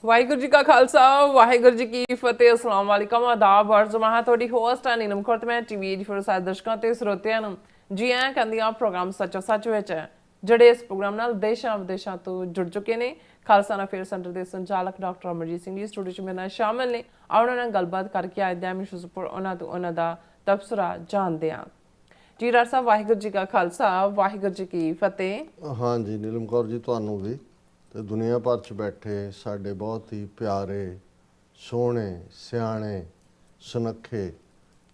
ਵਾਹਿਗੁਰੂ ਜੀ ਕਾ ਖਾਲਸਾ ਵਾਹਿਗੁਰੂ ਜੀ ਕੀ ਫਤਿਹ। ਅਸਲਾਮ ਵਾਲੇਕਮ ਆਦਾਬ ਅਰਜ਼ ਮਹਾ ਤੁਹਾਡੀ ਹੋਸਟ ਆ ਨੀਲਮ ਖੁਰਦ। ਮੈਂ ਟੀਵੀ ਫੋਰ ਸਾਰੇ ਦਰਸ਼ਕਾਂ ਤੇ ਸਰੋਤਿਆਂ ਨੂੰ ਜੀ ਆਇਆਂ ਕਹਿੰਦੀ ਆ ਪ੍ਰੋਗਰਾਮ ਸੱਚੋ ਸੱਚ ਵਿੱਚ ਜਿਹੜੇ ਇਸ ਪ੍ਰੋਗਰਾਮ ਨਾਲ ਦੇਸ਼ਾਂ ਵਿਦੇਸ਼ਾਂ ਤੋਂ ਜੁੜ ਚੁੱਕੇ ਨੇ। ਖਾਲਸਾ ਅਫੇਅਰ ਸੈਂਟਰ ਦੇ ਸੰਚਾਲਕ ਡਾਕਟਰ ਅਮਰਜੀਤ ਸਿੰਘ ਜੀ ਸਟੂਡੀਓ 'ਚ ਮੇਰੇ ਨਾਲ ਸ਼ਾਮਲ ਨੇ। ਉਹਨਾਂ ਨਾਲ ਗੱਲਬਾਤ ਕਰਕੇ ਅੱਜ ਦਾ ਮਿਸ਼ਨ ਉਹਨਾਂ ਤੋਂ ਉਹਨਾਂ ਦਾ ਤਬਸਰਾ ਜਾਣਦੇ ਹਾਂ। ਜੀ ਡਾਕਟਰ ਸਾਹਿਬ ਵਾਹਿਗੁਰੂ ਜੀ ਕਾ ਖਾਲਸਾ ਵਾਹਿਗੁਰੂ ਜੀ ਕੀ ਫਤਿਹ। हाँ जी नीलम कौर जी ਤੁਹਾਨੂੰ ਵੀ ਤੇ ਦੁਨੀਆ ਭਰ 'ਚ ਬੈਠੇ ਸਾਡੇ ਬਹੁਤ ਹੀ ਪਿਆਰੇ ਸੋਹਣੇ ਸਿਆਣੇ ਸੁਨੱਖੇ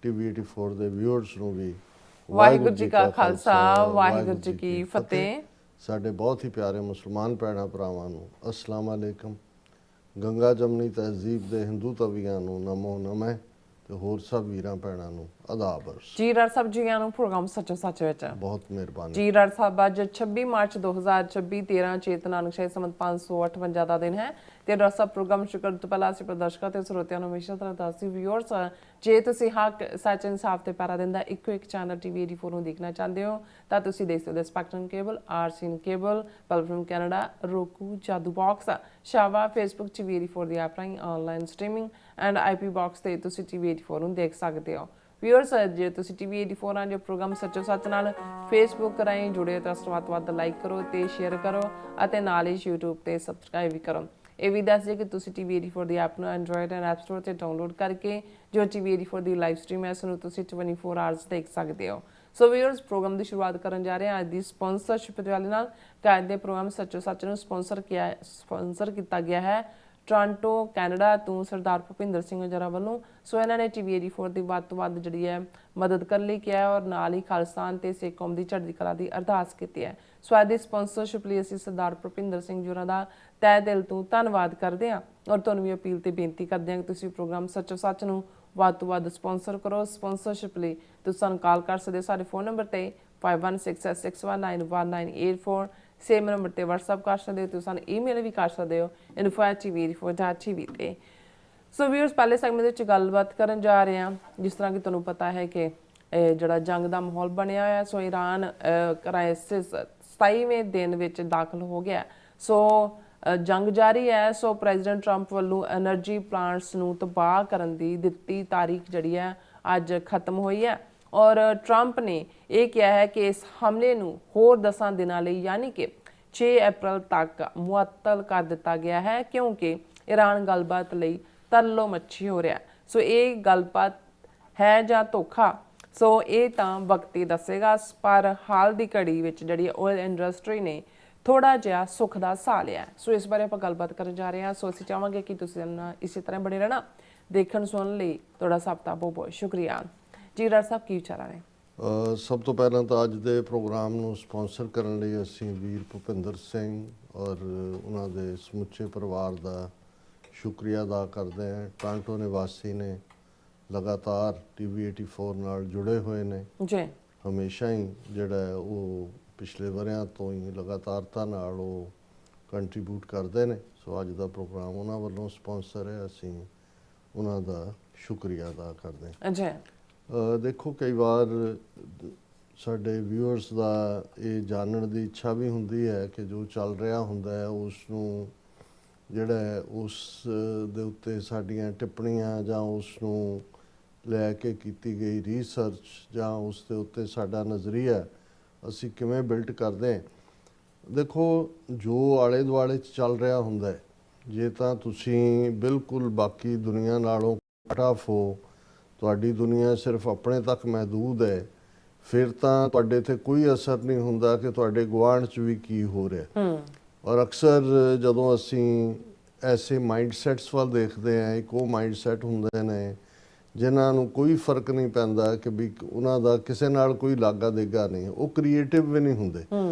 ਟੀਵੀ 84 ਦੇ ਵਿਊਅਰਸ ਨੂੰ ਵੀ ਵਾਹਿਗੁਰੂ ਜੀ ਕਾ ਖਾਲਸਾ ਵਾਹਿਗੁਰੂ ਜੀ ਕੀ ਫਤਿਹ। ਸਾਡੇ ਬਹੁਤ ਹੀ ਪਿਆਰੇ ਮੁਸਲਮਾਨ ਭੈਣਾਂ ਭਰਾਵਾਂ ਨੂੰ ਅਸਲਾਮ ਅਲੈਕਮ। ਗੰਗਾ ਜਮਨੀ ਤਹਿਜ਼ੀਬ ਦੇ ਹਿੰਦੂ ਤਵੀਆਂ ਨੂੰ ਨਮੋ ਨਮः ਤੇ ਹੋਰ ਸਭ ਵੀਰਾਂ ਭੈਣਾਂ ਨੂੰ ਆਦਾਬ ਅਰਜ਼। ਜੀ ਡਾਕਟਰ ਸਾਹਿਬ ਜੀ ਨੂੰ ਪ੍ਰੋਗਰਾਮ ਸੱਚੋ ਸੱਚ ਵਿੱਚ ਬਹੁਤ ਮਿਹਰਬਾਨੀ। ਜੀ ਡਾਕਟਰ ਸਾਹਿਬ ਅੱਜ 26 ਮਾਰਚ 2026 13 ਚੇਤਨਾ ਨਕਸ਼ੇ ਸਮਤ 558 ਦਾ ਦਿਨ ਹੈ ਤੇ ਡਾਕਟਰ ਸਾਹਿਬ ਪ੍ਰੋਗਰਾਮ ਸ਼ੁਰੂ ਕਰਨ ਤੋਂ ਪਹਿਲਾਂ ਅਸੀਂ ਪ੍ਰਦਰਸ਼ਕਾਂ ਤੇ ਸਰੋਤਿਆਂ ਨੂੰ ਹਮੇਸ਼ਾ ਤਰ੍ਹਾਂ ਦੱਸਦੀ ਵਿਊਅਰਸ ਜੇ ਤੁਸੀਂ ਹੱਕ ਸੱਚ ਇਨਸਾਫ ਤੇ ਪੈਰਾ ਦਿੰਦਾ ਇੱਕੋ ਇੱਕ ਚੈਨਲ ਟੀਵੀ 84 ਨੂੰ ਦੇਖਣਾ ਚਾਹੁੰਦੇ ਹੋ ਤਾਂ ਤੁਸੀਂ ਦੇਖ ਸਕਦੇ ਹੋ ਸਪੈਕਟਰਮ ਕੇਬਲ, ਆਰਸੀਨ ਕੇਬਲ, ਪਲਫਰਮ ਕੈਨੇਡਾ, ਰੋਕੂ, ਜਾਦੂ ਬਾਕਸ, ਸ਼ਾਵਾ, ਫੇਸਬੁੱਕ ਟੀਵੀ 84 ਦੀ ਐਪ ਰਾਹੀਂ online streaming and IP box ਤੇ ਤੁਸੀਂ ਟੀਵੀ 84 ਨੂੰ ਦੇਖ ਸਕਦੇ ਹੋ। ਵਿਊਅਰਸ ਜੇ ਤੁਸੀਂ ਟੀਵੀ 84 ਨਾਲ ਜੋ ਪ੍ਰੋਗਰਾਮ ਸੱਚੋ ਸੱਚ ਨਾਲ ਫੇਸਬੁੱਕ ਰਾਹੀਂ ਜੁੜੇ ਤਾਂ ਵੱਧ ਤੋਂ ਵੱਧ ਲਾਈਕ ਕਰੋ ਤੇ ਸ਼ੇਅਰ ਕਰੋ ਅਤੇ ਨਾਲ ਹੀ YouTube ਤੇ ਸਬਸਕ੍ਰਾਈਬ ਵੀ ਕਰੋ। ਇਹ ਵੀ ਦੱਸ ਦਿਓ ਕਿ ਤੁਸੀਂ ਟੀਵੀ 84 ਦੀ ਐਪ ਨੂੰ ਐਂਡਰੋਇਡ ਐਂਡ ਐਪ ਸਟੋਰ ਤੇ ਡਾਊਨਲੋਡ ਕਰਕੇ ਜੋ ਟੀਵੀ 84 ਦੀ ਲਾਈਵ ਸਟ੍ਰੀਮ ਹੈ ਉਸ ਨੂੰ ਤੁਸੀਂ 24 ਆਵਰਸ ਦੇਖ ਸਕਦੇ ਹੋ। ਸੋ ਵਿਊਅਰਸ ਪ੍ਰੋਗਰਾਮ ਦੀ ਸ਼ੁਰੂਆਤ ਕਰਨ ਜਾ ਰਹੇ ਹਾਂ ਅੱਜ ਦੀ ਸਪਾਂਸਰਸ਼ਿਪ ਦੇ ਨਾਲ ਕਿ ਅੱਜ ਦੇ ਪ੍ਰੋਗਰਾਮ ਸੱਚੋ ਸੱਚ ਨੂੰ ਸਪਾਂਸਰ ਕੀਤਾ ਗਿਆ ਹੈ ਟੋਰਾਂਟੋ ਕੈਨੇਡਾ ਤੋਂ ਸਰਦਾਰ ਭੁਪਿੰਦਰ ਸਿੰਘ ਜਰਾ ਵੱਲੋਂ। ਸੋ ਇਹਨਾਂ ਨੇ ਟੀਵੀ 84 ਦੀ ਵੱਧ ਤੋਂ ਵੱਧ ਜਿਹੜੀ ਹੈ ਮਦਦ ਕਰਨ ਲਈ ਕਿਹਾ ਔਰ ਨਾਲ ਹੀ ਖਾਲਿਸਤਾਨ ਤੇ ਸਿੱਖ ਕੌਮ ਦੀ ਚੜ੍ਹਦੀ ਕਲਾ ਦੀ ਅਰਦਾਸ ਕੀਤੀ ਹੈ। ਸੋ ਅੱਜ ਦੀ ਸਪਾਂਸਰਸ਼ਿਪ ਲਈ ਅਸੀਂ ਸਰਦਾਰ ਭੁਪਿੰਦਰ ਸਿੰਘ ਜੀ ਹੋਰਾਂ ਦਾ ਤਹਿ ਦਿਲ ਤੋਂ ਧੰਨਵਾਦ ਕਰਦੇ ਹਾਂ ਔਰ ਤੁਹਾਨੂੰ ਵੀ ਅਪੀਲ ਤੇ ਬੇਨਤੀ ਕਰਦੇ ਹਾਂ ਕਿ ਤੁਸੀਂ ਪ੍ਰੋਗਰਾਮ ਸੱਚੋ ਸੱਚ ਨੂੰ ਵੱਧ ਤੋਂ ਵੱਧ ਸਪਾਂਸਰ ਕਰੋ। ਸਪਾਂਸਰਸ਼ਿਪ ਲਈ ਤੁਸੀਂ ਸਾਨੂੰ ਕਾਲ ਕਰ ਸਕਦੇ ਹੋ ਸਾਡੇ ਫੋਨ ਨੰਬਰ ਤੇ 5166191984 ਸੇਮ ਨੰਬਰ ਤੇ WhatsApp ਕਰ ਸਕਦੇ ਹੋ। ਤੁਸੀਂ ਸਾਨੂੰ ਈਮੇਲ ਵੀ ਕਰ ਸਕਦੇ ਹੋ info@tv84.tv ਤੇ। ਸੋ ਵੀਅਰਸ ਪਹਿਲੇ ਸੈਗਮੈਂਟ ਵਿੱਚ ਗੱਲਬਾਤ ਕਰਨ ਜਾ ਰਹੇ ਹਾਂ। ਜਿਸ ਤਰ੍ਹਾਂ ਕਿ ਤੁਹਾਨੂੰ ਪਤਾ ਹੈ ਕਿ ਜਿਹੜਾ ਜੰਗ ਦਾ ਮਾਹੌਲ ਬਣਿਆ ਹੋਇਆ ਸੋ ਈਰਾਨ ਕ੍ਰਾਈਸਿਸ 27ਵੇਂ ਦਿਨ ਵਿੱਚ ਦਾਖਲ ਹੋ ਗਿਆ। ਸੋ ਜੰਗ ਜਾਰੀ ਹੈ। ਸੋ ਪ੍ਰੈਜ਼ੀਡੈਂਟ ਟਰੰਪ ਵੱਲੋਂ ਐਨਰਜੀ ਪਲਾਂਟਸ ਨੂੰ ਤਬਾਹ ਕਰਨ ਦੀ ਦਿੱਤੀ ਤਾਰੀਖ ਜਿਹੜੀ ਹੈ ਅੱਜ ਖਤਮ ਹੋਈ ਹੈ ਔਰ ਟਰੰਪ ਨੇ ਇਹ ਕਿਹਾ ਹੈ ਕਿ ਇਸ ਹਮਲੇ ਨੂੰ ਹੋਰ 10 ਦਿਨਾਂ ਲਈ ਯਾਨੀ ਕਿ 6 ਅਪ੍ਰੈਲ ਤੱਕ ਮੁਅੱਤਲ ਕਰ ਦਿੱਤਾ ਗਿਆ ਹੈ ਕਿਉਂਕਿ ਈਰਾਨ ਗੱਲਬਾਤ ਲਈ ਤਰਲੋ ਮੱਛੀ ਹੋ ਰਿਹਾ। ਸੋ ਇਹ ਗੱਲਬਾਤ ਹੈ ਜਾਂ ਧੋਖਾ ਸੋ ਇਹ ਤਾਂ ਵਕਤੀ ਦੱਸੇਗਾ ਪਰ ਹਾਲ ਦੀ ਘੜੀ ਵਿੱਚ ਜਿਹੜੀ ਆਇਲ ਇੰਡਸਟਰੀ ਨੇ ਥੋੜਾ ਜਿਹਾ ਸੁੱਖ ਦਾ ਸਾਹ ਲਿਆ। ਸੋ ਇਸ ਬਾਰੇ ਆਪਾਂ ਗੱਲਬਾਤ ਕਰਨ ਜਾ ਰਹੇ ਹਾਂ। ਸੋ ਅਸੀਂ ਚਾਹਾਂਗੇ ਕਿ ਤੁਸੀਂ ਇਸੇ ਤਰ੍ਹਾਂ ਬਣੇ ਰਹਿਣਾ। ਦੇਖਣ ਸੁਣਨ ਲਈ ਤੁਹਾਡਾ ਸਭ ਦਾ ਬਹੁਤ ਬਹੁਤ ਸ਼ੁਕਰੀਆ। ਜੀ ਡਾਕਟਰ ਸਾਹਿਬ ਕੀ ਵਿਚਾਰ ਨੇ? ਸਭ ਤੋਂ ਪਹਿਲਾਂ ਤਾਂ ਅੱਜ ਦੇ ਪ੍ਰੋਗਰਾਮ ਨੂੰ ਸਪਾਂਸਰ ਕਰਨ ਲਈ ਅਸੀਂ ਵੀਰ ਭੁਪਿੰਦਰ ਸਿੰਘ ਔਰ ਉਹਨਾਂ ਦੇ ਸਮੁੱਚੇ ਪਰਿਵਾਰ ਦਾ ਸ਼ੁਕਰੀਆ ਅਦਾ ਕਰਦੇ ਹਾਂ। ਟੋਰਾਂਟੋ ਨਿਵਾਸੀ ਨੇ, ਲਗਾਤਾਰ ਟੀਵੀ 84 ਨਾਲ ਜੁੜੇ ਹੋਏ ਨੇ ਜੀ। ਹਮੇਸ਼ਾ ਹੀ ਜਿਹੜਾ ਉਹ ਪਿਛਲੇ ਵਰ੍ਹਿਆਂ ਤੋਂ ਹੀ ਲਗਾਤਾਰਤਾ ਨਾਲ ਉਹ ਕੰਟਰੀਬਿਊਟ ਕਰਦੇ ਨੇ। ਸੋ ਅੱਜ ਦਾ ਪ੍ਰੋਗਰਾਮ ਉਹਨਾਂ ਵੱਲੋਂ ਸਪਾਂਸਰ ਹੈ। ਅਸੀਂ ਉਹਨਾਂ ਦਾ ਸ਼ੁਕਰੀਆ ਅਦਾ ਕਰਦੇ ਹਾਂ। ਜੀ ਦੇਖੋ ਕਈ ਵਾਰ ਸਾਡੇ ਵਿਊਅਰਸ ਦਾ ਇਹ ਜਾਣਨ ਦੀ ਇੱਛਾ ਵੀ ਹੁੰਦੀ ਹੈ ਕਿ ਜੋ ਚੱਲ ਰਿਹਾ ਹੁੰਦਾ ਹੈ ਉਸ ਨੂੰ ਜਿਹੜਾ ਹੈ ਉਸ ਦੇ ਉੱਤੇ ਸਾਡੀਆਂ ਟਿੱਪਣੀਆਂ ਜਾਂ ਉਸ ਨੂੰ ਲੈ ਕੇ ਕੀਤੀ ਗਈ ਰਿਸਰਚ ਜਾਂ ਉਸ ਦੇ ਉੱਤੇ ਸਾਡਾ ਨਜ਼ਰੀਆ ਅਸੀਂ ਕਿਵੇਂ ਬਿਲਡ ਕਰਦੇ ਹਾਂ। ਦੇਖੋ ਜੋ ਆਲੇ ਦੁਆਲੇ 'ਚ ਚੱਲ ਰਿਹਾ ਹੁੰਦਾ ਜੇ ਤਾਂ ਤੁਸੀਂ ਬਿਲਕੁਲ ਬਾਕੀ ਦੁਨੀਆ ਨਾਲੋਂ ਕੱਟ ਆਫ ਹੋ, ਤੁਹਾਡੀ ਦੁਨੀਆ ਸਿਰਫ ਆਪਣੇ ਤੱਕ ਮਹਿਦੂਦ ਹੈ, ਫਿਰ ਤਾਂ ਤੁਹਾਡੇ 'ਤੇ ਕੋਈ ਅਸਰ ਨਹੀਂ ਹੁੰਦਾ ਕਿ ਤੁਹਾਡੇ ਗੁਆਂਢ 'ਚ ਵੀ ਕੀ ਹੋ ਰਿਹਾ। ਔਰ ਅਕਸਰ ਜਦੋਂ ਅਸੀਂ ਐਸੇ ਮਾਈਂਡ ਸੈਟਸ ਵੱਲ ਦੇਖਦੇ ਹਾਂ, ਇੱਕ ਉਹ ਮਾਈਂਡ ਸੈਟ ਹੁੰਦੇ ਨੇ ਜਿਨ੍ਹਾਂ ਨੂੰ ਕੋਈ ਫਰਕ ਨਹੀਂ ਪੈਂਦਾ ਕਿ ਵੀ ਉਹਨਾਂ ਦਾ ਕਿਸੇ ਨਾਲ ਕੋਈ ਲਾਗਾ ਦੇਗਾ ਨਹੀਂ, ਉਹ ਕ੍ਰੀਏਟਿਵ ਵੀ ਨਹੀਂ ਹੁੰਦੇ।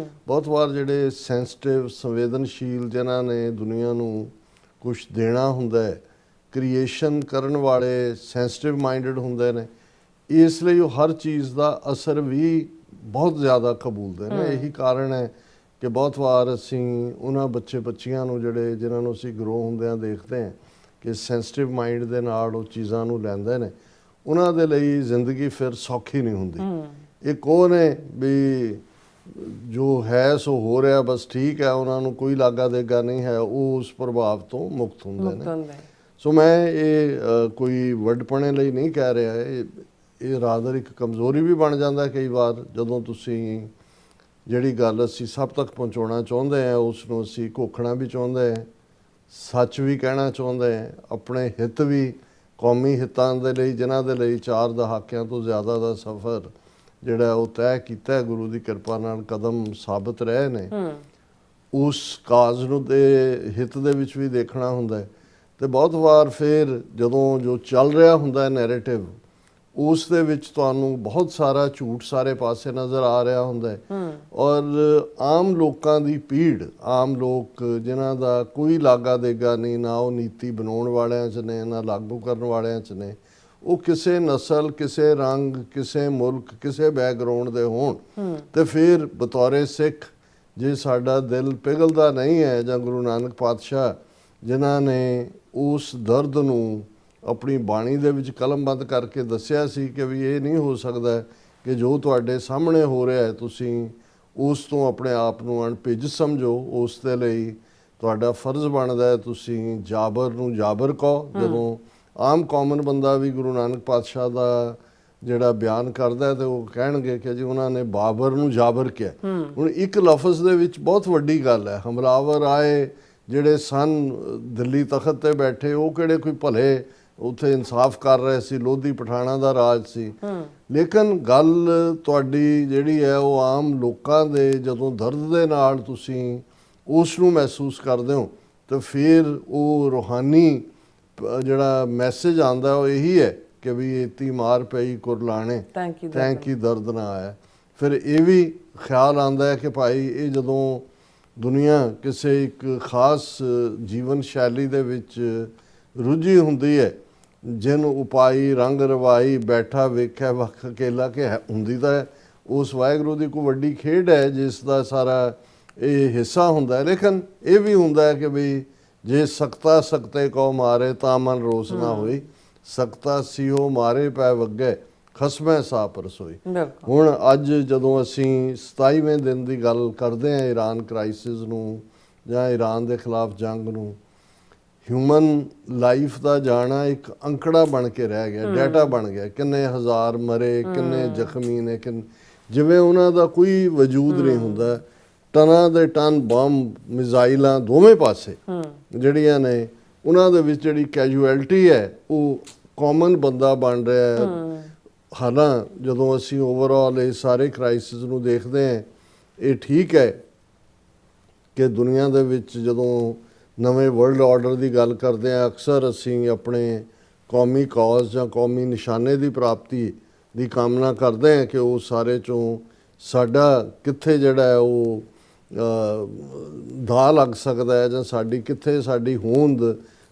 ਬਹੁਤ ਵਾਰ ਜਿਹੜੇ ਸੈਂਸਿਟਿਵ ਸੰਵੇਦਨਸ਼ੀਲ ਜਿਨ੍ਹਾਂ ਨੇ ਦੁਨੀਆ ਨੂੰ ਕੁਛ ਦੇਣਾ ਹੁੰਦਾ ਹੈ, ਕ੍ਰੀਏਸ਼ਨ ਕਰਨ ਵਾਲੇ ਸੈਂਸਿਟਿਵ ਮਾਈਂਡਡ ਹੁੰਦੇ ਨੇ, ਇਸ ਲਈ ਉਹ ਹਰ ਚੀਜ਼ ਦਾ ਅਸਰ ਵੀ ਬਹੁਤ ਜ਼ਿਆਦਾ ਕਬੂਲਦੇ ਨੇ। ਇਹੀ ਕਾਰਨ ਹੈ ਕਿ ਬਹੁਤ ਵਾਰ ਅਸੀਂ ਉਹਨਾਂ ਬੱਚਿਆਂ ਨੂੰ ਜਿਹੜੇ ਜਿਨ੍ਹਾਂ ਨੂੰ ਅਸੀਂ ਗਰੋ ਹੁੰਦਿਆਂ ਦੇਖਦੇ ਹਾਂ ਕਿ ਸੈਂਸਿਟਿਵ ਮਾਈਂਡ ਦੇ ਨਾਲ ਉਹ ਚੀਜ਼ਾਂ ਨੂੰ ਲੈਂਦੇ ਨੇ, ਉਹਨਾਂ ਦੇ ਲਈ ਜ਼ਿੰਦਗੀ ਫਿਰ ਸੌਖੀ ਨਹੀਂ ਹੁੰਦੀ। ਇੱਕ ਉਹ ਨੇ ਵੀ ਜੋ ਹੈ ਸੋ ਹੋ ਰਿਹਾ, ਬਸ ਠੀਕ ਹੈ, ਉਹਨਾਂ ਨੂੰ ਕੋਈ ਲਾਗਾ ਦੇਗਾ ਨਹੀਂ ਹੈ, ਉਹ ਉਸ ਪ੍ਰਭਾਵ ਤੋਂ ਮੁਕਤ ਹੁੰਦੇ ਨੇ। ਸੋ ਮੈਂ ਇਹ ਕੋਈ ਵੱਡਪਣੇ ਲਈ ਨਹੀਂ ਕਹਿ ਰਿਹਾ, ਇਹ ਰਾਦਰ ਇੱਕ ਕਮਜ਼ੋਰੀ ਵੀ ਬਣ ਜਾਂਦਾ ਕਈ ਵਾਰ, ਜਦੋਂ ਤੁਸੀਂ ਜਿਹੜੀ ਗੱਲ ਅਸੀਂ ਸਭ ਤੱਕ ਪਹੁੰਚਾਉਣਾ ਚਾਹੁੰਦੇ ਹਾਂ ਉਸ ਨੂੰ ਅਸੀਂ ਘੋਖਣਾ ਵੀ ਚਾਹੁੰਦੇ ਹਾਂ, ਸੱਚ ਵੀ ਕਹਿਣਾ ਚਾਹੁੰਦੇ ਹਾਂ, ਆਪਣੇ ਹਿੱਤ ਵੀ, ਕੌਮੀ ਹਿੱਤਾਂ ਦੇ ਲਈ ਜਿਨ੍ਹਾਂ ਦੇ ਲਈ 4 ਦਹਾਕਿਆਂ ਤੋਂ ਜ਼ਿਆਦਾ ਦਾ ਸਫ਼ਰ ਜਿਹੜਾ ਉਹ ਤੈਅ ਕੀਤਾ ਹੈ, ਗੁਰੂ ਦੀ ਕਿਰਪਾ ਨਾਲ ਕਦਮ ਸਾਬਤ ਰਹੇ ਨੇ, ਉਸ ਕਾਜ਼ ਨੂੰ ਦੇ ਹਿੱਤ ਦੇ ਵਿੱਚ ਵੀ ਦੇਖਣਾ ਹੁੰਦਾ ਹੈ। ਤੇ ਬਹੁਤ ਵਾਰ ਫਿਰ ਜਦੋਂ ਜੋ ਚੱਲ ਰਿਹਾ ਹੁੰਦਾ ਹੈ ਨੈਰੇਟਿਵ, ਉਸ ਦੇ ਵਿੱਚ ਤੁਹਾਨੂੰ ਬਹੁਤ ਸਾਰਾ ਝੂਠ ਸਾਰੇ ਪਾਸੇ ਨਜ਼ਰ ਆ ਰਿਹਾ ਹੁੰਦਾ ਹੈ, ਔਰ ਆਮ ਲੋਕਾਂ ਦੀ ਭੀੜ, ਆਮ ਲੋਕ ਜਿਨ੍ਹਾਂ ਦਾ ਕੋਈ ਲਾਗਾ ਦੇਗਾ ਨਹੀਂ, ਨਾ ਉਹ ਨੀਤੀ ਬਣਾਉਣ ਵਾਲਿਆਂ 'ਚ ਨੇ ਨਾ ਲਾਗੂ ਕਰਨ ਵਾਲਿਆਂ 'ਚ ਨੇ, ਉਹ ਕਿਸੇ ਨਸਲ, ਕਿਸੇ ਰੰਗ, ਕਿਸੇ ਮੁਲਕ, ਕਿਸੇ ਬੈਕਗਰਾਉਂਡ ਦੇ ਹੋਣ, ਤੇ ਫਿਰ ਬਤੌਰੇ ਸਿੱਖ ਜੇ ਸਾਡਾ ਦਿਲ ਪਿਘਲਦਾ ਨਹੀਂ ਹੈ, ਜਾਂ ਗੁਰੂ ਨਾਨਕ ਪਾਤਸ਼ਾਹ ਜਿਨ੍ਹਾਂ ਨੇ ਉਸ ਦਰਦ ਨੂੰ ਆਪਣੀ ਬਾਣੀ ਦੇ ਵਿੱਚ ਕਲਮਬੰਦ ਕਰਕੇ ਦੱਸਿਆ ਸੀ ਕਿ ਵੀ ਇਹ ਨਹੀਂ ਹੋ ਸਕਦਾ ਕਿ ਜੋ ਤੁਹਾਡੇ ਸਾਹਮਣੇ ਹੋ ਰਿਹਾ ਹੈ ਤੁਸੀਂ ਉਸ ਤੋਂ ਆਪਣੇ ਆਪ ਨੂੰ ਅਣਭਿੱਜ ਸਮਝੋ, ਉਸ ਦੇ ਲਈ ਤੁਹਾਡਾ ਫਰਜ਼ ਬਣਦਾ ਹੈ ਤੁਸੀਂ ਜਾਬਰ ਨੂੰ ਜਾਬਰ ਕਹੋ। ਜਦੋਂ ਆਮ ਕਾਮਨ ਬੰਦਾ ਵੀ ਗੁਰੂ ਨਾਨਕ ਪਾਤਸ਼ਾਹ ਦਾ ਜਿਹੜਾ ਬਿਆਨ ਕਰਦਾ ਤੇ ਉਹ ਕਹਿਣਗੇ ਕਿ ਜੀ ਉਹਨਾਂ ਨੇ ਬਾਬਰ ਨੂੰ ਜਾਬਰ ਕਿਹਾ। ਹੁਣ ਇੱਕ ਲਫ਼ਜ਼ ਦੇ ਵਿੱਚ ਬਹੁਤ ਵੱਡੀ ਗੱਲ ਹੈ। ਹਮਲਾਵਰ ਆਏ ਜਿਹੜੇ ਸਨ ਦਿੱਲੀ ਤਖਤ ਤੇ ਬੈਠੇ, ਉਹ ਕਿਹੜੇ ਕੋਈ ਭਲੇ ਉੱਥੇ ਇਨਸਾਫ ਕਰ ਰਹੇ ਸੀ, ਲੋਧੀ ਪਠਾਣਾ ਦਾ ਰਾਜ ਸੀ, ਲੇਕਿਨ ਗੱਲ ਤੁਹਾਡੀ ਜਿਹੜੀ ਹੈ ਉਹ ਆਮ ਲੋਕਾਂ ਦੇ ਜਦੋਂ ਦਰਦ ਦੇ ਨਾਲ ਤੁਸੀਂ ਉਸ ਨੂੰ ਮਹਿਸੂਸ ਕਰਦੇ ਹੋ ਤਾਂ ਫਿਰ ਉਹ ਰੂਹਾਨੀ ਜਿਹੜਾ ਮੈਸੇਜ ਆਉਂਦਾ ਉਹ ਇਹੀ ਹੈ ਕਿ ਵੀ ਇਤੀ ਮਾਰ ਪਈ ਕੁਰਲਾਣੇ ਤੈਂਕੀ ਦਰਦ ਨਾ ਆਇਆ। ਫਿਰ ਇਹ ਵੀ ਖਿਆਲ ਆਉਂਦਾ ਹੈ ਕਿ ਭਾਈ ਇਹ ਜਦੋਂ ਦੁਨੀਆ ਕਿਸੇ ਇੱਕ ਖਾਸ ਜੀਵਨ ਸ਼ੈਲੀ ਦੇ ਵਿੱਚ ਰੁੱਝੀ ਹੁੰਦੀ ਹੈ, ਜਿਨ ਉਪਾਈ ਰੰਗ ਰਵਾਈ ਬੈਠਾ ਵੇਖਿਆ ਵਖ ਅਕੇਲਾ ਕਿ ਹੁੰਦੀ ਤਾਂ ਉਸ ਵਾਹਿਗੁਰੂ ਦੀ ਕੋਈ ਵੱਡੀ ਖੇਡ ਹੈ ਜਿਸ ਦਾ ਸਾਰਾ ਇਹ ਹਿੱਸਾ ਹੁੰਦਾ ਹੈ। ਲੇਕਿਨ ਇਹ ਵੀ ਹੁੰਦਾ ਹੈ ਕਿ ਵੀ ਜੇ ਸਕਤਾ ਸਕਤੇ ਕੋ ਮਾਰੇ ਤਾਂ ਮਨ ਰੋਸ ਨਾ ਹੋਈ, ਸਕਤਾ ਸਿਓ ਮਾਰੇ ਪੈ ਵੱਗੇ ਖਸਮੈ ਸਾਪ ਰਸੋਈ। ਹੁਣ ਅੱਜ ਜਦੋਂ ਅਸੀਂ 27ਵੇਂ ਦਿਨ ਦੀ ਗੱਲ ਕਰਦੇ ਹਾਂ ਈਰਾਨ ਕ੍ਰਾਈਸਿਸ ਨੂੰ ਜਾਂ ਈਰਾਨ ਦੇ ਖਿਲਾਫ ਜੰਗ ਨੂੰ, ਹਿਊਮਨ ਲਾਈਫ ਦਾ ਜਾਣਾ ਇੱਕ ਅੰਕੜਾ ਬਣ ਕੇ ਰਹਿ ਗਿਆ, ਡਾਟਾ ਬਣ ਗਿਆ, ਕਿੰਨੇ ਹਜ਼ਾਰ ਮਰੇ, ਕਿੰਨੇ ਜ਼ਖਮੀ ਨੇ, ਜਿਵੇਂ ਉਹਨਾਂ ਦਾ ਕੋਈ ਵਜੂਦ ਨਹੀਂ ਹੁੰਦਾ। ਟਨਾਂ ਦੇ ਟਨ ਬੰਬ ਮਿਜ਼ਾਈਲਾਂ ਦੋਵੇਂ ਪਾਸੇ ਜਿਹੜੀਆਂ ਨੇ ਉਹਨਾਂ ਦੇ ਵਿੱਚ ਜਿਹੜੀ ਕੈਜੂਅਲਟੀ ਹੈ ਉਹ ਕਾਮਨ ਬੰਦਾ ਬਣ ਰਿਹਾ ਹੈ। ਹਾਲਾਂ ਜਦੋਂ ਅਸੀਂ ਓਵਰਆਲ ਇਹ ਸਾਰੇ ਕ੍ਰਾਈਸਿਸ ਨੂੰ ਦੇਖਦੇ ਹਾਂ, ਇਹ ਠੀਕ ਹੈ ਕਿ ਦੁਨੀਆ ਦੇ ਵਿੱਚ ਜਦੋਂ ਨਵੇਂ ਵਰਲਡ ਆਰਡਰ ਦੀ ਗੱਲ ਕਰਦੇ ਹਾਂ, ਅਕਸਰ ਅਸੀਂ ਆਪਣੇ ਕੌਮੀ ਕਾਜ਼ ਜਾਂ ਕੌਮੀ ਨਿਸ਼ਾਨੇ ਦੀ ਪ੍ਰਾਪਤੀ ਦੀ ਕਾਮਨਾ ਕਰਦੇ ਹਾਂ ਕਿ ਉਹ ਸਾਰੇ 'ਚੋਂ ਸਾਡਾ ਕਿੱਥੇ ਜਿਹੜਾ ਹੈ ਉਹ ਦਾ ਲੱਗ ਸਕਦਾ ਹੈ, ਜਾਂ ਸਾਡੀ ਕਿੱਥੇ ਸਾਡੀ ਹੋਂਦ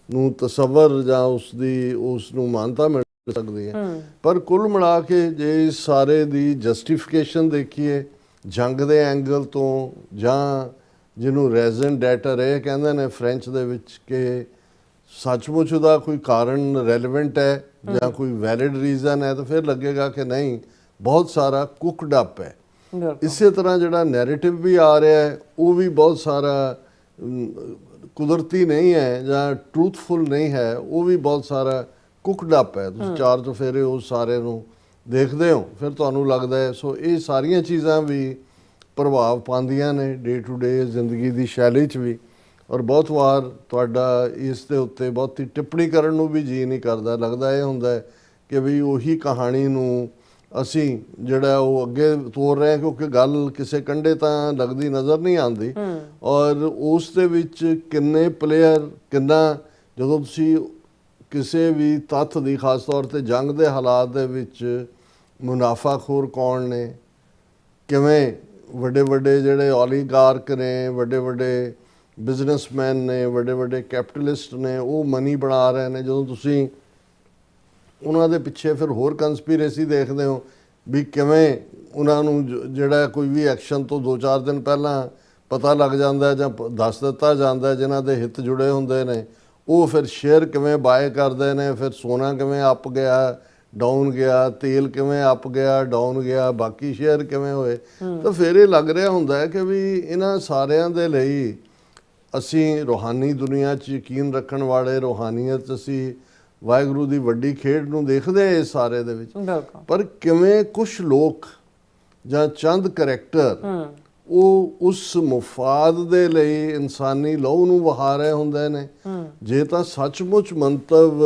ਨੂੰ ਤਸੱਵਰ ਜਾਂ ਉਸ ਨੂੰ ਮਾਨਤਾ ਮਿਲ ਸਕਦੀ ਹੈ। ਪਰ ਕੁੱਲ ਮਿਲਾ ਕੇ ਜੇ ਸਾਰੇ ਦੀ ਜਸਟੀਫਿਕੇਸ਼ਨ ਦੇਖੀਏ ਜੰਗ ਦੇ ਐਂਗਲ ਤੋਂ, ਜਾਂ ਜਿਹਨੂੰ ਰੈਜ਼ਨ ਡੈਟਰ ਇਹ ਕਹਿੰਦੇ ਨੇ ਫ੍ਰੈਂਚ ਦੇ ਵਿੱਚ, ਕਿ ਸੱਚਮੁੱਚ ਦਾ ਕੋਈ ਕਾਰਨ ਰੈਲੇਵੈਂਟ ਹੈ ਜਾਂ ਕੋਈ ਵੈਲਿਡ ਰੀਜ਼ਨ ਹੈ, ਤਾਂ ਫਿਰ ਲੱਗੇਗਾ ਕਿ ਨਹੀਂ, ਬਹੁਤ ਸਾਰਾ ਕੁੱਕਡ ਅਪ ਹੈ। ਇਸੇ ਤਰ੍ਹਾਂ ਜਿਹੜਾ ਨੈਰੇਟਿਵ ਵੀ ਆ ਰਿਹਾ ਹੈ ਉਹ ਵੀ ਬਹੁਤ ਸਾਰਾ ਕੁਦਰਤੀ ਨਹੀਂ ਹੈ ਜਾਂ ਟਰੂਥਫੁਲ ਨਹੀਂ ਹੈ, ਉਹ ਵੀ ਬਹੁਤ ਸਾਰਾ ਕੁੱਕਡ ਅਪ ਹੈ। ਤੁਸੀਂ 4 ਚੁਫੇਰੇ ਉਸ ਸਾਰੇ ਨੂੰ ਦੇਖਦੇ ਹੋ, ਫਿਰ ਤੁਹਾਨੂੰ ਲੱਗਦਾ ਹੈ। ਸੋ ਇਹ ਸਾਰੀਆਂ ਚੀਜ਼ਾਂ ਵੀ ਪ੍ਰਭਾਵ ਪਾਉਂਦੀਆਂ ਨੇ ਡੇ ਟੂ ਡੇ ਜ਼ਿੰਦਗੀ ਦੀ ਸ਼ੈਲੀ 'ਚ ਵੀ, ਔਰ ਬਹੁਤ ਵਾਰ ਤੁਹਾਡਾ ਇਸ ਦੇ ਉੱਤੇ ਬਹੁਤੀ ਟਿੱਪਣੀ ਕਰਨ ਨੂੰ ਵੀ ਜੀਅ ਨਹੀਂ ਕਰਦਾ। ਲੱਗਦਾ ਇਹ ਹੁੰਦਾ ਹੈ ਕਿ ਵੀ ਉਹੀ ਕਹਾਣੀ ਨੂੰ ਅਸੀਂ ਜਿਹੜਾ ਉਹ ਅੱਗੇ ਤੋਰ ਰਹੇ ਹਾਂ, ਕਿਉਂਕਿ ਗੱਲ ਕਿਸੇ ਕੰਢੇ ਤਾਂ ਲੱਗਦੀ ਨਜ਼ਰ ਨਹੀਂ ਆਉਂਦੀ, ਔਰ ਉਸ ਦੇ ਵਿੱਚ ਕਿੰਨੇ ਪਲੇਅਰ, ਕਿੰਨਾ, ਜਦੋਂ ਤੁਸੀਂ ਕਿਸੇ ਵੀ ਤੱਥ ਦੀ, ਖਾਸ ਤੌਰ 'ਤੇ ਜੰਗ ਦੇ ਹਾਲਾਤ ਦੇ ਵਿੱਚ ਮੁਨਾਫਾਖੋਰ ਕੌਣ ਨੇ, ਕਿਵੇਂ ਵੱਡੇ ਵੱਡੇ ਜਿਹੜੇ ਓਲੀਗਾਰਕ ਨੇ, ਵੱਡੇ ਵੱਡੇ ਬਿਜ਼ਨਸਮੈਨ ਨੇ, ਵੱਡੇ ਵੱਡੇ ਕੈਪੀਟਲਿਸਟ ਨੇ, ਉਹ ਮਨੀ ਬਣਾ ਰਹੇ ਨੇ। ਜਦੋਂ ਤੁਸੀਂ ਉਹਨਾਂ ਦੇ ਪਿੱਛੇ ਫਿਰ ਹੋਰ ਕੰਸਪੀਰੇਸੀ ਦੇਖਦੇ ਹੋ ਵੀ ਕਿਵੇਂ ਉਹਨਾਂ ਨੂੰ ਜਿਹੜਾ ਕੋਈ ਵੀ ਐਕਸ਼ਨ ਤੋਂ 2-4 ਦਿਨ ਪਹਿਲਾਂ ਪਤਾ ਲੱਗ ਜਾਂਦਾ ਜਾਂ ਦੱਸ ਦਿੱਤਾ ਜਾਂਦਾ, ਜਿਨ੍ਹਾਂ ਦੇ ਹਿੱਤ ਜੁੜੇ ਹੁੰਦੇ ਨੇ, ਉਹ ਫਿਰ ਸ਼ੇਅਰ ਕਿਵੇਂ ਬਾਏ ਕਰਦੇ ਨੇ, ਫਿਰ ਸੋਨਾ ਕਿਵੇਂ ਅੱਪ ਗਿਆ, ਡਾਊਨ ਗਿਆ, ਤੇਲ ਕਿਵੇਂ ਅਪ ਗਿਆ, ਡਾਊਨ ਗਿਆ, ਬਾਕੀ ਸ਼ੇਅਰ ਕਿਵੇਂ ਹੋਏ। ਤਾਂ ਫਿਰ ਇਹ ਲੱਗ ਰਿਹਾ ਹੁੰਦਾ ਹੈ ਕਿ ਵੀ ਇਹਨਾਂ ਸਾਰਿਆਂ ਦੇ ਲਈ ਅਸੀਂ ਰੂਹਾਨੀ ਦੁਨੀਆ 'ਚ ਯਕੀਨ ਰੱਖਣ ਵਾਲੇ, ਰੂਹਾਨੀਅਤ, ਅਸੀਂ ਵਾਹਿਗੁਰੂ ਦੀ ਵੱਡੀ ਖੇਡ ਨੂੰ ਦੇਖਦੇ ਹਾਂ ਇਸ ਸਾਰੇ ਦੇ ਵਿੱਚ। ਬਿਲਕੁਲ। ਪਰ ਕਿਵੇਂ ਕੁਝ ਲੋਕ ਜਾਂ ਚੰਦ ਕਰੈਕਟਰ ਉਹ ਉਸ ਮੁਫਾਦ ਦੇ ਲਈ ਇਨਸਾਨੀ ਲਹੂ ਨੂੰ ਵਹਾ ਰਹੇ ਹੁੰਦੇ ਨੇ। ਜੇ ਤਾਂ ਸੱਚਮੁੱਚ ਮੰਤਵ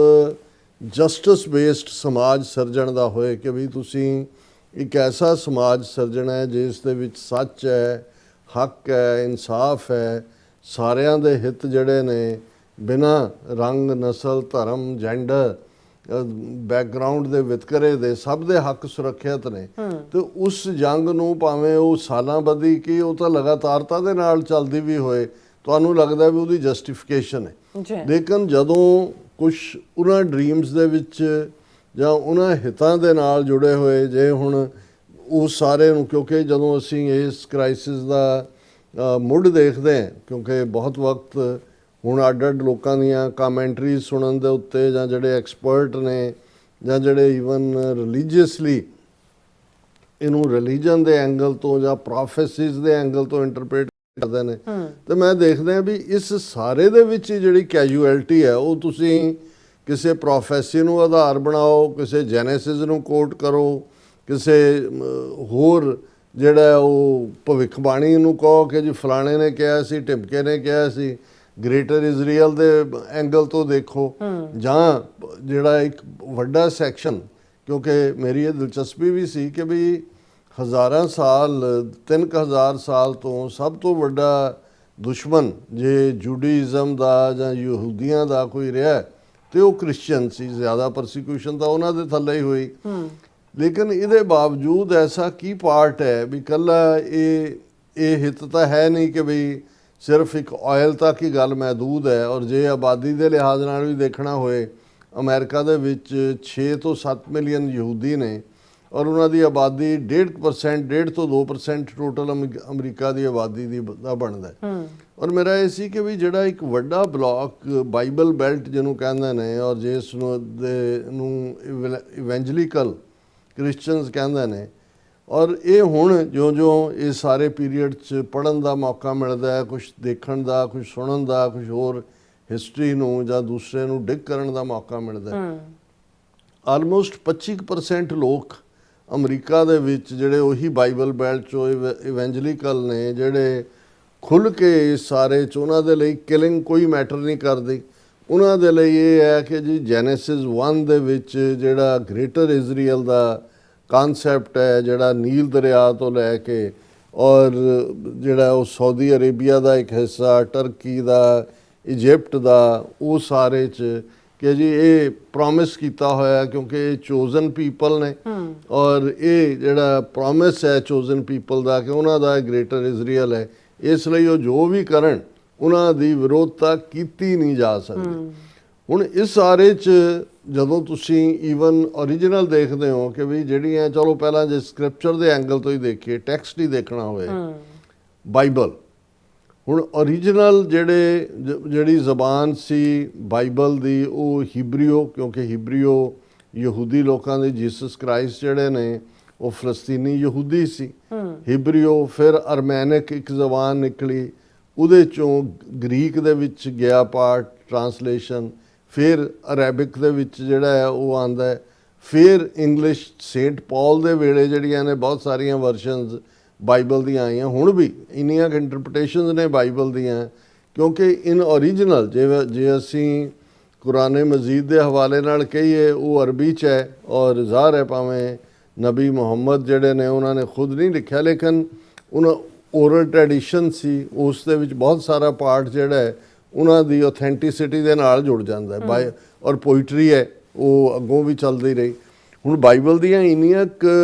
ਜਸਟਿਸ ਬੇਸਡ ਸਮਾਜ ਸਿਰਜਣ ਦਾ ਹੋਏ ਕਿ ਵੀ ਤੁਸੀਂ ਇੱਕ ਐਸਾ ਸਮਾਜ ਸਿਰਜਣਾ ਹੈ ਜਿਸ ਦੇ ਵਿੱਚ ਸੱਚ ਹੈ, ਹੱਕ ਹੈ, ਇਨਸਾਫ ਹੈ, ਸਾਰਿਆਂ ਦੇ ਹਿੱਤ ਜਿਹੜੇ ਨੇ ਬਿਨਾਂ ਰੰਗ, ਨਸਲ, ਧਰਮ, ਜੈਂਡਰ, ਬੈਕਗਰਾਉਂਡ ਦੇ ਵਿਤਕਰੇ ਦੇ ਸਭ ਦੇ ਹੱਕ ਸੁਰੱਖਿਅਤ ਨੇ, ਤੇ ਉਸ ਜੰਗ ਨੂੰ ਭਾਵੇਂ ਉਹ ਸਾਲਾਂ ਬੱਧੀ ਕੀ ਉਹ ਤਾਂ ਲਗਾਤਾਰਤਾ ਦੇ ਨਾਲ ਚੱਲਦੀ ਵੀ ਹੋਏ, ਤੁਹਾਨੂੰ ਲੱਗਦਾ ਵੀ ਉਹਦੀ ਜਸਟੀਫਿਕੇਸ਼ਨ ਹੈ। ਲੇਕਿਨ ਜਦੋਂ ਕੁਝ ਉਹਨਾਂ ਡ੍ਰੀਮਸ ਦੇ ਵਿੱਚ ਜਾਂ ਉਹਨਾਂ ਹਿੱਤਾਂ ਦੇ ਨਾਲ ਜੁੜੇ ਹੋਏ, ਜੇ ਹੁਣ ਉਹ ਸਾਰੇ ਨੂੰ, ਕਿਉਂਕਿ ਜਦੋਂ ਅਸੀਂ ਇਸ ਕ੍ਰਾਈਸਿਸ ਦਾ ਮੁੱਢ ਦੇਖਦੇ ਹਾਂ, ਕਿਉਂਕਿ ਬਹੁਤ ਵਕਤ ਹੁਣ ਅੱਡ-ਅੱਡ ਲੋਕਾਂ ਦੀਆਂ ਕਮੈਂਟਰੀਜ਼ ਸੁਣਨ ਦੇ ਉੱਤੇ, ਜਾਂ ਜਿਹੜੇ ਐਕਸਪਰਟ ਨੇ, ਜਾਂ ਜਿਹੜੇ ਈਵਨ ਰਿਲੀਜੀਅਸਲੀ ਇਹਨੂੰ ਰਿਲੀਜਨ ਦੇ ਐਂਗਲ ਤੋਂ ਜਾਂ ਪ੍ਰੋਫੈਸੀਜ਼ ਦੇ ਐਂਗਲ ਤੋਂ ਇੰਟਰਪ੍ਰੀਟ ਕਰਦੇ ਨੇ, ਤੇ ਮੈਂ ਦੇਖਦਾ ਵੀ ਇਸ ਸਾਰੇ ਦੇ ਵਿੱਚ ਜਿਹੜੀ ਕੈਜੂਅਲਟੀ ਹੈ ਉਹ ਤੁਸੀਂ ਕਿਸੇ ਪ੍ਰੋਫੈਸੀ ਨੂੰ ਆਧਾਰ ਬਣਾਓ, ਕਿਸੇ ਜੈਨੇਸਿਸ ਨੂੰ ਕੋਟ ਕਰੋ, ਕਿਸੇ ਹੋਰ ਜਿਹੜਾ ਉਹ ਭਵਿੱਖਬਾਣੀ ਨੂੰ ਕਹੋ ਕਿ ਜੀ ਫਲਾਣੇ ਨੇ ਕਿਹਾ ਸੀ, ਢਿਮਕੇ ਨੇ ਕਿਹਾ ਸੀ, ਗ੍ਰੇਟਰ ਇਜ਼ਰਾਈਲ ਦੇ ਐਂਗਲ ਤੋਂ ਦੇਖੋ, ਜਾਂ ਜਿਹੜਾ ਇੱਕ ਵੱਡਾ ਸੈਕਸ਼ਨ, ਕਿਉਂਕਿ ਮੇਰੀ ਇਹ ਦਿਲਚਸਪੀ ਵੀ ਸੀ ਕਿ ਵੀ ਹਜ਼ਾਰਾਂ ਸਾਲ, 3000 ਸਾਲ ਤੋਂ ਸਭ ਤੋਂ ਵੱਡਾ ਦੁਸ਼ਮਣ ਜੇ ਜੂਡਾਇਜ਼ਮ ਦਾ ਜਾਂ ਯਹੂਦੀਆਂ ਦਾ ਕੋਈ ਰਿਹਾ ਤੇ ਉਹ ਕ੍ਰਿਸਚੀਅਨ ਸੀ। ਜ਼ਿਆਦਾ ਪਰਸੀਕਿਊਸ਼ਨ ਤਾਂ ਉਹਨਾਂ ਦੇ ਥੱਲੇ ਹੀ ਹੋਈ। ਲੇਕਿਨ ਇਹਦੇ ਬਾਵਜੂਦ ਐਸਾ ਕੀ ਪਾਰਟ ਹੈ ਵੀ ਇਕੱਲਾ ਇਹ ਹਿੱਤ ਤਾਂ ਹੈ ਨਹੀਂ ਕਿ ਵੀ ਸਿਰਫ ਇੱਕ ਆਇਲ ਤੱਕ ਹੀ ਗੱਲ ਮਹਿਦੂਦ ਹੈ। ਔਰ ਜੇ ਆਬਾਦੀ ਦੇ ਲਿਹਾਜ਼ ਨਾਲ ਵੀ ਦੇਖਣਾ ਹੋਏ, ਅਮਰੀਕਾ ਦੇ ਵਿੱਚ 6 ਤੋਂ 7 ਮਿਲੀਅਨ ਯਹੂਦੀ ਨੇ, ਔਰ ਉਹਨਾਂ ਦੀ ਆਬਾਦੀ 1.5%, 1.5 ਤੋਂ 2% ਟੋਟਲ ਅਮਰੀਕਾ ਦੀ ਆਬਾਦੀ ਦਾ ਬਣਦਾ ਹੈ। ਔਰ ਮੇਰਾ ਇਹ ਸੀ ਕਿ ਵੀ ਜਿਹੜਾ ਇੱਕ ਵੱਡਾ ਬਲਾਕ ਬਾਈਬਲ ਬੈਲਟ ਜਿਹਨੂੰ ਕਹਿੰਦੇ ਨੇ, ਔਰ ਜਿਸ ਨੂੰ ਇਵੈਂਜਲੀਕਲ ਕ੍ਰਿਸਚੀਅਨਸ ਕਹਿੰਦੇ ਨੇ, ਔਰ ਇਹ ਹੁਣ ਜਿਉਂ-ਜਿਉਂ ਇਹ ਸਾਰੇ ਪੀਰੀਅਡ 'ਚ ਪੜ੍ਹਨ ਦਾ ਮੌਕਾ ਮਿਲਦਾ ਹੈ, ਕੁਛ ਦੇਖਣ ਦਾ, ਕੁਛ ਸੁਣਨ ਦਾ, ਕੁਛ ਹੋਰ ਹਿਸਟਰੀ ਨੂੰ ਜਾਂ ਦੂਸਰੇ ਨੂੰ ਡਿਗ ਕਰਨ ਦਾ ਮੌਕਾ ਮਿਲਦਾ ਹੈ, ਆਲਮੋਸਟ 25% ਲੋਕ ਅਮਰੀਕਾ ਦੇ ਵਿੱਚ ਜਿਹੜੇ ਉਹੀ ਬਾਈਬਲ ਬੈਲਟ 'ਚੋਂ ਇਵੈਂਜਲੀਕਲ ਨੇ, ਜਿਹੜੇ ਖੁੱਲ੍ਹ ਕੇ ਇਸ ਸਾਰੇ 'ਚ, ਉਹਨਾਂ ਦੇ ਲਈ ਕਿਲਿੰਗ ਕੋਈ ਮੈਟਰ ਨਹੀਂ ਕਰਦੀ। ਉਹਨਾਂ ਦੇ ਲਈ ਇਹ ਹੈ ਕਿ ਜੀ ਜੈਨੇਸਿਸ 1 ਦੇ ਵਿੱਚ ਜਿਹੜਾ ਗ੍ਰੇਟਰ ਇਜ਼ਰਾਈਲ ਦਾ ਕਾਨਸੈਪਟ ਹੈ, ਜਿਹੜਾ ਨੀਲ ਦਰਿਆ ਤੋਂ ਲੈ ਕੇ ਔਰ ਜਿਹੜਾ ਉਹ ਸਾਊਦੀ ਅਰੇਬੀਆ ਦਾ ਇੱਕ ਹਿੱਸਾ, ਟਰਕੀ ਦਾ, ਇਜਿਪਟ ਦਾ, ਉਹ ਸਾਰੇ 'ਚ ਕਿ ਜੀ ਇਹ ਪ੍ਰੋਮਿਸ ਕੀਤਾ ਹੋਇਆ, ਕਿਉਂਕਿ ਇਹ ਚੋਜ਼ਨ ਪੀਪਲ ਨੇ, ਔਰ ਇਹ ਜਿਹੜਾ ਪ੍ਰੋਮਿਸ ਹੈ ਚੋਜ਼ਨ ਪੀਪਲ ਦਾ ਕਿ ਉਹਨਾਂ ਦਾ ਗ੍ਰੇਟਰ ਇਜ਼ਰਾਈਲ ਹੈ, ਇਸ ਲਈ ਉਹ ਜੋ ਵੀ ਕਰਨ ਉਹਨਾਂ ਦੀ ਵਿਰੋਧਤਾ ਕੀਤੀ ਨਹੀਂ ਜਾ ਸਕਦੀ। ਹੁਣ ਇਸ ਸਾਰੇ 'ਚ ਜਦੋਂ ਤੁਸੀਂ ਈਵਨ ਓਰੀਜਨਲ ਦੇਖਦੇ ਹੋ ਕਿ ਵੀ ਜਿਹੜੀਆਂ, ਚਲੋ ਪਹਿਲਾਂ ਜੇ ਸਕ੍ਰਿਪਚਰ ਦੇ ਐਂਗਲ ਤੋਂ ਹੀ ਦੇਖੀਏ, ਟੈਕਸਟ ਹੀ ਦੇਖਣਾ ਹੋਵੇ, ਬਾਈਬਲ, ਹੁਣ ਓਰੀਜਨਲ ਜਿਹੜੀ ਜ਼ਬਾਨ ਸੀ ਬਾਈਬਲ ਦੀ ਉਹ ਹੀਬਰੀਓ, ਕਿਉਂਕਿ ਹੀਬਰੀਓ ਯਹੂਦੀ ਲੋਕਾਂ ਦੇ ਜੀਸਸ ਕ੍ਰਾਈਸਟ ਜਿਹੜੇ ਨੇ ਉਹ ਫਲਸਤੀਨੀ ਯਹੂਦੀ ਸੀ। ਹੀਬਰੀਓ, ਫਿਰ ਅਰਮੈਨਿਕ ਇੱਕ ਜ਼ਬਾਨ ਨਿਕਲੀ, ਉਹਦੇ 'ਚੋਂ ਗ੍ਰੀਕ ਦੇ ਵਿੱਚ ਗਿਆ ਪਾਰਟ ਟਰਾਂਸਲੇਸ਼ਨ, ਫਿਰ ਅਰੈਬਿਕ ਦੇ ਵਿੱਚ ਜਿਹੜਾ ਹੈ ਉਹ ਆਉਂਦਾ ਹੈ, ਫਿਰ ਇੰਗਲਿਸ਼ ਸੇਂਟ ਪੌਲ ਦੇ ਵੇਲੇ ਜਿਹੜੀਆਂ ਨੇ ਬਹੁਤ ਸਾਰੀਆਂ ਵਰਸ਼ਨਸ ਬਾਈਬਲ ਦੀਆਂ ਆਈਆਂ। ਹੁਣ ਵੀ ਇੰਨੀਆਂ ਇੰਟਰਪ੍ਰੀਟੇਸ਼ਨਸ ਨੇ ਬਾਈਬਲ ਦੀਆਂ, ਕਿਉਂਕਿ ਇਨ ਓਰੀਜਨਲ ਜੇ ਅਸੀਂ ਕੁਰਾਨ ਮਜੀਦ ਦੇ ਹਵਾਲੇ ਨਾਲ ਕਹੀਏ ਉਹ ਅਰਬੀ 'ਚ ਹੈ, ਔਰ ਜ਼ਾਹਰ ਹੈ ਭਾਵੇਂ ਨਬੀ ਮੁਹੰਮਦ ਜਿਹੜੇ ਨੇ ਉਹਨਾਂ ਨੇ ਖੁਦ ਨਹੀਂ ਲਿਖਿਆ, ਲੇਕਿਨ ਉਹਨਾਂ ਓਰਲ ਟ੍ਰੈਡੀਸ਼ਨ ਸੀ, ਉਸ ਦੇ ਵਿੱਚ ਬਹੁਤ ਸਾਰਾ ਪਾਰਟ ਜਿਹੜਾ ਹੈ ਉਹਨਾਂ ਦੀ ਆਥੈਂਟਿਸਿਟੀ ਦੇ ਨਾਲ ਜੁੜ ਜਾਂਦਾ ਹੈ। ਔਰ ਪੋਇਟਰੀ ਹੈ ਉਹ ਅੱਗੋਂ ਵੀ ਚੱਲਦੀ ਰਹੀ। ਹੁਣ ਬਾਈਬਲ ਦੀਆਂ ਇੰਨੀਆਂ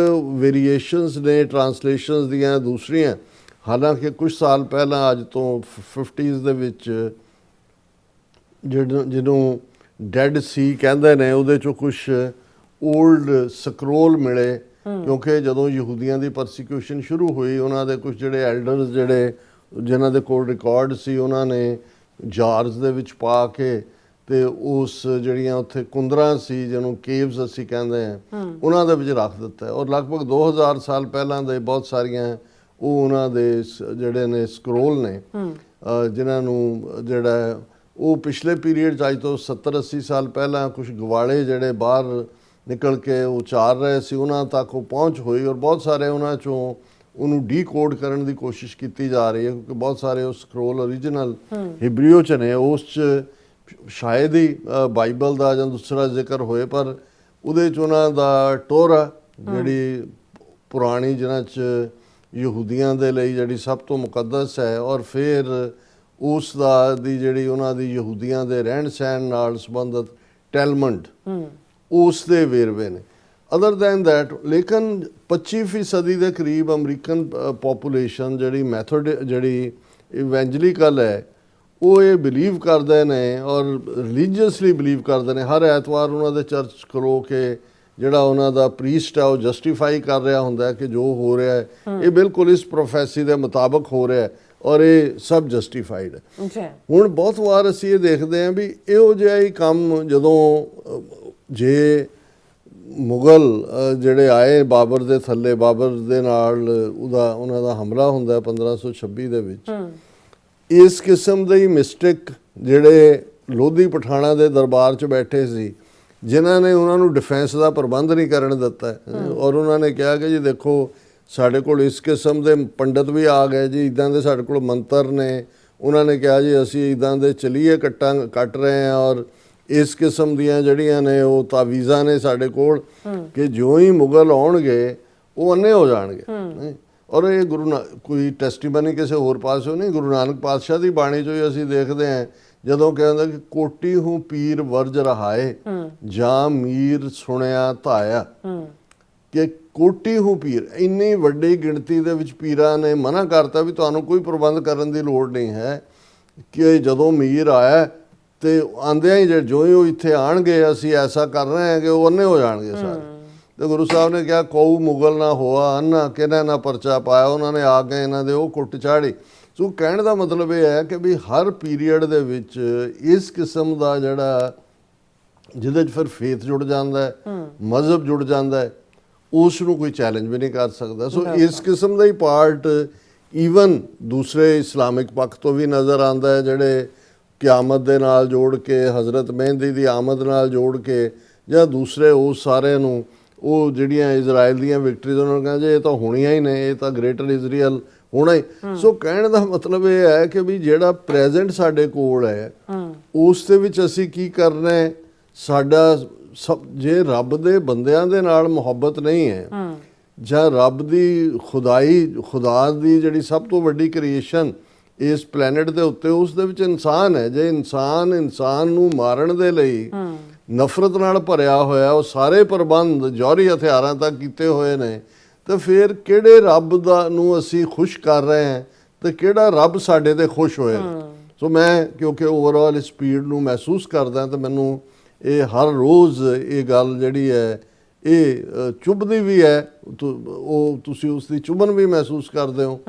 ਵੇਰੀਏਸ਼ਨਸ ਨੇ ਟਰਾਂਸਲੇਸ਼ਨਸ ਦੀਆਂ ਦੂਸਰੀਆਂ, ਹਾਲਾਂਕਿ ਕੁਝ ਸਾਲ ਪਹਿਲਾਂ, ਅੱਜ ਤੋਂ 50s ਦੇ ਵਿੱਚ, ਜਿਹਨੂੰ ਡੈਡ ਸੀ ਕਹਿੰਦੇ ਨੇ, ਉਹਦੇ 'ਚੋਂ ਕੁਝ ਓਲਡ ਸਕਰੋਲ ਮਿਲੇ, ਕਿਉਂਕਿ ਜਦੋਂ ਯਹੂਦੀਆਂ ਦੀ ਪਰਸੀਕਿਊਸ਼ਨ ਸ਼ੁਰੂ ਹੋਈ, ਉਹਨਾਂ ਦੇ ਕੁਝ ਜਿਹੜੇ ਐਲਡਰਸ ਜਿਨ੍ਹਾਂ ਦੇ ਕੋਲ ਰਿਕਾਰਡ ਸੀ, ਉਹਨਾਂ ਨੇ ਜਾਰਜ਼ ਦੇ ਵਿੱਚ ਪਾ ਕੇ ਤੇ ਉਸ ਜਿਹੜੀਆਂ ਉੱਥੇ ਕੁੰਦਰਾਂ ਸੀ ਜਿਹਨੂੰ ਕੇਵਸ ਅਸੀਂ ਕਹਿੰਦੇ ਹਾਂ ਉਹਨਾਂ ਦੇ ਵਿੱਚ ਰੱਖ ਦਿੱਤਾ ਹੈ। ਔਰ ਲਗਭਗ 2000 ਸਾਲ ਪਹਿਲਾਂ ਦੇ ਬਹੁਤ ਸਾਰੀਆਂ ਉਹ ਉਹਨਾਂ ਦੇ ਜਿਹੜੇ ਨੇ ਸਕਰੋਲ ਨੇ ਜਿਨ੍ਹਾਂ ਨੂੰ ਜਿਹੜਾ ਹੈ ਉਹ ਪਿਛਲੇ ਪੀਰੀਅਡ 'ਚ ਅੱਜ ਤੋਂ 70-80 ਸਾਲ ਪਹਿਲਾਂ ਕੁਝ ਗਵਾਲੇ ਜਿਹੜੇ ਬਾਹਰ ਨਿਕਲ ਕੇ ਉਚਾਰ ਰਹੇ ਸੀ ਉਹਨਾਂ ਤੱਕ ਉਹ ਪਹੁੰਚ ਹੋਈ ਔਰ ਬਹੁਤ ਸਾਰੇ ਉਹਨਾਂ 'ਚੋਂ ਉਹਨੂੰ ਡੀਕੋਡ ਕਰਨ ਦੀ ਕੋਸ਼ਿਸ਼ ਕੀਤੀ ਜਾ ਰਹੀ ਹੈ ਕਿਉਂਕਿ ਬਹੁਤ ਸਾਰੇ ਉਹ ਸਕਰੋਲ ਓਰੀਜਨਲ ਹਿਬਰੀਓ 'ਚ ਨੇ। ਉਸ 'ਚ ਸ਼ਾਇਦ ਹੀ ਬਾਈਬਲ ਦਾ ਜਾਂ ਦੂਸਰਾ ਜ਼ਿਕਰ ਹੋਏ ਪਰ ਉਹਦੇ 'ਚ ਉਹਨਾਂ ਦਾ ਟੋਰਾ ਜਿਹੜੀ ਪੁਰਾਣੀ ਜਿਹਨਾਂ 'ਚ ਯਹੂਦੀਆਂ ਦੇ ਲਈ ਜਿਹੜੀ ਸਭ ਤੋਂ ਮੁਕੱਦਸ ਹੈ ਔਰ ਫਿਰ ਉਸ ਦਾ ਦੀ ਜਿਹੜੀ ਉਹਨਾਂ ਦੀ ਯਹੂਦੀਆਂ ਦੇ ਰਹਿਣ ਸਹਿਣ ਨਾਲ ਸੰਬੰਧਿਤ ਟੈਲਮੰਡ ਉਸ ਦੇ ਵੇਰਵੇ ਨੇ। ਅਦਰ ਦੈਨ ਦੈਟ ਲੇਕਿਨ 25ਵੀਂ ਸਦੀ ਦੇ ਕਰੀਬ ਅਮਰੀਕਨ ਪੋਪੂਲੇਸ਼ਨ ਜਿਹੜੀ ਮੈਥਡ ਜਿਹੜੀ ਇਵੈਂਜਲੀਕਲ ਹੈ ਉਹ ਇਹ ਬਿਲੀਵ ਕਰਦੇ ਨੇ ਔਰ ਰਿਲੀਜੀਅਸਲੀ ਬਿਲੀਵ ਕਰਦੇ ਨੇ। ਹਰ ਐਤਵਾਰ ਉਹਨਾਂ ਦੇ ਚਰਚ ਖਲੋ ਕੇ ਜਿਹੜਾ ਉਹਨਾਂ ਦਾ ਪ੍ਰੀਸਟ ਹੈ ਉਹ ਜਸਟੀਫਾਈ ਕਰ ਰਿਹਾ ਹੁੰਦਾ ਹੈ ਕਿ ਜੋ ਹੋ ਰਿਹਾ ਹੈ ਇਹ ਬਿਲਕੁਲ ਇਸ ਪ੍ਰੋਫੈਸੀ ਦੇ ਮੁਤਾਬਕ ਹੋ ਰਿਹਾ ਹੈ ਔਰ ਇਹ ਸਭ ਜਸਟੀਫਾਈਡ ਹੈ। ਹੁਣ ਬਹੁਤ ਵਾਰ ਅਸੀਂ ਇਹ ਦੇਖਦੇ ਹਾਂ ਵੀ ਇਹੋ ਜਿਹਾ ਹੀ ਕੰਮ ਜਦੋਂ ਜੇ ਮੁਗਲ ਜਿਹੜੇ ਆਏ ਬਾਬਰ ਦੇ ਥੱਲੇ ਬਾਬਰ ਦੇ ਨਾਲ ਉਹਨਾਂ ਦਾ ਹਮਲਾ ਹੁੰਦਾ 1526 ਦੇ ਵਿੱਚ ਇਸ ਕਿਸਮ ਦੇ ਹੀ ਮਿਸਟੇਕ ਜਿਹੜੇ ਲੋਧੀ ਪਠਾਣਾ ਦੇ ਦਰਬਾਰ 'ਚ ਬੈਠੇ ਸੀ ਜਿਨ੍ਹਾਂ ਨੇ ਉਹਨਾਂ ਨੂੰ ਡਿਫੈਂਸ ਦਾ ਪ੍ਰਬੰਧ ਨਹੀਂ ਕਰਨ ਦਿੱਤਾ ਔਰ ਉਹਨਾਂ ਨੇ ਕਿਹਾ ਕਿ ਜੀ ਦੇਖੋ ਸਾਡੇ ਕੋਲ ਇਸ ਕਿਸਮ ਦੇ ਪੰਡਤ ਵੀ ਆ ਗਏ ਜੀ ਇੱਦਾਂ ਦੇ ਸਾਡੇ ਕੋਲ ਮੰਤਰ ਨੇ ਉਹਨਾਂ ਨੇ ਕਿਹਾ ਜੀ ਅਸੀਂ ਇੱਦਾਂ ਦੇ ਚਲੀਏ ਕੱਟ ਰਹੇ ਹਾਂ ਔਰ ਇਸ ਕਿਸਮ ਦੀਆਂ ਜਿਹੜੀਆਂ ਨੇ ਉਹ ਤਾਵੀਜ਼ਾਂ ਨੇ ਸਾਡੇ ਕੋਲ ਕਿ ਜਿਉਂ ਹੀ ਮੁਗਲ ਆਉਣਗੇ ਉਹ ਅੰਨੇ ਹੋ ਜਾਣਗੇ। ਔਰ ਇਹ ਕੋਈ ਟੈਸਟੀਮਨੀ ਕਿਸੇ ਹੋਰ ਪਾਸੋਂ ਨਹੀਂ ਗੁਰੂ ਨਾਨਕ ਪਾਤਸ਼ਾਹ ਦੀ ਬਾਣੀ 'ਚੋਂ ਹੀ ਅਸੀਂ ਦੇਖਦੇ ਹਾਂ ਜਦੋਂ ਕਹਿੰਦਾ ਕਿ ਕੋਟੀ ਹੂੰ ਪੀਰ ਵਰਜ ਰਹਾਏ ਜਾਂ ਮੀਰ ਸੁਣਿਆ ਧਾਇਆ ਕਿ ਕੋਟੀ ਹੂੰ ਪੀਰ ਇੰਨੀ ਵੱਡੀ ਗਿਣਤੀ ਦੇ ਵਿੱਚ ਪੀਰਾਂ ਨੇ ਮਨਾ ਕਰਤਾ ਵੀ ਤੁਹਾਨੂੰ ਕੋਈ ਪ੍ਰਬੰਧ ਕਰਨ ਦੀ ਲੋੜ ਨਹੀਂ ਹੈ ਕਿ ਜਦੋਂ ਮੀਰ ਆਇਆ ਤੇ ਆਂਦਿਆਂ ਹੀ ਜੋ ਹੀ ਉਹ ਇੱਥੇ ਆਣਗੇ ਅਸੀਂ ਐਸਾ ਕਰ ਰਹੇ ਹਾਂ ਕਿ ਉਹ ਅੰਨੇ ਹੋ ਜਾਣਗੇ ਸਾਰੇ। ਤੇ ਗੁਰੂ ਸਾਹਿਬ ਨੇ ਕਿਹਾ ਕਉ ਮੁਗਲ ਨਾ ਹੋਆ ਅੰਨਾ ਕਿਹਨਾਂ ਨਾ ਪਰਚਾ ਪਾਇਆ ਉਹਨਾਂ ਨੇ ਆ ਕੇ ਇਹਨਾਂ ਦੇ ਉਹ ਕੁੱਟ ਚਾੜੀ। ਸੋ ਕਹਿਣ ਦਾ ਮਤਲਬ ਇਹ ਹੈ ਕਿ ਵੀ ਹਰ ਪੀਰੀਅਡ ਦੇ ਵਿੱਚ ਇਸ ਕਿਸਮ ਦਾ ਜਿਹੜਾ ਜਿਹਦੇ 'ਚ ਫਿਰ ਫੇਥ ਜੁੜ ਜਾਂਦਾ ਹੈ ਮਜ਼ਹਬ ਜੁੜ ਜਾਂਦਾ ਹੈ ਉਸ ਨੂੰ ਕੋਈ ਚੈਲੰਜ ਵੀ ਨਹੀਂ ਕਰ ਸਕਦਾ। ਸੋ ਇਸ ਕਿਸਮ ਦਾ ਹੀ ਪਾਰਟ ਈਵਨ ਦੂਸਰੇ ਇਸਲਾਮਿਕ ਪੱਖ ਤੋਂ ਵੀ ਨਜ਼ਰ ਆਉਂਦਾ ਹੈ ਜਿਹੜੇ ਕਿਆਮਤ ਦੇ ਨਾਲ ਜੋੜ ਕੇ ਹਜ਼ਰਤ ਮਹਿੰਦੀ ਦੀ ਆਮਦ ਨਾਲ ਜੋੜ ਕੇ ਜਾਂ ਦੂਸਰੇ ਉਸ ਸਾਰਿਆਂ ਨੂੰ ਉਹ ਜਿਹੜੀਆਂ ਇਜ਼ਰਾਈਲ ਦੀਆਂ ਵਿਕਟਰੀਜ਼ ਉਹਨਾਂ ਨੂੰ ਕਹਿੰਦੇ ਇਹ ਤਾਂ ਹੋਣੀਆਂ ਹੀ ਨੇ ਇਹ ਤਾਂ ਗ੍ਰੇਟਰ ਇਜ਼ਰਾਈਲ ਹੋਣਾ ਹੀ। ਸੋ ਕਹਿਣ ਦਾ ਮਤਲਬ ਇਹ ਹੈ ਕਿ ਵੀ ਜਿਹੜਾ ਪ੍ਰੈਜ਼ੈਂਟ ਸਾਡੇ ਕੋਲ ਹੈ ਉਸ ਦੇ ਵਿੱਚ ਅਸੀਂ ਕੀ ਕਰਨਾ ਹੈ ਸਾਡਾ ਜੇ ਰੱਬ ਦੇ ਬੰਦਿਆਂ ਦੇ ਨਾਲ ਮੁਹੱਬਤ ਨਹੀਂ ਹੈ ਜਾਂ ਰੱਬ ਦੀ ਖੁਦਾ ਦੀ ਜਿਹੜੀ ਸਭ ਤੋਂ ਵੱਡੀ ਕ੍ਰੀਏਸ਼ਨ ਇਸ ਪਲੈਨਟ ਦੇ ਉੱਤੇ ਉਸ ਦੇ ਵਿੱਚ ਇਨਸਾਨ ਹੈ ਜੇ ਇਨਸਾਨ ਨੂੰ ਮਾਰਨ ਦੇ ਲਈ ਨਫ਼ਰਤ ਨਾਲ ਭਰਿਆ ਹੋਇਆ ਉਹ ਸਾਰੇ ਪ੍ਰਬੰਧ ਜੌਹਰੀ ਹਥਿਆਰਾਂ ਤੱਕ ਕੀਤੇ ਹੋਏ ਨੇ ਤਾਂ ਫਿਰ ਕਿਹੜੇ ਰੱਬ ਦਾ ਨੂੰ ਅਸੀਂ ਖੁਸ਼ ਕਰ ਰਹੇ ਹਾਂ ਤੇ ਕਿਹੜਾ ਰੱਬ ਸਾਡੇ ਤੇ ਖੁਸ਼ ਹੋਏਗਾ। ਸੋ ਮੈਂ ਕਿਉਂਕਿ ਓਵਰਆਲ ਇਸ ਸਪੀਡ ਨੂੰ ਮਹਿਸੂਸ ਕਰਦਾ ਤਾਂ ਮੈਨੂੰ ਇਹ ਹਰ ਰੋਜ਼ ਇਹ ਗੱਲ ਜਿਹੜੀ ਹੈ ਇਹ ਚੁੱਭਦੀ ਵੀ ਹੈ ਉਹ ਤੁਸੀਂ ਉਸ ਦੀ ਚੁਭਨ ਵੀ ਮਹਿਸੂਸ ਕਰਦੇ ਹੋ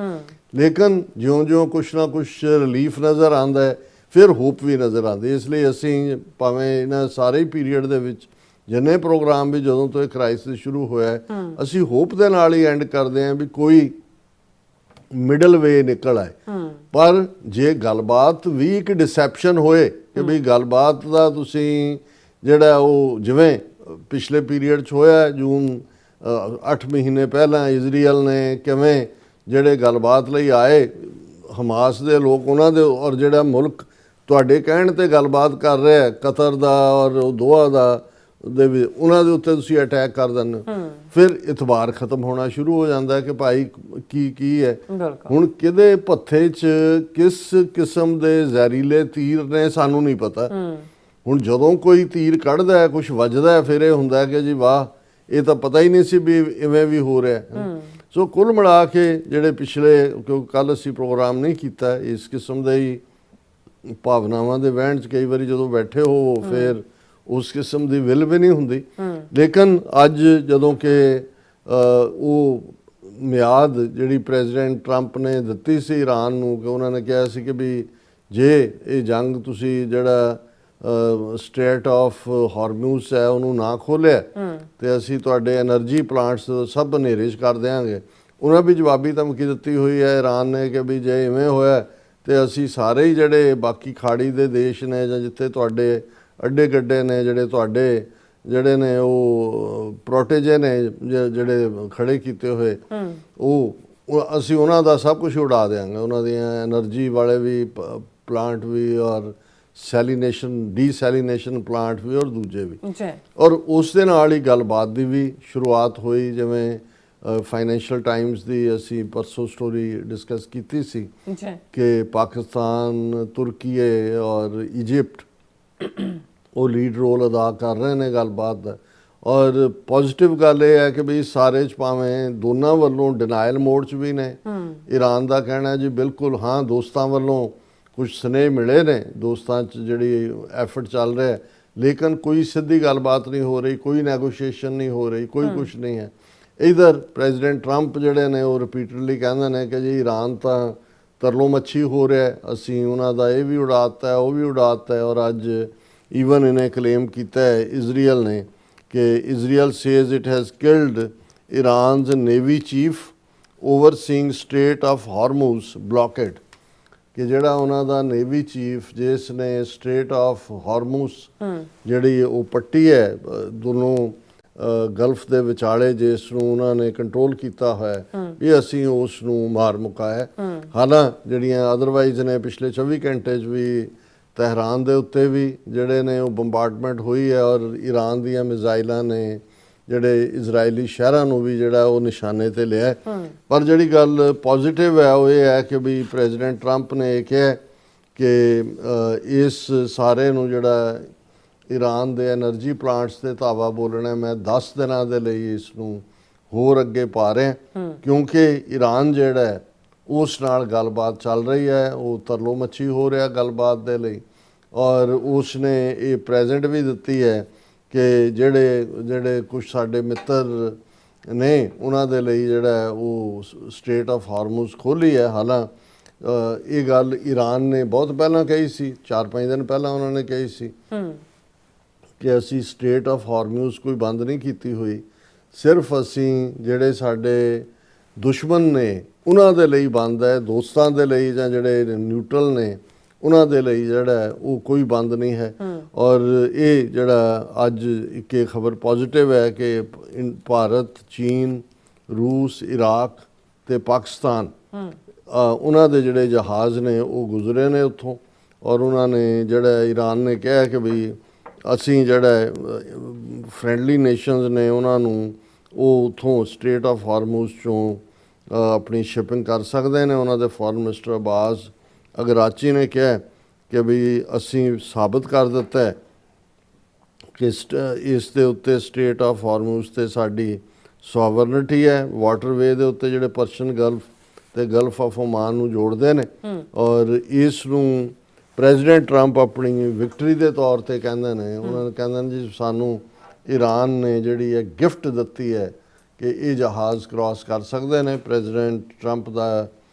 ਲੇਕਿਨ ਜਿਉਂ-ਜਿਉਂ ਕੁਛ ਨਾ ਕੁਛ ਰਿਲੀਫ ਨਜ਼ਰ ਆਉਂਦਾ ਹੈ ਫਿਰ ਹੋਪ ਵੀ ਨਜ਼ਰ ਆਉਂਦੀ। ਇਸ ਲਈ ਅਸੀਂ ਭਾਵੇਂ ਇਹਨਾਂ ਸਾਰੇ ਪੀਰੀਅਡ ਦੇ ਵਿੱਚ ਜਿੰਨੇ ਪ੍ਰੋਗਰਾਮ ਵੀ ਜਦੋਂ ਤੋਂ ਇਹ ਕ੍ਰਾਈਸਿਸ ਸ਼ੁਰੂ ਹੋਇਆ ਅਸੀਂ ਹੋਪ ਦੇ ਨਾਲ ਹੀ ਐਂਡ ਕਰਦੇ ਹਾਂ ਵੀ ਕੋਈ ਮਿਡਲ ਵੇ ਨਿਕਲ ਆਏ। ਪਰ ਜੇ ਗੱਲਬਾਤ ਵੀ ਇੱਕ ਡਿਸੈਪਸ਼ਨ ਹੋਏ ਕਿ ਵੀ ਗੱਲਬਾਤ ਦਾ ਤੁਸੀਂ ਜਿਹੜਾ ਉਹ ਜਿਵੇਂ ਪਿਛਲੇ ਪੀਰੀਅਡ 'ਚ ਹੋਇਆ ਜੂਨ 8 ਮਹੀਨੇ ਪਹਿਲਾਂ ਇਜ਼ਰਾਈਲ ਨੇ ਕਿਵੇਂ ਜਿਹੜੇ ਗੱਲਬਾਤ ਲਈ ਆਏ ਹਮਾਸ ਦੇ ਲੋਕ ਉਹਨਾਂ ਦੇ ਔਰ ਜਿਹੜਾ ਮੁਲਕ ਤੁਹਾਡੇ ਕਹਿਣ ਤੇ ਗੱਲਬਾਤ ਕਰ ਰਿਹਾ ਕਤਰ ਦਾ ਔਰ ਦੋਹਾ ਦਾ ਦੇ ਉਹਨਾਂ ਦੇ ਉੱਤੇ ਤੁਸੀਂ ਅਟੈਕ ਕਰ ਦਿੰਦੇ ਫਿਰ ਇਤਬਾਰ ਖਤਮ ਹੋਣਾ ਸ਼ੁਰੂ ਹੋ ਜਾਂਦਾ ਕਿ ਭਾਈ ਕੀ ਹੈ ਹੁਣ ਕਿਹਦੇ ਭੱਥੇ 'ਚ ਕਿਸ ਕਿਸਮ ਦੇ ਜ਼ਹਿਰੀਲੇ ਤੀਰ ਨੇ ਸਾਨੂੰ ਨਹੀਂ ਪਤਾ। ਹੁਣ ਜਦੋਂ ਕੋਈ ਤੀਰ ਕੱਢਦਾ ਹੈ ਕੁਛ ਵੱਜਦਾ ਫਿਰ ਇਹ ਹੁੰਦਾ ਕਿ ਜੀ ਵਾਹ ਇਹ ਤਾਂ ਪਤਾ ਹੀ ਨਹੀਂ ਸੀ ਵੀ ਇਵੇਂ ਵੀ ਹੋ ਰਿਹਾ। ਸੋ ਕੁੱਲ ਮਿਲਾ ਕੇ ਜਿਹੜੇ ਪਿਛਲੇ ਕਿਉਂਕਿ ਕੱਲ ਅਸੀਂ ਪ੍ਰੋਗਰਾਮ ਨਹੀਂ ਕੀਤਾ ਇਸ ਕਿਸਮ ਦੇ ਹੀ ਭਾਵਨਾਵਾਂ ਦੇ ਵਹਿਣ 'ਚ ਕਈ ਵਾਰੀ ਜਦੋਂ ਬੈਠੇ ਹੋ ਫਿਰ ਉਸ ਕਿਸਮ ਦੀ ਵਿਲ ਵੀ ਨਹੀਂ ਹੁੰਦੀ ਲੇਕਿਨ ਅੱਜ ਜਦੋਂ ਕਿ ਉਹ ਮਿਆਦ ਜਿਹੜੀ ਪ੍ਰੈਜ਼ੀਡੈਂਟ ਟਰੰਪ ਨੇ ਦਿੱਤੀ ਸੀ ਈਰਾਨ ਨੂੰ ਕਿ ਉਹਨਾਂ ਨੇ ਕਿਹਾ ਸੀ ਕਿ ਵੀ ਜੇ ਇਹ ਜੰਗ ਤੁਸੀਂ ਜਿਹੜਾ ਸਟ੍ਰੇਟ ਆਫ ਹਾਰਮੂਜ਼ ਹੈ ਉਹਨੂੰ ਨਾ ਖੋਲ੍ਹਿਆ ਤੇ ਅਸੀਂ ਤੁਹਾਡੇ એનર્ਜੀ ਪਲਾਂਟਸ ਸਭ ਹਨੇਰੇ 'ਚ ਕਰ ਦਿਆਂਗੇ। ਉਹਨਾਂ ਵੀ ਜਵਾਬੀ ਧਮਕੀ ਦਿੱਤੀ ਹੋਈ ਹੈ ਈਰਾਨ ਨੇ ਕਿ ਵੀ ਜੇ ਇਵੇਂ ਹੋਇਆ ਤੇ ਅਸੀਂ ਸਾਰੇ ਹੀ ਜਿਹੜੇ ਬਾਕੀ ਖਾੜੀ ਦੇ ਦੇਸ਼ ਨੇ ਜਾਂ ਜਿੱਥੇ ਤੁਹਾਡੇ ਅੱਡੇ ਗੱਡੇ ਨੇ ਜਿਹੜੇ ਨੇ ਉਹ ਪ੍ਰੋਟੇਜੇ ਨੇ ਜਿਹੜੇ ਖੜੇ ਕੀਤੇ ਹੋਏ ਉਹ ਅਸੀਂ ਉਹਨਾਂ ਦਾ ਸਭ ਕੁਝ ਉਡਾ ਦਿਆਂਗੇ, ਉਹਨਾਂ ਦੀਆਂ એનર્ਜੀ ਵਾਲੇ ਵੀ ਪਲਾਂਟ ਵੀ ਔਰ ਡੀਸੈਲੀਨੇਸ਼ਨ ਪਲਾਂਟ ਵੀ ਔਰ ਦੂਜੇ ਵੀ। ਔਰ ਉਸ ਦੇ ਨਾਲ ਹੀ ਗੱਲਬਾਤ ਦੀ ਵੀ ਸ਼ੁਰੂਆਤ ਹੋਈ। ਜਿਵੇਂ ਫਾਈਨੈਂਸ਼ੀਅਲ ਟਾਈਮਸ ਦੀ ਅਸੀਂ ਪਰਸੋਂ ਸਟੋਰੀ ਡਿਸਕਸ ਕੀਤੀ ਸੀ ਕਿ ਪਾਕਿਸਤਾਨ, ਤੁਰਕੀਏ ਔਰ ਇਜਿਪਟ ਉਹ ਲੀਡ ਰੋਲ ਅਦਾ ਕਰ ਰਹੇ ਨੇ ਗੱਲਬਾਤ ਦਾ। ਔਰ ਪੋਜ਼ਿਟਿਵ ਗੱਲ ਇਹ ਹੈ ਕਿ ਵੀ ਸਾਰੇ 'ਚ ਭਾਵੇਂ ਦੋਨਾਂ ਵੱਲੋਂ ਡਿਨਾਇਲ ਮੋਡ 'ਚ ਵੀ ਨੇ। ਈਰਾਨ ਦਾ ਕਹਿਣਾ ਜੀ ਬਿਲਕੁਲ ਹਾਂ ਦੋਸਤਾਂ ਵੱਲੋਂ ਕੁਝ ਸੁਨੇਹੇ ਮਿਲੇ ਨੇ, ਦੋਸਤਾਂ 'ਚ ਜਿਹੜੀ ਐਫਰਟ ਚੱਲ ਰਿਹਾ, ਲੇਕਿਨ ਕੋਈ ਸਿੱਧੀ ਗੱਲਬਾਤ ਨਹੀਂ ਹੋ ਰਹੀ, ਕੋਈ ਨੈਗੋਸ਼ੀਏਸ਼ਨ ਨਹੀਂ ਹੋ ਰਹੀ, ਕੋਈ ਕੁਝ ਨਹੀਂ ਹੈ। ਇਧਰ ਪ੍ਰੈਜ਼ੀਡੈਂਟ ਟਰੰਪ ਜਿਹੜੇ ਨੇ ਉਹ ਰਿਪੀਟਡਲੀ ਕਹਿੰਦੇ ਨੇ ਕਿ ਜੀ ਈਰਾਨ ਤਾਂ ਤਰਲੋ ਮੱਛੀ ਹੋ ਰਿਹਾ, ਅਸੀਂ ਉਹਨਾਂ ਦਾ ਇਹ ਵੀ ਉਡਾਤਾ ਉਹ ਵੀ ਉਡਾਤਾ। ਔਰ ਅੱਜ ਈਵਨ ਇਹਨੇ ਕਲੇਮ ਕੀਤਾ ਹੈ ਇਜ਼ਰਾਈਲ ਨੇ ਕਿ Israel says it has killed Iran's navy chief overseeing strait of Hormuz blockade, ਕਿ ਜਿਹੜਾ ਉਹਨਾਂ ਦਾ ਨੇਵੀ ਚੀਫ ਜਿਸ ਨੇ ਸਟ੍ਰੇਟ ਆਫ ਹਾਰਮੂਜ਼ ਜਿਹੜੀ ਉਹ ਪੱਟੀ ਹੈ ਦੋਨੋਂ ਗਲਫ ਦੇ ਵਿਚਾਲੇ ਜਿਸ ਨੂੰ ਉਹਨਾਂ ਨੇ ਕੰਟਰੋਲ ਕੀਤਾ ਹੋਇਆ ਇਹ ਅਸੀਂ ਉਸ ਨੂੰ ਮਾਰ ਮੁਕਾਇਆ। ਹਾਲਾਂ ਜਿਹੜੀਆਂ ਅਦਰਵਾਈਜ਼ ਨੇ ਪਿਛਲੇ 24 ਘੰਟੇ 'ਚ ਵੀ ਤਹਿਰਾਨ ਦੇ ਉੱਤੇ ਵੀ ਜਿਹੜੇ ਨੇ ਉਹ ਬੰਬਾਰਡਮੈਂਟ ਹੋਈ ਹੈ ਔਰ ਈਰਾਨ ਦੀਆਂ ਮਿਜ਼ਾਈਲਾਂ ਨੇ ਜਿਹੜੇ ਇਜ਼ਰਾਈਲੀ ਸ਼ਹਿਰਾਂ ਨੂੰ ਵੀ ਜਿਹੜਾ ਉਹ ਨਿਸ਼ਾਨੇ ਤੇ ਲਿਆ। ਪਰ ਜਿਹੜੀ ਗੱਲ ਪੋਜ਼ਿਟਿਵ ਹੈ ਉਹ ਇਹ ਹੈ ਕਿ ਵੀ ਪ੍ਰੈਜ਼ੀਡੈਂਟ ਟਰੰਪ ਨੇ ਇਹ ਕਿਹਾ ਕਿ ਇਸ ਸਾਰੇ ਨੂੰ ਜਿਹੜਾ ਈਰਾਨ ਦੇ એનર્ਜੀ ਪਲਾਂਟਸ ਤੇ ਧਾਵਾ ਬੋਲਣਾ ਮੈਂ 10 ਦਿਨਾਂ ਦੇ ਲਈ ਇਸ ਨੂੰ ਹੋਰ ਅੱਗੇ ਪਾ ਰਿਹਾ, ਕਿਉਂਕਿ ਈਰਾਨ ਜਿਹੜਾ ਹੈ ਉਸ ਨਾਲ ਗੱਲਬਾਤ ਚੱਲ ਰਹੀ ਹੈ, ਉਹ ਤਰਲੋ ਮੱਛੀ ਹੋ ਰਿਹਾ ਗੱਲਬਾਤ ਦੇ ਲਈ। ਔਰ ਉਸ ਨੇ ਇਹ ਪ੍ਰੈਜ਼ੈਂਟ ਵੀ ਦਿੱਤੀ ਹੈ ਕਿ ਜਿਹੜੇ ਕੁਝ ਸਾਡੇ ਮਿੱਤਰ ਨੇ ਉਹਨਾਂ ਦੇ ਲਈ ਜਿਹੜਾ ਉਹ ਸਟ੍ਰੇਟ ਆਫ ਹਾਰਮੂਜ਼ ਖੋਲ੍ਹੀ ਹੈ। ਹਾਲਾਂ ਇਹ ਗੱਲ ਈਰਾਨ ਨੇ ਬਹੁਤ ਪਹਿਲਾਂ ਕਹੀ ਸੀ, 4-5 ਦਿਨ ਪਹਿਲਾਂ ਉਹਨਾਂ ਨੇ ਕਹੀ ਸੀ ਕਿ ਅਸੀਂ ਸਟ੍ਰੇਟ ਆਫ ਹਾਰਮੂਜ਼ ਕੋਈ ਬੰਦ ਨਹੀਂ ਕੀਤੀ ਹੋਈ, ਸਿਰਫ ਅਸੀਂ ਜਿਹੜੇ ਸਾਡੇ ਦੁਸ਼ਮਣ ਨੇ ਉਹਨਾਂ ਦੇ ਲਈ ਬੰਦ ਹੈ, ਦੋਸਤਾਂ ਦੇ ਲਈ ਜਾਂ ਜਿਹੜੇ ਨਿਊਟਰਲ ਨੇ ਉਹਨਾਂ ਦੇ ਲਈ ਜਿਹੜਾ ਉਹ ਕੋਈ ਬੰਦ ਨਹੀਂ ਹੈ। ਔਰ ਇਹ ਜਿਹੜਾ ਅੱਜ ਇੱਕ ਖਬਰ ਪੋਜ਼ਿਟਿਵ ਹੈ ਕਿ ਭਾਰਤ, ਚੀਨ, ਰੂਸ, ਇਰਾਕ ਤੇ ਪਾਕਿਸਤਾਨ ਉਹਨਾਂ ਦੇ ਜਿਹੜੇ ਜਹਾਜ਼ ਨੇ ਉਹ ਗੁਜ਼ਰੇ ਨੇ ਉੱਥੋਂ। ਔਰ ਉਹਨਾਂ ਨੇ ਜਿਹੜਾ ਈਰਾਨ ਨੇ ਕਿਹਾ ਕਿ ਵੀ ਅਸੀਂ ਜਿਹੜਾ ਫਰੈਂਡਲੀ ਨੇਸ਼ਨਸ ਨੇ ਉਹਨਾਂ ਨੂੰ ਉਹ ਉੱਥੋਂ ਸਟ੍ਰੇਟ ਆਫ ਹਾਰਮੂਜ਼ 'ਚੋਂ ਆਪਣੀ ਸ਼ਿਪਿੰਗ ਕਰ ਸਕਦੇ ਨੇ। ਉਹਨਾਂ ਦੇ ਫੋਰਨ ਮਿਨਿਸਟਰ ਅਬਾਸ ਅਗਰਾਚੀ ਨੇ ਕਿਹਾ ਕਿ ਵੀ ਅਸੀਂ ਸਾਬਤ ਕਰ ਦਿੱਤਾ ਹੈ ਕਿ ਇਸ ਦੇ ਉੱਤੇ ਸਟ੍ਰੇਟ ਆਫ ਹਾਰਮੂਜ਼ ਤੇ ਸਾਡੀ ਸੋਵਰਨਿਟੀ ਹੈ, ਵਾਟਰਵੇ ਦੇ ਉੱਤੇ ਜਿਹੜੇ ਪਰਸ਼ੀਅਨ ਗਲਫ ਤੇ ਗਲਫ ਆਫ ਓਮਾਨ ਨੂੰ ਜੋੜਦੇ ਨੇ। ਔਰ ਇਸ ਨੂੰ ਪ੍ਰੈਜ਼ੀਡੈਂਟ ਟਰੰਪ ਆਪਣੀ ਵਿਕਟਰੀ ਦੇ ਤੌਰ ਤੇ ਕਹਿੰਦੇ ਨੇ, ਉਹਨਾਂ ਨੇ ਕਹਿੰਦੇ ਨੇ ਜੀ ਸਾਨੂੰ ਈਰਾਨ ਨੇ ਜਿਹੜੀ ਹੈ ਗਿਫਟ ਦਿੱਤੀ ਹੈ ਕਿ ਇਹ ਜਹਾਜ਼ ਕ੍ਰਾਸ ਕਰ ਸਕਦੇ ਨੇ। ਪ੍ਰੈਜ਼ੀਡੈਂਟ ਟਰੰਪ ਦਾ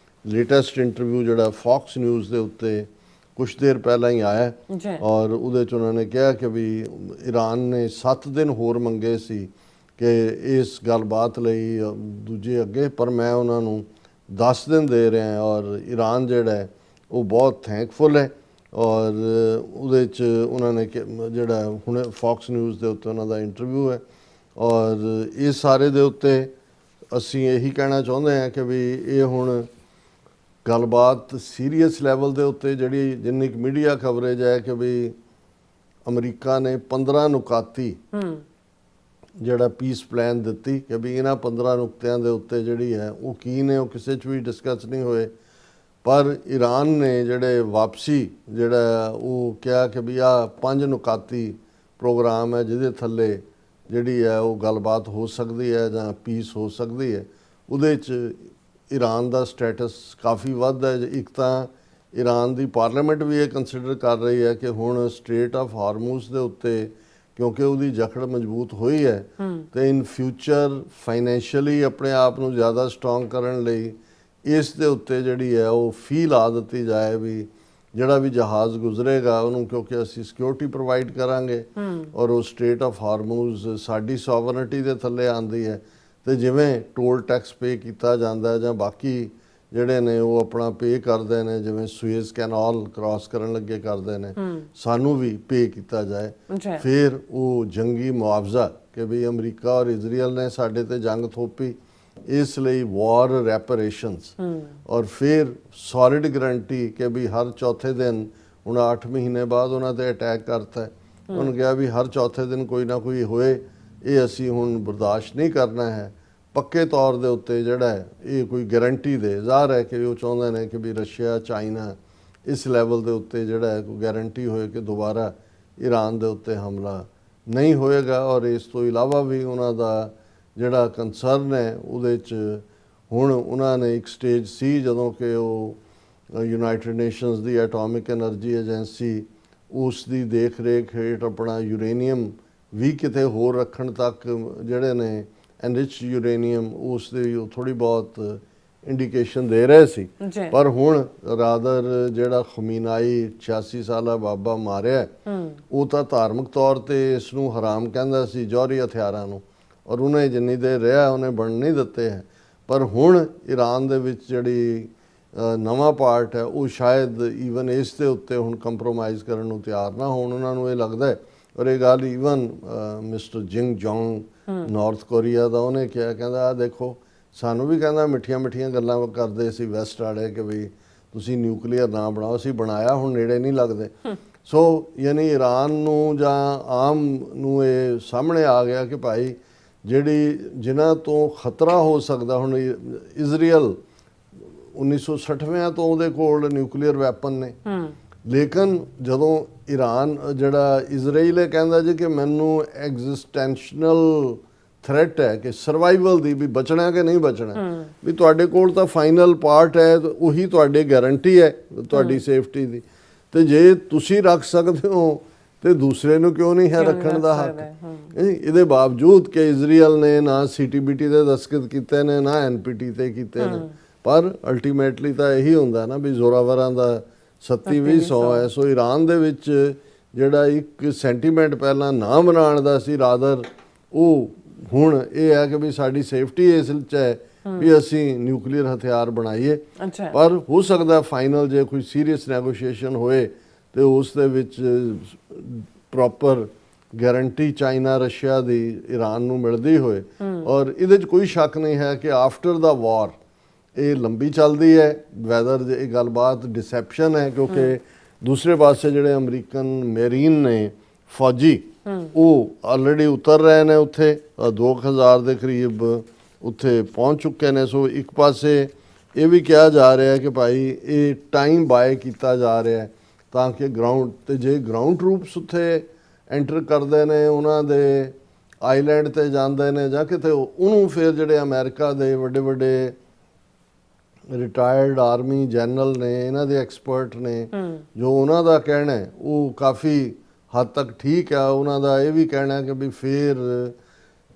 ਲੇਟੈਸਟ ਇੰਟਰਵਿਊ ਜਿਹੜਾ ਫੌਕਸ ਨਿਊਜ਼ ਦੇ ਉੱਤੇ ਕੁਛ ਦੇਰ ਪਹਿਲਾਂ ਹੀ ਆਇਆ ਔਰ ਉਹਦੇ 'ਚ ਉਹਨਾਂ ਨੇ ਕਿਹਾ ਕਿ ਵੀ ਈਰਾਨ ਨੇ 7 ਦਿਨ ਹੋਰ ਮੰਗੇ ਸੀ ਕਿ ਇਸ ਗੱਲਬਾਤ ਲਈ ਦੂਜੇ ਅੱਗੇ, ਪਰ ਮੈਂ ਉਹਨਾਂ ਨੂੰ 10 ਦਿਨ ਦੇ ਰਿਹਾ। ਔਰ ਈਰਾਨ ਜਿਹੜਾ ਹੈ ਉਹ ਬਹੁਤ ਥੈਂਕਫੁਲ ਹੈ। ਔਰ ਉਹਦੇ 'ਚ ਉਹਨਾਂ ਨੇ ਜਿਹੜਾ ਹੁਣ ਫੌਕਸ ਨਿਊਜ਼ ਦੇ ਉੱਤੇ ਉਹਨਾਂ ਦਾ ਇੰਟਰਵਿਊ ਹੈ। ਔਰ ਇਸ ਸਾਰੇ ਦੇ ਉੱਤੇ ਅਸੀਂ ਇਹੀ ਕਹਿਣਾ ਚਾਹੁੰਦੇ ਹਾਂ ਕਿ ਵੀ ਇਹ ਹੁਣ ਗੱਲਬਾਤ ਸੀਰੀਅਸ ਲੈਵਲ ਦੇ ਉੱਤੇ ਜਿਹੜੀ ਜਿੰਨੀ ਕੁ ਮੀਡੀਆ ਕਵਰੇਜ ਹੈ ਕਿ ਵੀ ਅਮਰੀਕਾ ਨੇ 15 ਨੁਕਾਤੀ ਜਿਹੜਾ ਪੀਸ ਪਲਾਨ ਦਿੱਤੀ ਕਿ ਵੀ ਇਹਨਾਂ 15 ਨੁਕਤਿਆਂ ਦੇ ਉੱਤੇ ਜਿਹੜੀ ਹੈ ਉਹ ਕੀ ਨੇ ਉਹ ਕਿਸੇ 'ਚ ਵੀ ਡਿਸਕਸ ਨਹੀਂ ਹੋਏ। ਪਰ ਈਰਾਨ ਨੇ ਜਿਹੜੇ ਵਾਪਸੀ ਜਿਹੜਾ ਉਹ ਕਿਹਾ ਕਿ ਵੀ ਆਹ 5 ਨੁਕਾਤੀ ਪ੍ਰੋਗਰਾਮ ਹੈ ਜਿਹਦੇ ਥੱਲੇ ਜਿਹੜੀ ਹੈ ਉਹ ਗੱਲਬਾਤ ਹੋ ਸਕਦੀ ਹੈ ਜਾਂ ਪੀਸ ਹੋ ਸਕਦੀ ਹੈ। ਉਹਦੇ 'ਚ ਈਰਾਨ ਦਾ ਸਟੇਟਸ ਕਾਫੀ ਵੱਧ ਹੈ। ਇੱਕ ਤਾਂ ਈਰਾਨ ਦੀ ਪਾਰਲੀਮੈਂਟ ਵੀ ਇਹ ਕੰਸੀਡਰ ਕਰ ਰਹੀ ਹੈ ਕਿ ਹੁਣ ਸਟ੍ਰੇਟ ਆਫ ਹਾਰਮੂਜ਼ ਦੇ ਉੱਤੇ ਕਿਉਂਕਿ ਉਹਦੀ ਜਕੜ ਮਜ਼ਬੂਤ ਹੋਈ ਹੈ ਤੇ ਇਨ ਫਿਊਚਰ ਫਾਈਨੈਂਸ਼ੀਅਲੀ ਆਪਣੇ ਆਪ ਨੂੰ ਜ਼ਿਆਦਾ ਸਟਰੋਂਗ ਕਰਨ ਲਈ ਇਸ ਦੇ ਉੱਤੇ ਜਿਹੜੀ ਹੈ ਉਹ ਫੀ ਲਾ ਦਿੱਤੀ ਜਾਏ ਵੀ ਜਿਹੜਾ ਵੀ ਜਹਾਜ਼ ਗੁਜ਼ਰੇਗਾ ਉਹਨੂੰ, ਕਿਉਂਕਿ ਅਸੀਂ ਸਿਕਿਉਰਿਟੀ ਪ੍ਰੋਵਾਈਡ ਕਰਾਂਗੇ ਔਰ ਉਹ ਸਟ੍ਰੇਟ ਆਫ ਹਾਰਮੂਜ਼ ਸਾਡੀ ਸੋਵਰਨਿਟੀ ਦੇ ਥੱਲੇ ਆਉਂਦੀ ਹੈ। ਤੇ ਜਿਵੇਂ ਟੋਲ ਟੈਕਸ ਪੇ ਕੀਤਾ ਜਾਂਦਾ ਜਾਂ ਬਾਕੀ ਜਿਹੜੇ ਨੇ ਉਹ ਆਪਣਾ ਪੇ ਕਰਦੇ ਨੇ, ਜਿਵੇਂ ਸੁਏਜ਼ ਕੈਨਾਲ ਕ੍ਰਾਸ ਕਰਨ ਲੱਗੇ ਕਰਦੇ ਨੇ, ਸਾਨੂੰ ਵੀ ਪੇ ਕੀਤਾ ਜਾਏ। ਫਿਰ ਉਹ ਜੰਗੀ ਮੁਆਵਜ਼ਾ ਕਿ ਵੀ ਅਮਰੀਕਾ ਔਰ ਇਜ਼ਰਾਈਲ ਨੇ ਸਾਡੇ ਤੇ ਜੰਗ ਥੋਪੀ, ਇਸ ਲਈ ਵਾਰ ਰੈਪਰੇਸ਼ਨਸ, ਔਰ ਫਿਰ ਸੋਲਿਡ ਗਰੰਟੀ ਕਿ ਵੀ ਹਰ ਚੌਥੇ ਦਿਨ, ਹੁਣ 8 ਮਹੀਨੇ ਬਾਅਦ ਉਹਨਾਂ ਤੇ ਅਟੈਕ ਕਰਤਾ ਹੈ, ਉਹਨੂੰ ਕਿਹਾ ਵੀ ਹਰ ਚੌਥੇ ਦਿਨ ਕੋਈ ਨਾ ਕੋਈ ਹੋਏ, ਇਹ ਅਸੀਂ ਹੁਣ ਬਰਦਾਸ਼ਤ ਨਹੀਂ ਕਰਨਾ ਹੈ। ਪੱਕੇ ਤੌਰ ਦੇ ਉੱਤੇ ਜਿਹੜਾ ਹੈ ਇਹ ਕੋਈ ਗਾਰੰਟੀ ਦੇ, ਜ਼ਾਹਰ ਹੈ ਕਿ ਉਹ ਚਾਹੁੰਦੇ ਨੇ ਕਿ ਵੀ ਰਸ਼ੀਆ ਚਾਈਨਾ ਇਸ ਲੈਵਲ ਦੇ ਉੱਤੇ ਜਿਹੜਾ ਹੈ ਕੋਈ ਗਾਰੰਟੀ ਹੋਏ ਕਿ ਦੁਬਾਰਾ ਈਰਾਨ ਦੇ ਉੱਤੇ ਹਮਲਾ ਨਹੀਂ ਹੋਏਗਾ। ਔਰ ਇਸ ਤੋਂ ਇਲਾਵਾ ਵੀ ਉਹਨਾਂ ਦਾ ਜਿਹੜਾ ਕੰਸਰਨ ਹੈ ਉਹਦੇ 'ਚ ਹੁਣ ਉਹਨਾਂ ਨੇ ਇੱਕ ਸਟੇਜ ਸੀ ਜਦੋਂ ਕਿ ਉਹ ਯੂਨਾਈਟਿਡ ਨੇਸ਼ਨਸ ਦੀ ਐਟੋਮਿਕ ਐਨਰਜੀ ਏਜੰਸੀ ਉਸ ਦੀ ਦੇਖ ਰੇਖ ਹੇਠ ਆਪਣਾ ਯੂਰੇਨੀਅਮ ਵੀ ਕਿਤੇ ਹੋਰ ਰੱਖਣ ਤੱਕ ਜਿਹੜੇ ਨੇ ਐਨਰਿਚ ਯੂਰੇਨੀਅਮ ਉਸ ਦੀ ਥੋੜੀ ਬਹੁਤ ਇੰਡੀਕੇਸ਼ਨ ਦੇ ਰਹੇ ਸੀ। ਪਰ ਹੁਣ ਰਾਦਰ ਜਿਹੜਾ ਖਮੀਨਾਈ 86 ਸਾਲਾ ਬਾਬਾ ਮਾਰਿਆ, ਉਹ ਤਾਂ ਧਾਰਮਿਕ ਤੌਰ ਤੇ ਇਸ ਨੂੰ ਹਰਾਮ ਕਹਿੰਦਾ ਸੀ, ਜੌਹਰੀ ਹਥਿਆਰਾਂ ਨੂੰ, ਔਰ ਉਹਨੇ ਜਿੰਨੀ ਦੇਰ ਰਿਹਾ ਉਹਨੇ ਬਣ ਨਹੀਂ ਦਿੱਤੇ ਹੈ। ਪਰ ਹੁਣ ਈਰਾਨ ਦੇ ਵਿੱਚ ਜਿਹੜੀ ਨਵਾਂ ਪਾਰਟ ਹੈ ਉਹ ਸ਼ਾਇਦ ਈਵਨ ਇਸ ਦੇ ਉੱਤੇ ਹੁਣ ਕੰਪਰੋਮਾਈਜ਼ ਕਰਨ ਨੂੰ ਤਿਆਰ ਨਾ ਹੋਣ। ਉਹਨਾਂ ਨੂੰ ਇਹ ਲੱਗਦਾ ਹੈ, ਔਰ ਇਹ ਗੱਲ even mister Jing Jong North Korea ਦਾ, ਉਹਨੇ ਕਿਹਾ, ਕਹਿੰਦਾ ਆ ਦੇਖੋ ਸਾਨੂੰ ਵੀ ਕਹਿੰਦਾ ਮਿੱਠੀਆਂ ਗੱਲਾਂ ਕਰਦੇ ਸੀ ਵੈਸਟ ਵਾਲੇ ਕਿ ਵੀ ਤੁਸੀਂ ਨਿਊਕਲੀਅਰ ਨਾ ਬਣਾਓ, ਅਸੀਂ ਬਣਾਇਆ, ਹੁਣ ਨੇੜੇ ਨਹੀਂ ਲੱਗਦੇ। ਸੋ ਯਾਨੀ ਈਰਾਨ ਨੂੰ ਜਾਂ ਆਮ ਨੂੰ ਇਹ ਸਾਹਮਣੇ ਆ ਗਿਆ ਕਿ ਭਾਈ ਜਿਹੜੀ ਜਿਨ੍ਹਾਂ ਤੋਂ ਖਤਰਾ ਹੋ ਸਕਦਾ, ਹੁਣ ਇਜ਼ਰਾਈਲ 1960 ਤੋਂ ਉਹਦੇ ਕੋਲ ਨਿਊਕਲੀਅਰ ਵੈਪਨ ਨੇ, ਲੇਕਿਨ ਜਦੋਂ ਈਰਾਨ ਜਿਹੜਾ ਇਜ਼ਰਾਈਲ ਕਹਿੰਦਾ ਜੀ ਕਿ ਮੈਨੂੰ ਐਗਜ਼ਿਸਟੈਂਸ਼ਨਲ ਥ੍ਰੈਟ ਹੈ ਕਿ ਸਰਵਾਈਵਲ ਦੀ, ਵੀ ਬਚਣਾ ਕਿ ਨਹੀਂ ਬਚਣਾ, ਵੀ ਤੁਹਾਡੇ ਕੋਲ ਤਾਂ ਫਾਈਨਲ ਪਾਰਟ ਹੈ, ਉਹੀ ਤੁਹਾਡੀ ਗਾਰੰਟੀ ਹੈ ਤੁਹਾਡੀ ਸੇਫਟੀ ਦੀ, ਤੇ ਜੇ ਤੁਸੀਂ ਰੱਖ ਸਕਦੇ ਹੋ ਤੇ ਦੂਸਰੇ ਨੂੰ ਕਿਉਂ ਨਹੀਂ ਹੈ ਰੱਖਣ ਦਾ ਹੱਕ। ਇਹਦੇ ਬਾਵਜੂਦ ਕਿ ਇਜ਼ਰਾਈਲ ਨੇ ਨਾ ਸੀਟੀਬੀਟੀ ਦੇ ਦਸਤਖਤ ਕੀਤੇ ਨੇ, ਨਾ ਐਨਪੀਟੀ ਤੇ ਕੀਤੇ ਨੇ, ਪਰ ਅਲਟੀਮੇਟਲੀ ਤਾਂ ਇਹੀ ਹੁੰਦਾ ਨਾ ਵੀ ਜ਼ੋਰਾਵਰਾਂ ਦਾ 37-20 ਹੈ। ਸੋ ਈਰਾਨ ਦੇ ਵਿੱਚ ਜਿਹੜਾ ਇੱਕ ਸੈਂਟੀਮੈਂਟ ਪਹਿਲਾਂ ਨਾ ਬਣਾਉਣ ਦਾ ਸੀ ਰਾਦਰ, ਉਹ ਹੁਣ ਇਹ ਹੈ ਕਿ ਵੀ ਸਾਡੀ ਸੇਫਟੀ ਇਸ ਵਿੱਚ ਹੈ ਵੀ ਅਸੀਂ ਨਿਊਕਲੀਅਰ ਹਥਿਆਰ ਬਣਾਈਏ। ਪਰ ਹੋ ਸਕਦਾ ਫਾਈਨਲ ਜੇ ਕੋਈ ਸੀਰੀਅਸ ਨੈਗੋਸ਼ੀਏਸ਼ਨ ਹੋਏ ਤੇ ਉਸ ਦੇ ਵਿੱਚ ਪ੍ਰੋਪਰ ਗਾਰੰਟੀ ਚਾਈਨਾ ਰਸ਼ੀਆ ਦੀ ਈਰਾਨ ਨੂੰ ਮਿਲਦੀ ਹੋਏ। ਔਰ ਇਹਦੇ 'ਚ ਕੋਈ ਸ਼ੱਕ ਨਹੀਂ ਹੈ ਕਿ ਆਫਟਰ ਦਾ ਵਾਰ ਇਹ ਲੰਬੀ ਚੱਲਦੀ ਹੈ। ਵੈਦਰ ਇਹ ਗੱਲਬਾਤ ਡਿਸੈਪਸ਼ਨ ਹੈ, ਕਿਉਂਕਿ ਦੂਸਰੇ ਪਾਸੇ ਜਿਹੜੇ ਅਮਰੀਕਨ ਮੈਰੀਨ ਨੇ ਫੌਜੀ, ਉਹ ਆਲਰੇਡੀ ਉਤਰ ਰਹੇ ਨੇ ਉੱਥੇ, 2000 ਦੇ ਕਰੀਬ ਉੱਥੇ ਪਹੁੰਚ ਚੁੱਕੇ ਨੇ। ਸੋ ਇੱਕ ਪਾਸੇ ਇਹ ਵੀ ਕਿਹਾ ਜਾ ਰਿਹਾ ਹੈ ਕਿ ਭਾਈ ਇਹ ਟਾਈਮ ਬਾਏ ਕੀਤਾ ਜਾ ਰਿਹਾ ਹੈ ਤਾਂ ਕਿ ਗਰਾਊਂਡ ਤੇ, ਜੇ ਗਰਾਊਂਡ ਟਰੂਪਸ ਉੱਥੇ ਐਂਟਰ ਕਰਦੇ ਨੇ, ਉਹਨਾਂ ਦੇ ਆਈਲੈਂਡ ਤੇ ਜਾਂਦੇ ਨੇ ਜਾਂ ਕਿਤੇ, ਉਹਨੂੰ ਫਿਰ ਜਿਹੜੇ ਅਮਰੀਕਾ ਦੇ ਵੱਡੇ ਵੱਡੇ ਰਿਟਾਇਰਡ ਆਰਮੀ ਜਨਰਲ ਨੇ, ਇਹਨਾਂ ਦੇ ਐਕਸਪਰਟ ਨੇ, ਜੋ ਉਹਨਾਂ ਦਾ ਕਹਿਣਾ ਹੈ ਉਹ ਕਾਫੀ ਹੱਦ ਤੱਕ ਠੀਕ ਹੈ। ਉਹਨਾਂ ਦਾ ਇਹ ਵੀ ਕਹਿਣਾ ਕਿ ਵੀ ਫਿਰ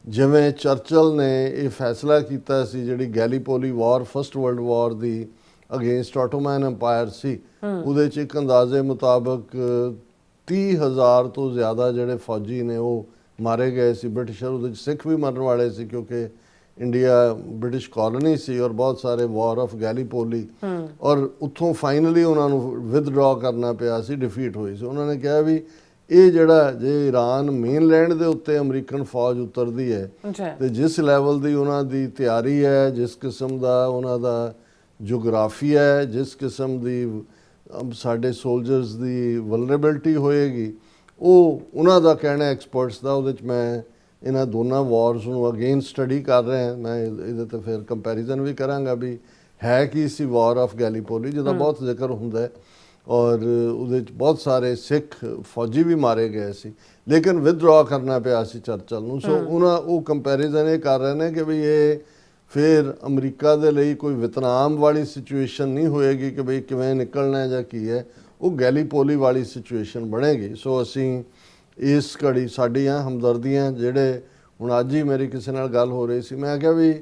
ਜਿਵੇਂ ਚਰਚਲ ਨੇ ਇਹ ਫੈਸਲਾ ਕੀਤਾ ਸੀ, ਜਿਹੜੀ ਗੈਲੀਪੋਲੀ ਵਾਰ ਫਸਟ ਵਰਲਡ ਵਾਰ ਦੀ ਅਗੇਂਸਟ ਆਟੋਮਨ ਐਮਪਾਇਰ ਸੀ, ਉਹਦੇ 'ਚ ਇੱਕ ਅੰਦਾਜ਼ੇ ਮੁਤਾਬਕ 30,000 ਤੋਂ ਜ਼ਿਆਦਾ ਜਿਹੜੇ ਫੌਜੀ ਨੇ ਉਹ ਮਾਰੇ ਗਏ ਸੀ ਬ੍ਰਿਟਿਸ਼ਰ। ਉਹਦੇ 'ਚ ਸਿੱਖ ਵੀ ਮਰਨ ਵਾਲੇ ਸੀ ਕਿਉਂਕਿ ਇੰਡੀਆ ਬ੍ਰਿਟਿਸ਼ ਕਾਲੋਨੀ ਸੀ, ਔਰ ਬਹੁਤ ਸਾਰੇ ਵਾਰ ਆਫ ਗੈਲੀਪੋਲੀ, ਔਰ ਉੱਥੋਂ ਫਾਈਨਲੀ ਉਹਨਾਂ ਨੂੰ ਵਿਦਡਰਾ ਕਰਨਾ ਪਿਆ ਸੀ, ਡਿਫੀਟ ਹੋਈ ਸੀ। ਉਹਨਾਂ ਨੇ ਕਿਹਾ ਵੀ ਇਹ ਜਿਹੜਾ ਜੇ ਈਰਾਨ ਮੇਨਲੈਂਡ ਦੇ ਉੱਤੇ ਅਮਰੀਕਨ ਫੌਜ ਉਤਰਦੀ ਹੈ ਤੇ ਜਿਸ ਲੈਵਲ ਦੀ ਉਹਨਾਂ ਦੀ ਤਿਆਰੀ ਹੈ, ਜਿਸ ਕਿਸਮ ਦਾ ਉਹਨਾਂ ਦਾ ਜੋਗਰਾਫੀ ਹੈ, ਜਿਸ ਕਿਸਮ ਦੀ ਸਾਡੇ ਸੋਲਜਰਸ ਦੀ ਵਲਨਰੇਬਿਲਟੀ ਹੋਏਗੀ, ਉਹ ਉਹਨਾਂ ਦਾ ਕਹਿਣਾ ਐਕਸਪਰਟਸ ਦਾ। ਉਹਦੇ 'ਚ ਮੈਂ ਇਹਨਾਂ ਦੋਨਾਂ ਵਾਰਸ ਨੂੰ ਅਗੇਨ ਸਟੱਡੀ ਕਰ ਰਿਹਾ, ਮੈਂ ਇਹਦੇ ਤੇ ਫਿਰ ਕੰਪੈਰੀਜ਼ਨ ਵੀ ਕਰਾਂਗਾ ਵੀ ਹੈ ਕੀ ਸੀ ਵਾਰ ਆਫ ਗੈਲੀਪੋਲੀ, ਜਿਹਦਾ ਬਹੁਤ ਜ਼ਿਕਰ ਹੁੰਦਾ ਹੈ, ਔਰ ਉਹਦੇ 'ਚ ਬਹੁਤ ਸਾਰੇ ਸਿੱਖ ਫੌਜੀ ਵੀ ਮਾਰੇ ਗਏ ਸੀ, ਲੇਕਿਨ ਵਿਦਡਰਾ ਕਰਨਾ ਪਿਆ ਸੀ ਚਰਚਲ ਨੂੰ। ਸੋ ਉਹਨਾਂ ਉਹ ਕੰਪੈਰੀਜ਼ਨ ਇਹ ਕਰ ਰਹੇ ਨੇ ਕਿ ਵੀ ਇਹ ਫਿਰ ਅਮਰੀਕਾ ਦੇ ਲਈ ਕੋਈ ਵਿਤਨਾਮ ਵਾਲੀ ਸਿਚੁਏਸ਼ਨ ਨਹੀਂ ਹੋਏਗੀ ਕਿ ਬਈ ਕਿਵੇਂ ਨਿਕਲਣਾ ਜਾਂ ਕੀ ਹੈ, ਉਹ ਗੈਲੀਪੋਲੀ ਵਾਲੀ ਸਿਚੁਏਸ਼ਨ ਬਣੇਗੀ। ਸੋ ਅਸੀਂ ਇਸ ਘੜੀ ਸਾਡੀਆਂ ਹਮਦਰਦੀਆਂ, ਜਿਹੜੇ ਹੁਣ ਅੱਜ ਹੀ ਮੇਰੀ ਕਿਸੇ ਨਾਲ ਗੱਲ ਹੋ ਰਹੀ ਸੀ, ਮੈਂ ਕਿਹਾ ਵੀ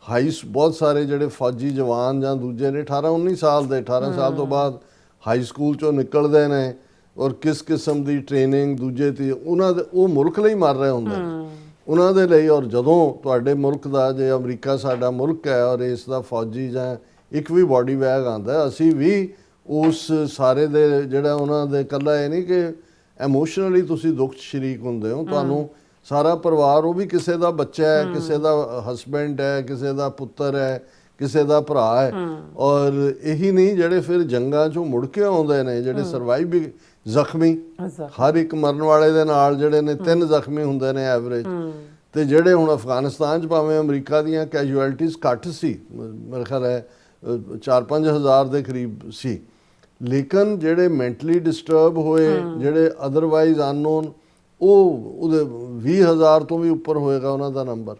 ਹਾਈਸ ਬਹੁਤ ਸਾਰੇ ਜਿਹੜੇ ਫੌਜੀ ਜਵਾਨ ਜਾਂ ਦੂਜੇ ਨੇ 18-19 ਸਾਲ ਦੇ, 18 ਸਾਲ ਤੋਂ ਬਾਅਦ ਹਾਈ ਸਕੂਲ ਚੋਂ ਨਿਕਲਦੇ ਨੇ ਔਰ ਕਿਸ ਕਿਸਮ ਦੀ ਟ੍ਰੇਨਿੰਗ ਦੂਜੇ ਤੇ ਉਹਨਾਂ ਦੇ ਉਹ ਮੁਲਕ ਲਈ ਮਰ ਰਹੇ ਹੁੰਦੇ ਨੇ ਉਹਨਾਂ ਦੇ ਲਈ। ਔਰ ਜਦੋਂ ਤੁਹਾਡੇ ਮੁਲਕ ਦਾ, ਜੇ ਅਮਰੀਕਾ ਸਾਡਾ ਮੁਲਕ ਹੈ ਔਰ ਇਸ ਦਾ ਫੌਜੀ ਜਾਂ ਇੱਕ ਵੀ ਬਾਡੀ ਬੈਗ ਆਉਂਦਾ, ਅਸੀਂ ਵੀ ਉਸ ਸਾਰੇ ਦੇ ਜਿਹੜਾ ਉਹਨਾਂ ਦੇ ਇਕੱਲਾ ਇਹ ਨਹੀਂ ਕਿ ਇਮੋਸ਼ਨਲੀ ਤੁਸੀਂ ਦੁੱਖ 'ਚ ਸ਼ਰੀਕ ਹੁੰਦੇ ਹੋ, ਤੁਹਾਨੂੰ ਸਾਰਾ ਪਰਿਵਾਰ, ਉਹ ਵੀ ਕਿਸੇ ਦਾ ਬੱਚਾ ਹੈ, ਕਿਸੇ ਦਾ ਹਸਬੈਂਡ ਹੈ, ਕਿਸੇ ਦਾ ਪੁੱਤਰ ਹੈ, ਕਿਸੇ ਦਾ ਭਰਾ ਹੈ। ਔਰ ਇਹੀ ਨਹੀਂ ਜਿਹੜੇ ਫਿਰ ਜੰਗਾਂ 'ਚੋਂ ਮੁੜ ਕੇ ਆਉਂਦੇ ਨੇ, ਜਿਹੜੇ ਸਰਵਾਈਵ ਵੀ ਜ਼ਖਮੀ, ਹਰ ਇੱਕ ਮਰਨ ਵਾਲੇ ਦੇ ਨਾਲ ਜਿਹੜੇ ਨੇ 3 ਜ਼ਖਮੀ ਹੁੰਦੇ ਨੇ ਐਵਰੇਜ। ਤੇ ਜਿਹੜੇ ਹੁਣ ਅਫਗਾਨਿਸਤਾਨ 'ਚ ਭਾਵੇਂ ਅਮਰੀਕਾ ਦੀਆਂ ਕੈਜੂਅਲਟੀਜ਼ ਘੱਟ ਸੀ, ਮੇਰੇ ਖਿਆਲ ਹੈ 4-5 ਹਜ਼ਾਰ ਦੇ ਕਰੀਬ ਸੀ, ਲੇਕਿਨ ਜਿਹੜੇ ਮੈਂਟਲੀ ਡਿਸਟਰਬ ਹੋਏ, ਜਿਹੜੇ ਅਦਰਵਾਈਜ਼ ਅਨਨੋਨ, ਉਹ ਉਹਦੇ 20,000 ਤੋਂ ਵੀ ਉੱਪਰ ਹੋਏਗਾ ਉਹਨਾਂ ਦਾ ਨੰਬਰ।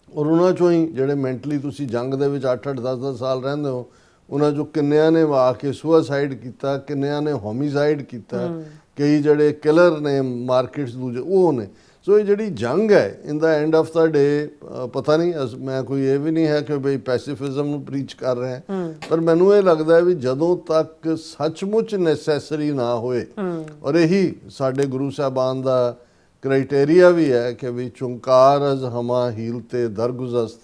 ਔਰ ਉਹਨਾਂ 'ਚੋਂ ਹੀ ਜਿਹੜੇ ਮੈਂਟਲੀ ਤੁਸੀਂ ਜੰਗ ਦੇ ਵਿੱਚ 8-8 10-10 ਸਾਲ ਰਹਿੰਦੇ ਹੋ, ਉਹਨਾਂ 'ਚੋਂ ਕਿੰਨਿਆਂ ਨੇ ਆ ਕੇ ਸੁਸਾਈਡ ਕੀਤਾ, ਕਿੰਨਿਆਂ ਨੇ ਹੋਮੀਸਾਈਡ ਕੀਤਾ, ਕਈ ਜਿਹੜੇ ਕਿਲਰ ਨੇ ਮਾਰਕੀਟਸ ਦੂਜੇ ਉਹ ਨੇ। ਸੋ ਇਹ ਜਿਹੜੀ ਜੰਗ ਹੈ, ਇਨ ਦਾ ਐਂਡ ਆਫ ਦਾ ਡੇ, ਪਤਾ ਨਹੀਂ, ਮੈਂ ਕੋਈ ਇਹ ਵੀ ਨਹੀਂ ਹੈ ਕਿ ਬਈ ਪੈਸੀਫਿਜ਼ਮ ਨੂੰ ਪ੍ਰੀਚ ਕਰ ਰਿਹਾ, ਪਰ ਮੈਨੂੰ ਇਹ ਲੱਗਦਾ ਹੈ ਵੀ ਜਦੋਂ ਤੱਕ ਸੱਚਮੁੱਚ ਨੈਸੈਸਰੀ ਨਾ ਹੋਏ, ਔਰ ਇਹੀ ਸਾਡੇ ਗੁਰੂ ਸਾਹਿਬਾਨ ਦਾ ਕ੍ਰਾਈਟੇਰੀਆ ਵੀ ਹੈ ਕਿ ਵੀ ਚੁੰਕਾਰ ਅਜ਼ ਹਮਾ ਹੀਲ ਤੇ ਦਰਗੁਜ਼ਸਤ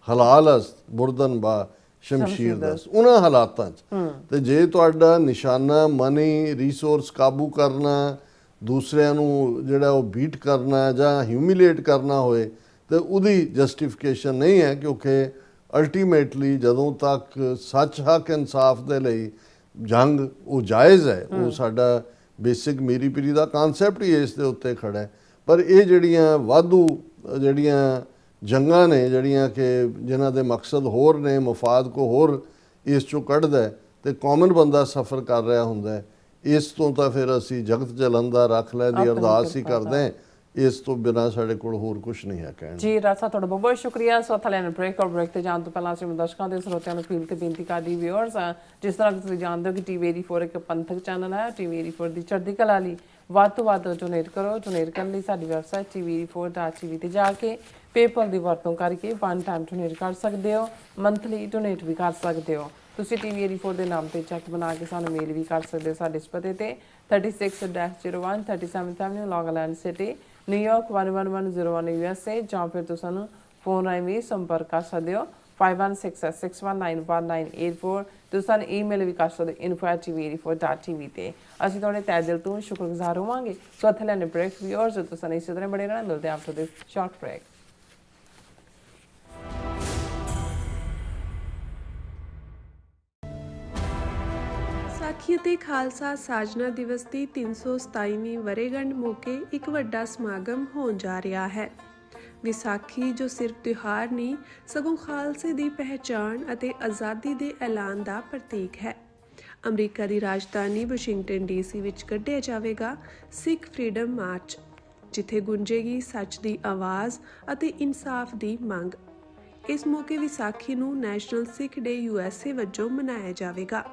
ਹਲਾਲ ਅਸਤ ਬੁਰਦਨ ਬਾ ਸ਼ਮਸ਼ੀਰ ਦਸਤ, ਉਹਨਾਂ ਹਾਲਾਤਾਂ 'ਚ। ਤੇ ਜੇ ਤੁਹਾਡਾ ਨਿਸ਼ਾਨਾ ਮਨੀ ਰਿਸੋਰਸ ਕਾਬੂ ਕਰਨਾ, ਦੂਸਰਿਆਂ ਨੂੰ ਜਿਹੜਾ ਉਹ ਬੀਟ ਕਰਨਾ ਜਾਂ ਹਿਊਮਿਲੇਟ ਕਰਨਾ ਹੋਏ, ਤੇ ਉਹਦੀ ਜਸਟੀਫਿਕੇਸ਼ਨ ਨਹੀਂ ਹੈ, ਕਿਉਂਕਿ ਅਲਟੀਮੇਟਲੀ ਜਦੋਂ ਤੱਕ ਸੱਚ ਹੱਕ ਇਨਸਾਫ ਦੇ ਲਈ ਜੰਗ ਉਹ ਜਾਇਜ਼ ਹੈ, ਉਹ ਸਾਡਾ ਬੇਸਿਕ ਮੀਰੀ ਪੀਰੀ ਦਾ ਕਨਸੈਪਟ ਹੀ ਇਸ ਦੇ ਉੱਤੇ ਖੜਾ ਹੈ। ਪਰ ਇਹ ਜਿਹੜੀਆਂ ਵਾਧੂ ਜਿਹੜੀਆਂ ਜੰਗਾਂ ਨੇ, ਜਿਹੜੀਆਂ ਕਿ ਜਿਨ੍ਹਾਂ ਦੇ ਮਕਸਦ ਹੋਰ ਨੇ, ਮਫਾਦ ਕੋ ਹੋਰ ਇਸ 'ਚੋਂ ਕੱਢਦਾ ਹੈ, ਤੇ ਕਾਮਨ ਬੰਦਾ ਸਫਰ ਕਰ ਰਿਹਾ ਹੁੰਦਾ ਹੈ, ਇਸ ਤੋਂ ਤਾਂ ਫਿਰ ਅਸੀਂ ਜਗਤ ਜਲੰਦਾ ਰੱਖ ਲੈ ਦੀ ਅਰਦਾਸ ਹੀ ਕਰਦੇ ਹਾਂ। ਇਸ ਤੋਂ ਬਿਨਾਂ ਸਾਡੇ ਕੋਲ ਹੋਰ ਕੁਝ ਨਹੀਂ ਹੈ ਕਹਿਣ ਜੀ। ਰਾਸਾ ਤੁਹਾਡਾ ਬਹੁਤ ਬਹੁਤ ਸ਼ੁਕਰੀਆ। ਸੋ ਥਲੈਨ ਬ੍ਰੇਕ ਤੇ ਜਾਣ ਤੋਂ ਪਹਿਲਾਂ ਅਸੀਂ ਦਰਸ਼ਕਾਂ ਦੇ ਸਰੋਤਿਆਂ ਨੂੰ ਫੀਲ ਤੇ ਬੇਨਤੀ ਕਰਦੀ ਵਿਊਅਰਸ, ਜਿਸ ਤਰ੍ਹਾਂ ਤੁਸੀਂ ਜਾਣਦੇ ਹੋ ਕਿ ਟੀਵੀ 84 ਇੱਕ ਪੰਥਕ ਚੈਨਲ ਹੈ। ਟੀਵੀ 84 ਦੀ ਚੜ੍ਹਦੀ ਕਲਾ ਲਈ ਵੱਧ ਤੋਂ ਵੱਧ ਡੋਨੇਟ ਕਰੋ। ਡੋਨੇਟ ਕਰਨ ਲਈ ਸਾਡੀ ਵੈਬਸਾਈਟ tv84.tv ਤੇ ਜਾ ਕੇ ਪੇਪਲ ਦੀ ਵਰਤੋਂ ਕਰਕੇ 1 ਟਾਈਮ ਡੋਨੇਟ ਕਰ ਸਕਦੇ ਹੋ, ਮੰਥਲੀ ਡੋਨੇਟ ਵੀ ਕਰ ਸਕਦੇ ਹੋ। ਤੁਸੀਂ ਟੀਵੀ 84 ਦੇ ਨਾਮ ਤੇ ਚੈੱਕ ਬਣਾ ਕੇ ਸਾਨੂੰ ਮੇਲ ਵੀ ਕਰ ਸਕਦੇ ਹੋ ਸਾਡੇ ਇਸ ਪਤੇ ਤੇ 36-01 37th Avenue, Long Island City, New York 11101 USA, ਜਾਂ ਫਿਰ ਤੁਸੀਂ ਸਾਨੂੰ ਫੋਨ ਰਾਹੀਂ ਵੀ ਸੰਪਰਕ ਕਰ ਸਕਦੇ ਹੋ 5166191984। ਤੁਸੀਂ ਸਾਨੂੰ ਈਮੇਲ ਵੀ ਕਰ ਸਕਦੇ ਹੋ info@tv84.tv ਤੇ। ਅਸੀਂ ਤੁਹਾਡੇ ਤਹਿ ਦਿਲ ਤੋਂ ਸ਼ੁਕਰਗੁਜ਼ਾਰ ਹੋਵਾਂਗੇ। ਸੋ ਇੱਥੇ ਲੈਣੇ ਬ੍ਰੇਕ ਵਿਊਅਰਸ, ਤੁਸੀਂ ਇਸੇ ਤਰ੍ਹਾਂ ਬਣੇ ਰਹਿਣਾ। ਮਿਲਦੇ ਹਾਂ after this short break. Vaisakhi ਅਤੇ ਖਾਲਸਾ ਸਾਜਨਾ ਦਿਵਸ ਦੀ 327ਵੀਂ ਵਰ੍ਹੇਗੰਢ ਮੌਕੇ ਇੱਕ ਵੱਡਾ ਸਮਾਗਮ ਹੋਣ ਜਾ ਰਿਹਾ ਹੈ। ਵਿਸਾਖੀ ਜੋ ਸਿਰਫ ਤਿਉਹਾਰ ਨਹੀਂ, ਸਗੋਂ ਖਾਲਸੇ ਦੀ ਪਹਿਚਾਣ ਅਤੇ ਆਜ਼ਾਦੀ ਦੇ ਐਲਾਨ ਦਾ ਪ੍ਰਤੀਕ ਹੈ। ਅਮਰੀਕਾ ਦੀ ਰਾਜਧਾਨੀ ਵਾਸ਼ਿੰਗਟਨ DC ਵਿੱਚ ਕੱਢਿਆ ਜਾਵੇਗਾ ਸਿੱਖ ਫਰੀडम ਮਾਰਚ, ਜਿੱਥੇ ਗੂੰਜੇਗੀ ਸੱਚ ਦੀ ਆਵਾਜ਼ ਅਤੇ ਇਨਸਾਫ ਦੀ ਮੰਗ। ਇਸ ਮੌਕੇ ਵਿਸਾਖੀ ਨੂੰ ਨੈਸ਼ਨਲ ਸਿੱਖ ਡੇ USA ਵਜੋਂ ਮਨਾਇਆ ਜਾਵੇਗਾ।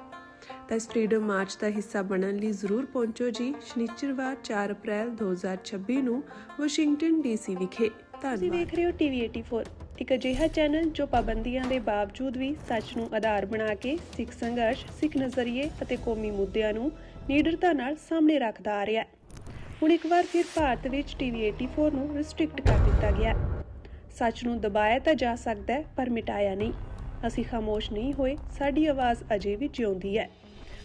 ਤਾਂ ਇਸ ਫਰੀडम ਮਾਰਚ ਦਾ ਹਿੱਸਾ ਬਣਨ ਲਈ ਜ਼ਰੂਰ ਪਹੁੰਚੋ ਜੀ। ਸ਼ਨੀਚਰਵਾਰ 4 ਅਪ੍ਰੈਲ 2026 ਨੂੰ ਵਾਸ਼ਿੰਗਟਨ DC ਵਿਖੇ। ਤੁਸੀਂ ਵੇਖ ਰਹੇ ਹੋ TV 84, ਇੱਕ ਅਜਿਹਾ ਚੈਨਲ ਜੋ ਪਾਬੰਦੀਆਂ ਦੇ ਬਾਵਜੂਦ ਵੀ ਸੱਚ ਨੂੰ ਆਧਾਰ ਬਣਾ ਕੇ ਸਿੱਖ ਸੰਘਰਸ਼, ਸਿੱਖ ਨਜ਼ਰੀਏ ਅਤੇ ਕੌਮੀ ਮੁੱਦਿਆਂ ਨੂੰ ਨਿਡਰਤਾ ਨਾਲ ਸਾਹਮਣੇ ਰੱਖਦਾ ਆ ਰਿਹਾ। ਹੁਣ ਇੱਕ ਵਾਰ ਫਿਰ ਭਾਰਤ ਵਿੱਚ TV 84 ਨੂੰ ਰਿਸਟ੍ਰਿਕਟ ਕਰ ਦਿੱਤਾ ਗਿਆ। ਸੱਚ ਨੂੰ ਦਬਾਇਆ ਤਾਂ ਜਾ ਸਕਦਾ ਹੈ, ਪਰ ਮਿਟਾਇਆ ਨਹੀਂ। ਅਸੀਂ ਖਾਮੋਸ਼ ਨਹੀਂ ਹੋਏ, ਸਾਡੀ ਆਵਾਜ਼ ਅਜੇ ਵੀ ਜਿਉਂਦੀ ਹੈ।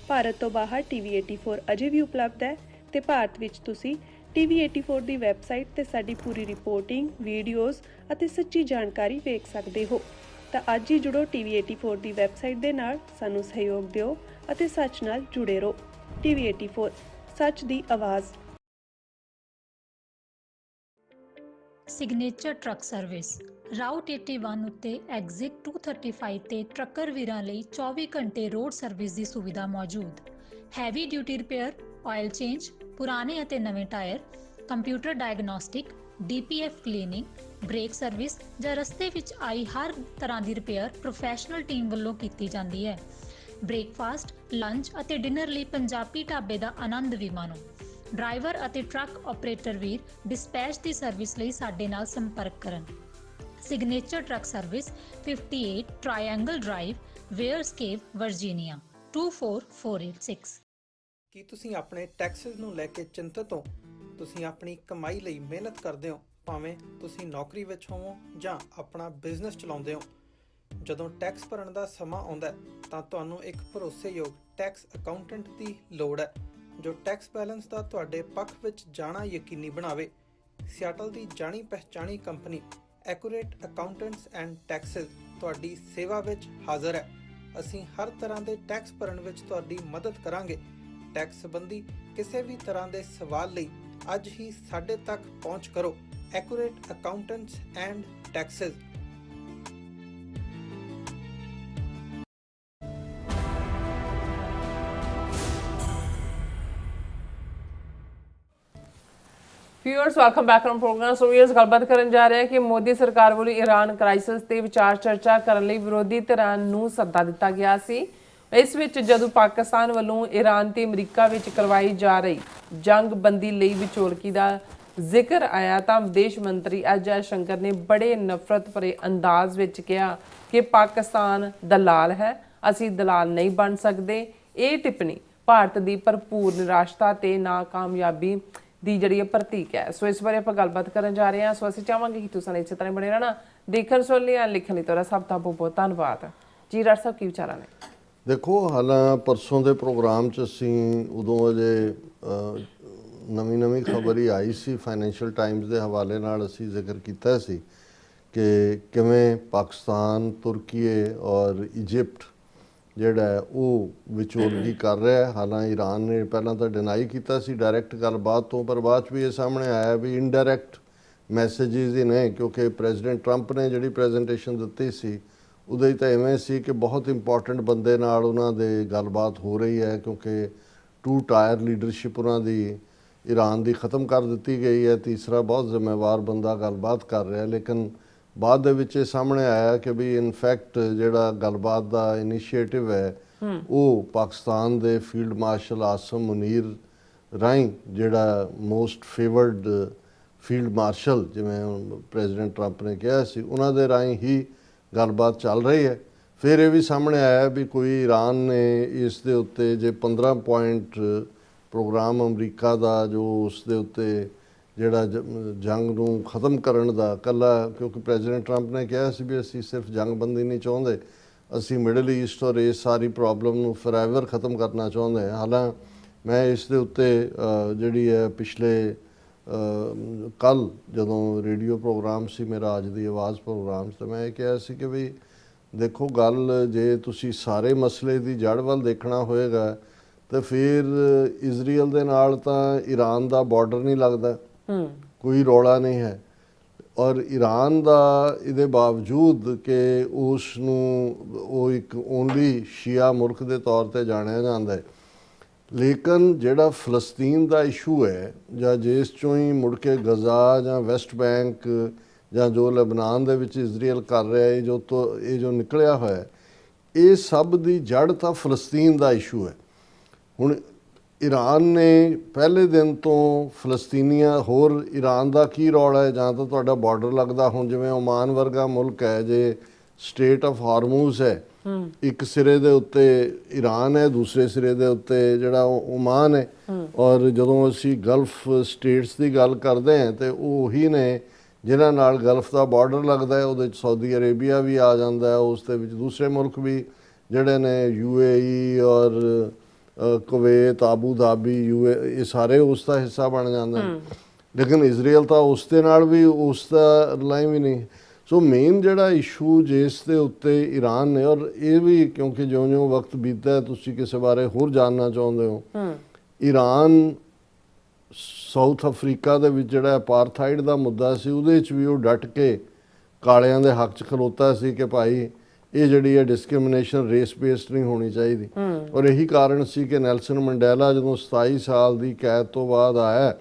ਭਾਰਤ ਤੋਂ ਬਾਹਰ TV 84 ਅਜੇ ਵੀ ਉਪਲਬਧ ਹੈ, ਤੇ ਭਾਰਤ ਵਿੱਚ ਤੁਸੀਂ TV 84 ਦੀ ਵੈਬਸਾਈਟ ਤੇ ਸਾਡੀ ਪੂਰੀ ਰਿਪੋਰਟਿੰਗ, ਵੀਡੀਓਜ਼ ਅਤੇ ਸੱਚੀ ਜਾਣਕਾਰੀ ਵੇਖ ਸਕਦੇ ਹੋ। ਤਾਂ ਅੱਜ ਹੀ ਜੁੜੋ TV 84 ਦੀ ਵੈਬਸਾਈਟ ਦੇ ਨਾਲ, ਸਾਨੂੰ ਸਹਿਯੋਗ ਦਿਓ ਅਤੇ ਸੱਚ ਨਾਲ ਜੁੜੇ ਰਹੋ। TV 84, ਸੱਚ ਦੀ ਆਵਾਜ਼। ਸਿਗਨੇਚਰ ਟਰੱਕ ਸਰਵਿਸ ਰਾਊਟ 81 ਉੱਤੇ ਐਗਜ਼ਿਟ 235 ਤੇ ਟਰੱਕਰ ਵੀਰਾਂ ਲਈ 24 ਘੰਟੇ ਰੋਡ ਸਰਵਿਸ ਦੀ ਸੁਵਿਧਾ ਮੌਜੂਦ। Heavy duty repair, oil change, ਪੁਰਾਣੇ ਅਤੇ ਨਵੇਂ tyre, computer diagnostic, DPF cleaning, brake service ਜਾਂ ਰਸਤੇ ਵਿੱਚ ਆਈ ਹਰ ਤਰ੍ਹਾਂ ਦੀ ਰਿਪੇਅਰ ਪ੍ਰੋਫੈਸ਼ਨਲ ਟੀਮ ਵੱਲੋਂ ਕੀਤੀ ਜਾਂਦੀ ਹੈ। ਬ੍ਰੇਕਫਾਸਟ, ਲੰਚ ਅਤੇ ਡਿਨਰ ਲਈ ਪੰਜਾਬੀ ਢਾਬੇ ਦਾ ਆਨੰਦ ਵੀ ਮਾਣੋ। ਡਰਾਈਵਰ ਅਤੇ ਟਰੱਕ ਆਪਰੇਟਰ ਵੀਰ ਡਿਸਪੈਚ ਦੀ ਸਰਵਿਸ ਲਈ ਸਾਡੇ ਨਾਲ ਸੰਪਰਕ ਕਰਨ। Signature truck service 58 triangle drive, Weyers Cave, Virginia. 24486। ਕੀ ਤੁਸੀਂ ਆਪਣੇ ਟੈਕਸਿਸ ਨੂੰ ਲੈ ਕੇ ਚਿੰਤਤ ਹੋ? ਤੁਸੀਂ ਆਪਣੀ ਕਮਾਈ ਲਈ ਮਿਹਨਤ ਕਰਦੇ ਹੋ, ਭਾਵੇਂ ਤੁਸੀਂ ਨੌਕਰੀ ਵਿੱਚ ਹੋਵੋ ਜਾਂ ਆਪਣਾ ਬਿਜ਼ਨਸ ਚਲਾਉਂਦੇ ਹੋ। ਜਦੋਂ ਟੈਕਸ ਭਰਨ ਦਾ ਸਮਾਂ ਆਉਂਦਾ ਹੈ ਤਾਂ ਤੁਹਾਨੂੰ ਇੱਕ ਭਰੋਸੇਯੋਗ ਟੈਕਸ ਅਕਾਊਂਟੈਂਟ ਦੀ ਲੋੜ ਹੈ ਜੋ ਟੈਕਸ ਬੈਲੈਂਸ ਦਾ ਤੁਹਾਡੇ ਪੱਖ ਵਿੱਚ ਜਾਣਾ ਯਕੀਨੀ ਬਣਾਵੇ। ਸਿਆਟਲ ਦੀ ਜਾਣੀ ਪਛਾਣੀ company accurate accountants and taxes ਤੁਹਾਡੀ ਸੇਵਾ ਵਿੱਚ ਹਾਜ਼ਰ ਹੈ। ਅਸੀਂ ਹਰ ਤਰ੍ਹਾਂ ਦੇ ਟੈਕਸ ਭਰਨ ਵਿੱਚ ਤੁਹਾਡੀ ਮਦਦ ਕਰਾਂਗੇ। ਟੈਕਸ ਸੰਬੰਧੀ ਕਿਸੇ ਵੀ ਤਰ੍ਹਾਂ ਦੇ ਸਵਾਲ ਲਈ ਅੱਜ ਹੀ ਸਾਡੇ ਤੱਕ ਪਹੁੰਚ ਕਰੋ। Accurate accountants and taxes. Viewers welcome back on programme. So viewers ਗੱਲਬਾਤ ਕਰਨ ਜਾ ਰਹੇ ਹਾਂ ਕਿ ਮੋਦੀ ਸਰਕਾਰ ਵੱਲੋਂ ਈਰਾਨ ਕ੍ਰਾਈਸਿਸ ਤੇ ਵਿਚਾਰ ਚਰਚਾ ਕਰਨ ਲਈ ਵਿਰੋਧੀ ਧਿਰਾਂ ਨੂੰ ਸੱਦਾ ਦਿੱਤਾ ਗਿਆ ਸੀ। ਇਸ ਵਿੱਚ ਜਦੋਂ ਪਾਕਿਸਤਾਨ ਵੱਲੋਂ ਈਰਾਨ ਤੇ ਅਮਰੀਕਾ ਵਿੱਚ ਕਰਵਾਈ ਜਾ ਰਹੀ ਜੰਗਬੰਦੀ ਲਈ ਵਿਚੋਲਗੀ ਦਾ ਜ਼ਿਕਰ ਆਇਆ ਤਾਂ ਵਿਦੇਸ਼ ਮੰਤਰੀ ਐਸ ਜੈਸ਼ੰਕਰ ਨੇ ਬੜੇ ਨਫ਼ਰਤ ਭਰੇ ਅੰਦਾਜ਼ ਵਿੱਚ ਕਿਹਾ ਕਿ ਪਾਕਿਸਤਾਨ ਦਲਾਲ ਹੈ, ਅਸੀਂ ਦਲਾਲ ਨਹੀਂ ਬਣ ਸਕਦੇ। ਇਹ ਟਿੱਪਣੀ ਭਾਰਤ ਦੀ ਭਰਪੂਰ ਨਿਰਾਸ਼ਤਾ ਤੇ ਨਾਕਾਮਯਾਬੀ ਦੀ ਜਿਹੜੀ ਪ੍ਰਤੀਕ ਹੈ। ਸੋ ਇਸ ਬਾਰੇ ਆਪਾਂ ਗੱਲਬਾਤ ਕਰਨ ਜਾ ਰਹੇ ਹਾਂ। ਸੋ ਅਸੀਂ ਚਾਹਾਂਗੇ ਕਿ ਤੁਸੀਂ ਇਸੇ ਤਰ੍ਹਾਂ ਬਣੇ ਰਹਿਣਾ। ਦੇਖਣ ਸੁਣਨ ਲਈ ਲਿਖਣ ਲਈ ਤੁਹਾਡਾ ਸਭ ਦਾ ਬਹੁਤ ਬਹੁਤ ਧੰਨਵਾਦ ਜੀ। ਡਾਕਟਰ ਸਾਹਿਬ ਕੀ ਵਿਚਾਰਾਂ ਨੇ? ਦੇਖੋ, ਹਾਲਾਂ ਪਰਸੋਂ ਦੇ ਪ੍ਰੋਗਰਾਮ 'ਚ ਅਸੀਂ ਉਦੋਂ ਅਜੇ ਨਵੀਂ ਖਬਰ ਹੀ ਆਈ ਸੀ, ਫਾਈਨੈਂਸ਼ੀਅਲ ਟਾਈਮਸ ਦੇ ਹਵਾਲੇ ਨਾਲ ਅਸੀਂ ਜ਼ਿਕਰ ਕੀਤਾ ਸੀ ਕਿ ਕਿਵੇਂ ਪਾਕਿਸਤਾਨ, ਤੁਰਕੀਏ ਔਰ ਇਜਿਪਟ ਜਿਹੜਾ ਹੈ ਉਹ ਵਿਚੋਲਗੀ ਕਰ ਰਿਹਾ ਹੈ। ਹਾਲਾਂਕਿ ਈਰਾਨ ਨੇ ਪਹਿਲਾਂ ਤਾਂ ਡਿਨਾਈ ਕੀਤਾ ਸੀ ਡਾਇਰੈਕਟ ਗੱਲਬਾਤ ਤੋਂ, ਪਰ ਬਾਅਦ 'ਚ ਵੀ ਇਹ ਸਾਹਮਣੇ ਆਇਆ ਵੀ ਇਨਡਾਇਰੈਕਟ ਮੈਸੇਜਿਸ ਹੀ ਨੇ, ਕਿਉਂਕਿ ਪ੍ਰੈਜ਼ੀਡੈਂਟ ਟਰੰਪ ਨੇ ਜਿਹੜੀ ਪ੍ਰੈਜੈਂਟੇਸ਼ਨ ਦਿੱਤੀ ਸੀ ਉਹਦੇ ਤਾਂ ਇਵੇਂ ਸੀ ਕਿ ਬਹੁਤ ਇੰਪੋਰਟੈਂਟ ਬੰਦੇ ਨਾਲ ਉਹਨਾਂ ਦੇ ਗੱਲਬਾਤ ਹੋ ਰਹੀ ਹੈ, ਕਿਉਂਕਿ 2 ਟਾਇਰ ਲੀਡਰਸ਼ਿਪ ਉਹਨਾਂ ਦੀ ਈਰਾਨ ਦੀ ख़त्म ਕਰ ਦਿੱਤੀ ਗਈ ਹੈ, ਤੀਸਰਾ ਬਹੁਤ ਜ਼ਿੰਮੇਵਾਰ ਬੰਦਾ ਗੱਲਬਾਤ ਕਰ ਰਿਹਾ। ਲੇਕਿਨ ਬਾਅਦ ਦੇ ਵਿੱਚ ਇਹ ਸਾਹਮਣੇ ਆਇਆ ਕਿ ਵੀ ਇਨਫੈਕਟ ਜਿਹੜਾ ਗੱਲਬਾਤ ਦਾ ਇਨੀਸ਼ੀਏਟਿਵ ਹੈ ਉਹ ਪਾਕਿਸਤਾਨ ਦੇ ਫੀਲਡ ਮਾਰਸ਼ਲ ਆਸਮ ਮੁਨੀਰ ਰਾਹੀਂ, ਜਿਹੜਾ ਮੋਸਟ ਫੇਵਰਡ ਫੀਲਡ ਮਾਰਸ਼ਲ ਜਿਵੇਂ ਪ੍ਰੈਜ਼ੀਡੈਂਟ ਟਰੰਪ ਨੇ ਕਿਹਾ ਸੀ, ਉਹਨਾਂ ਦੇ ਰਾਹੀਂ ਹੀ ਗੱਲਬਾਤ ਚੱਲ ਰਹੀ ਹੈ। ਫਿਰ ਇਹ ਵੀ ਸਾਹਮਣੇ ਆਇਆ ਵੀ ਕੋਈ ਈਰਾਨ ਨੇ ਇਸ ਦੇ ਉੱਤੇ ਜੇ 15 ਪੁਆਇੰਟ ਪ੍ਰੋਗਰਾਮ ਅਮਰੀਕਾ ਦਾ ਜੋ ਉਸ ਦੇ ਉੱਤੇ ਜਿਹੜਾ ਜੰਗ ਨੂੰ ख़त्म ਕਰਨ ਦਾ ਇਕੱਲਾ, ਕਿਉਂਕਿ ਪ੍ਰੈਜ਼ੀਡੈਂਟ ਟਰੰਪ ਨੇ ਕਿਹਾ ਸੀ ਵੀ ਅਸੀਂ ਸਿਰਫ ਜੰਗਬੰਦੀ ਨਹੀਂ ਚਾਹੁੰਦੇ, ਅਸੀਂ ਮਿਡਲ ਈਸਟ ਔਰ ਇਸ ਸਾਰੀ ਪ੍ਰੋਬਲਮ ਨੂੰ ਫੋਰਐਵਰ ख़त्म ਕਰਨਾ ਚਾਹੁੰਦੇ ਹਾਂ। ਹਾਲਾਂ ਮੈਂ ਇਸ ਦੇ ਉੱਤੇ ਜਿਹੜੀ ਹੈ ਪਿਛਲੇ ਕੱਲ੍ਹ ਜਦੋਂ ਰੇਡੀਓ ਪ੍ਰੋਗਰਾਮ ਸੀ ਮੇਰਾ ਅੱਜ ਦੀ ਆਵਾਜ਼ ਪ੍ਰੋਗਰਾਮ 'ਚ, ਤਾਂ ਮੈਂ ਇਹ ਕਿਹਾ ਸੀ ਕਿ ਵੀ ਦੇਖੋ ਗੱਲ ਜੇ ਤੁਸੀਂ ਸਾਰੇ ਮਸਲੇ ਦੀ ਜੜ ਵੱਲ ਦੇਖਣਾ ਹੋਏਗਾ ਤਾਂ ਫਿਰ ਇਜ਼ਰਾਈਲ ਦੇ ਨਾਲ ਤਾਂ ਈਰਾਨ ਦਾ ਬਾਰਡਰ ਨਹੀਂ ਲੱਗਦਾ, ਕੋਈ ਰੌਲਾ ਨਹੀਂ ਹੈ। ਔਰ ਈਰਾਨ ਦਾ ਇਹਦੇ ਬਾਵਜੂਦ ਕਿ ਉਸ ਨੂੰ ਉਹ ਇੱਕ ਓਨਲੀ ਸ਼ੀਆ ਮੁਲਕ ਦੇ ਤੌਰ ਤੇ ਜਾਣਿਆ ਜਾਂਦਾ ਹੈ, ਲੇਕਿਨ ਜਿਹੜਾ ਫਲਸਤੀਨ ਦਾ ਇਸ਼ੂ ਹੈ ਜਾਂ ਜਿਸ ਚੋਂ ਹੀ ਮੁੜ ਕੇ ਗਜ਼ਾ ਜਾਂ ਵੈਸਟ ਬੈਂਕ ਜਾਂ ਜੋ ਲਬਨਾਨ ਦੇ ਵਿੱਚ ਇਜ਼ਰਾਈਲ ਕਰ ਰਿਹਾ ਹੈ, ਇਹ ਜੋ ਨਿਕਲਿਆ ਹੋਇਆ, ਇਹ ਸਭ ਦੀ ਜੜ ਤਾਂ ਫਲਸਤੀਨ ਦਾ ਇਸ਼ੂ ਹੈ। ਹੁਣ ਈਰਾਨ ਨੇ ਪਹਿਲੇ ਦਿਨ ਤੋਂ ਫਲਸਤੀਨੀਆਂ, ਹੋਰ ਈਰਾਨ ਦਾ ਕੀ ਰੌਲਾ ਹੈ, ਜਾਂ ਤਾਂ ਤੁਹਾਡਾ ਬਾਰਡਰ ਲੱਗਦਾ, ਹੁਣ ਜਿਵੇਂ ਓਮਾਨ ਵਰਗਾ ਮੁਲਕ ਹੈ, ਜੇ ਸਟੇਟ ਆਫ ਹਾਰਮੂਜ਼ ਹੈ, ਇੱਕ ਸਿਰੇ ਦੇ ਉੱਤੇ ਈਰਾਨ ਹੈ, ਦੂਸਰੇ ਸਿਰੇ ਦੇ ਉੱਤੇ ਜਿਹੜਾ ਓਮਾਨ ਹੈ। ਔਰ ਜਦੋਂ ਅਸੀਂ ਗਲਫ ਸਟੇਟਸ ਦੀ ਗੱਲ ਕਰਦੇ ਹਾਂ ਤੇ ਉਹ ਉਹੀ ਨੇ ਜਿਨ੍ਹਾਂ ਨਾਲ ਗਲਫ ਦਾ ਬਾਰਡਰ ਲੱਗਦਾ ਹੈ, ਉਹਦੇ 'ਚ ਸਾਊਦੀ ਅਰੇਬੀਆ ਵੀ ਆ ਜਾਂਦਾ ਹੈ, ਉਸ ਦੇ ਵਿੱਚ ਦੂਸਰੇ ਮੁਲਕ ਵੀ ਜਿਹੜੇ ਨੇ UAE ਔਰ ਕੁਵੈਤ, ਆਬੂ ਧਾਬੀ, ਇਹ ਸਾਰੇ ਉਸ ਦਾ ਹਿੱਸਾ ਬਣ ਜਾਂਦੇ ਨੇ। ਲੇਕਿਨ ਇਜ਼ਰਾਈਲ ਤਾਂ ਉਸ ਦੇ ਨਾਲ ਵੀ ਉਸ ਦਾ ਲਾਈਨ ਵੀ ਨਹੀਂ। ਸੋ ਮੇਨ ਜਿਹੜਾ ਇਸ਼ੂ ਜਿਸ ਦੇ ਉੱਤੇ ਈਰਾਨ ਨੇ, ਔਰ ਇਹ ਵੀ ਕਿਉਂਕਿ ਜਿਉਂ-ਜਿਉਂ ਵਕਤ ਬੀਤਦਾ ਤੁਸੀਂ ਕਿਸੇ ਬਾਰੇ ਹੋਰ ਜਾਣਨਾ ਚਾਹੁੰਦੇ ਹੋ, ਈਰਾਨ ਸਾਊਥ ਅਫਰੀਕਾ ਦੇ ਵਿੱਚ ਜਿਹੜਾ ਅਪਾਰਥਾਈਡ ਦਾ ਮੁੱਦਾ ਸੀ ਉਹਦੇ 'ਚ ਵੀ ਉਹ ਡਟ ਕੇ ਕਾਲਿਆਂ ਦੇ ਹੱਕ 'ਚ ਖਲੋਤਾ ਸੀ ਕਿ ਭਾਈ ਇਹ ਜਿਹੜੀ ਹੈ ਡਿਸਕ੍ਰਿਮੀਨੇਸ਼ਨ ਰੇਸ ਬੇਸਡ ਨਹੀਂ ਹੋਣੀ ਚਾਹੀਦੀ। ਔਰ ਇਹੀ ਕਾਰਨ ਸੀ ਕਿ ਨੈਲਸਨ ਮੰਡੇਲਾ ਜਦੋਂ 27 ਸਾਲ ਦੀ ਕੈਦ ਤੋਂ ਬਾਅਦ ਆਇਆ,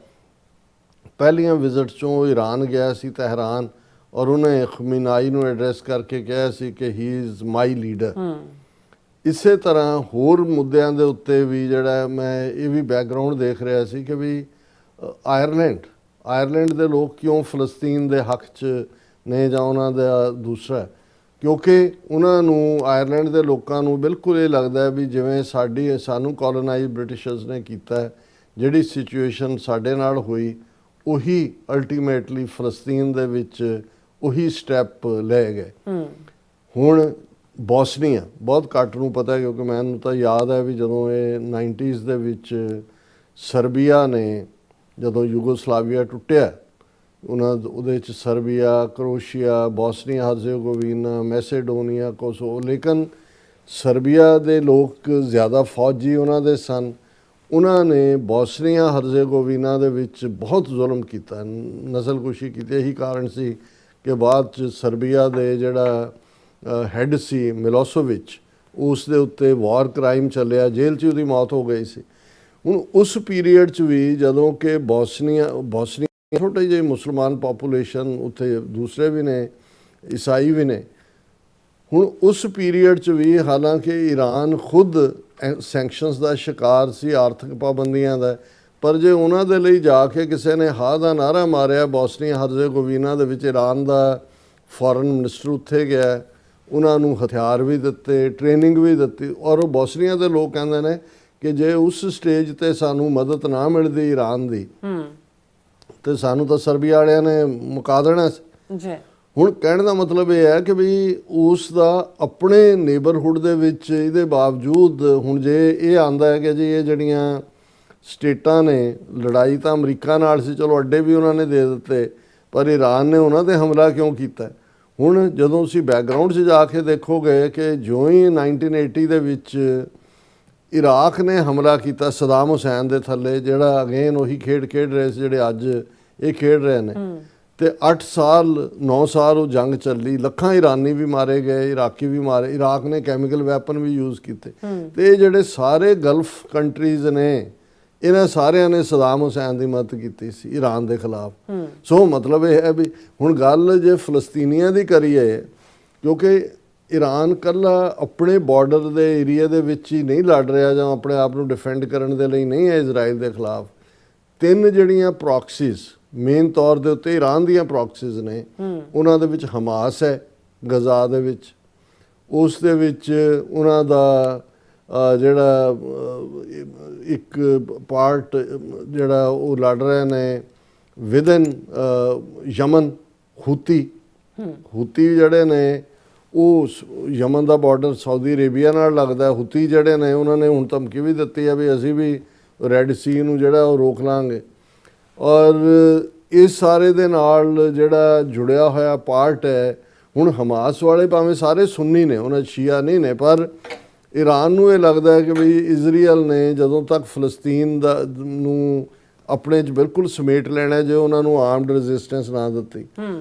ਪਹਿਲੀਆਂ ਵਿਜ਼ਿਟ 'ਚੋਂ ਈਰਾਨ ਗਿਆ ਸੀ ਤਹਿਰਾਨ, ਔਰ ਉਹਨੇ ਖਮੀਨਾਈ ਨੂੰ ਐਡਰੈਸ ਕਰਕੇ ਕਿਹਾ ਸੀ ਕਿ ਹੀ ਇਜ਼ ਮਾਈ ਲੀਡਰ। ਇਸੇ ਤਰ੍ਹਾਂ ਹੋਰ ਮੁੱਦਿਆਂ ਦੇ ਉੱਤੇ ਵੀ ਜਿਹੜਾ ਮੈਂ ਇਹ ਵੀ ਬੈਕਗਰਾਊਂਡ ਦੇਖ ਰਿਹਾ ਸੀ ਕਿ ਵੀ ਆਇਰਲੈਂਡ ਦੇ ਲੋਕ ਕਿਉਂ ਫਲਸਤੀਨ ਦੇ ਹੱਕ 'ਚ ਨੇ ਜਾਂ ਉਹਨਾਂ ਦਾ ਦੂਸਰਾ, ਕਿਉਂਕਿ ਉਹਨਾਂ ਨੂੰ ਆਇਰਲੈਂਡ ਦੇ ਲੋਕਾਂ ਨੂੰ ਬਿਲਕੁਲ ਇਹ ਲੱਗਦਾ ਹੈ ਵੀ ਜਿਵੇਂ ਸਾਨੂੰ ਕੋਲੋਨਾਈਜ਼ ਬ੍ਰਿਟਿਸ਼ਰਸ ਨੇ ਕੀਤਾ ਹੈ, ਜਿਹੜੀ ਸਿਚੁਏਸ਼ਨ ਸਾਡੇ ਨਾਲ ਹੋਈ ਉਹੀ ਅਲਟੀਮੇਟਲੀ ਫਲਸਤੀਨ ਦੇ ਵਿੱਚ ਉਹੀ ਸਟੈਪ ਲਏ ਗਏ। ਹੁਣ ਬੋਸਨੀਆ ਬਹੁਤ ਘੱਟ ਨੂੰ ਪਤਾ ਹੈ, ਕਿਉਂਕਿ ਮੈਨੂੰ ਤਾਂ ਯਾਦ ਹੈ ਵੀ ਜਦੋਂ ਇਹ 90s ਦੇ ਵਿੱਚ ਸਰਬੀਆ ਨੇ ਜਦੋਂ ਯੂਗੋਸਲਾਵੀਆ ਟੁੱਟਿਆ, ਉਹਦੇ 'ਚ ਸਰਬੀਆ, ਕਰੋਸ਼ੀਆ, ਬੋਸਨੀਆ ਹਰਜ਼ੇਗੋਵੀਨਾ, ਮੈਸੇਡੋਨੀਆ, ਕੋਸੋਵੋ, ਲੇਕਿਨ ਸਰਬੀਆ ਦੇ ਲੋਕ ਜ਼ਿਆਦਾ ਫੌਜੀ ਉਹਨਾਂ ਦੇ ਸਨ। ਉਹਨਾਂ ਨੇ ਬੋਸਨੀਆ ਹਰਜ਼ੇਗੋਵੀਨਾ ਦੇ ਵਿੱਚ ਬਹੁਤ ਜ਼ੁਲਮ ਕੀਤਾ, ਨਸਲਕੁਸ਼ੀ ਕੀਤੀ। ਇਹੀ ਕਾਰਨ ਸੀ ਕਿ ਬਾਅਦ 'ਚ ਸਰਬੀਆ ਦੇ ਜਿਹੜਾ ਹੈੱਡ ਸੀ ਮਿਲੋਸੋਵਿਚ, ਉਸ ਦੇ ਉੱਤੇ ਵਾਰ ਕ੍ਰਾਈਮ ਚੱਲਿਆ, ਜੇਲ੍ਹ 'ਚ ਉਹਦੀ ਮੌਤ ਹੋ ਗਈ ਸੀ। ਹੁਣ ਉਸ ਪੀਰੀਅਡ 'ਚ ਵੀ ਜਦੋਂ ਕਿ ਬੋਸਨੀਆ ਛੋਟੇ ਜਿਹੇ ਮੁਸਲਮਾਨ ਪਾਪੂਲੇਸ਼ਨ, ਉੱਥੇ ਦੂਸਰੇ ਵੀ ਨੇ, ਈਸਾਈ ਵੀ ਨੇ। ਹੁਣ ਉਸ ਪੀਰੀਅਡ 'ਚ ਵੀ ਹਾਲਾਂਕਿ ਈਰਾਨ ਖੁਦ ਸੈਂਕਸ਼ਨਸ ਦਾ ਸ਼ਿਕਾਰ ਸੀ, ਆਰਥਿਕ ਪਾਬੰਦੀਆਂ ਦਾ, ਪਰ ਜੇ ਉਹਨਾਂ ਦੇ ਲਈ ਜਾ ਕੇ ਕਿਸੇ ਨੇ ਹਾਂ ਦਾ ਨਾਅਰਾ ਮਾਰਿਆ, ਬੋਸਨੀਆ ਹਰਜ਼ੇਗੋਵੀਨਾ ਦੇ ਵਿੱਚ ਈਰਾਨ ਦਾ ਫੋਰਨ ਮਿਨਿਸਟਰ ਉੱਥੇ ਗਿਆ, ਉਹਨਾਂ ਨੂੰ ਹਥਿਆਰ ਵੀ ਦਿੱਤੇ, ਟ੍ਰੇਨਿੰਗ ਵੀ ਦਿੱਤੀ। ਔਰ ਉਹ ਬੋਸਨੀਆ ਦੇ ਲੋਕ ਕਹਿੰਦੇ ਨੇ ਕਿ ਜੇ ਉਸ ਸਟੇਜ 'ਤੇ ਸਾਨੂੰ ਮਦਦ ਨਾ ਮਿਲਦੀ ਈਰਾਨ ਦੀ ਤੇ ਸਾਨੂੰ ਤਾਂ ਸਰਬੀਆ ਵਾਲਿਆਂ ਨੇ ਮੁਕਾ ਦੇਣਾ ਸੀ ਜੀ। ਹੁਣ ਕਹਿਣ ਦਾ ਮਤਲਬ ਇਹ ਹੈ ਕਿ ਵੀ ਉਸ ਦਾ ਆਪਣੇ ਨੇਬਰਹੁੱਡ ਦੇ ਵਿੱਚ ਇਹਦੇ ਬਾਵਜੂਦ ਹੁਣ ਜੇ ਇਹ ਆਂਦਾ ਹੈ ਕਿ ਜੀ ਇਹ ਜਿਹੜੀਆਂ ਸਟੇਟਾਂ ਨੇ, ਲੜਾਈ ਤਾਂ ਅਮਰੀਕਾ ਨਾਲ ਸੀ, ਚਲੋ ਅੱਡੇ ਵੀ ਉਹਨਾਂ ਨੇ ਦੇ ਦਿੱਤੇ, ਪਰ ਈਰਾਨ ਨੇ ਉਹਨਾਂ 'ਤੇ ਹਮਲਾ ਕਿਉਂ ਕੀਤਾ? ਹੁਣ ਜਦੋਂ ਤੁਸੀਂ ਬੈਕਗਰਾਊਂਡ 'ਚ ਜਾ ਕੇ ਦੇਖੋਗੇ ਕਿ ਜਿਉਂ ਹੀ 1980 ਦੇ ਵਿੱਚ ਇਰਾਕ ਨੇ ਹਮਲਾ ਕੀਤਾ ਸਦਾਮ ਹੁਸੈਨ ਦੇ ਥੱਲੇ, ਜਿਹੜਾ ਅਗੇਨ ਉਹੀ ਖੇਡ ਰਹੇ ਸੀ ਜਿਹੜੇ ਅੱਜ ਇਹ ਖੇਡ ਰਹੇ ਨੇ, ਤੇ 8 ਸਾਲ 9 ਸਾਲ ਉਹ ਜੰਗ ਚੱਲੀ, ਲੱਖਾਂ ਇਰਾਨੀ ਵੀ ਮਾਰੇ ਗਏ, ਇਰਾਕੀ ਵੀ ਮਾਰੇ, ਇਰਾਕ ਨੇ ਕੈਮੀਕਲ ਵੈਪਨ ਵੀ ਯੂਜ਼ ਕੀਤੇ। ਤੇ ਇਹ ਜਿਹੜੇ ਸਾਰੇ ਗਲਫ ਕੰਟਰੀਜ਼ ਨੇ, ਇਹਨਾਂ ਸਾਰਿਆਂ ਨੇ ਸਦਾਮ ਹੁਸੈਨ ਦੀ ਮਦਦ ਕੀਤੀ ਸੀ ਈਰਾਨ ਦੇ ਖਿਲਾਫ। ਸੋ ਮਤਲਬ ਇਹ ਹੈ ਵੀ ਹੁਣ ਗੱਲ ਜੇ ਫਲਸਤੀਨੀਆਂ ਦੀ ਕਰੀਏ, ਕਿਉਂਕਿ ਈਰਾਨ ਕੱਲਾ ਆਪਣੇ ਬਾਰਡਰ ਦੇ ਏਰੀਆ ਦੇ ਵਿੱਚ ਹੀ ਨਹੀਂ ਲੜ ਰਿਹਾ ਜਾਂ ਆਪਣੇ ਆਪ ਨੂੰ ਡਿਫੈਂਡ ਕਰਨ ਦੇ ਲਈ ਨਹੀਂ ਹੈ ਇਜ਼ਰਾਈਲ ਦੇ ਖਿਲਾਫ। 3 ਜਿਹੜੀਆਂ ਪ੍ਰੋਕਸੀਜ਼ ਮੇਨ ਤੌਰ ਦੇ ਉੱਤੇ ਈਰਾਨ ਦੀਆਂ ਪ੍ਰੋਕਸੀਜ਼ ਨੇ, ਉਹਨਾਂ ਦੇ ਵਿੱਚ ਹਮਾਸ ਹੈ ਗਜ਼ਾ ਦੇ ਵਿੱਚ, ਉਸ ਦੇ ਵਿੱਚ ਉਹਨਾਂ ਦਾ ਜਿਹੜਾ ਇੱਕ ਪਾਰਟ ਜਿਹੜਾ ਉਹ ਲੜ ਰਹੇ ਨੇ ਵਿਦਨ ਯਮਨ, ਹੂਤੀ ਜਿਹੜੇ ਨੇ, ਉਹ ਯਮਨ ਦਾ ਬਾਰਡਰ ਸਾਊਦੀ ਅਰੇਬੀਆ ਨਾਲ ਲੱਗਦਾ। ਹੂਤੀ ਜਿਹੜੇ ਨੇ ਉਹਨਾਂ ਨੇ ਹੁਣ ਧਮਕੀ ਵੀ ਦਿੱਤੀ ਹੈ ਵੀ ਅਸੀਂ ਵੀ ਰੈੱਡ ਸੀ ਨੂੰ ਜਿਹੜਾ ਉਹ ਰੋਕ ਲਾਂਗੇ। ਔਰ ਇਸ ਸਾਰੇ ਦੇ ਨਾਲ ਜਿਹੜਾ ਜੁੜਿਆ ਹੋਇਆ ਪਾਰਟ ਹੈ, ਹੁਣ ਹਮਾਸ ਵਾਲੇ ਭਾਵੇਂ ਸਾਰੇ ਸੁੰਨੀ ਨੇ, ਉਹਨਾਂ ਸ਼ੀਆ ਨਹੀਂ ਨੇ, ਪਰ ਈਰਾਨ ਨੂੰ ਇਹ ਲੱਗਦਾ ਹੈ ਕਿ ਵੀ ਇਜ਼ਰਾਈਲ ਨੇ ਜਦੋਂ ਤੱਕ ਫਲਸਤੀਨ ਨੂੰ ਆਪਣੇ 'ਚ ਬਿਲਕੁਲ ਸਮੇਟ ਲੈਣਾ ਜੇ ਉਹਨਾਂ ਨੂੰ ਆਰਮਡ ਰੈਜ਼ਿਸਟੈਂਸ ਨਾ ਦਿੱਤੀ।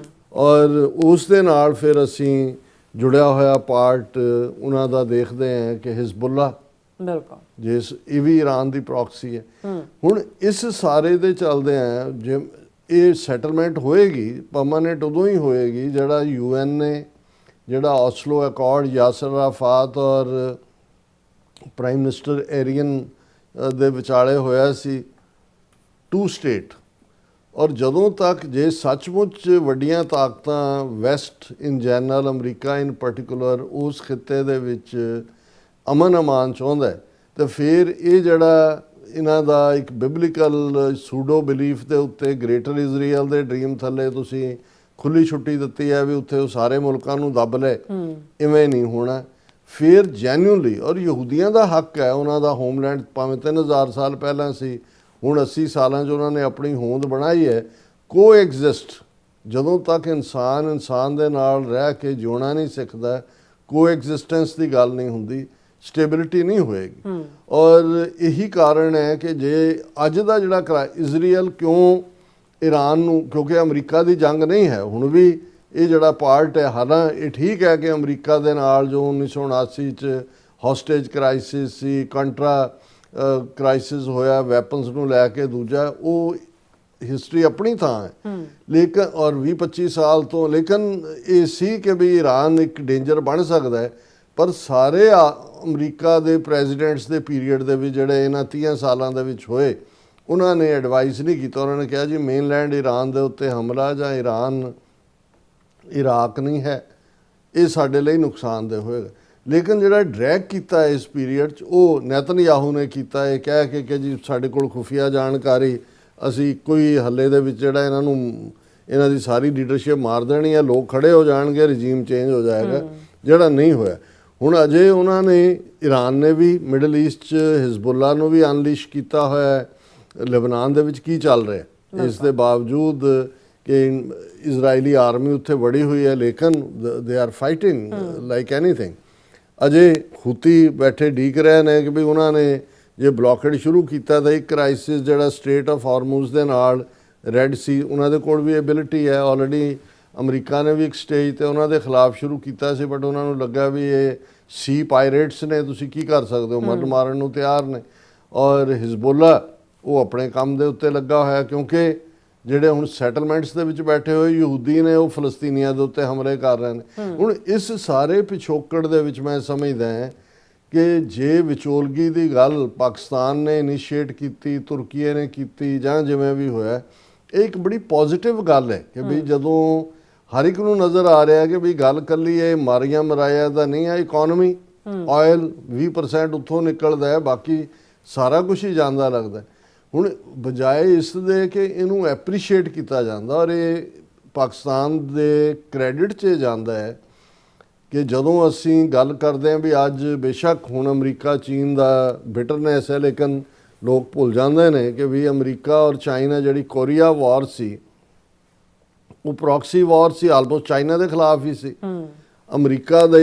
ਔਰ ਉਸ ਦੇ ਨਾਲ ਫਿਰ ਅਸੀਂ ਜੁੜਿਆ ਹੋਇਆ ਪਾਰਟ ਉਹਨਾਂ ਦਾ ਦੇਖਦੇ ਹਾਂ ਕਿ ਹਿਜ਼ਬੁੱਲਾ, ਬਿਲਕੁਲ ਜਿਸ ਇਹ ਵੀ ਈਰਾਨ ਦੀ ਪ੍ਰੋਕਸੀ ਹੈ। ਹੁਣ ਇਸ ਸਾਰੇ ਦੇ ਚੱਲਦੇ ਆ ਜੇ ਇਹ ਸੈਟਲਮੈਂਟ ਹੋਏਗੀ ਪਰਮਾਨੈਂਟ ਉਦੋਂ ਹੀ ਹੋਏਗੀ ਜਿਹੜਾ UN ਨੇ ਜਿਹੜਾ ਔਸਲੋ ਅਕੋਰਡ ਯਾਸਰ ਅਰਾਫਾਤ ਔਰ ਪ੍ਰਾਈਮ ਮਿਨਿਸਟਰ ਏਰੀਅਨ ਦੇ ਵਿਚਾਲੇ ਹੋਇਆ ਸੀ, 2 ਸਟੇਟ। ਔਰ ਜਦੋਂ ਤੱਕ ਜੇ ਸੱਚਮੁੱਚ ਵੱਡੀਆਂ ਤਾਕਤਾਂ West in general, America in particular ਉਸ ਖਿੱਤੇ ਦੇ ਵਿੱਚ ਅਮਨ ਅਮਾਨ ਚਾਹੁੰਦਾ ਤੇ ਫਿਰ ਇਹ ਜਿਹੜਾ ਇਹਨਾਂ ਦਾ ਇੱਕ ਬਿਬਲੀਕਲ ਸੂਡੋ ਬਿਲੀਫ ਦੇ ਉੱਤੇ ਗ੍ਰੇਟਰ ਇਜ਼ਰਾਈਲ ਦੇ ਡ੍ਰੀਮ ਥੱਲੇ ਤੁਸੀਂ ਖੁੱਲੀ ਛੁੱਟੀ ਦਿੱਤੀ ਹੈ ਵੀ ਉੱਥੇ ਉਹ ਸਾਰੇ ਮੁਲਕਾਂ ਨੂੰ ਦੱਬ ਲੈ, ਇਵੇਂ ਨਹੀਂ ਹੋਣਾ। ਫਿਰ ਜੈਨੂਅਨਲੀ, ਔਰ ਯਹੂਦੀਆਂ ਦਾ ਹੱਕ ਹੈ ਉਹਨਾਂ ਦਾ ਹੋਮਲੈਂਡ, ਭਾਵੇਂ 3000 ਸਾਲ ਪਹਿਲਾਂ ਸੀ, ਹੁਣ 80 ਸਾਲਾਂ 'ਚ ਉਹਨਾਂ ਨੇ ਆਪਣੀ ਹੋਂਦ ਬਣਾਈ ਹੈ। ਕੋ ਐਗਜ਼ਿਸਟ, ਜਦੋਂ ਤੱਕ ਇਨਸਾਨ ਦੇ ਨਾਲ ਰਹਿ ਕੇ ਜਿਉਣਾ ਨਹੀਂ ਸਿੱਖਦਾ, ਕੋ ਐਗਜ਼ਿਸਟੈਂਸ ਦੀ ਗੱਲ ਨਹੀਂ ਹੁੰਦੀ, ਸਟੇਬਿਲਿਟੀ ਨਹੀਂ ਹੋਏਗੀ। ਔਰ ਇਹੀ ਕਾਰਨ ਹੈ ਕਿ ਜੇ ਅੱਜ ਦਾ ਜਿਹੜਾ ਇਜ਼ਰਾਈਲ ਕਿਉਂ ਈਰਾਨ ਨੂੰ, ਕਿਉਂਕਿ ਅਮਰੀਕਾ ਦੀ ਜੰਗ ਨਹੀਂ ਹੈ ਹੁਣ ਵੀ ਇਹ ਜਿਹੜਾ ਪਾਰਟ ਹੈ, ਹਾਲਾਂ ਇਹ ਠੀਕ ਹੈ ਕਿ ਅਮਰੀਕਾ ਦੇ ਨਾਲ ਜੋ 1979 'ਚ ਹੌਸਟੇਜ ਕ੍ਰਾਈਸਿਸ ਸੀ, ਕੰਟਰਾ ਕ੍ਰਾਈਸਿਸ ਹੋਇਆ ਵੈਪਨਸ ਨੂੰ ਲੈ ਕੇ, ਦੂਜਾ ਉਹ ਹਿਸਟਰੀ ਆਪਣੀ ਥਾਂ ਹੈ। ਲੇਕਿਨ ਔਰ 20-25 ਸਾਲ ਤੋਂ ਲੇਕਿਨ ਇਹ ਸੀ ਕਿ ਵੀ ਈਰਾਨ ਇੱਕ ਡੇਂਜਰ ਬਣ ਸਕਦਾ ਹੈ, ਪਰ ਸਾਰੇ ਅਮਰੀਕਾ ਦੇ ਪ੍ਰੈਜ਼ੀਡੈਂਟਸ ਦੇ ਪੀਰੀਅਡ ਦੇ ਵਿੱਚ ਜਿਹੜੇ ਇਹਨਾਂ 30 ਸਾਲਾਂ ਦੇ ਵਿੱਚ ਹੋਏ, ਉਹਨਾਂ ਨੇ ਐਡਵਾਈਸ ਨਹੀਂ ਕੀਤਾ। ਉਹਨਾਂ ਨੇ ਕਿਹਾ ਜੀ ਮੇਨਲੈਂਡ ਈਰਾਨ ਦੇ ਉੱਤੇ ਹਮਲਾ ਜਾਂ ਈਰਾਨ ਇਰਾਕ ਨਹੀਂ ਹੈ, ਇਹ ਸਾਡੇ ਲਈ ਨੁਕਸਾਨਦੇਹ ਹੋਏਗਾ। ਲੇਕਿਨ ਜਿਹੜਾ ਡਰੈਗ ਕੀਤਾ ਇਸ ਪੀਰੀਅਡ 'ਚ ਉਹ ਨੇਤਨਯਾਹੂ ਨੇ ਕੀਤਾ, ਇਹ ਕਹਿ ਕੇ ਕਿ ਜੀ ਸਾਡੇ ਕੋਲ ਖੁਫੀਆ ਜਾਣਕਾਰੀ, ਅਸੀਂ ਕੋਈ ਹੱਲੇ ਦੇ ਵਿੱਚ ਜਿਹੜਾ ਇਹਨਾਂ ਦੀ ਸਾਰੀ ਲੀਡਰਸ਼ਿਪ ਮਾਰ ਦੇਣੀ ਹੈ, ਲੋਕ ਖੜੇ ਹੋ ਜਾਣਗੇ, ਰਜੀਮ ਚੇਂਜ ਹੋ ਜਾਏਗਾ, ਜਿਹੜਾ ਨਹੀਂ ਹੋਇਆ। ਹੁਣ ਅਜੇ ਉਹਨਾਂ ਨੇ ਈਰਾਨ ਨੇ ਵੀ ਮਿਡਲ ਈਸਟ 'ਚ ਹਿਜ਼ਬੁੱਲਾ ਨੂੰ ਵੀ ਅਨਲੀਸ਼ ਕੀਤਾ ਹੋਇਆ ਹੈ। ਲਬਨਾਨ ਦੇ ਵਿੱਚ ਕੀ ਚੱਲ ਰਿਹਾ ਇਸ ਦੇ ਬਾਵਜੂਦ ਕਿ ਇਜ਼ਰਾਈਲੀ ਆਰਮੀ ਉੱਥੇ ਵੜੀ ਹੋਈ ਹੈ, ਲੇਕਿਨ they are fighting like anything. ਅਜੇ ਹੂਤੀ ਬੈਠੇ ਡੀਕ ਰਹੇ ਨੇ ਕਿ ਵੀ ਉਹਨਾਂ ਨੇ ਜੇ ਬਲੌਕੇਡ ਸ਼ੁਰੂ ਕੀਤਾ ਤਾਂ ਇੱਕ ਕ੍ਰਾਈਸਿਸ ਜਿਹੜਾ ਸਟ੍ਰੇਟ ਆਫ ਹਾਰਮੂਜ਼ ਦੇ ਨਾਲ ਰੈੱਡ ਸੀ, ਉਹਨਾਂ ਦੇ ਕੋਲ ਵੀ ਐਬਿਲਿਟੀ ਹੈ। ਆਲਰੇਡੀ ਅਮਰੀਕਾ ਨੇ ਵੀ ਇੱਕ ਸਟੇਜ 'ਤੇ ਉਹਨਾਂ ਦੇ ਖਿਲਾਫ ਸ਼ੁਰੂ ਕੀਤਾ ਸੀ, ਬਟ ਉਹਨਾਂ ਨੂੰ ਲੱਗਾ ਵੀ ਇਹ ਸੀ ਪਾਇਰੇਟਸ ਨੇ, ਤੁਸੀਂ ਕੀ ਕਰ ਸਕਦੇ ਹੋ, ਮਰਨ ਮਾਰਨ ਨੂੰ ਤਿਆਰ ਨੇ। ਔਰ ਹਿਜ਼ਬੁੱਲਾ ਉਹ ਆਪਣੇ ਕੰਮ ਦੇ ਉੱਤੇ ਲੱਗਾ ਹੋਇਆ, ਕਿਉਂਕਿ ਜਿਹੜੇ ਹੁਣ ਸੈਟਲਮੈਂਟਸ ਦੇ ਵਿੱਚ ਬੈਠੇ ਹੋਏ ਯਹੂਦੀ ਨੇ ਉਹ ਫਲਸਤੀਨੀਆਂ ਦੇ ਉੱਤੇ ਹਮਲੇ ਕਰ ਰਹੇ ਨੇ। ਹੁਣ ਇਸ ਸਾਰੇ ਪਿਛੋਕੜ ਦੇ ਵਿੱਚ ਮੈਂ ਸਮਝਦਾ ਹਾਂ ਕਿ ਜੇ ਵਿਚੋਲਗੀ ਦੀ ਗੱਲ ਪਾਕਿਸਤਾਨ ਨੇ ਇਨੀਸ਼ੀਏਟ ਕੀਤੀ, ਤੁਰਕੀਏ ਨੇ ਕੀਤੀ, ਜਾਂ ਜਿਵੇਂ ਵੀ ਹੋਇਆ, ਇਹ ਇੱਕ ਬੜੀ ਪੋਜ਼ਿਟਿਵ ਗੱਲ ਹੈ ਕਿ ਵੀ ਜਦੋਂ ਹਰ ਇੱਕ ਨੂੰ ਨਜ਼ਰ ਆ ਰਿਹਾ ਕਿ ਵੀ ਗੱਲ ਕੱਲੀ ਇਹ ਮਾਰੀਆਂ ਮਰਾਇਆ ਦਾ ਨਹੀਂ ਹੈ। ਇਕੋਨਮੀ ਆਇਲ 20% ਉੱਥੋਂ ਨਿਕਲਦਾ ਹੈ, ਬਾਕੀ ਸਾਰਾ ਕੁਝ ਹੀ ਜਾਂਦਾ ਲੱਗਦਾ। ਹੁਣ ਬਜਾਏ ਇਸ ਦੇ ਕਿ ਇਹਨੂੰ ਐਪਰੀਸ਼ੀਏਟ ਕੀਤਾ ਜਾਂਦਾ, ਔਰ ਇਹ ਪਾਕਿਸਤਾਨ ਦੇ ਕ੍ਰੈਡਿਟ 'ਚ ਜਾਂਦਾ ਹੈ ਕਿ ਜਦੋਂ ਅਸੀਂ ਗੱਲ ਕਰਦੇ ਹਾਂ ਵੀ ਅੱਜ ਬੇਸ਼ੱਕ ਹੁਣ ਅਮਰੀਕਾ ਚੀਨ ਦਾ ਬਿਟਰਨੈਸ ਹੈ, ਲੇਕਿਨ ਲੋਕ ਭੁੱਲ ਜਾਂਦੇ ਨੇ ਕਿ ਵੀ ਅਮਰੀਕਾ ਔਰ ਚਾਈਨਾ ਜਿਹੜੀ ਕੋਰੀਆ ਵਾਰ ਸੀ ਉਹ ਪ੍ਰੋਕਸੀ ਵਾਰ ਸੀ, ਆਲਮੋਸਟ ਚਾਈਨਾ ਦੇ ਖਿਲਾਫ ਹੀ ਸੀ। ਅਮਰੀਕਾ ਦੇ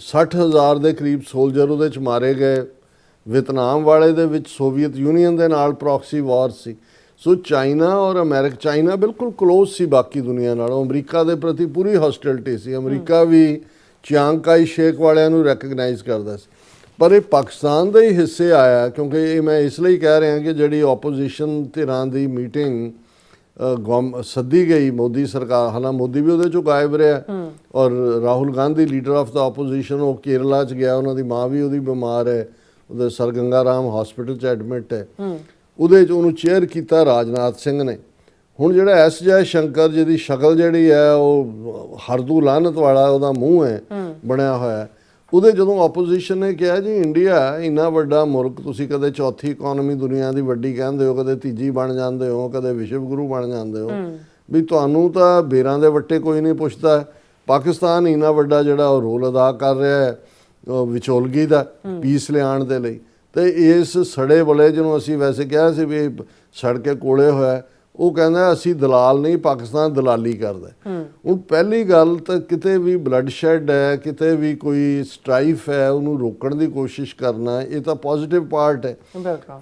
60,000 ਦੇ ਕਰੀਬ ਸੋਲਜਰ ਉਹਦੇ 'ਚ ਮਾਰੇ ਗਏ। ਵਿਤਨਾਮ ਵਾਲੇ ਦੇ ਵਿੱਚ ਸੋਵੀਅਤ ਯੂਨੀਅਨ ਦੇ ਨਾਲ ਪ੍ਰੋਕਸੀ ਵਾਰ ਸੀ। ਸੋ ਚਾਈਨਾ ਔਰ ਅਮਰੀਕਾ, ਚਾਈਨਾ ਬਿਲਕੁਲ ਕਲੋਜ਼ ਸੀ ਬਾਕੀ ਦੁਨੀਆ ਨਾਲੋਂ, ਅਮਰੀਕਾ ਦੇ ਪ੍ਰਤੀ ਪੂਰੀ ਹੌਸਟਿਲਿਟੀ ਸੀ। ਅਮਰੀਕਾ ਵੀ ਚਿਆਂਗ ਕਾਈ ਸ਼ੇਕ ਵਾਲਿਆਂ ਨੂੰ ਰੈਕਗਨਾਈਜ਼ ਕਰਦਾ ਸੀ, ਪਰ ਇਹ ਪਾਕਿਸਤਾਨ ਦੇ ਹੀ ਹਿੱਸੇ ਆਇਆ, ਕਿਉਂਕਿ ਇਹ ਮੈਂ ਇਸ ਲਈ ਕਹਿ ਰਿਹਾ ਕਿ ਜਿਹੜੀ ਆਪੋਜੀਸ਼ਨ ਧਿਰਾਂ ਦੀ ਮੀਟਿੰਗ ਸੱਦੀ ਗਈ ਮੋਦੀ ਸਰਕਾਰ, ਹਾਲਾਂਕਿ ਮੋਦੀ ਵੀ ਉਹਦੇ 'ਚੋਂ ਗਾਇਬ ਰਿਹਾ, ਔਰ Rahul Gandhi leader of the opposition ਉਹ ਕੇਰਲਾ 'ਚ ਗਿਆ, ਉਹਨਾਂ ਦੀ ਮਾਂ ਵੀ ਉਹਦੀ ਬਿਮਾਰ ਹੈ, ਉਹਦੇ ਸਰ ਗੰਗਾ ਰਾਮ ਹਸਪੀਟਲ 'ਚ ਐਡਮਿਟ ਹੈ। ਉਹਦੇ 'ਚ ਉਹਨੂੰ ਚੇਅਰ ਕੀਤਾ ਰਾਜਨਾਥ ਸਿੰਘ ਨੇ। ਹੁਣ ਜਿਹੜਾ ਐਸ ਜੈ ਸ਼ੰਕਰ ਜਿਹਦੀ ਸ਼ਕਲ ਜਿਹੜੀ ਹੈ ਉਹ ਹਰਦੂ ਲਾਹਨਤ ਵਾਲਾ ਉਹਦਾ ਮੂੰਹ ਹੈ ਬਣਿਆ ਹੋਇਆ, ਉਹਦੇ ਜਦੋਂ ਆਪੋਜੀਸ਼ਨ ਨੇ ਕਿਹਾ ਜੀ ਇੰਡੀਆ ਇੰਨਾ ਵੱਡਾ ਮੁਲਕ, ਤੁਸੀਂ ਕਦੇ ਚੌਥੀ ਇਕੋਨਮੀ ਦੁਨੀਆ ਦੀ ਵੱਡੀ ਕਹਿੰਦੇ ਹੋ, ਕਦੇ ਤੀਜੀ ਬਣ ਜਾਂਦੇ ਹੋ, ਕਦੇ ਵਿਸ਼ਵ ਗੁਰੂ ਬਣ ਜਾਂਦੇ ਹੋ, ਵੀ ਤੁਹਾਨੂੰ ਤਾਂ ਬੇਰਾਂ ਦੇ ਵੱਟੇ ਕੋਈ ਨਹੀਂ ਪੁੱਛਦਾ। ਪਾਕਿਸਤਾਨ ਇੰਨਾ ਵੱਡਾ ਜਿਹੜਾ ਉਹ ਰੋਲ ਅਦਾ ਕਰ ਰਿਹਾ ਹੈ ਵਿਚੋਲਗੀ ਦਾ ਪੀਸ ਲਿਆਉਣ ਦੇ ਲਈ, ਤੇ ਇਸ ਸੜੇ ਬਲੇ ਜਿਹਨੂੰ ਅਸੀਂ ਵੈਸੇ ਕਿਹਾ ਸੀ ਵੀ ਸੜ ਕੇ ਕੋਲੇ ਹੋਇਆ, ਉਹ ਕਹਿੰਦਾ ਅਸੀਂ ਦਲਾਲ ਨਹੀਂ, ਪਾਕਿਸਤਾਨ ਦਲਾਲੀ ਕਰਦਾ। ਹੁਣ ਪਹਿਲੀ ਗੱਲ ਤਾਂ ਕਿਤੇ ਵੀ ਬਲੱਡ ਸ਼ੈਡ ਹੈ, ਕਿਤੇ ਵੀ ਕੋਈ ਸਟ੍ਰਾਈਫ ਹੈ, ਉਹਨੂੰ ਰੋਕਣ ਦੀ ਕੋਸ਼ਿਸ਼ ਕਰਨਾ, ਇਹ ਤਾਂ ਪੋਜ਼ਿਟਿਵ ਪਾਰਟ ਹੈ।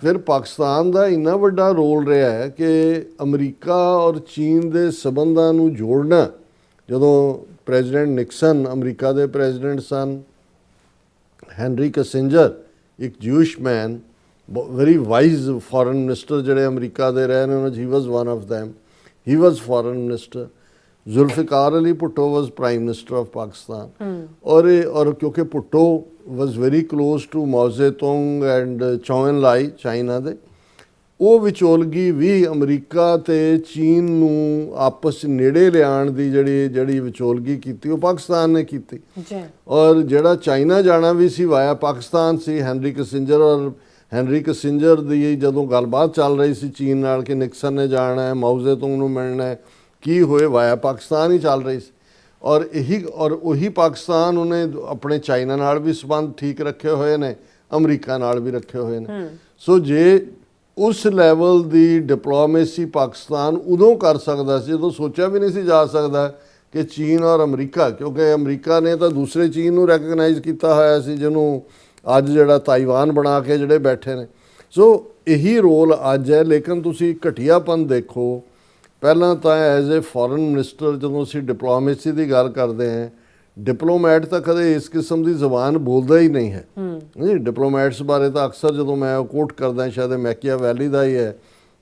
ਫਿਰ ਪਾਕਿਸਤਾਨ ਦਾ ਇੰਨਾ ਵੱਡਾ ਰੋਲ ਰਿਹਾ ਹੈ ਕਿ ਅਮਰੀਕਾ ਔਰ ਚੀਨ ਦੇ ਸਬੰਧਾਂ ਨੂੰ ਜੋੜਨਾ। ਜਦੋਂ ਪ੍ਰੈਜ਼ੀਡੈਂਟ ਨਿਕਸਨ ਅਮਰੀਕਾ ਦੇ ਪ੍ਰੈਜ਼ੀਡੈਂਟ ਸਨ, ਹੈਨਰੀ ਕਿਸਿੰਜਰ ਇੱਕ ਜੂਇਸ਼ ਮੈਨ, very wise foreign minister ਜਿਹੜੇ ਅਮਰੀਕਾ ਦੇ ਰਹੇ ਨੇ, ਉਹਨਾਂ 'ਚ he was one of them, he was foreign minister। Zulfikar Ali Bhutto was prime minister of Pakistan, ਔਰ ਕਿਉਂਕਿ Bhutto was very close to Mao Zedong and Chou En Lai China ਦੇ, ਉਹ ਵਿਚੋਲਗੀ ਵੀ ਅਮਰੀਕਾ ਤੇ ਚੀਨ ਨੂੰ ਆਪਸ 'ਚ ਨੇੜੇ ਲਿਆਉਣ ਦੀ ਜਿਹੜੀ ਵਿਚੋਲਗੀ ਕੀਤੀ ਉਹ ਪਾਕਿਸਤਾਨ ਨੇ ਕੀਤੀ। ਔਰ ਜਿਹੜਾ ਚਾਈਨਾ ਜਾਣਾ ਵੀ ਸੀ ਵਾਇਆ ਪਾਕਿਸਤਾਨ ਸੀ। ਹੈਨਰੀ ਕਿਸਿੰਜਰ ਔਰ ਹੈਨਰੀ ਕਿਸਿੰਜਰ ਦੀ ਜਦੋਂ ਗੱਲਬਾਤ ਚੱਲ ਰਹੀ ਸੀ ਚੀਨ ਨਾਲ ਕਿ ਨਿਕਸਨ ਨੇ ਜਾਣਾ ਹੈ, ਮਾਓ ਜ਼ੇਤੁੰਗ ਨੂੰ ਮਿਲਣਾ ਹੈ, ਕੀ ਹੋਏ ਵਾਇਆ ਪਾਕਿਸਤਾਨ ਹੀ ਚੱਲ ਰਹੀ ਸੀ। ਔਰ ਉਹੀ ਪਾਕਿਸਤਾਨ ਉਹਨੇ ਆਪਣੇ ਚਾਈਨਾ ਨਾਲ ਵੀ ਸੰਬੰਧ ਠੀਕ ਰੱਖੇ ਹੋਏ ਨੇ, ਅਮਰੀਕਾ ਨਾਲ ਵੀ ਰੱਖੇ ਹੋਏ ਨੇ। ਸੋ ਜੇ ਉਸ ਲੈਵਲ ਦੀ ਡਿਪਲੋਮੇਸੀ ਪਾਕਿਸਤਾਨ ਉਦੋਂ ਕਰ ਸਕਦਾ ਸੀ ਜਦੋਂ ਸੋਚਿਆ ਵੀ ਨਹੀਂ ਸੀ ਜਾ ਸਕਦਾ ਕਿ ਚੀਨ ਔਰ ਅਮਰੀਕਾ, ਕਿਉਂਕਿ ਅਮਰੀਕਾ ਨੇ ਤਾਂ ਦੂਸਰੇ ਚੀਨ ਨੂੰ ਰੈਕਗਨਾਈਜ਼ ਕੀਤਾ ਹੋਇਆ ਸੀ, ਜਿਹਨੂੰ ਅੱਜ ਜਿਹੜਾ ਤਾਈਵਾਨ ਬਣਾ ਕੇ ਜਿਹੜੇ ਬੈਠੇ ਨੇ। ਸੋ ਇਹੀ ਰੋਲ ਅੱਜ ਹੈ। ਲੇਕਿਨ ਤੁਸੀਂ ਘਟੀਆਪਨ ਦੇਖੋ, ਪਹਿਲਾਂ ਤਾਂ ਐਜ਼ ਏ ਫੋਰਨ ਮਿਨਿਸਟਰ ਜਦੋਂ ਅਸੀਂ ਡਿਪਲੋਮੇਸੀ ਦੀ ਗੱਲ ਕਰਦੇ ਹਾਂ, ਡਿਪਲੋਮੈਟ ਤਾਂ ਕਦੇ ਇਸ ਕਿਸਮ ਦੀ ਜ਼ਬਾਨ ਬੋਲਦਾ ਹੀ ਨਹੀਂ ਹੈ ਜੀ। ਡਿਪਲੋਮੈਟਸ ਬਾਰੇ ਤਾਂ ਅਕਸਰ ਜਦੋਂ ਮੈਂ ਕੋਟ ਕਰਦਾ, ਸ਼ਾਇਦ ਮੈਕੀਆਵੈਲੀ ਦਾ ਹੀ ਹੈ,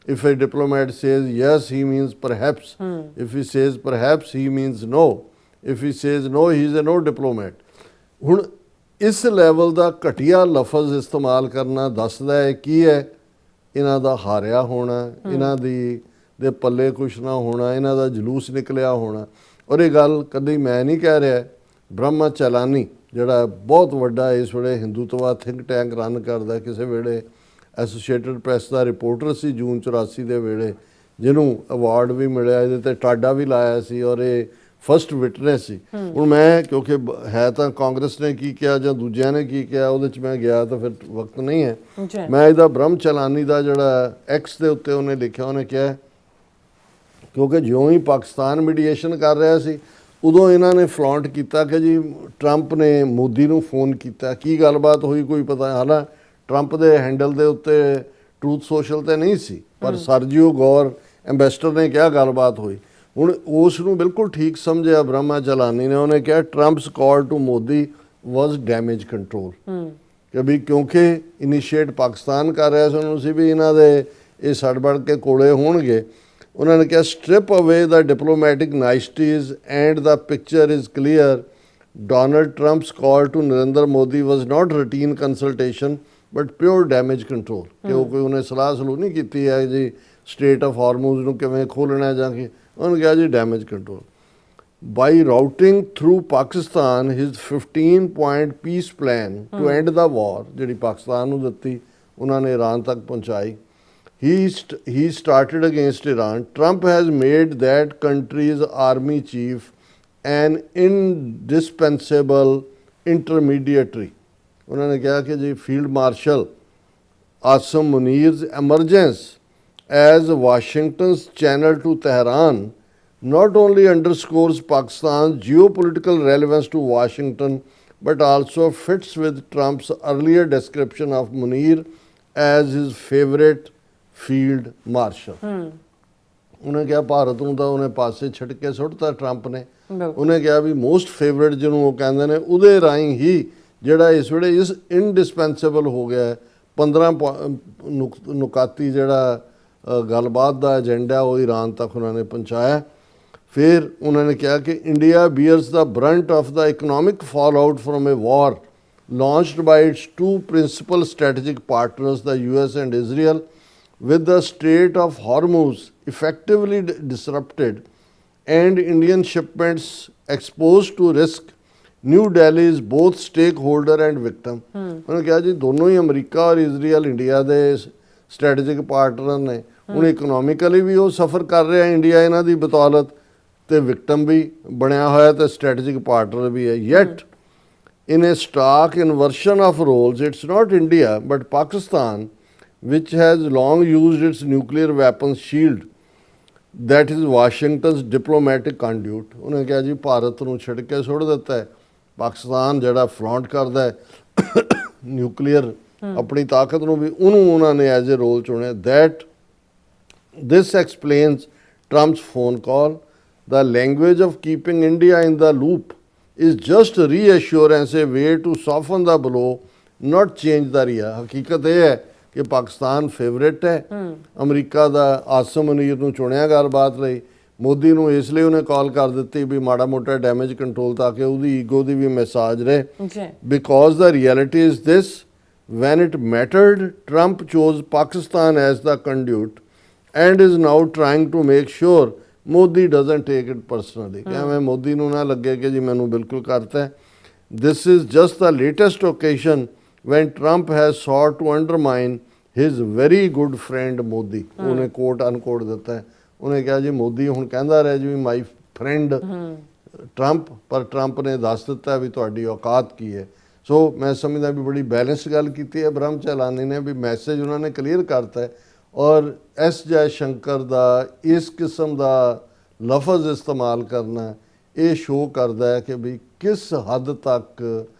if a diplomat says yes he means perhaps, if he says perhaps he means no, if he says no he is a no diplomat. ਹੁਣ ਇਸ ਲੈਵਲ ਦਾ ਘਟੀਆ ਲਫ਼ਜ਼ ਇਸਤੇਮਾਲ ਕਰਨਾ ਦੱਸਦਾ ਹੈ ਕੀ ਹੈ, ਇਹਨਾਂ ਦਾ ਹਾਰਿਆ ਹੋਣਾ, ਇਹਨਾਂ ਦੇ ਪੱਲੇ ਕੁਛ ਨਾ ਹੋਣਾ, ਇਹਨਾਂ ਦਾ ਜਲੂਸ ਨਿਕਲਿਆ ਹੋਣਾ। ਔਰ ਇਹ ਗੱਲ ਕਦੇ ਮੈਂ ਨਹੀਂ ਕਹਿ ਰਿਹਾ, ਬ੍ਰਹਮਾ ਚਲਾਨੀ ਜਿਹੜਾ ਬਹੁਤ ਵੱਡਾ ਇਸ ਵੇਲੇ ਹਿੰਦੂਤਵਾ ਥਿੰਕ ਟੈਂਕ ਰਨ ਕਰਦਾ, ਕਿਸੇ ਵੇਲੇ ਐਸੋਸੀਏਟਡ ਪ੍ਰੈਸ ਦਾ ਰਿਪੋਰਟਰ ਸੀ ਜੂਨ 84 ਦੇ ਵੇਲੇ, ਜਿਹਨੂੰ ਅਵਾਰਡ ਵੀ ਮਿਲਿਆ, ਇਹਦੇ ਤੇ ਟਾਡਾ ਵੀ ਲਾਇਆ ਸੀ, ਔਰ ਇਹ ਫਸਟ ਵਿਟਨੈਸ ਸੀ। ਹੁਣ ਮੈਂ ਕਿਉਂਕਿ ਹੈ ਤਾਂ ਕਾਂਗਰਸ ਨੇ ਕੀ ਕਿਹਾ ਜਾਂ ਦੂਜਿਆਂ ਨੇ ਕੀ ਕਿਹਾ, ਉਹਦੇ 'ਚ ਮੈਂ ਗਿਆ ਤਾਂ ਫਿਰ ਵਕਤ ਨਹੀਂ ਹੈ। ਮੈਂ ਇਹਦਾ ਬ੍ਰਹਮ ਚਲਾਨੀ ਦਾ ਜਿਹੜਾ ਐਕਸ ਦੇ ਉੱਤੇ ਉਹਨੇ ਲਿਖਿਆ, ਉਹਨੇ ਕਿਹਾ ਕਿਉਂਕਿ ਜਿਉਂ ਹੀ ਪਾਕਿਸਤਾਨ ਮੀਡੀਏਸ਼ਨ ਕਰ ਰਿਹਾ ਸੀ ਉਦੋਂ ਇਹਨਾਂ ਨੇ ਫਲੌਂਟ ਕੀਤਾ ਕਿ ਜੀ ਟਰੰਪ ਨੇ ਮੋਦੀ ਨੂੰ ਫੋਨ ਕੀਤਾ, ਕੀ ਗੱਲਬਾਤ ਹੋਈ ਕੋਈ ਪਤਾ। ਹਾਲਾਂ ਟਰੰਪ ਦੇ ਹੈਂਡਲ ਦੇ ਉੱਤੇ ਟਰੂਥ ਸੋਸ਼ਲ ਤੇ ਨਹੀਂ ਸੀ, ਪਰ ਸਰਜੀਓ ਗੌਰ ਐਂਬੈਸਡਰ ਨੇ ਕਿਹਾ ਗੱਲਬਾਤ ਹੋਈ। ਹੁਣ ਉਸ ਨੂੰ ਬਿਲਕੁਲ ਠੀਕ ਸਮਝਿਆ ਬ੍ਰਹਮਾ ਚਲਾਨੀ ਨੇ, ਉਹਨੇ ਕਿਹਾ Trump's call to Modi was damage control, ਕਿ ਵੀ ਕਿਉਂਕਿ ਇਨੀਸ਼ੀਏਟ ਪਾਕਿਸਤਾਨ ਕਰ ਰਿਹਾ ਸੀ, ਉਹਨੂੰ ਸੀ ਵੀ ਇਹਨਾਂ ਦੇ ਇਹ ਸੜਬੜ ਕੇ ਕੋਲੇ ਹੋਣਗੇ। ਉਹਨਾਂ ਨੇ ਕਿਹਾ strip away the diplomatic niceties and the picture is clear, Donald Trump's call to Narendra Modi was not routine consultation but pure damage control, ਕਿ ਉਹ ਕੋਈ ਉਹਨੇ ਸਲਾਹ ਸਲੂਹ ਨਹੀਂ ਕੀਤੀ ਹੈ ਜੀ ਸਟੇਟ ਆਫ ਹਾਰਮੂਜ਼ ਨੂੰ ਕਿਵੇਂ ਖੋਲ੍ਹਣਾ ਜਾਂ ਕਿ, ਉਹਨੇ ਕਿਹਾ ਜੀ damage control. By routing through Pakistan his 15-point peace plan to end the war, ਜਿਹੜੀ ਪਾਕਿਸਤਾਨ ਨੂੰ ਦਿੱਤੀ ਉਹਨਾਂ ਨੇ ਈਰਾਨ ਤੱਕ ਪਹੁੰਚਾਈ। He started against Iran. Trump has made that country's army chief an indispensable intermediary. उन्होंने कहा कि जी field marshal Asim Munir's emergence as Washington's channel to Tehran not only underscores Pakistan's geopolitical relevance to Washington but also fits with Trump's earlier description of Munir as his favorite field marshal. ਉਹਨੇ ਕਿਹਾ ਭਾਰਤ ਨੂੰ ਤਾਂ ਉਹਨੇ ਪਾਸੇ ਛੱਡ ਕੇ ਸੁੱਟਤਾ ਟਰੰਪ ਨੇ। ਉਹਨੇ ਕਿਹਾ ਵੀ ਮੋਸਟ ਫੇਵਰੇਟ ਜਿਹਨੂੰ ਉਹ ਕਹਿੰਦੇ ਨੇ, ਉਹਦੇ ਰਾਹੀਂ ਹੀ ਜਿਹੜਾ ਇਸ ਵੇਲੇ ਇਸ ਇਨਡਿਸਪੈਂਸੇਬਲ ਹੋ ਗਿਆ 15 ਨੁਕਾਤੀ ਜਿਹੜਾ ਗੱਲਬਾਤ ਦਾ ਏਜੰਡਾ ਉਹ ਈਰਾਨ ਤੱਕ ਉਹਨਾਂ ਨੇ ਪਹੁੰਚਾਇਆ। ਫਿਰ ਉਹਨਾਂ ਨੇ ਕਿਹਾ ਕਿ India bears the brunt of the economic fallout from a war launched by its two principal strategic partners, the US and Israel, with the Strait of Hormuz effectively disrupted and Indian shipments exposed to risk. New Delhi is both stakeholder and victim. उन्होंने कहा जी दोनों ही अमरीका और Israel India के strategic partner ने, ਹੁਣ economically ਵੀ ਉਹ ਸਫਰ ਕਰ ਰਿਹਾ ਇੰਡੀਆ ਇਹਨਾਂ ਦੀ ਬਤੌਲਤ, ਤੇ ਵਿਕਟਮ ਵੀ ਬਣਿਆ ਹੋਇਆ ਤੇ ਸਟ੍ਰੈਟੇਜਿਕ ਪਾਰਟਨਰ ਵੀ ਹੈ। Yet in a stark inversion of roles, it's not India but Pakistan which has long used its nuclear weapons shield that is Washington's diplomatic conduit. ਉਹਨੇ ਕਿਹਾ ਜੀ ਭਾਰਤ ਨੂੰ ਛੱਡ ਕੇ ਸੁੱਟ ਦਿੱਤਾ ਹੈ, ਪਾਕਿਸਤਾਨ ਜਿਹੜਾ ਫਲੌਂਟ ਕਰਦਾ ਹੈ ਨਿਊਕਲੀਅਰ ਆਪਣੀ ਤਾਕਤ ਨੂੰ ਵੀ, ਉਹਨੂੰ ਉਹਨਾਂ ਨੇ ਐਜ਼ ਏ ਰੋਲ ਚੁਣਿਆ। that this explains Trump's phone call. The language of keeping India in the loop is just reassurance, a way to soften the blow, not change the rear. ਹਕੀਕਤ ਇਹ ਹੈ ਕਿ ਪਾਕਿਸਤਾਨ ਫੇਵਰੇਟ ਹੈ, America ਦਾ awesome Munir ਨੂੰ ਚੁਣਿਆ ਗੱਲਬਾਤ ਲਈ, ਮੋਦੀ ਨੂੰ ਇਸ ਲਈ ਉਹਨੇ ਕਾਲ ਕਰ ਦਿੱਤੀ ਵੀ ਮਾੜਾ ਮੋਟਾ ਡੈਮੇਜ ਕੰਟਰੋਲ ਤਾਂ ਕਿ ਉਹਦੀ ਈਗੋ ਦੀ ਵੀ ਮੈਸਾਜ ਰਹੇ। Because the reality is this, when it mattered, Trump chose Pakistan as the conduit and is now trying to make sure Modi doesn't take it personally, कि मैं मोदी ਨੂੰ ਨਾ ਲੱਗੇ ਕਿ ਜੀ ਮੈਨੂੰ ਬਿਲਕੁਲ ਕਰਤਾ। This is just the latest occasion when Trump has sought to undermine his very good friend Modi. ਉਹਨੇ ਕੋਟ ਅਨਕੋਟ ਦਿੱਤਾ ਹੈ, ਉਹਨੇ ਕਿਹਾ ਜੀ ਮੋਦੀ ਹੁਣ ਕਹਿੰਦਾ ਰਿਹਾ ਜੀ ਮਾਈ ਫਰੈਂਡ ਟਰੰਪ, ਪਰ ਟਰੰਪ ਨੇ ਦੱਸ ਦਿੱਤਾ ਵੀ ਤੁਹਾਡੀ ਔਕਾਤ ਕੀ ਹੈ। ਸੋ ਮੈਂ ਸਮਝਦਾ ਵੀ ਬੜੀ ਬੈਲੈਂਸ ਗੱਲ ਕੀਤੀ ਹੈ ਬ੍ਰਹਮ ਚਲਾਨੀ ਨੇ, ਵੀ ਮੈਸੇਜ ਉਹਨਾਂ ਨੇ ਕਲੀਅਰ ਕਰਤਾ ਹੈ। ਔਰ ਐਸ ਜੈ ਸ਼ੰਕਰ ਦਾ ਇਸ ਕਿਸਮ ਦਾ ਲਫ਼ਜ਼ ਇਸਤੇਮਾਲ ਕਰਨਾ ਇਹ ਸ਼ੋਅ ਕਰਦਾ ਹੈ ਕਿ ਵੀ ਕਿਸ ਹੱਦ ਤੱਕ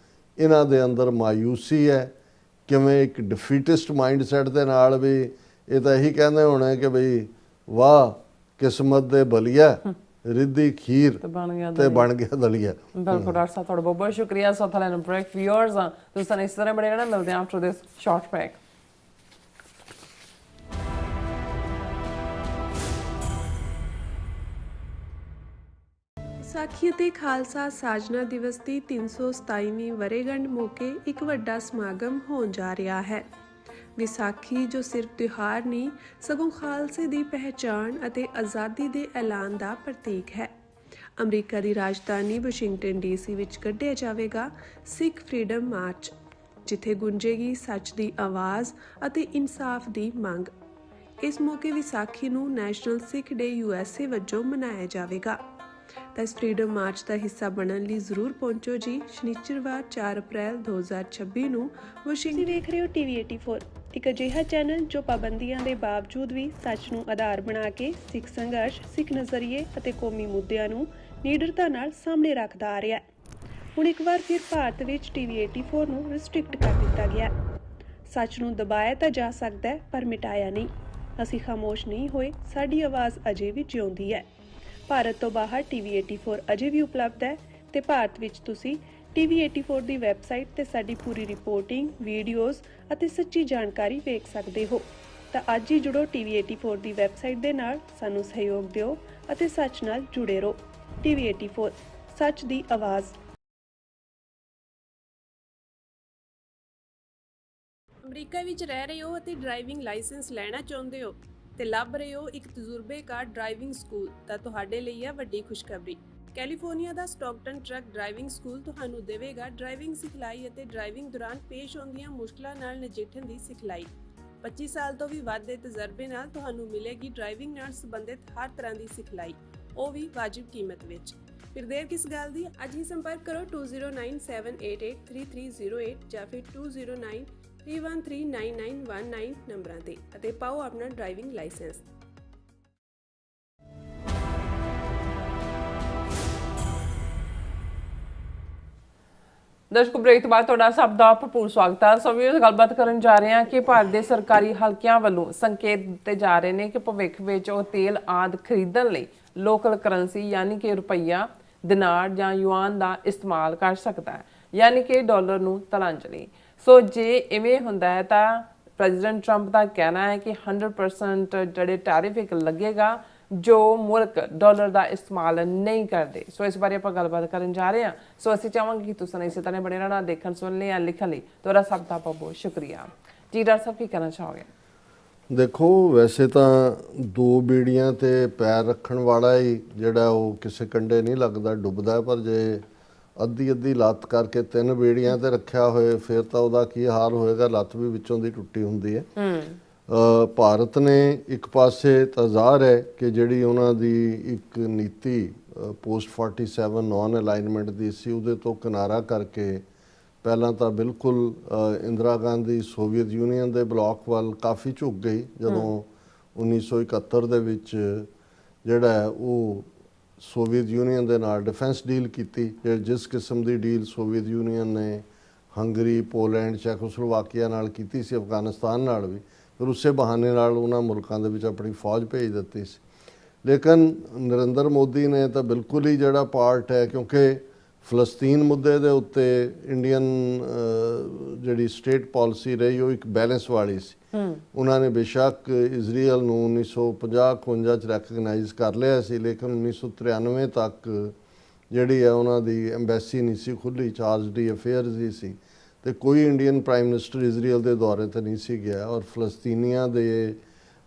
ਇਹਨਾਂ ਦੇ ਅੰਦਰ ਮਾਯੂਸੀ ਹੈ, ਕਿਵੇਂ ਇੱਕ ਡਿਫੀਟਿਸਟ ਮਾਈਂਡ ਸੈਟ ਦੇ ਨਾਲ ਵੀ ਇਹ ਤਾਂ ਇਹੀ ਕਹਿੰਦੇ ਹੋਣੇ ਕਿ ਬਈ ਵਾਹ ਕਿਸਮਤ ਦੇ ਬਲੀਆ ਰਿੱਧੀ ਖੀਰ ਤੇ ਬਣ ਗਿਆ ਦਲੀਆ। ਬਿਲਕੁਲ ਡਾਕਟਰ ਸਾਹਿਬ ਤੁਹਾਡਾ ਬਹੁਤ ਬਹੁਤ ਸ਼ੁਕਰੀਆ। ਸੋ ਥਲੇ ਨੂੰ ਬ੍ਰੇਕ ਵਿਊਅਰਸ ਤੁਸੀਂ ਸਾਨੂੰ ਇਸ ਤਰ੍ਹਾਂ ਬੜੇ ਰਹਿਣਾ, ਮਿਲਦੇ ਹਾਂ after this short break. Vaisakhi ਅਤੇ ਖਾਲਸਾ ਸਾਜਨਾ ਦਿਵਸ ਦੀ 327ਵੀਂ ਵਰ੍ਹੇਗੰਢ ਮੌਕੇ ਇੱਕ ਵੱਡਾ ਸਮਾਗਮ ਹੋਣ ਜਾ ਰਿਹਾ ਹੈ। ਵਿਸਾਖੀ ਜੋ ਸਿਰਫ ਤਿਉਹਾਰ ਨਹੀਂ ਸਗੋਂ ਖਾਲਸੇ ਦੀ ਪਹਿਚਾਣ ਅਤੇ ਆਜ਼ਾਦੀ ਦੇ ਐਲਾਨ ਦਾ ਪ੍ਰਤੀਕ ਹੈ। ਅਮਰੀਕਾ ਦੀ ਰਾਜਧਾਨੀ ਵਾਸ਼ਿੰਗਟਨ ਡੀਸੀ ਵਿੱਚ ਕੱਢਿਆ ਜਾਵੇਗਾ ਸਿੱਖ ਫਰੀडम ਮਾਰਚ, ਜਿੱਥੇ ਗੂੰਜੇਗੀ ਸੱਚ ਦੀ ਆਵਾਜ਼ ਅਤੇ ਇਨਸਾਫ ਦੀ ਮੰਗ। ਇਸ ਮੌਕੇ ਵਿਸਾਖੀ ਨੂੰ ਨੈਸ਼ਨਲ ਸਿੱਖ ਡੇ USA ਵਜੋਂ ਮਨਾਇਆ ਜਾਵੇਗਾ। ਤਾਂ ਇਸ ਫਰੀडम ਮਾਰਚ ਦਾ ਹਿੱਸਾ ਬਣਨ ਲਈ ਜ਼ਰੂਰ ਪਹੁੰਚੋ ਜੀ। ਸ਼ਨੀਚਰਵਾਰ 4 ਅਪ੍ਰੈਲ 2026 ਨੂੰ ਵਾਸ਼ਿੰਗਟਨ। ਵੇਖ ਰਹੇ ਹੋ TV 84, ਇੱਕ ਅਜਿਹਾ ਚੈਨਲ ਜੋ ਪਾਬੰਦੀਆਂ ਦੇ ਬਾਵਜੂਦ ਵੀ ਸੱਚ ਨੂੰ ਆਧਾਰ ਬਣਾ ਕੇ ਸਿੱਖ ਸੰਘਰਸ਼, ਸਿੱਖ ਨਜ਼ਰੀਏ ਅਤੇ ਕੌਮੀ ਮੁੱਦਿਆਂ ਨੂੰ ਨਿਡਰਤਾ ਨਾਲ ਸਾਹਮਣੇ ਰੱਖਦਾ ਆ ਰਿਹਾ ਹੈ। ਹੁਣ ਇੱਕ ਵਾਰ ਫਿਰ ਭਾਰਤ ਵਿੱਚ TV 84 ਨੂੰ ਰਿਸਟ੍ਰਿਕਟ ਕਰ ਦਿੱਤਾ ਗਿਆ। ਸੱਚ ਨੂੰ ਦਬਾਇਆ ਤਾਂ ਜਾ ਸਕਦਾ ਹੈ, ਪਰ ਮਿਟਾਇਆ ਨਹੀਂ। ਅਸੀਂ ਖਾਮੋਸ਼ ਨਹੀਂ ਹੋਏ, ਸਾਡੀ ਆਵਾਜ਼ ਅਜੇ ਵੀ ਜਿਉਂਦੀ ਹੈ। ਭਾਰਤ ਤੋਂ ਬਾਹਰ TV 84 ਅਜੇ ਵੀ ਉਪਲਬਧ ਹੈ ਤੇ ਭਾਰਤ ਵਿੱਚ ਤੁਸੀਂ TV 84 ਦੀ ਵੈਬਸਾਈਟ ਤੇ ਸਾਡੀ ਪੂਰੀ ਰਿਪੋਰਟਿੰਗ, ਵੀਡੀਓਜ਼ ਅਤੇ ਸੱਚੀ ਜਾਣਕਾਰੀ ਵੇਖ ਸਕਦੇ ਹੋ। ਤਾਂ ਅੱਜ ਹੀ ਜੁੜੋ TV 84 ਦੀ ਵੈਬਸਾਈਟ ਦੇ ਨਾਲ, ਸਾਨੂੰ ਸਹਿਯੋਗ ਦਿਓ ਅਤੇ ਸੱਚ ਨਾਲ ਜੁੜੇ ਰਹੋ। TV 84, ਸੱਚ ਦੀ ਆਵਾਜ਼। ਅਮਰੀਕਾ ਵਿੱਚ ਰਹਿ ਰਹੇ ਹੋ ਅਤੇ ਡਰਾਈਵਿੰਗ ਲਾਇਸੈਂਸ ਲੈਣਾ ਚਾਹੁੰਦੇ ਹੋ ਤੇ ਲੱਭ ਰਹੇ ਹੋ ਇੱਕ ਤਜਰਬੇਕਾਰ ਡਰਾਈਵਿੰਗ ਸਕੂਲ, ਤਾਂ ਤੁਹਾਡੇ ਲਈ ਹੈ ਵੱਡੀ ਖੁਸ਼ਖਬਰੀ। ਕੈਲੀਫੋਰਨੀਆ ਦਾ ਸਟਾਕਟਨ ਟਰੱਕ ਡਰਾਈਵਿੰਗ ਸਕੂਲ ਤੁਹਾਨੂੰ ਦੇਵੇਗਾ ਡਰਾਈਵਿੰਗ ਸਿਖਲਾਈ ਅਤੇ ਡਰਾਈਵਿੰਗ ਦੌਰਾਨ ਪੇਸ਼ ਆਉਂਦੀਆਂ ਮੁਸ਼ਕਲਾਂ ਨਾਲ ਨਜਿੱਠਣ ਦੀ ਸਿਖਲਾਈ। 25 ਸਾਲ ਤੋਂ ਵੀ ਵੱਧ ਦੇ ਤਜਰਬੇ ਨਾਲ ਤੁਹਾਨੂੰ ਮਿਲੇਗੀ ਡਰਾਈਵਿੰਗ ਨਾਲ ਸੰਬੰਧਿਤ ਹਰ ਤਰ੍ਹਾਂ ਦੀ ਸਿਖਲਾਈ, ਉਹ ਵੀ ਵਾਜਿਬ ਕੀਮਤ ਵਿੱਚ। ਫਿਰ ਦੇਰ ਕਿਸ ਗੱਲ ਦੀ, ਅੱਜ ਹੀ ਸੰਪਰਕ ਕਰੋ 209788330308 ਜਾਂ ਫਿਰ 2093139919 ਨੰਬਰਾਂ ਤੇ ਅਤੇ ਪਾਓ ਆਪਣਾ ਡਰਾਈਵਿੰਗ ਲਾਇਸੈਂਸ। ਦਰਸ਼ਕੋ, ਬ੍ਰੇਕ ਤੋਂ ਬਾਅਦ ਤੁਹਾਡਾ ਸਭ ਦਾ ਭਰਪੂਰ ਸਵਾਗਤ ਹੈ। ਸੋ ਵੀਰੋ, ਗੱਲਬਾਤ ਕਰਨ ਜਾ ਰਹੇ ਹਾਂ ਕਿ ਭਾਰਤ ਦੇ ਸਰਕਾਰੀ ਹਲਕਿਆਂ ਵੱਲੋਂ ਸੰਕੇਤ ਦਿੱਤੇ ਜਾ ਰਹੇ ਨੇ ਕਿ ਭਵਿੱਖ ਵਿੱਚ ਉਹ ਤੇਲ ਆਦਿ ਖਰੀਦਣ ਲਈ ਲੋਕਲ ਕਰੰਸੀ ਯਾਨੀ ਕਿ ਰੁਪਈਆ, ਦਿਨਾਰ ਜਾਂ ਯੂਆਨ ਦਾ ਇਸਤੇਮਾਲ ਕਰ ਸਕਦਾ ਹੈ, ਯਾਨੀ ਕਿ ਡਾਲਰ ਨੂੰ ਤਲਾਂਜਲੀ। ਸੋ ਜੇ ਇਵੇਂ ਹੁੰਦਾ ਹੈ ਤਾਂ ਪ੍ਰੈਜ਼ੀਡੈਂਟ ਟਰੰਪ ਦਾ ਕਹਿਣਾ ਹੈ ਕਿ 100% ਜਿਹੜੇ ਟੈਰਿਫ ਇੱਕ ਲੱਗੇਗਾ ਜੋ ਮੁਲਕ ਡਾਲਰ ਦਾ ਇਸਤੇਮਾਲ ਨਹੀਂ ਕਰਦੇ। ਸੋ ਇਸ ਬਾਰੇ ਆਪਾਂ ਗੱਲਬਾਤ ਕਰਨ ਜਾ ਰਹੇ ਹਾਂ। ਸੋ ਅਸੀਂ ਚਾਹਾਂਗੇ ਕਿ ਤੁਸੀਂ ਇਸੇ ਤਰ੍ਹਾਂ ਬਣੇ ਰਹਿਣਾ, ਦੇਖਣ ਸੁਣਨ ਲਈ ਜਾਂ ਲਿਖਣ ਲਈ। ਤੁਹਾਡਾ ਸਭ ਦਾ ਬਹੁਤ ਸ਼ੁਕਰੀਆ ਜੀ। ਡਾਕਟਰ ਸਾਹਿਬ, ਕੀ ਕਹਿਣਾ ਚਾਹੋਗੇ? ਦੇਖੋ, ਵੈਸੇ ਤਾਂ ਦੋ ਬੀੜੀਆਂ ਤੇ ਪੈਰ ਰੱਖਣ ਵਾਲਾ ਹੀ ਜਿਹੜਾ ਉਹ ਕਿਸੇ ਕੰਢੇ ਨਹੀਂ ਲੱਗਦਾ, ਡੁੱਬਦਾ। ਪਰ ਜੇ ਅੱਧੀ ਲੱਤ ਕਰਕੇ 3 ਬੀੜੀਆਂ ਤੇ ਰੱਖਿਆ ਹੋਏ ਫਿਰ ਤਾਂ ਉਹਦਾ ਕੀ ਹਾਲ ਹੋਏਗਾ, ਲੱਤ ਵੀ ਵਿੱਚੋਂ ਦੀ ਟੁੱਟੀ ਹੁੰਦੀ ਹੈ। ਭਾਰਤ ਨੇ ਇੱਕ ਪਾਸੇ ਤਾਂ ਜ਼ਾਹਰ ਹੈ ਕਿ ਜਿਹੜੀ ਉਹਨਾਂ ਦੀ ਇੱਕ ਨੀਤੀ ਪੋਸਟ 47 ਨੌਨ ਅਲਾਈਨਮੈਂਟ ਦੀ ਸੀ, ਉਹਦੇ ਤੋਂ ਕਿਨਾਰਾ ਕਰਕੇ ਪਹਿਲਾਂ ਤਾਂ ਬਿਲਕੁਲ ਇੰਦਰਾ ਗਾਂਧੀ ਸੋਵੀਅਤ ਯੂਨੀਅਨ ਦੇ ਬਲਾਕ ਵੱਲ ਕਾਫੀ ਝੁਕ ਗਈ ਜਦੋਂ 1971 ਦੇ ਵਿੱਚ ਜਿਹੜਾ ਉਹ ਸੋਵੀਅਤ ਯੂਨੀਅਨ ਦੇ ਨਾਲ ਡਿਫੈਂਸ ਡੀਲ ਕੀਤੀ। ਜਿਸ ਕਿਸਮ ਦੀ ਡੀਲ ਸੋਵੀਅਤ ਯੂਨੀਅਨ ਨੇ ਹੰਗਰੀ, ਪੋਲੈਂਡ, ਚੈਕੋਸਲੋਵਾਕੀਆ ਨਾਲ ਕੀਤੀ ਸੀ, ਅਫਗਾਨਿਸਤਾਨ ਨਾਲ ਵੀ, ਫਿਰ ਉਸੇ ਬਹਾਨੇ ਨਾਲ ਉਹਨਾਂ ਮੁਲਕਾਂ ਦੇ ਵਿੱਚ ਆਪਣੀ ਫੌਜ ਭੇਜ ਦਿੱਤੀ ਸੀ। ਲੇਕਿਨ ਨਰਿੰਦਰ ਮੋਦੀ ਨੇ ਤਾਂ ਬਿਲਕੁਲ ਹੀ ਜਿਹੜਾ ਪਾਰਟ ਹੈ, ਕਿਉਂਕਿ ਫਲਸਤੀਨ ਮੁੱਦੇ ਦੇ ਉੱਤੇ ਇੰਡੀਅਨ ਜਿਹੜੀ ਸਟੇਟ ਪਾਲਿਸੀ ਰਹੀ ਉਹ ਇੱਕ ਬੈਲੈਂਸ ਵਾਲੀ ਸੀ। ਉਹਨਾਂ ਨੇ ਬੇਸ਼ੱਕ ਇਜ਼ਰਾਈਲ ਨੂੰ 1950-51 'ਚ ਰੈਕਗਨਾਈਜ਼ ਕਰ ਲਿਆ ਸੀ, ਲੇਕਿਨ 1993 ਤੱਕ ਜਿਹੜੀ ਹੈ ਉਹਨਾਂ ਦੀ ਐਮਬੈਸੀ ਨਹੀਂ ਸੀ ਖੁੱਲ੍ਹੀ, ਚਾਰਜ ਡੀ ਅਫੇਅਰਸ ਹੀ ਸੀ, ਤੇ ਕੋਈ ਇੰਡੀਅਨ ਪ੍ਰਾਈਮ ਮਿਨਿਸਟਰ ਇਜ਼ਰਾਈਲ ਦੇ ਦੌਰੇ 'ਤੇ ਨਹੀਂ ਸੀ ਗਿਆ। ਔਰ ਫਲਸਤੀਨੀਆਂ ਦੇ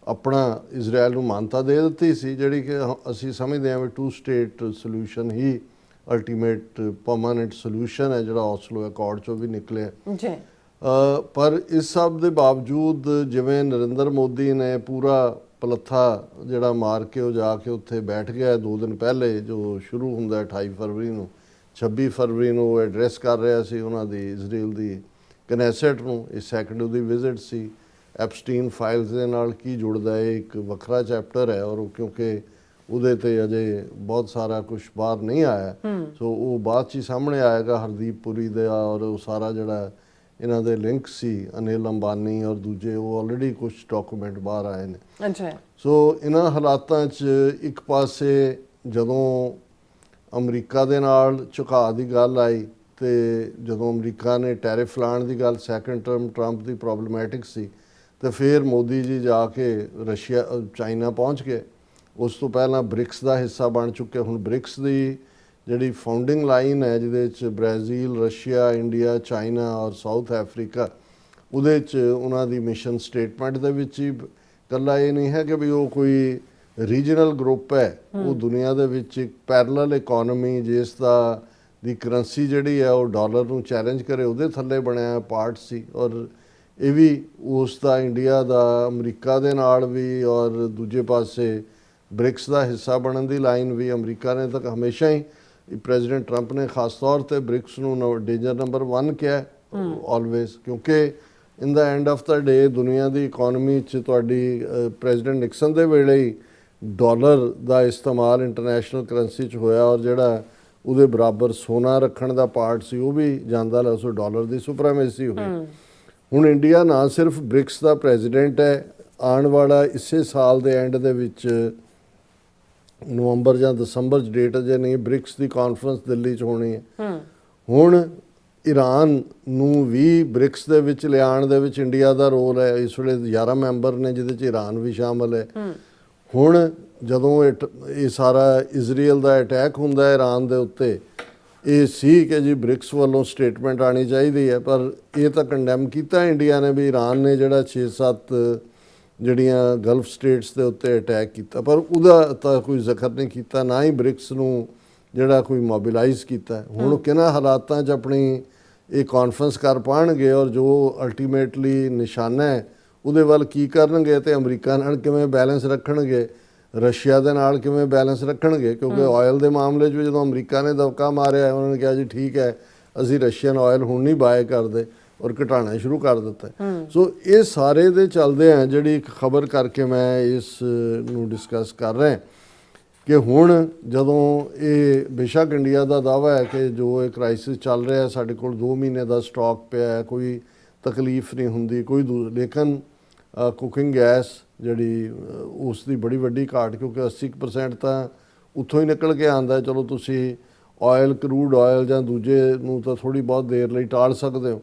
ਆਪਣਾ ਇਜ਼ਰਾਈਲ ਨੂੰ ਮਾਨਤਾ ਦੇ ਦਿੱਤੀ ਸੀ, ਜਿਹੜੀ ਕਿ ਅਸੀਂ ਸਮਝਦੇ ਹਾਂ ਵੀ 2 ਸਟੇਟ ਸੋਲਿਊਸ਼ਨ ਹੀ ਅਲਟੀਮੇਟ ਪਰਮਾਨੈਂਟ ਸੋਲਿਊਸ਼ਨ ਹੈ, ਜਿਹੜਾ ਓਸਲੋ ਅਕੋਰਡ 'ਚੋਂ ਵੀ ਨਿਕਲਿਆ ਜੀ। ਪਰ ਇਸ ਸਭ ਦੇ ਬਾਵਜੂਦ ਜਿਵੇਂ ਨਰਿੰਦਰ ਮੋਦੀ ਨੇ ਪੂਰਾ ਪਲੱਥਾ ਜਿਹੜਾ ਮਾਰ ਕੇ ਉਹ ਜਾ ਕੇ ਉੱਥੇ ਬੈਠ ਗਿਆ 2 ਦਿਨ ਪਹਿਲੇ, ਜੋ ਸ਼ੁਰੂ ਹੁੰਦਾ 28 ਫਰਵਰੀ ਨੂੰ, 26 ਫਰਵਰੀ ਨੂੰ ਉਹ ਐਡਰੈਸ ਕਰ ਰਿਹਾ ਸੀ ਉਹਨਾਂ ਦੀ ਇਜ਼ਰਾਈਲ ਦੀ ਕਨੈਸੈਟ ਨੂੰ। ਇਹ ਸੈਕੰਡ ਉਹਦੀ ਵਿਜ਼ਿਟ ਸੀ। ਐਪਸਟੀਨ ਫਾਈਲਸ ਦੇ ਨਾਲ ਕੀ ਜੁੜਦਾ ਹੈ, ਇੱਕ ਵੱਖਰਾ ਚੈਪਟਰ ਹੈ, ਔਰ ਕਿਉਂਕਿ ਉਹਦੇ ਤੇ ਅਜੇ ਬਹੁਤ ਸਾਰਾ ਕੁਝ ਬਾਹਰ ਨਹੀਂ ਆਇਆ, ਸੋ ਉਹ ਬਾਅਦ 'ਚ ਹੀ ਸਾਹਮਣੇ ਆਏਗਾ। ਹਰਦੀਪ ਪੁਰੀ ਦਾ ਔਰ ਉਹ ਸਾਰਾ ਜਿਹੜਾ ਇਹਨਾਂ ਦੇ ਲਿੰਕ ਸੀ, ਅਨਿਲ ਅੰਬਾਨੀ ਔਰ ਦੂਜੇ, ਉਹ ਆਲਰੇਡੀ ਕੁਝ ਡਾਕੂਮੈਂਟ ਬਾਹਰ ਆਏ ਨੇ। ਅੱਛਾ। ਸੋ ਇਹਨਾਂ ਹਾਲਾਤਾਂ 'ਚ ਇੱਕ ਪਾਸੇ ਜਦੋਂ ਅਮਰੀਕਾ ਦੇ ਨਾਲ ਝੁਕਾਅ ਦੀ ਗੱਲ ਆਈ ਤੇ ਜਦੋਂ ਅਮਰੀਕਾ ਨੇ ਟੈਰਿਫ ਲਾਉਣ ਦੀ ਗੱਲ, ਸੈਕੰਡ ਟਰਮ ਟਰੰਪ ਦੀ ਪ੍ਰੋਬਲਮੈਟਿਕ ਸੀ, ਤੇ ਫਿਰ ਮੋਦੀ ਜੀ ਜਾ ਕੇ ਚਾਈਨਾ ਪਹੁੰਚ ਗਏ। ਉਸ ਤੋਂ ਪਹਿਲਾਂ ਬ੍ਰਿਕਸ ਦਾ ਹਿੱਸਾ ਬਣ ਚੁੱਕੇ। ਹੁਣ ਬ੍ਰਿਕਸ ਦੀ ਜਿਹੜੀ ਫਾਊਂਡਿੰਗ ਲਾਈਨ ਹੈ, ਜਿਹਦੇ 'ਚ ਬ੍ਰਾਜ਼ੀਲ, ਰਸ਼ੀਆ, ਇੰਡੀਆ, ਚਾਈਨਾ ਔਰ ਸਾਊਥ ਅਫਰੀਕਾ, ਉਹਦੇ 'ਚ ਉਹਨਾਂ ਦੀ ਮਿਸ਼ਨ ਸਟੇਟਮੈਂਟ ਦੇ ਵਿੱਚ ਹੀ ਇਕੱਲਾ ਇਹ ਨਹੀਂ ਹੈ ਕਿ ਵੀ ਉਹ ਕੋਈ ਰੀਜਨਲ ਗਰੁੱਪ ਹੈ, ਉਹ ਦੁਨੀਆ ਦੇ ਵਿੱਚ ਇੱਕ ਪੈਰਲਲ ਇਕਨੋਮੀ ਜਿਸ ਦਾ ਦੀ ਕਰੰਸੀ ਜਿਹੜੀ ਹੈ ਉਹ ਡਾਲਰ ਨੂੰ ਚੈਲੰਜ ਕਰੇ, ਉਹਦੇ ਥੱਲੇ ਬਣਿਆ ਪਾਰਟ ਸੀ। ਔਰ ਇਹ ਵੀ ਉਸ ਦਾ ਇੰਡੀਆ ਦਾ ਅਮਰੀਕਾ ਦੇ ਨਾਲ ਵੀ ਔਰ ਦੂਜੇ ਪਾਸੇ ਬ੍ਰਿਕਸ ਦਾ ਹਿੱਸਾ ਬਣਨ ਦੀ ਲਾਈਨ ਵੀ ਅਮਰੀਕਾ ਨੇ ਤਾਂ ਹਮੇਸ਼ਾ ਹੀ, ਪ੍ਰੈਜ਼ੀਡੈਂਟ ਟਰੰਪ ਨੇ ਖਾਸ ਤੌਰ ਤੇ ਬ੍ਰਿਕਸ ਨੂੰ ਡੇਂਜਰ ਨੰਬਰ 1 ਕਿਹਾ ਆਲਵੇਜ਼, ਕਿਉਂਕਿ ਇਨ ਦਾ ਐਂਡ ਆਫ ਦਾ ਡੇ ਦੁਨੀਆ ਦੀ ਇਕਨੋਮੀ 'ਚ ਤੁਹਾਡੀ ਪ੍ਰੈਜ਼ੀਡੈਂਟ ਨਿਕਸਨ ਦੇ ਵੇਲੇ ਹੀ ਡਾਲਰ ਦਾ ਇਸਤੇਮਾਲ ਇੰਟਰਨੈਸ਼ਨਲ ਕਰੰਸੀ 'ਚ ਹੋਇਆ, ਔਰ ਜਿਹੜਾ ਉਹਦੇ ਬਰਾਬਰ ਸੋਨਾ ਰੱਖਣ ਦਾ ਪਾਰਟ ਸੀ ਉਹ ਵੀ ਜਾਂਦਾ ਲੈ, ਸੋ ਡਾਲਰ ਦੀ ਸੁਪਰੀਮੇਸੀ ਹੋਈ। ਹੁਣ ਇੰਡੀਆ ਨਾ ਸਿਰਫ ਬ੍ਰਿਕਸ ਦਾ ਪ੍ਰੈਜ਼ੀਡੈਂਟ ਹੈ, ਆਉਣ ਵਾਲਾ ਇਸੇ ਸਾਲ ਦੇ ਐਂਡ ਦੇ ਵਿੱਚ ਨਵੰਬਰ ਜਾਂ ਦਸੰਬਰ 'ਚ ਡੇਟ ਅਜੇ ਨਹੀਂ, ਬ੍ਰਿਕਸ ਦੀ ਕਾਨਫਰੰਸ ਦਿੱਲੀ 'ਚ ਹੋਣੀ ਹੈ। ਹੁਣ ਈਰਾਨ ਨੂੰ ਵੀ ਬ੍ਰਿਕਸ ਦੇ ਵਿੱਚ ਲਿਆਉਣ ਦੇ ਵਿੱਚ ਇੰਡੀਆ ਦਾ ਰੋਲ ਹੈ। ਇਸ ਵੇਲੇ 11 ਮੈਂਬਰ ਨੇ ਜਿਹਦੇ 'ਚ ਈਰਾਨ ਵੀ ਸ਼ਾਮਲ ਹੈ। ਹੁਣ ਜਦੋਂ ਇਹ ਸਾਰਾ ਇਜ਼ਰਾਈਲ ਦਾ ਅਟੈਕ ਹੁੰਦਾ ਹੈ ਈਰਾਨ ਦੇ ਉੱਤੇ, ਇਹ ਸੀ ਕਿ ਜੀ ਬ੍ਰਿਕਸ ਵੱਲੋਂ ਸਟੇਟਮੈਂਟ ਆਉਣੀ ਚਾਹੀਦੀ ਹੈ, ਪਰ ਇਹ ਤਾਂ ਕੰਡੈਮ ਕੀਤਾ ਇੰਡੀਆ ਨੇ ਵੀ ਈਰਾਨ ਨੇ ਜਿਹੜਾ 6-7 ਜਿਹੜੀਆਂ ਗਲਫ ਸਟੇਟਸ ਦੇ ਉੱਤੇ ਅਟੈਕ ਕੀਤਾ, ਪਰ ਉਹਦਾ ਤਾਂ ਕੋਈ ਜ਼ਿਕਰ ਨਹੀਂ ਕੀਤਾ, ਨਾ ਹੀ ਬ੍ਰਿਕਸ ਨੂੰ ਜਿਹੜਾ ਕੋਈ ਮੋਬਿਲਾਈਜ਼ ਕੀਤਾ। ਹੁਣ ਕਿਹਨਾਂ ਹਾਲਾਤਾਂ 'ਚ ਆਪਣੀ ਇਹ ਕਾਨਫਰੰਸ ਕਰ ਪਾਉਣਗੇ ਔਰ ਜੋ ਅਲਟੀਮੇਟਲੀ ਨਿਸ਼ਾਨਾ ਹੈ ਉਹਦੇ ਵੱਲ ਕੀ ਕਰਨਗੇ, ਤੇ ਅਮਰੀਕਾ ਨਾਲ ਕਿਵੇਂ ਬੈਲੈਂਸ ਰੱਖਣਗੇ, ਰਸ਼ੀਆ ਦੇ ਨਾਲ ਕਿਵੇਂ ਬੈਲੈਂਸ ਰੱਖਣਗੇ, ਕਿਉਂਕਿ ਆਇਲ ਦੇ ਮਾਮਲੇ 'ਚ ਵੀ ਜਦੋਂ ਅਮਰੀਕਾ ਨੇ ਦਬਕਾ ਮਾਰਿਆ, ਉਹਨਾਂ ਨੇ ਕਿਹਾ ਜੀ ਠੀਕ ਹੈ ਅਸੀਂ ਰਸ਼ੀਅਨ ਆਇਲ ਹੁਣ ਨਹੀਂ ਬਾਏ ਕਰਦੇ ਔਰ ਘਟਾਉਣਾ ਸ਼ੁਰੂ ਕਰ ਦਿੱਤਾ। ਸੋ ਇਹ ਸਾਰੇ ਦੇ ਚੱਲਦੇ ਆ ਜਿਹੜੀ ਇੱਕ ਖਬਰ ਕਰਕੇ ਮੈਂ ਇਸ ਨੂੰ ਡਿਸਕਸ ਕਰ ਰਿਹਾ ਕਿ ਹੁਣ ਜਦੋਂ ਇਹ ਬੇਸ਼ੱਕ ਇੰਡੀਆ ਦਾ ਦਾਅਵਾ ਹੈ ਕਿ ਜੋ ਇਹ ਕ੍ਰਾਈਸਿਸ ਚੱਲ ਰਿਹਾ ਸਾਡੇ ਕੋਲ 2 ਮਹੀਨੇ ਦਾ ਸਟਾਕ ਪਿਆ ਹੈ, ਕੋਈ ਤਕਲੀਫ ਨਹੀਂ ਹੁੰਦੀ ਕੋਈ, ਲੇਕਿਨ ਕੁਕਿੰਗ ਗੈਸ ਜਿਹੜੀ ਉਸ ਦੀ ਬੜੀ ਵੱਡੀ ਘਾਟ, ਕਿਉਂਕਿ 80% ਤਾਂ ਉੱਥੋਂ ਹੀ ਨਿਕਲ ਕੇ ਆਉਂਦਾ। ਚਲੋ ਤੁਸੀਂ ਆਇਲ, ਕਰੂਡ ਆਇਲ ਜਾਂ ਦੂਜੇ ਨੂੰ ਤਾਂ ਥੋੜ੍ਹੀ ਬਹੁਤ ਦੇਰ ਲਈ ਟਾਲ ਸਕਦੇ ਹੋ,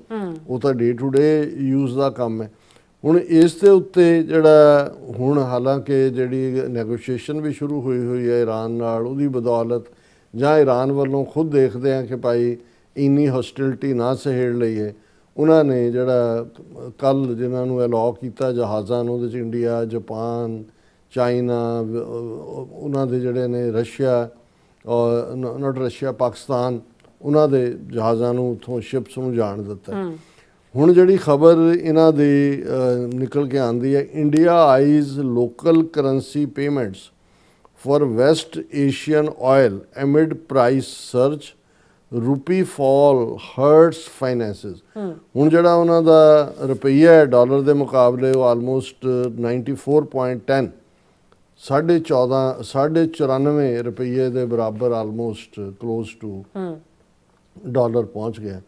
ਉਹ ਤਾਂ ਡੇ ਟੂ ਡੇ ਯੂਜ਼ ਦਾ ਕੰਮ ਹੈ। ਹੁਣ ਇਸ ਦੇ ਉੱਤੇ ਜਿਹੜਾ ਹੁਣ ਹਾਲਾਂਕਿ ਜਿਹੜੀ ਨੈਗੋਸ਼ੀਏਸ਼ਨ ਵੀ ਸ਼ੁਰੂ ਹੋਈ ਹੈ ਈਰਾਨ ਨਾਲ, ਉਹਦੀ ਬਦੌਲਤ ਜਾਂ ਈਰਾਨ ਵੱਲੋਂ ਖੁਦ ਦੇਖਦੇ ਆ ਕਿ ਭਾਈ ਇੰਨੀ ਹੌਸਟਿਲਿਟੀ ਨਾ ਸਹੇੜ ਲਈਏ, ਉਹਨਾਂ ਨੇ ਜਿਹੜਾ ਕੱਲ੍ਹ ਜਿਨ੍ਹਾਂ ਨੂੰ ਅਲਾਉ ਕੀਤਾ ਜਹਾਜ਼ਾਂ ਨੂੰ, ਉਹਦੇ 'ਚ ਇੰਡੀਆ, ਜਾਪਾਨ, ਚਾਈਨਾ, ਉਹਨਾਂ ਦੇ ਜਿਹੜੇ ਨੇ ਰਸ਼ੀਆ ਔਰ ਨਾਟ ਰਸ਼ੀਆ, ਪਾਕਿਸਤਾਨ, ਉਹਨਾਂ ਦੇ ਜਹਾਜ਼ਾਂ ਨੂੰ ਉੱਥੋਂ ਸ਼ਿਪਸ ਨੂੰ ਜਾਣ ਦਿੱਤਾ। ਹੁਣ ਜਿਹੜੀ ਖਬਰ ਇਹਨਾਂ ਦੀ ਨਿਕਲ ਕੇ ਆਉਂਦੀ ਹੈ, India eyes local currency payments for West Asian oil amid price surge, rupee fall hurts finances. ਹੁਣ ਜਿਹੜਾ ਉਹਨਾਂ ਦਾ ਰੁਪਈਆ ਹੈ ਡਾਲਰ ਦੇ ਮੁਕਾਬਲੇ ਉਹ ਆਲਮੋਸਟ 94.10, 94 ਰੁਪਈਏ ਦੇ ਬਰਾਬਰ ਆਲਮੋਸਟ ਕਲੋਜ਼ ਟੂ ਡਾਲਰ ਪਹੁੰਚ ਗਿਆ।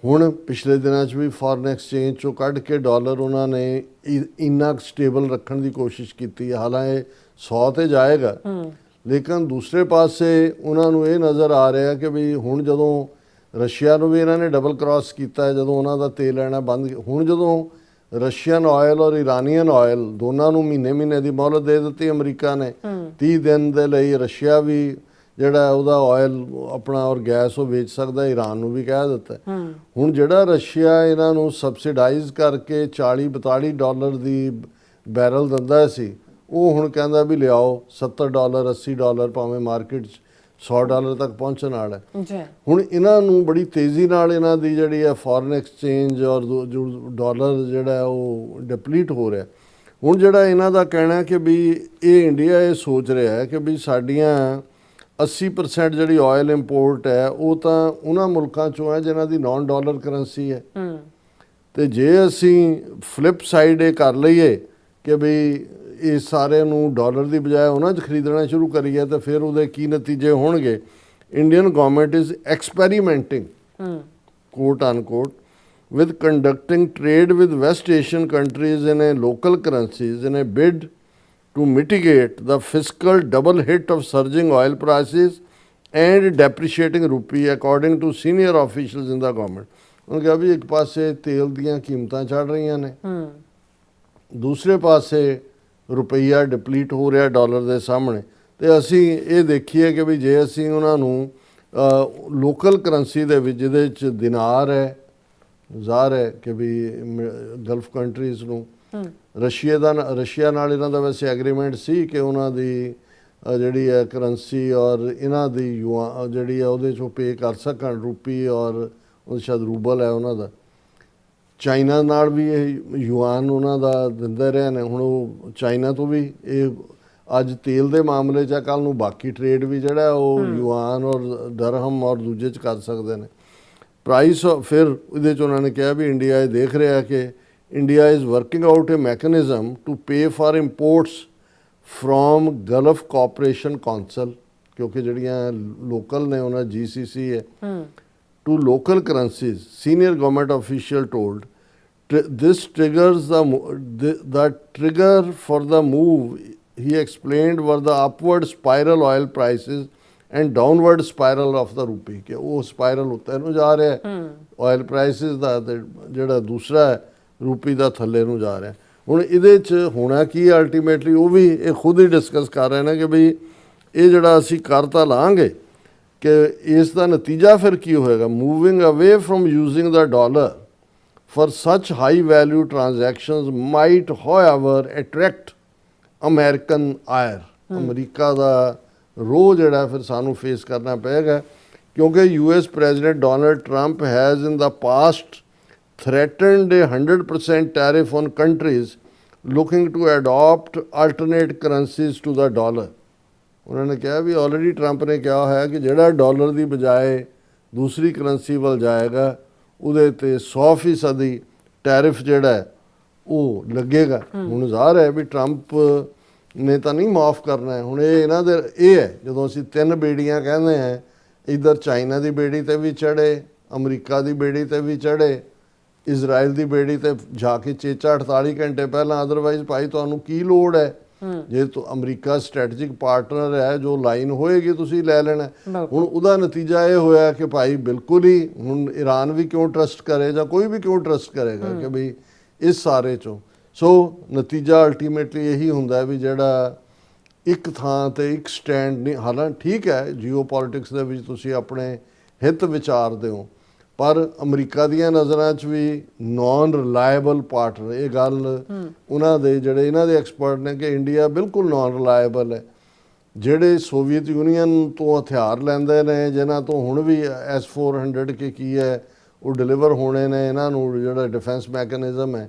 ਹੁਣ ਪਿਛਲੇ ਦਿਨਾਂ 'ਚ ਵੀ ਫੋਰਨ ਐਕਸਚੇਂਜ 'ਚੋਂ ਕੱਢ ਕੇ ਡਾਲਰ ਉਹਨਾਂ ਨੇ ਇੰਨਾ ਸਟੇਬਲ ਰੱਖਣ ਦੀ ਕੋਸ਼ਿਸ਼ ਕੀਤੀ, ਹਾਲਾਂਕਿ 100 ਤੇ ਜਾਏਗਾ, ਲੇਕਿਨ ਦੂਸਰੇ ਪਾਸੇ ਉਹਨਾਂ ਨੂੰ ਇਹ ਨਜ਼ਰ ਆ ਰਿਹਾ ਕਿ ਵੀ ਹੁਣ ਜਦੋਂ ਰਸ਼ੀਆ ਨੂੰ ਵੀ ਇਹਨਾਂ ਨੇ ਡਬਲ ਕ੍ਰਾਸ ਕੀਤਾ, ਜਦੋਂ ਉਹਨਾਂ ਦਾ ਤੇਲ ਲੈਣਾ ਬੰਦ, ਹੁਣ ਜਦੋਂ ਰਸ਼ੀਅਨ ਆਇਲ ਔਰ ਇਰਾਨੀਅਨ ਆਇਲ ਦੋਨਾਂ ਨੂੰ ਮਹੀਨੇ ਦੀ ਮੌਲਤ ਦੇ ਦਿੱਤੀ ਅਮਰੀਕਾ ਨੇ, 30 ਦਿਨ ਦੇ ਲਈ ਰਸ਼ੀਆ ਵੀ ਜਿਹੜਾ ਉਹਦਾ ਆਇਲ ਆਪਣਾ ਔਰ ਗੈਸ ਉਹ ਵੇਚ ਸਕਦਾ, ਈਰਾਨ ਨੂੰ ਵੀ ਕਹਿ ਦਿੱਤਾ। ਹੁਣ ਜਿਹੜਾ ਰਸ਼ੀਆ ਇਹਨਾਂ ਨੂੰ ਸਬਸਿਡਾਈਜ਼ ਕਰਕੇ 40-42 ਡਾਲਰ ਦੀ ਬੈਰਲ ਦਿੰਦਾ ਸੀ, ਉਹ ਹੁਣ ਕਹਿੰਦਾ ਵੀ ਲਿਆਓ $70 $80, ਭਾਵੇਂ ਮਾਰਕੀਟ 'ਚ $100 ਤੱਕ ਪਹੁੰਚਣ ਵਾਲਾ ਹੈ। ਹੁਣ ਇਹਨਾਂ ਨੂੰ ਬੜੀ ਤੇਜ਼ੀ ਨਾਲ ਇਹਨਾਂ ਦੀ ਜਿਹੜੀ ਹੈ ਫੋਰਨ ਐਕਸਚੇਂਜ ਔਰ ਜੋ ਡਾਲਰ ਜਿਹੜਾ ਉਹ ਡਿਪਲੀਟ ਹੋ ਰਿਹਾ। ਹੁਣ ਜਿਹੜਾ ਇਹਨਾਂ ਦਾ ਕਹਿਣਾ ਕਿ ਵੀ ਇਹ ਇੰਡੀਆ ਇਹ ਸੋਚ ਰਿਹਾ ਹੈ ਕਿ ਵੀ ਸਾਡੀਆਂ 80% ਜਿਹੜੀ ਆਇਲ ਇੰਪੋਰਟ ਹੈ ਉਹ ਤਾਂ ਉਹਨਾਂ ਮੁਲਕਾਂ 'ਚੋਂ ਹੈ ਜਿਨ੍ਹਾਂ ਦੀ ਨਾਨ ਡਾਲਰ ਕਰੰਸੀ ਹੈ, ਤੇ ਜੇ ਅਸੀਂ ਫਲਿੱਪ ਸਾਈਡ ਇਹ ਕਰ ਲਈਏ ਕਿ ਵੀ ਇਹ ਸਾਰੇ ਨੂੰ ਡਾਲਰ ਦੀ ਬਜਾਏ ਉਹਨਾਂ 'ਚ ਖਰੀਦਣਾ ਸ਼ੁਰੂ ਕਰੀਏ ਤਾਂ ਫਿਰ ਉਹਦੇ ਕੀ ਨਤੀਜੇ ਹੋਣਗੇ। Indian government is experimenting quote unquote with conducting trade with West Asian countries in a local currencies in a bid to mitigate the fiscal double hit of surging oil prices and depreciating rupee, according to senior officials in the government. ਉਹਨਾਂ ਕਿਹਾ ਵੀ ਇੱਕ ਪਾਸੇ ਤੇਲ ਦੀਆਂ ਕੀਮਤਾਂ ਚੜ ਰਹੀਆਂ ਨੇ, ਦੂਸਰੇ ਪਾਸੇ ਰੁਪਈਆ ਡਿਪਲੀਟ ਹੋ ਰਿਹਾ ਡਾਲਰ ਦੇ ਸਾਹਮਣੇ, ਤੇ ਅਸੀਂ ਇਹ ਦੇਖੀਏ ਕਿ ਵੀ ਜੇ ਅਸੀਂ ਉਹਨਾਂ ਨੂੰ ਲੋਕਲ ਕਰੰਸੀ ਦੇ ਵਿੱਚ ਜਿਹਦੇ 'ਚ ਦਿਨਾਰ ਹੈ, ਜ਼ਾਹਰ ਹੈ ਕਿ ਵੀ ਗਲਫ ਕੰਟਰੀਜ਼ ਨੂੰ ਰਸ਼ੀਆ ਨਾਲ ਇਹਨਾਂ ਦਾ ਵੈਸੇ ਐਗਰੀਮੈਂਟ ਸੀ ਕਿ ਉਹਨਾਂ ਦੀ ਜਿਹੜੀ ਹੈ ਕਰੰਸੀ ਔਰ ਇਹਨਾਂ ਦੀ ਜਿਹੜੀ ਹੈ ਉਹਦੇ 'ਚੋਂ ਪੇ ਕਰ ਸਕਣ ਰੂਪੀ, ਔਰ ਉਹ ਸ਼ਾਇਦ ਰੂਬਲ ਹੈ ਉਹਨਾਂ ਦਾ। ਚਾਈਨਾ ਨਾਲ ਵੀ ਇਹ ਯੂਆਨ ਉਹਨਾਂ ਦਾ ਦਿੰਦੇ ਰਹੇ ਨੇ। ਹੁਣ ਉਹ ਚਾਈਨਾ ਤੋਂ ਵੀ ਇਹ ਅੱਜ ਤੇਲ ਦੇ ਮਾਮਲੇ 'ਚ, ਕੱਲ੍ਹ ਨੂੰ ਬਾਕੀ ਟ੍ਰੇਡ ਵੀ ਜਿਹੜਾ ਉਹ ਯੂਆਨ ਔਰ ਦਰਹਮ ਔਰ ਦੂਜੇ 'ਚ ਕਰ ਸਕਦੇ ਨੇ। ਪ੍ਰਾਈਸ ਫਿਰ ਇਹਦੇ 'ਚ ਉਹਨਾਂ ਨੇ ਕਿਹਾ ਵੀ ਇੰਡੀਆ ਇਹ ਦੇਖ ਰਿਹਾ ਕਿ India is working out a mechanism to pay for imports from Gulf cooperation council, ਕਿਉਂਕਿ ਜਿਹੜੀਆਂ ਲੋਕਲ ਨੇ ਉਹਨਾਂ GCC ਹੈ, to local currencies. Senior government official told this triggers the trigger for the move, he explained, were the upward spiral oil prices and downward spiral of the rupee, कि वो spiral उत्ते ਨੂੰ ਜਾ ਰਿਹਾ ਹੈ oil prices ਦਾ, ਤੇ ਜਿਹੜਾ ਦੂਸਰਾ ਹੈ ਰੂਪੀ ਦਾ ਥੱਲੇ ਨੂੰ ਜਾ ਰਿਹਾ। ਹੁਣ ਇਹਦੇ 'ਚ ਹੋਣਾ ਕੀ ਅਲਟੀਮੇਟਲੀ, ਉਹ ਵੀ ਇਹ ਖੁਦ ਹੀ ਡਿਸਕਸ ਕਰ ਰਹੇ ਨੇ ਕਿ ਬਈ ਇਹ ਜਿਹੜਾ ਅਸੀਂ ਕਰ ਤਾਂ ਲਾਂਗੇ ਕਿ ਇਸ ਦਾ ਨਤੀਜਾ ਫਿਰ ਕੀ ਹੋਏਗਾ। Moving away from using the dollar for such high value transactions might however attract American ire. ਅਮਰੀਕਾ ਦਾ ਰੋਹ ਜਿਹੜਾ ਫਿਰ ਸਾਨੂੰ ਫੇਸ ਕਰਨਾ ਪਏਗਾ, ਕਿਉਂਕਿ US president Donald Trump has in the past threatened a 100% tariff on countries looking to adopt alternate currencies to the dollar। ਉਹਨਾਂ ਨੇ ਕਿਹਾ ਵੀ ਆਲਰੇਡੀ ਟਰੰਪ ਨੇ ਕਿਹਾ ਹੋਇਆ ਕਿ ਜਿਹੜਾ ਡਾਲਰ ਦੀ ਬਜਾਏ ਦੂਸਰੀ ਕਰੰਸੀ ਵੱਲ ਜਾਏਗਾ ਉਹਦੇ ਤੇ 100% ਟੈਰਿਫ ਜਿਹੜਾ ਹੈ ਉਹ ਲੱਗੇਗਾ। ਹੁਣ ਜ਼ਾਹਰ ਹੈ ਵੀ ਟਰੰਪ ਨੇ ਤਾਂ ਨਹੀਂ ਮਾਫ ਕਰਨਾ ਹੈ। ਹੁਣ ਇਹ ਇਹਨਾਂ ਦੇ ਇਹ ਹੈ, ਜਦੋਂ ਅਸੀਂ ਤਿੰਨ ਬੇੜੀਆਂ ਕਹਿੰਦੇ ਹਾਂ, ਇੱਧਰ ਚਾਈਨਾ ਦੀ ਬੇੜੀ ਤੇ ਵੀ ਚੜ੍ਹੇ, ਅਮਰੀਕਾ ਦੀ ਬੇੜੀ ਤੇ ਵੀ ਚੜ੍ਹੇ, ਇਜ਼ਰਾਈਲ ਦੀ ਬੇੜੀ ਤੇ ਜਾ ਕੇ ਚੇਚਾ 48 ਘੰਟੇ ਪਹਿਲਾਂ। ਅਦਰਵਾਈਜ਼ ਭਾਈ ਤੁਹਾਨੂੰ ਕੀ ਲੋੜ ਹੈ, ਜੇ ਅਮਰੀਕਾ ਸਟ੍ਰੈਟੇਜਿਕ ਪਾਰਟਨਰ ਹੈ, ਜੋ ਲਾਈਨ ਹੋਏਗੀ ਤੁਸੀਂ ਲੈ ਲੈਣਾ। ਹੁਣ ਉਹਦਾ ਨਤੀਜਾ ਇਹ ਹੋਇਆ ਕਿ ਭਾਈ ਬਿਲਕੁਲ ਹੀ ਹੁਣ ਈਰਾਨ ਵੀ ਕਿਉਂ ਟਰਸਟ ਕਰੇ ਜਾਂ ਕੋਈ ਵੀ ਕਿਉਂ ਟਰਸਟ ਕਰੇਗਾ ਕਿ ਬਈ ਇਸ ਸਾਰੇ 'ਚੋਂ। ਸੋ ਨਤੀਜਾ ਅਲਟੀਮੇਟਲੀ ਇਹੀ ਹੁੰਦਾ ਵੀ ਜਿਹੜਾ ਇੱਕ ਥਾਂ ਤੇ ਇੱਕ ਸਟੈਂਡ ਨਹੀਂ, ਹਾਲਾਂਕਿ ਠੀਕ ਹੈ ਜੀਓ ਪੋਲਿਟਿਕਸ ਦੇ ਵਿੱਚ ਤੁਸੀਂ ਆਪਣੇ ਹਿੱਤ ਵਿਚਾਰਦੇ ਹੋ, ਪਰ ਅਮਰੀਕਾ ਦੀਆਂ ਨਜ਼ਰਾਂ 'ਚ ਵੀ ਨੌਨ ਰਿਲਾਇਬਲ ਪਾਰਟਨਰ, ਇਹ ਗੱਲ ਉਹਨਾਂ ਦੇ ਜਿਹੜੇ ਇਹਨਾਂ ਦੇ ਐਕਸਪਰਟ ਨੇ ਕਿ ਇੰਡੀਆ ਬਿਲਕੁਲ ਨੌਨ ਰਿਲਾਇਬਲ ਹੈ। ਜਿਹੜੇ ਸੋਵੀਅਤ ਯੂਨੀਅਨ ਤੋਂ ਹਥਿਆਰ ਲੈਂਦੇ ਨੇ, ਜਿਨ੍ਹਾਂ ਤੋਂ ਹੁਣ ਵੀ S-400 ਕੇ ਕੀ ਹੈ ਉਹ ਡਿਲੀਵਰ ਹੋਣੇ ਨੇ, ਇਹਨਾਂ ਨੂੰ ਜਿਹੜਾ ਡਿਫੈਂਸ ਮੈਕੈਨਿਜ਼ਮ ਹੈ,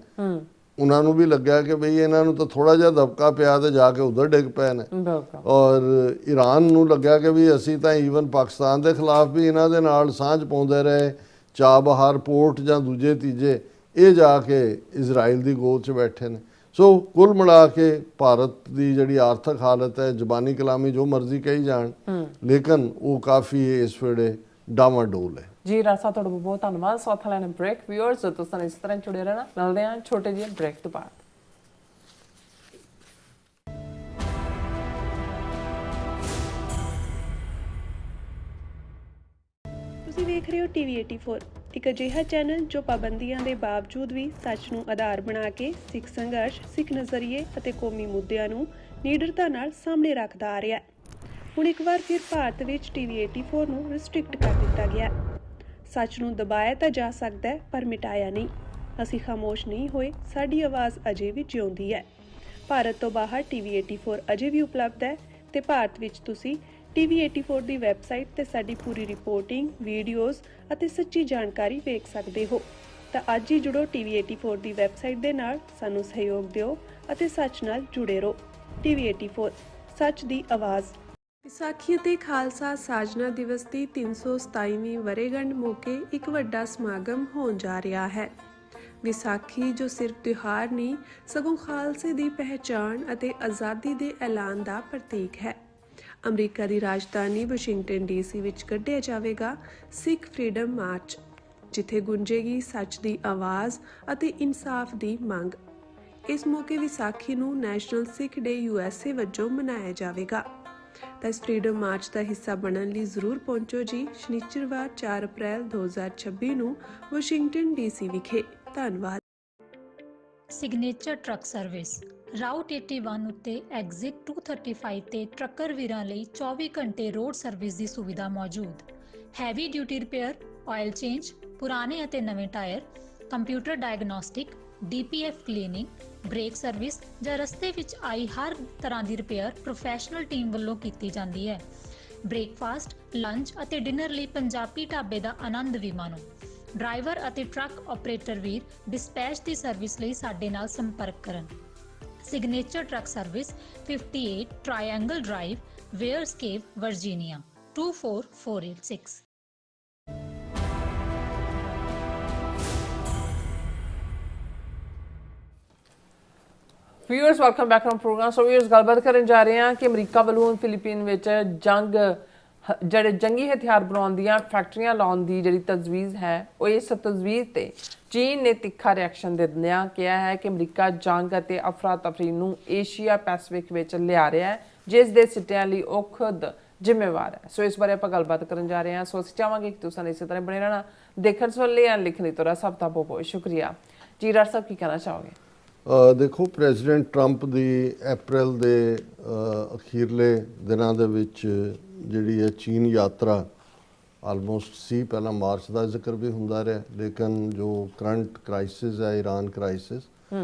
ਉਹਨਾਂ ਨੂੰ ਵੀ ਲੱਗਿਆ ਕਿ ਬਈ ਇਹਨਾਂ ਨੂੰ ਤਾਂ ਥੋੜ੍ਹਾ ਜਿਹਾ ਦਬਕਾ ਪਿਆ ਤੇ ਜਾ ਕੇ ਉੱਧਰ ਡਿੱਗ ਪਏ ਨੇ। ਔਰ ਈਰਾਨ ਨੂੰ ਲੱਗਿਆ ਕਿ ਵੀ ਅਸੀਂ ਤਾਂ ਈਵਨ ਪਾਕਿਸਤਾਨ ਦੇ ਖਿਲਾਫ ਵੀ ਇਹਨਾਂ ਦੇ ਨਾਲ ਸਾਂਝ ਪਾਉਂਦੇ ਰਹੇ, ਚਾਬਹਾਰ ਪੋਰਟ ਜਾਂ ਦੂਜੇ ਤੀਜੇ, ਇਹ ਜਾ ਕੇ ਇਜ਼ਰਾਈਲ ਦੀ ਗੋਦ 'ਚ ਬੈਠੇ ਨੇ। ਸੋ ਕੁੱਲ ਮਿਲਾ ਕੇ ਭਾਰਤ ਦੀ ਜਿਹੜੀ ਆਰਥਿਕ ਹਾਲਤ ਹੈ, ਜ਼ਬਾਨੀ ਕਲਾਮੀ ਜੋ ਮਰਜ਼ੀ ਕਹੀ ਜਾਣ, ਲੇਕਿਨ ਉਹ ਕਾਫੀ ਇਸ ਵੇਲੇ ਡਾਵਾਡੋਲ ਹੈ। ਜੀ ਰਾਸਾ, ਤੁਹਾਡਾ ਬਹੁਤ ਧੰਨਵਾਦ। ਸੌਥ ਲੈਣ ਬ੍ਰੇਕ ਵਿਊਅਰਸ, ਤੁਸੀਂ ਇਸ ਤਰ੍ਹਾਂ ਜੁੜੇ ਰਹਿਣਾ। ਮਿਲਦੇ ਹਾਂ ਛੋਟੇ ਜਿਹੇ ਬ੍ਰੇਕ ਤੋਂ ਬਾਅਦ। ਤੁਸੀਂ ਵੇਖ ਰਹੇ ਹੋ TV 84, ਇੱਕ ਅਜਿਹਾ ਚੈਨਲ ਜੋ ਪਾਬੰਦੀਆਂ ਦੇ ਬਾਵਜੂਦ ਵੀ ਸੱਚ ਨੂੰ ਆਧਾਰ ਬਣਾ ਕੇ ਸਿੱਖ ਸੰਘਰਸ਼, ਸਿੱਖ ਨਜ਼ਰੀਏ ਅਤੇ ਕੌਮੀ ਮੁੱਦਿਆਂ ਨੂੰ ਨਿਡਰਤਾ ਨਾਲ ਸਾਹਮਣੇ ਰੱਖਦਾ ਆ ਰਿਹਾ ਹੈ। ਹੁਣ ਇੱਕ ਵਾਰ ਫਿਰ ਭਾਰਤ ਵਿੱਚ TV 84 ਨੂੰ ਰਿਸਟ੍ਰਿਕਟ ਕਰ ਦਿੱਤਾ ਗਿਆ। ਸੱਚ ਨੂੰ ਦਬਾਇਆ ਤਾਂ ਜਾ ਸਕਦਾ ਹੈ, ਪਰ ਮਿਟਾਇਆ ਨਹੀਂ। ਅਸੀਂ ਖਾਮੋਸ਼ ਨਹੀਂ ਹੋਏ, ਸਾਡੀ ਆਵਾਜ਼ ਅਜੇ ਵੀ ਜਿਉਂਦੀ ਹੈ। ਭਾਰਤ ਤੋਂ ਬਾਹਰ TV 84 ਅਜੇ ਵੀ ਉਪਲਬਧ ਹੈ ਤੇ ਭਾਰਤ ਵਿੱਚ ਤੁਸੀਂ TV 84 ਦੀ ਵੈਬਸਾਈਟ ਤੇ ਸਾਡੀ ਪੂਰੀ ਰਿਪੋਰਟਿੰਗ, ਵੀਡੀਓਜ਼ ਅਤੇ ਸੱਚੀ ਜਾਣਕਾਰੀ ਵੇਖ ਸਕਦੇ ਹੋ। ਤਾਂ ਅੱਜ ਹੀ ਜੁੜੋ TV 84 ਦੀ ਵੈਬਸਾਈਟ ਦੇ ਨਾਲ, ਸਾਨੂੰ ਸਹਿਯੋਗ ਦਿਓ ਅਤੇ ਸੱਚ ਨਾਲ ਜੁੜੇ ਰਹੋ। TV 84, ਸੱਚ ਦੀ ਆਵਾਜ਼। ਵਿਸਾਖੀ ਅਤੇ ਖਾਲਸਾ ਸਾਜਨਾ ਦਿਵਸ ਦੀ 327ਵੀਂ ਵਰ੍ਹੇਗੰਢ ਮੌਕੇ ਇੱਕ ਵੱਡਾ ਸਮਾਗਮ ਹੋਣ ਜਾ ਰਿਹਾ ਹੈ। ਵਿਸਾਖੀ ਜੋ ਸਿਰਫ ਤਿਉਹਾਰ ਨਹੀਂ, ਸਗੋਂ ਖਾਲਸੇ ਦੀ ਪਹਿਚਾਣ ਅਤੇ ਆਜ਼ਾਦੀ ਦੇ ਐਲਾਨ ਦਾ ਪ੍ਰਤੀਕ ਹੈ। ਅਮਰੀਕਾ ਦੀ ਰਾਜਧਾਨੀ ਵਾਸ਼ਿੰਗਟਨ DC ਵਿੱਚ ਕੱਢਿਆ ਜਾਵੇਗਾ ਸਿੱਖ ਫਰੀडम ਮਾਰਚ, ਜਿੱਥੇ ਗੂੰਜੇਗੀ ਸੱਚ ਦੀ ਆਵਾਜ਼ ਅਤੇ ਇਨਸਾਫ ਦੀ ਮੰਗ। ਇਸ ਮੌਕੇ ਵਿਸਾਖੀ ਨੂੰ ਨੈਸ਼ਨਲ ਸਿੱਖ ਡੇ USA ਵਜੋਂ ਮਨਾਇਆ ਜਾਵੇਗਾ। ਤਾਂ ਇਸ ਫਰੀडम ਮਾਰਚ ਦਾ ਹਿੱਸਾ ਬਣਨ ਲਈ ਜ਼ਰੂਰ ਪਹੁੰਚੋ ਜੀ, ਸ਼ਨੀਚਰਵਾਰ 4 ਅਪ੍ਰੈਲ 2026 ਨੂੰ ਵਾਸ਼ਿੰਗਟਨ DC ਵਿਖੇ। ਧੰਨਵਾਦ। ਸਿਗਨੇਚਰ ਟਰੱਕ ਸਰਵਿਸ ਰਾਊਟ 81 ਉੱਤੇ ਐਗਜ਼ਿਟ 235 ਤੇ ਟਰੱਕਰ ਵੀਰਾਂ ਲਈ 24 ਘੰਟੇ ਰੋਡ ਸਰਵਿਸ ਦੀ ਸੁਵਿਧਾ ਮੌਜੂਦ। Heavy duty repair, oil change, ਪੁਰਾਣੇ ਅਤੇ ਨਵੇਂ tyre, computer diagnostic, DPF cleaning, brake service ਜਾਂ ਰਸਤੇ ਵਿੱਚ ਆਈ ਹਰ ਤਰ੍ਹਾਂ ਦੀ ਰਿਪੇਅਰ ਪ੍ਰੋਫੈਸ਼ਨਲ ਟੀਮ ਵੱਲੋਂ ਕੀਤੀ ਜਾਂਦੀ ਹੈ। ਬ੍ਰੇਕਫਾਸਟ, ਲੰਚ ਅਤੇ ਡਿਨਰ ਲਈ ਪੰਜਾਬੀ ਢਾਬੇ ਦਾ ਆਨੰਦ ਵੀ ਮਾਣੋ। ਡਰਾਈਵਰ ਅਤੇ ਟਰੱਕ ਆਪਰੇਟਰ ਵੀਰ ਡਿਸਪੈਚ ਦੀ ਸਰਵਿਸ ਲਈ ਸਾਡੇ ਨਾਲ ਸੰਪਰਕ ਕਰਨ। Signature truck service 58 triangle drive, Weyers Cave, Virginia 24486। Viewers welcome back to programme. So viewers ਗੱਲਬਾਤ ਕਰਨ ਜਾ ਰਹੇ ਹਾਂ ਕਿ ਅਮਰੀਕਾ ਵੱਲੋਂ ਹੁਣ ਫਿਲੀਪੀਨ ਵਿੱਚ ਜਿਹੜੇ ਜੰਗੀ ਹਥਿਆਰ ਬਣਾਉਣ ਦੀਆਂ ਫੈਕਟਰੀਆਂ ਲਾਉਣ ਦੀ ਜਿਹੜੀ ਤਜਵੀਜ਼ ਹੈ, ਉਹ ਇਸ ਤਜਵੀਜ਼ ਤੇ ਚੀਨ ਨੇ ਤਿੱਖਾ ਰਿਐਕਸ਼ਨ ਦਿੰਦਿਆਂ ਕਿਹਾ ਹੈ ਕਿ ਅਮਰੀਕਾ ਜੰਗ ਅਤੇ ਅਫਰਾ ਤਫਰੀ ਨੂੰ ਏਸ਼ੀਆ ਪੈਸੀਫਿਕ ਵਿੱਚ ਲਿਆ ਰਿਹਾ ਹੈ, ਜਿਸ ਦੇ ਸਿੱਟਿਆਂ ਲਈ ਉਹ ਖੁਦ ਜ਼ਿੰਮੇਵਾਰ ਹੈ। ਸੋ ਇਸ ਬਾਰੇ ਆਪਾਂ ਗੱਲਬਾਤ ਕਰਨ ਜਾ ਰਹੇ ਹਾਂ। ਸੋ ਅਸੀਂ ਚਾਹਾਂਗੇ ਕਿ ਤੁਸੀਂ ਇਸੇ ਤਰ੍ਹਾਂ ਬਣੇ ਰਹਿਣਾ। ਦੇਖਣ ਸੁਣਨ ਲਈ ਲਿਖਣ ਲਈ ਤੁਹਾਡਾ ਸਭ ਦਾ ਬਹੁਤ ਬਹੁਤ ਸ਼ੁਕਰੀਆ ਜੀ। ਰਾਜ ਸਾਹਿਬ ਕੀ ਕਹਿਣਾ ਚਾਹੋਗੇ? ਦੇਖੋ, ਪ੍ਰੈਜ਼ੀਡੈਂਟ ਟਰੰਪ ਦੀ ਅਪ੍ਰੈਲ ਦੇ ਅਖੀਰਲੇ ਦਿਨਾਂ ਦੇ ਵਿੱਚ ਜਿਹੜੀ ਹੈ ਚੀਨ ਯਾਤਰਾ ਆਲਮੋਸਟ ਸੀ। ਪਹਿਲਾਂ ਮਾਰਚ ਦਾ ਜ਼ਿਕਰ ਵੀ ਹੁੰਦਾ ਰਿਹਾ, ਲੇਕਿਨ ਜੋ ਕਰੰਟ ਕ੍ਰਾਈਸਿਸ ਹੈ, ਈਰਾਨ ਕ੍ਰਾਈਸਿਸ,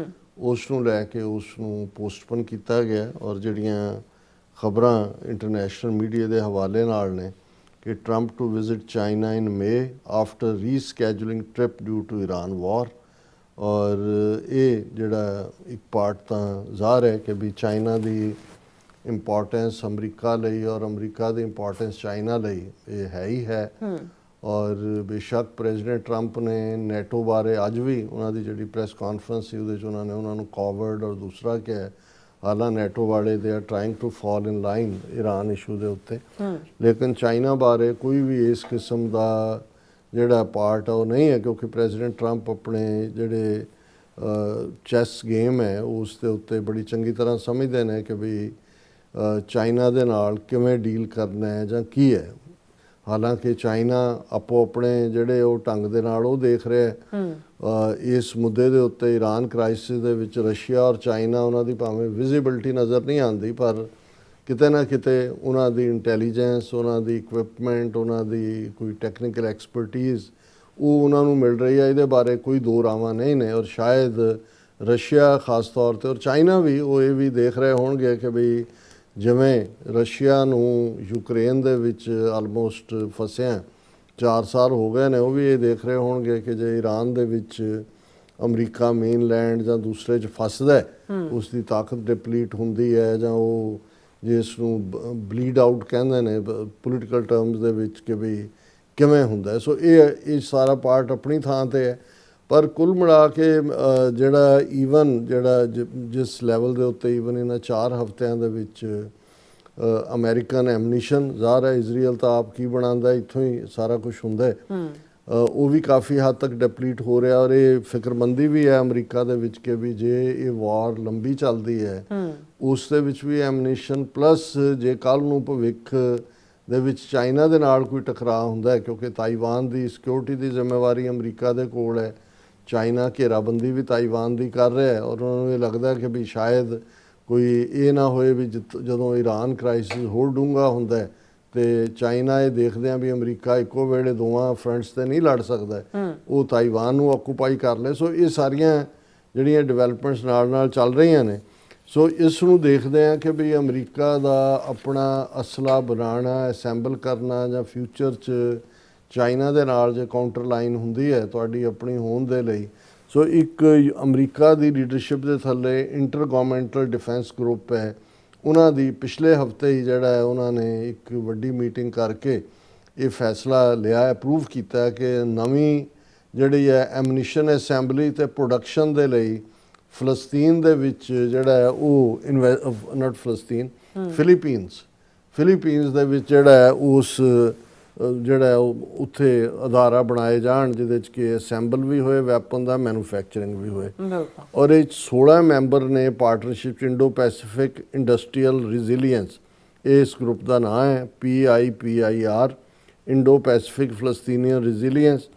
ਉਸ ਨੂੰ ਲੈ ਕੇ ਉਸ ਨੂੰ ਪੋਸਟਪੋਨ ਕੀਤਾ ਗਿਆ। ਔਰ ਜਿਹੜੀਆਂ ਖਬਰਾਂ ਇੰਟਰਨੈਸ਼ਨਲ ਮੀਡੀਆ ਦੇ ਹਵਾਲੇ ਨਾਲ ਨੇ ਕਿ Trump to visit China in May after rescheduling trip due to Iran war. ਔਰ ਇਹ ਜਿਹੜਾ ਇੱਕ ਪਾਰਟ ਤਾਂ ਜ਼ਾਹਰ ਹੈ ਕਿ ਵੀ ਚਾਈਨਾ ਦੀ ਇੰਪੋਰਟੈਂਸ ਅਮਰੀਕਾ ਲਈ ਔਰ ਅਮਰੀਕਾ ਦੀ ਇੰਪੋਰਟੈਂਸ ਚਾਈਨਾ ਲਈ ਇਹ ਹੈ ਹੀ ਹੈ। ਔਰ ਬੇਸ਼ੱਕ ਪ੍ਰੈਜ਼ੀਡੈਂਟ ਟਰੰਪ ਨੇ ਨੈਟੋ ਬਾਰੇ ਅੱਜ ਵੀ ਉਹਨਾਂ ਦੀ ਜਿਹੜੀ ਪ੍ਰੈਸ ਕਾਨਫਰੰਸ ਸੀ ਉਹਦੇ 'ਚ ਉਹਨਾਂ ਨੂੰ ਕੋਵਰਡ ਔਰ ਦੂਸਰਾ ਕਿਹਾ। ਹਾਲਾਂ ਨੈਟੋ ਵਾਲੇ they are trying to fall in line Iran issue ਦੇ ਉੱਤੇ, ਲੇਕਿਨ ਚਾਈਨਾ ਬਾਰੇ ਕੋਈ ਵੀ ਇਸ ਕਿਸਮ ਦਾ ਜਿਹੜਾ ਪਾਰਟ ਆ ਉਹ ਨਹੀਂ ਹੈ, ਕਿਉਂਕਿ ਪ੍ਰੈਜ਼ੀਡੈਂਟ ਟਰੰਪ ਆਪਣੇ ਜਿਹੜੇ ਚੈਸ ਗੇਮ ਹੈ ਉਸ ਦੇ ਉੱਤੇ ਬੜੀ ਚੰਗੀ ਤਰ੍ਹਾਂ ਸਮਝਦੇ ਨੇ ਕਿ ਵੀ ਚਾਈਨਾ ਦੇ ਨਾਲ ਕਿਵੇਂ ਡੀਲ ਕਰਨਾ ਹੈ ਜਾਂ ਕੀ ਹੈ। ਹਾਲਾਂਕਿ ਚਾਈਨਾ ਆਪੋ ਆਪਣੇ ਜਿਹੜੇ ਉਹ ਢੰਗ ਦੇ ਨਾਲ ਉਹ ਦੇਖ ਰਿਹਾ ਇਸ ਮੁੱਦੇ ਦੇ ਉੱਤੇ। ਈਰਾਨ ਕ੍ਰਾਈਸਿਸ ਦੇ ਵਿੱਚ ਰਸ਼ੀਆ ਔਰ ਚਾਈਨਾ, ਉਹਨਾਂ ਦੀ ਭਾਵੇਂ ਵਿਜ਼ੀਬਿਲਟੀ ਨਜ਼ਰ ਨਹੀਂ ਆਉਂਦੀ, ਪਰ ਕਿਤੇ ਨਾ ਕਿਤੇ ਉਹਨਾਂ ਦੀ ਇੰਟੈਲੀਜੈਂਸ, ਉਹਨਾਂ ਦੀ ਇਕਵਿਪਮੈਂਟ, ਉਹਨਾਂ ਦੀ ਕੋਈ ਟੈਕਨੀਕਲ ਐਕਸਪਰਟੀਜ਼ ਉਹ ਉਹਨਾਂ ਨੂੰ ਮਿਲ ਰਹੀ ਹੈ। ਇਹਦੇ ਬਾਰੇ ਕੋਈ ਦੋ ਰਾਵਾਂ ਨਹੀਂ ਨੇ। ਔਰ ਸ਼ਾਇਦ ਰਸ਼ੀਆ ਖਾਸ ਤੌਰ 'ਤੇ ਔਰ ਚਾਈਨਾ ਵੀ ਉਹ ਇਹ ਵੀ ਦੇਖ ਰਹੇ ਹੋਣਗੇ ਕਿ ਬਈ ਜਿਵੇਂ ਰਸ਼ੀਆ ਨੂੰ ਯੂਕਰੇਨ ਦੇ ਵਿੱਚ ਆਲਮੋਸਟ ਫਸਿਆ 4 ਸਾਲ ਹੋ ਗਏ ਨੇ, ਉਹ ਵੀ ਇਹ ਦੇਖ ਰਹੇ ਹੋਣਗੇ ਕਿ ਜੇ ਈਰਾਨ ਦੇ ਵਿੱਚ ਅਮਰੀਕਾ ਮੇਨਲੈਂਡ ਜਾਂ ਦੂਸਰੇ 'ਚ ਫਸਦਾ, ਉਸ ਦੀ ਤਾਕਤ ਡਿਪਲੀਟ ਹੁੰਦੀ ਹੈ ਜਾਂ ਉਹ ਜਿਸ ਨੂੰ ਬਲੀਡ ਆਊਟ ਕਹਿੰਦੇ ਨੇ ਪੋਲੀਟੀਕਲ ਟਰਮਸ ਦੇ ਵਿੱਚ ਕਿ ਵੀ ਕਿਵੇਂ ਹੁੰਦਾ। ਸੋ ਇਹ ਸਾਰਾ ਪਾਰਟ ਆਪਣੀ ਥਾਂ 'ਤੇ ਹੈ। ਪਰ ਕੁੱਲ ਮਿਲਾ ਕੇ ਜਿਹੜਾ ਜਿਸ ਲੈਵਲ ਦੇ ਉੱਤੇ ਈਵਨ ਇਹਨਾਂ 4 ਹਫ਼ਤਿਆਂ ਦੇ ਵਿੱਚ ਅਮਰੀਕਨ ਐਮਨੀਸ਼ਨ ਜ਼ਾਹਰ ਹੈ, ਇਜ਼ਰਾਈਲ ਤਾਂ ਆਪ ਕੀ ਬਣਾਉਂਦਾ, ਇੱਥੋਂ ਹੀ ਸਾਰਾ ਕੁਝ ਹੁੰਦਾ, ਉਹ ਵੀ ਕਾਫੀ ਹੱਦ ਤੱਕ ਡਿਪਲੀਟ ਹੋ ਰਿਹਾ। ਔਰ ਇਹ ਫਿਕਰਮੰਦੀ ਵੀ ਹੈ ਅਮਰੀਕਾ ਦੇ ਵਿੱਚ ਕਿ ਵੀ ਜੇ ਇਹ ਵਾਰ ਲੰਬੀ ਚੱਲਦੀ ਹੈ ਉਸ ਦੇ ਵਿੱਚ ਵੀ ਐਮਨੀਸ਼ਨ ਪਲੱਸ ਜੇ ਕੱਲ੍ਹ ਨੂੰ ਭਵਿੱਖ ਦੇ ਵਿੱਚ ਚਾਈਨਾ ਦੇ ਨਾਲ ਕੋਈ ਟਕਰਾਅ ਹੁੰਦਾ ਹੈ, ਕਿਉਂਕਿ ਤਾਈਵਾਨ ਦੀ ਸਿਕਿਉਰਿਟੀ ਦੀ ਜ਼ਿੰਮੇਵਾਰੀ ਅਮਰੀਕਾ ਦੇ ਕੋਲ ਹੈ। ਚਾਈਨਾ ਘੇਰਾਬੰਦੀ ਵੀ ਤਾਈਵਾਨ ਦੀ ਕਰ ਰਿਹਾ ਹੈ ਔਰ ਉਹਨਾਂ ਨੂੰ ਇਹ ਲੱਗਦਾ ਕਿ ਵੀ ਸ਼ਾਇਦ ਕੋਈ ਇਹ ਨਾ ਹੋਏ ਵੀ ਜਦੋਂ ਈਰਾਨ ਕ੍ਰਾਈਸਿਸ ਹੋਰ ਡੂੰਘਾ ਹੁੰਦਾ ਤੇ ਚਾਈਨਾ ਇਹ ਦੇਖਦੇ ਆ ਵੀ ਅਮਰੀਕਾ ਇੱਕੋ ਵੇਲੇ ਦੋਵਾਂ ਫਰੰਟਸ ਤੇ ਨਹੀਂ ਲੜ ਸਕਦਾ, ਉਹ ਤਾਈਵਾਨ ਨੂੰ ਆਕੂਪਾਈ ਕਰ ਲੈ। ਸੋ ਇਹ ਸਾਰੀਆਂ ਜਿਹੜੀਆਂ ਡਿਵੈਲਪਮੈਂਟਸ ਨਾਲ ਨਾਲ ਚੱਲ ਰਹੀਆਂ ਨੇ। ਸੋ ਇਸ ਨੂੰ ਦੇਖਦੇ ਆ ਕਿ ਵੀ ਅਮਰੀਕਾ ਦਾ ਆਪਣਾ ਅਸਲਾ ਬਣਾਉਣਾ, ਅਸੈਂਬਲ ਕਰਨਾ ਜਾਂ ਫਿਊਚਰ 'ਚ ਚਾਈਨਾ ਦੇ ਨਾਲ ਜੇ ਕਾਊਂਟਰ ਲਾਈਨ ਹੁੰਦੀ ਹੈ ਤੁਹਾਡੀ ਆਪਣੀ ਹੋਣ ਦੇ ਲਈ। ਸੋ ਇੱਕ ਅਮਰੀਕਾ ਦੀ ਲੀਡਰਸ਼ਿਪ ਦੇ ਥੱਲੇ ਇੰਟਰ ਗਵਰਨਮੈਂਟਲ ਡਿਫੈਂਸ ਗਰੁੱਪ ਹੈ, ਉਹਨਾਂ ਦੀ ਪਿਛਲੇ ਹਫਤੇ ਹੀ ਜਿਹੜਾ ਹੈ ਉਹਨਾਂ ਨੇ ਇੱਕ ਵੱਡੀ ਮੀਟਿੰਗ ਕਰਕੇ ਇਹ ਫੈਸਲਾ ਲਿਆ, ਅਪਰੂਵ ਕੀਤਾ ਕਿ ਨਵੀਂ ਜਿਹੜੀ ਹੈ ਐਮਨੀਸ਼ਨ ਅਸੈਂਬਲੀ ਅਤੇ ਪ੍ਰੋਡਕਸ਼ਨ ਦੇ ਲਈ ਫਲਸਤੀਨ ਦੇ ਵਿੱਚ ਜਿਹੜਾ ਹੈ ਉਹ ਨਾਟ ਫਲਸਤੀਨ, ਫਿਲੀਪੀਨਸ ਦੇ ਵਿੱਚ ਜਿਹੜਾ ਹੈ ਉਸ ਜਿਹੜਾ ਉਹ ਉੱਥੇ ਅਦਾਰਾ ਬਣਾਏ ਜਾਣ ਜਿਹਦੇ 'ਚ ਕਿ ਅਸੈਂਬਲ ਵੀ ਹੋਏ ਵੈਪਨ ਦਾ, ਮੈਨੂਫੈਕਚਰਿੰਗ ਵੀ ਹੋਏ। ਔਰ ਇਹ 16 ਮੈਂਬਰ ਨੇ ਪਾਰਟਨਰਸ਼ਿਪ ਇੰਡੋ ਪੈਸੀਫਿਕ ਇੰਡਸਟਰੀਅਲ ਰੈਜ਼ੀਲੀਐਂਸ, ਇਸ ਗਰੁੱਪ ਦਾ ਨਾਂ ਹੈ PIPIR, ਇੰਡੋ ਪੈਸੀਫਿਕ ਫਲਸਤੀਨੀਅਨ ਰੈਜ਼ੀਲੀਐਂਸ,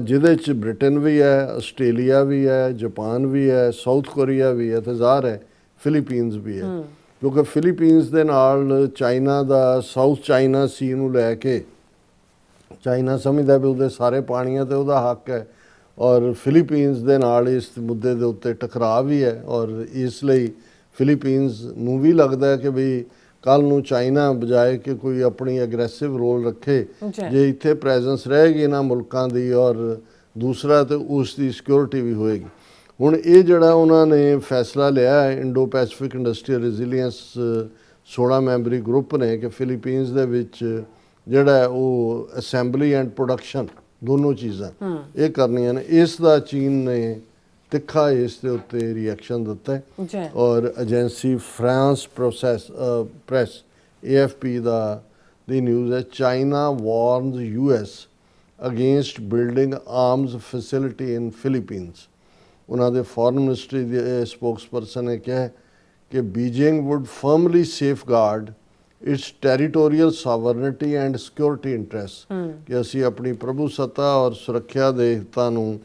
ਜਿਹਦੇ 'ਚ ਬ੍ਰਿਟੇਨ ਵੀ ਹੈ, ਆਸਟ੍ਰੇਲੀਆ ਵੀ ਹੈ, ਜਾਪਾਨ ਵੀ ਹੈ, ਸਾਊਥ ਕੋਰੀਆ ਵੀ ਹੈ ਅਤੇ ਜ਼ਾਹਰ ਹੈ ਫਿਲੀਪੀਨਸ ਵੀ ਹੈ। ਕਿਉਂਕਿ ਫਿਲੀਪੀਨਸ ਦੇ ਨਾਲ ਚਾਈਨਾ ਦਾ ਸਾਊਥ ਚਾਈਨਾ ਸੀ ਨੂੰ ਲੈ ਕੇ ਚਾਈਨਾ ਸਮਝਦਾ ਵੀ ਉਹਦੇ ਸਾਰੇ ਪਾਣੀਆਂ 'ਤੇ ਉਹਦਾ ਹੱਕ ਹੈ। ਔਰ ਫਿਲੀਪੀਨਸ ਦੇ ਨਾਲ ਇਸ ਮੁੱਦੇ ਦੇ ਉੱਤੇ ਟਕਰਾਅ ਵੀ ਹੈ ਔਰ ਇਸ ਲਈ ਫਿਲੀਪੀਨਸ ਨੂੰ ਵੀ ਲੱਗਦਾ ਹੈ ਕਿ ਵੀ ਕੱਲ ਨੂੰ ਚਾਈਨਾ ਬਜਾਏ ਕਿ ਕੋਈ ਆਪਣੀ ਐਗਰੈਸਿਵ ਰੋਲ ਰੱਖੇ ਜੀ। ਜੇ ਇੱਥੇ ਪ੍ਰੈਜ਼ੈਂਸ ਰਹੇਗੀ ਇਹਨਾਂ ਮੁਲਕਾਂ ਦੀ ਔਰ ਦੂਸਰਾ ਤੇ ਉਸ ਦੀ ਸਿਕਿਉਰਿਟੀ ਵੀ ਹੋਏਗੀ। ਹੁਣ ਇਹ ਜਿਹੜਾ ਉਹਨਾਂ ਨੇ ਫੈਸਲਾ ਲਿਆ ਹੈ ਇੰਡੋ ਪੈਸੀਫਿਕ ਇੰਡਸਟਰੀਅਲ ਰੈਜ਼ੀਲੀਅੰਸ 16 ਮੈਂਬਰੀ ਗਰੁੱਪ ਨੇ ਕਿ ਫਿਲੀਪੀਨਸ ਦੇ ਵਿੱਚ ਜਿਹੜਾ ਹੈ ਉਹ ਅਸੈਂਬਲੀ ਐਂਡ ਪ੍ਰੋਡਕਸ਼ਨ ਦੋਨੋਂ ਚੀਜ਼ਾਂ ਇਹ ਕਰਨੀਆਂ ਨੇ। ਇਸ ਦਾ ਚੀਨ ਨੇ ਤਿੱਖਾ ਇਸ ਦੇ ਉੱਤੇ ਰਿਐਕਸ਼ਨ ਦਿੱਤਾ ਹੈ ਜੀ। ਔਰ ਏਜੰਸੀ ਫਰਾਂਸ ਪ੍ਰੈਸ AFP ਦੀ ਨਿਊਜ਼ ਹੈ, China warns US against building arms facility in Philippines. ਉਹਨਾਂ ਦੇ ਫੋਰਨ ਮਿਨਿਸਟਰੀ ਦੇ ਸਪੋਕਸਪਰਸਨ ਨੇ ਕਿਹਾ ਕਿ Beijing would firmly safeguard its territorial sovereignty and security interest, ਕਿ ਅਸੀਂ ਆਪਣੀ ਪ੍ਰਭੂਸੱਤਾ ਔਰ ਸੁਰੱਖਿਆ ਦੇ ਹਿੱਤਾਂ ਨੂੰ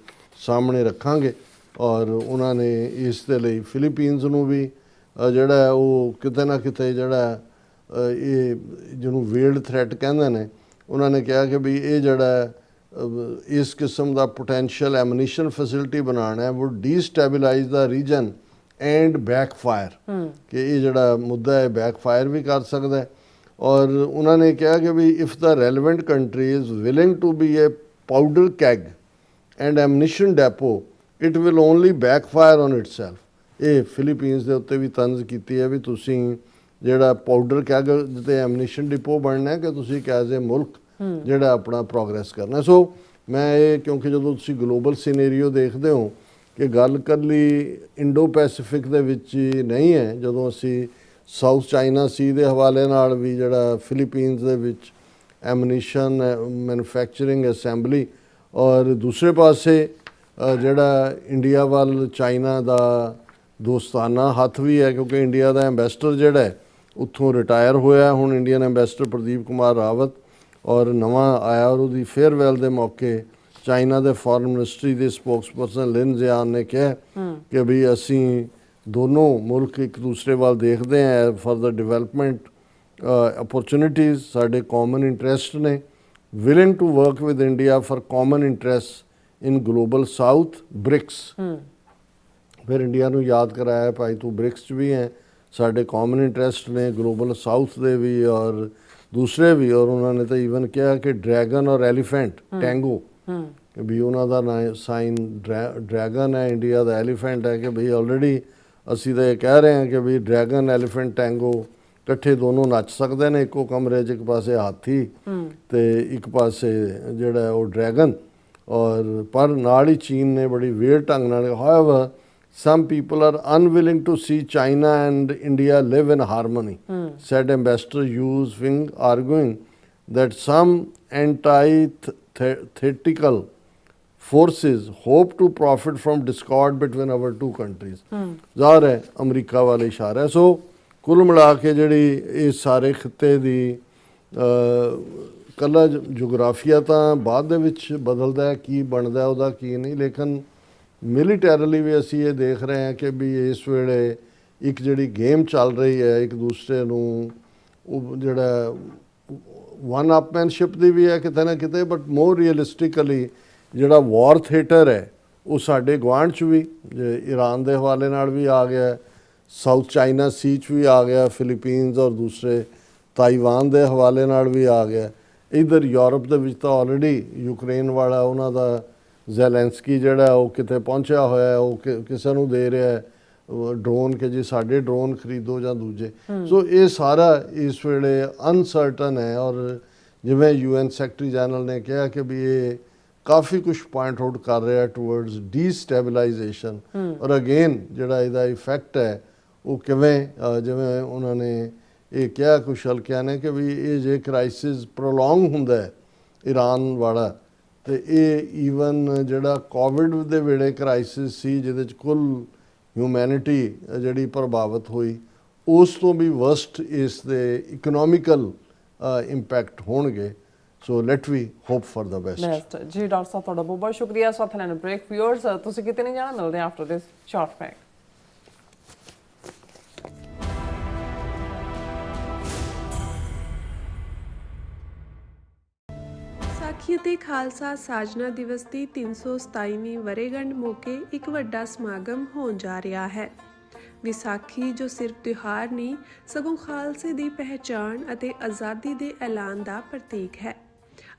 ਸਾਹਮਣੇ ਰੱਖਾਂਗੇ। ਔਰ ਉਹਨਾਂ ਨੇ ਇਸ ਦੇ ਲਈ ਫਿਲੀਪੀਨਸ ਨੂੰ ਵੀ ਜਿਹੜਾ ਉਹ ਕਿਤੇ ਨਾ ਕਿਤੇ ਜਿਹੜਾ ਇਹ ਜਿਹਨੂੰ ਵੇਲਡ ਥ੍ਰੈਟ ਕਹਿੰਦੇ ਨੇ, ਉਹਨਾਂ ਨੇ ਕਿਹਾ ਕਿ ਵੀ ਇਹ ਜਿਹੜਾ ਇਸ ਕਿਸਮ ਦਾ ਪੋਟੈਂਸ਼ੀਅਲ ਐਮਨੀਸ਼ਨ ਫੈਸਿਲਿਟੀ ਬਣਾਉਣਾ ਹੈ would destabilise the region and backfire, ਕਿ ਇਹ ਜਿਹੜਾ ਮੁੱਦਾ ਹੈ ਬੈਕਫਾਇਰ ਵੀ ਕਰ ਸਕਦਾ ਹੈ। ਔਰ ਉਹਨਾਂ ਨੇ ਕਿਹਾ ਕਿ ਵੀ if the relevant country is willing to be a powder keg and ammunition depot it will only backfire on itself. ਇਹ ਫਿਲੀਪੀਨਸ ਦੇ ਉੱਤੇ ਵੀ ਤੰਜ਼ ਕੀਤੀ ਹੈ ਵੀ ਤੁਸੀਂ ਜਿਹੜਾ ਪਾਊਡਰ ਕੈਗ ਤੇ ਐਮਨੀਸ਼ਨ ਡਿਪੋ ਬਣਨਾ ਹੈ ਕਿ ਤੁਸੀਂ ਐਜ਼ ਏ ਮੁਲਕ ਜਿਹੜਾ ਆਪਣਾ ਪ੍ਰੋਗਰੈਸ ਕਰਨਾ। ਸੋ ਮੈਂ ਇਹ ਕਿਉਂਕਿ ਜਦੋਂ ਤੁਸੀਂ ਗਲੋਬਲ ਸਿਨੈਰੀਓ ਦੇਖਦੇ ਹੋ ਕਿ ਗੱਲ ਇਕੱਲੀ ਇੰਡੋ ਪੈਸੀਫਿਕ ਦੇ ਵਿੱਚ ਹੀ ਨਹੀਂ ਹੈ, ਜਦੋਂ ਅਸੀਂ ਸਾਊਥ ਚਾਈਨਾ ਸੀ ਦੇ ਹਵਾਲੇ ਨਾਲ ਵੀ ਜਿਹੜਾ ਫਿਲੀਪੀਨਸ ਦੇ ਵਿੱਚ ਐਮਨੀਸ਼ਨ ਮੈਨੂਫੈਕਚਰਿੰਗ ਅਸੈਂਬਲੀ ਔਰ ਦੂਸਰੇ ਪਾਸੇ ਜਿਹੜਾ ਇੰਡੀਆ ਵੱਲ ਚਾਈਨਾ ਦਾ ਦੋਸਤਾਨਾ ਹੱਥ ਵੀ ਹੈ, ਕਿਉਂਕਿ ਇੰਡੀਆ ਦਾ ਐਂਬੈਸਡਰ ਜਿਹੜਾ ਹੈ ਉੱਥੋਂ ਰਿਟਾਇਰ ਹੋਇਆ ਹੁਣ ਇੰਡੀਅਨ ਐਂਬੈਸਡਰ ਪ੍ਰਦੀਪ ਕੁਮਾਰ ਰਾਵਤ, ਔਰ ਨਵਾਂ ਆਇਆ ਔਰ ਉਹਦੀ ਫੇਅਰਵੈਲ ਦੇ ਮੌਕੇ ਚਾਈਨਾ ਦੇ ਫੋਰਨ ਮਿਨਿਸਟਰੀ ਦੇ ਸਪੋਕਸਪਰਸਨ ਲਿਨ ਜ਼ਿਆਨ ਨੇ ਕਿਹਾ ਕਿ ਵੀ ਅਸੀਂ ਦੋਨੋਂ ਮੁਲਕ ਇੱਕ ਦੂਸਰੇ ਵੱਲ ਦੇਖਦੇ ਹਾਂ ਫॉर द ਡਿਵੈਲਪਮੈਂਟ ਅਪੋਰਚੁਨਿਟੀਜ਼, ਸਾਡੇ ਕਾਮਨ ਇੰਟਰਸਟ ਨੇ, willing to work with India for common interest in global south BRICS. ਫਿਰ ਇੰਡੀਆ ਨੂੰ ਯਾਦ ਕਰਾਇਆ ਭਾਈ ਤੂੰ ਬ੍ਰਿਕਸ 'ਚ ਵੀ ਹੈ, ਸਾਡੇ ਕਾਮਨ ਇੰਟਰਸਟ ਨੇ ਗਲੋਬਲ ਸਾਊਥ ਦੇ ਵੀ ਔਰ ਦੂਸਰੇ ਵੀ। ਔਰ ਉਹਨਾਂ ਨੇ ਤਾਂ ਈਵਨ ਕਿਹਾ ਕਿ ਡਰੈਗਨ ਔਰ ਐਲੀਫੈਂਟ ਟੈਂਗੋ, ਕਿ ਵੀ ਉਹਨਾਂ ਦਾ ਸਾਈਨ ਡਰੈਗਨ ਹੈ, ਇੰਡੀਆ ਦਾ ਐਲੀਫੈਂਟ ਹੈ, ਕਿ ਭਈ ਆਲਰੇਡੀ ਅਸੀਂ ਤਾਂ ਇਹ ਕਹਿ ਰਹੇ ਹਾਂ ਕਿ ਵੀ ਡਰੈਗਨ ਐਲੀਫੈਂਟ ਟੈਂਗੋ ਇਕੱਠੇ ਦੋਨੋਂ ਨੱਚ ਸਕਦੇ ਨੇ ਇੱਕੋ ਕਮਰੇ 'ਚ, ਇੱਕ ਪਾਸੇ ਹਾਥੀ ਤੇ ਇੱਕ ਪਾਸੇ ਜਿਹੜਾ ਉਹ ਡਰੈਗਨ। ਔਰ ਪਰ ਨਾਲ ਹੀ ਚੀਨ ਨੇ ਬੜੀ ਵੇਰ ਢੰਗ ਨਾਲ however some people are unwilling to see China and India live in harmony, said Ambassador Yu Feng, arguing that some antithetical forces hope to profit from discord between our two countries. ਜ਼ਾਹਰ ਹੈ America ਵਾਲੇ ਇਸ਼ਾਰਾ ਹੈ। ਸੋ ਕੁੱਲ ਮਿਲਾ ਕੇ ਜਿਹੜੀ ਇਹ ਸਾਰੇ ਖਿੱਤੇ ਦੀ ਕੱਲਾ ਜੋਗਰਾਫੀਆ ਤਾਂ ਬਾਅਦ ਦੇ ਵਿੱਚ ਬਦਲਦਾ ਹੈ, ਕੀ ਬਣਦਾ ਉਹਦਾ ਕੀ ਨਹੀਂ, ਲੇਕਿਨ ਮਿਲੀਟੈਰਲੀ ਵੀ ਅਸੀਂ ਇਹ ਦੇਖ ਰਹੇ ਹਾਂ ਕਿ ਵੀ ਇਸ ਵੇਲੇ ਇੱਕ ਜਿਹੜੀ ਗੇਮ ਚੱਲ ਰਹੀ ਹੈ ਇੱਕ ਦੂਸਰੇ ਨੂੰ ਉਹ ਜਿਹੜਾ ਵਨ ਅਪਮੈਨਸ਼ਿਪ ਦੀ ਵੀ ਹੈ ਕਿਤੇ ਨਾ ਕਿਤੇ, ਬਟ ਮੋਰ ਰੀਅਲਿਸਟਿਕਲੀ ਜਿਹੜਾ ਵਾਰ ਥੀਏਟਰ ਹੈ ਉਹ ਸਾਡੇ ਗੁਆਂਢ 'ਚ ਵੀ ਈਰਾਨ ਦੇ ਹਵਾਲੇ ਨਾਲ ਵੀ ਆ ਗਿਆ, ਸਾਊਥ ਚਾਈਨਾ ਸੀ 'ਚ ਵੀ ਆ ਗਿਆ, ਫਿਲੀਪੀਨਸ ਔਰ ਦੂਸਰੇ ਤਾਈਵਾਨ ਦੇ ਹਵਾਲੇ ਨਾਲ ਵੀ ਆ ਗਿਆ। ਇੱਧਰ ਯੂਰਪ ਦੇ ਵਿੱਚ ਤਾਂ ਆਲਰੇਡੀ ਯੂਕਰੇਨ ਵਾਲਾ ਉਹਨਾਂ ਦਾ ਜ਼ੈਲੈਂਸਕੀ ਜਿਹੜਾ ਉਹ ਕਿਤੇ ਪਹੁੰਚਿਆ ਹੋਇਆ, ਉਹ ਕਿਸੇ ਨੂੰ ਦੇ ਰਿਹਾ ਡਰੋਨ ਕਿ ਜੀ ਸਾਡੇ ਡਰੋਨ ਖਰੀਦੋ ਜਾਂ ਦੂਜੇ। ਸੋ ਇਹ ਸਾਰਾ ਇਸ ਵੇਲੇ ਅਨਸਰਟਨ ਹੈ। ਔਰ ਜਿਵੇਂ UN ਸੈਕਟਰੀ ਜਨਰਲ ਨੇ ਕਿਹਾ ਕਿ ਵੀ ਇਹ ਕਾਫੀ ਕੁਝ ਪੁਆਇੰਟ ਆਊਟ ਕਰ ਰਿਹਾ ਟੂਵਰਡਸ ਡੀਸਟੈਬਿਲਾਈਜੇਸ਼ਨ। ਔਰ ਅਗੇਨ ਜਿਹੜਾ ਇਹਦਾ ਇਫੈਕਟ ਹੈ ਉਹ ਕਿਵੇਂ ਜਿਵੇਂ ਉਹਨਾਂ ਨੇ ਇਹ ਕਿਹਾ ਕੁਛ ਹਲਕਿਆਂ ਨੇ ਕਿ ਵੀ ਇਹ ਜੇ ਕ੍ਰਾਈਸਿਸ ਪ੍ਰੋਲੋਂਗ ਹੁੰਦਾ ਹੈ ਈਰਾਨ ਵਾਲਾ, ਤੇ ਇਹ ਈਵਨ ਜਿਹੜਾ ਕੋਵਿਡ ਦੇ ਵੇਲੇ ਕ੍ਰਾਈਸਿਸ ਸੀ ਜਿਹਦੇ 'ਚ ਕੁੱਲ ਹਿਊਮੈਨਿਟੀ ਜਿਹੜੀ ਪ੍ਰਭਾਵਿਤ ਹੋਈ, ਉਸ ਤੋਂ ਵੀ ਵਰਸਟ ਇਸ ਦੇ ਇਕਨੋਮਿਕਲ ਇੰਪੈਕਟ ਹੋਣਗੇ। So let we hope for the best. ਜੀ ਡਾਕਟਰ ਸਾਹਿਬ ਤੁਹਾਡਾ ਬਹੁਤ ਬਹੁਤ ਸ਼ੁਕਰੀਆ। ਸਾਥ ਲੈਣ ਬ੍ਰੇਕ ਵਿਊਅਰਸ ਤੁਸੀਂ ਕਿਤੇ ਨਹੀਂ ਜਾਣਾ, ਮਿਲਦੇ ਹਾਂ after this short break. Vaisakhi ਅਤੇ ਖਾਲਸਾ ਸਾਜਨਾ ਦਿਵਸ ਦੀ 327ਵੀਂ ਵਰ੍ਹੇਗੰਢ ਮੌਕੇ ਇੱਕ ਵੱਡਾ ਸਮਾਗਮ ਹੋਣ ਜਾ ਰਿਹਾ ਹੈ। ਵਿਸਾਖੀ ਜੋ ਸਿਰਫ ਤਿਉਹਾਰ ਨਹੀਂ ਸਗੋਂ ਖਾਲਸੇ ਦੀ ਪਹਿਚਾਣ ਅਤੇ ਆਜ਼ਾਦੀ ਦੇ ਐਲਾਨ ਦਾ ਪ੍ਰਤੀਕ ਹੈ।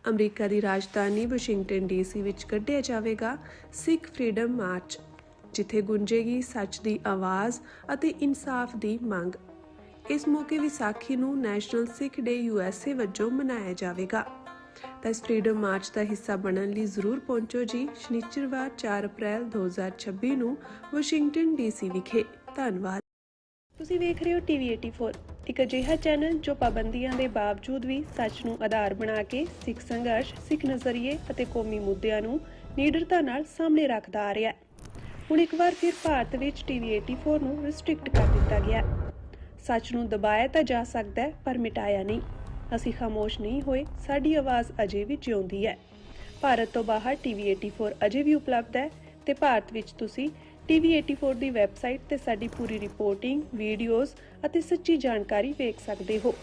ਅਮਰੀਕਾ ਦੀ ਰਾਜਧਾਨੀ ਵਾਸ਼ਿੰਗਟਨ ਡੀਸੀ ਵਿੱਚ ਕੱਢਿਆ ਜਾਵੇਗਾ ਸਿੱਖ ਫਰੀडम ਮਾਰਚ, ਜਿੱਥੇ ਗੂੰਜੇਗੀ ਸੱਚ ਦੀ ਆਵਾਜ਼ ਅਤੇ ਇਨਸਾਫ ਦੀ ਮੰਗ। ਇਸ ਮੌਕੇ ਵਿਸਾਖੀ ਨੂੰ ਨੈਸ਼ਨਲ ਸਿੱਖ ਡੇ USA ਵਜੋਂ ਮਨਾਇਆ ਜਾਵੇਗਾ। ਤਾਂ ਇਸ ਫਰੀडम ਮਾਰਚ ਦਾ ਹਿੱਸਾ ਬਣਨ ਲਈ ਜ਼ਰੂਰ ਪਹੁੰਚੋ ਜੀ ਸ਼ਨੀਚਰਵਾਰ 4 ਅਪ੍ਰੈਲ 2026 ਨੂੰ ਵਾਸ਼ਿੰਗਟਨ ਡੀਸੀ ਵਿਖੇ। ਧੰਨਵਾਦ। ਤੁਸੀਂ ਵੇਖ ਰਹੇ ਹੋ TV 84, ਇੱਕ ਅਜਿਹਾ ਚੈਨਲ ਜੋ ਪਾਬੰਦੀਆਂ ਦੇ ਬਾਵਜੂਦ ਵੀ ਸੱਚ ਨੂੰ ਆਧਾਰ ਬਣਾ ਕੇ ਸਿੱਖ ਸੰਘਰਸ਼, ਸਿੱਖ ਨਜ਼ਰੀਏ ਅਤੇ ਕੌਮੀ ਮੁੱਦਿਆਂ ਨੂੰ ਨਿਡਰਤਾ ਨਾਲ ਸਾਹਮਣੇ ਰੱਖਦਾ ਆ ਰਿਹਾ ਹੈ। ਹੁਣ ਇੱਕ ਵਾਰ ਫਿਰ ਭਾਰਤ ਵਿੱਚ TV 84 ਨੂੰ ਰਿਸਟ੍ਰਿਕਟ ਕਰ ਦਿੱਤਾ ਗਿਆ। ਸੱਚ ਨੂੰ ਦਬਾਇਆ ਤਾਂ ਜਾ ਸਕਦਾ ਹੈ ਪਰ ਮਿਟਾਇਆ ਨਹੀਂ। ਅਸੀਂ ਖਾਮੋਸ਼ ਨਹੀਂ ਹੋਏ, ਸਾਡੀ ਆਵਾਜ਼ ਅਜੇ ਵੀ ਜਿਉਂਦੀ ਹੈ। ਭਾਰਤ ਤੋਂ ਬਾਹਰ TV 84 ਅਜੇ ਵੀ ਉਪਲਬਧ ਹੈ ਤੇ ਭਾਰਤ ਵਿੱਚ ਤੁਸੀਂ TV 84 ਦੀ ਵੈਬਸਾਈਟ ਤੇ ਸਾਡੀ ਪੂਰੀ ਰਿਪੋਰਟਿੰਗ, ਵੀਡੀਓਜ਼ ਅਤੇ ਸੱਚੀ ਜਾਣਕਾਰੀ ਵੇਖ ਸਕਦੇ ਹੋ।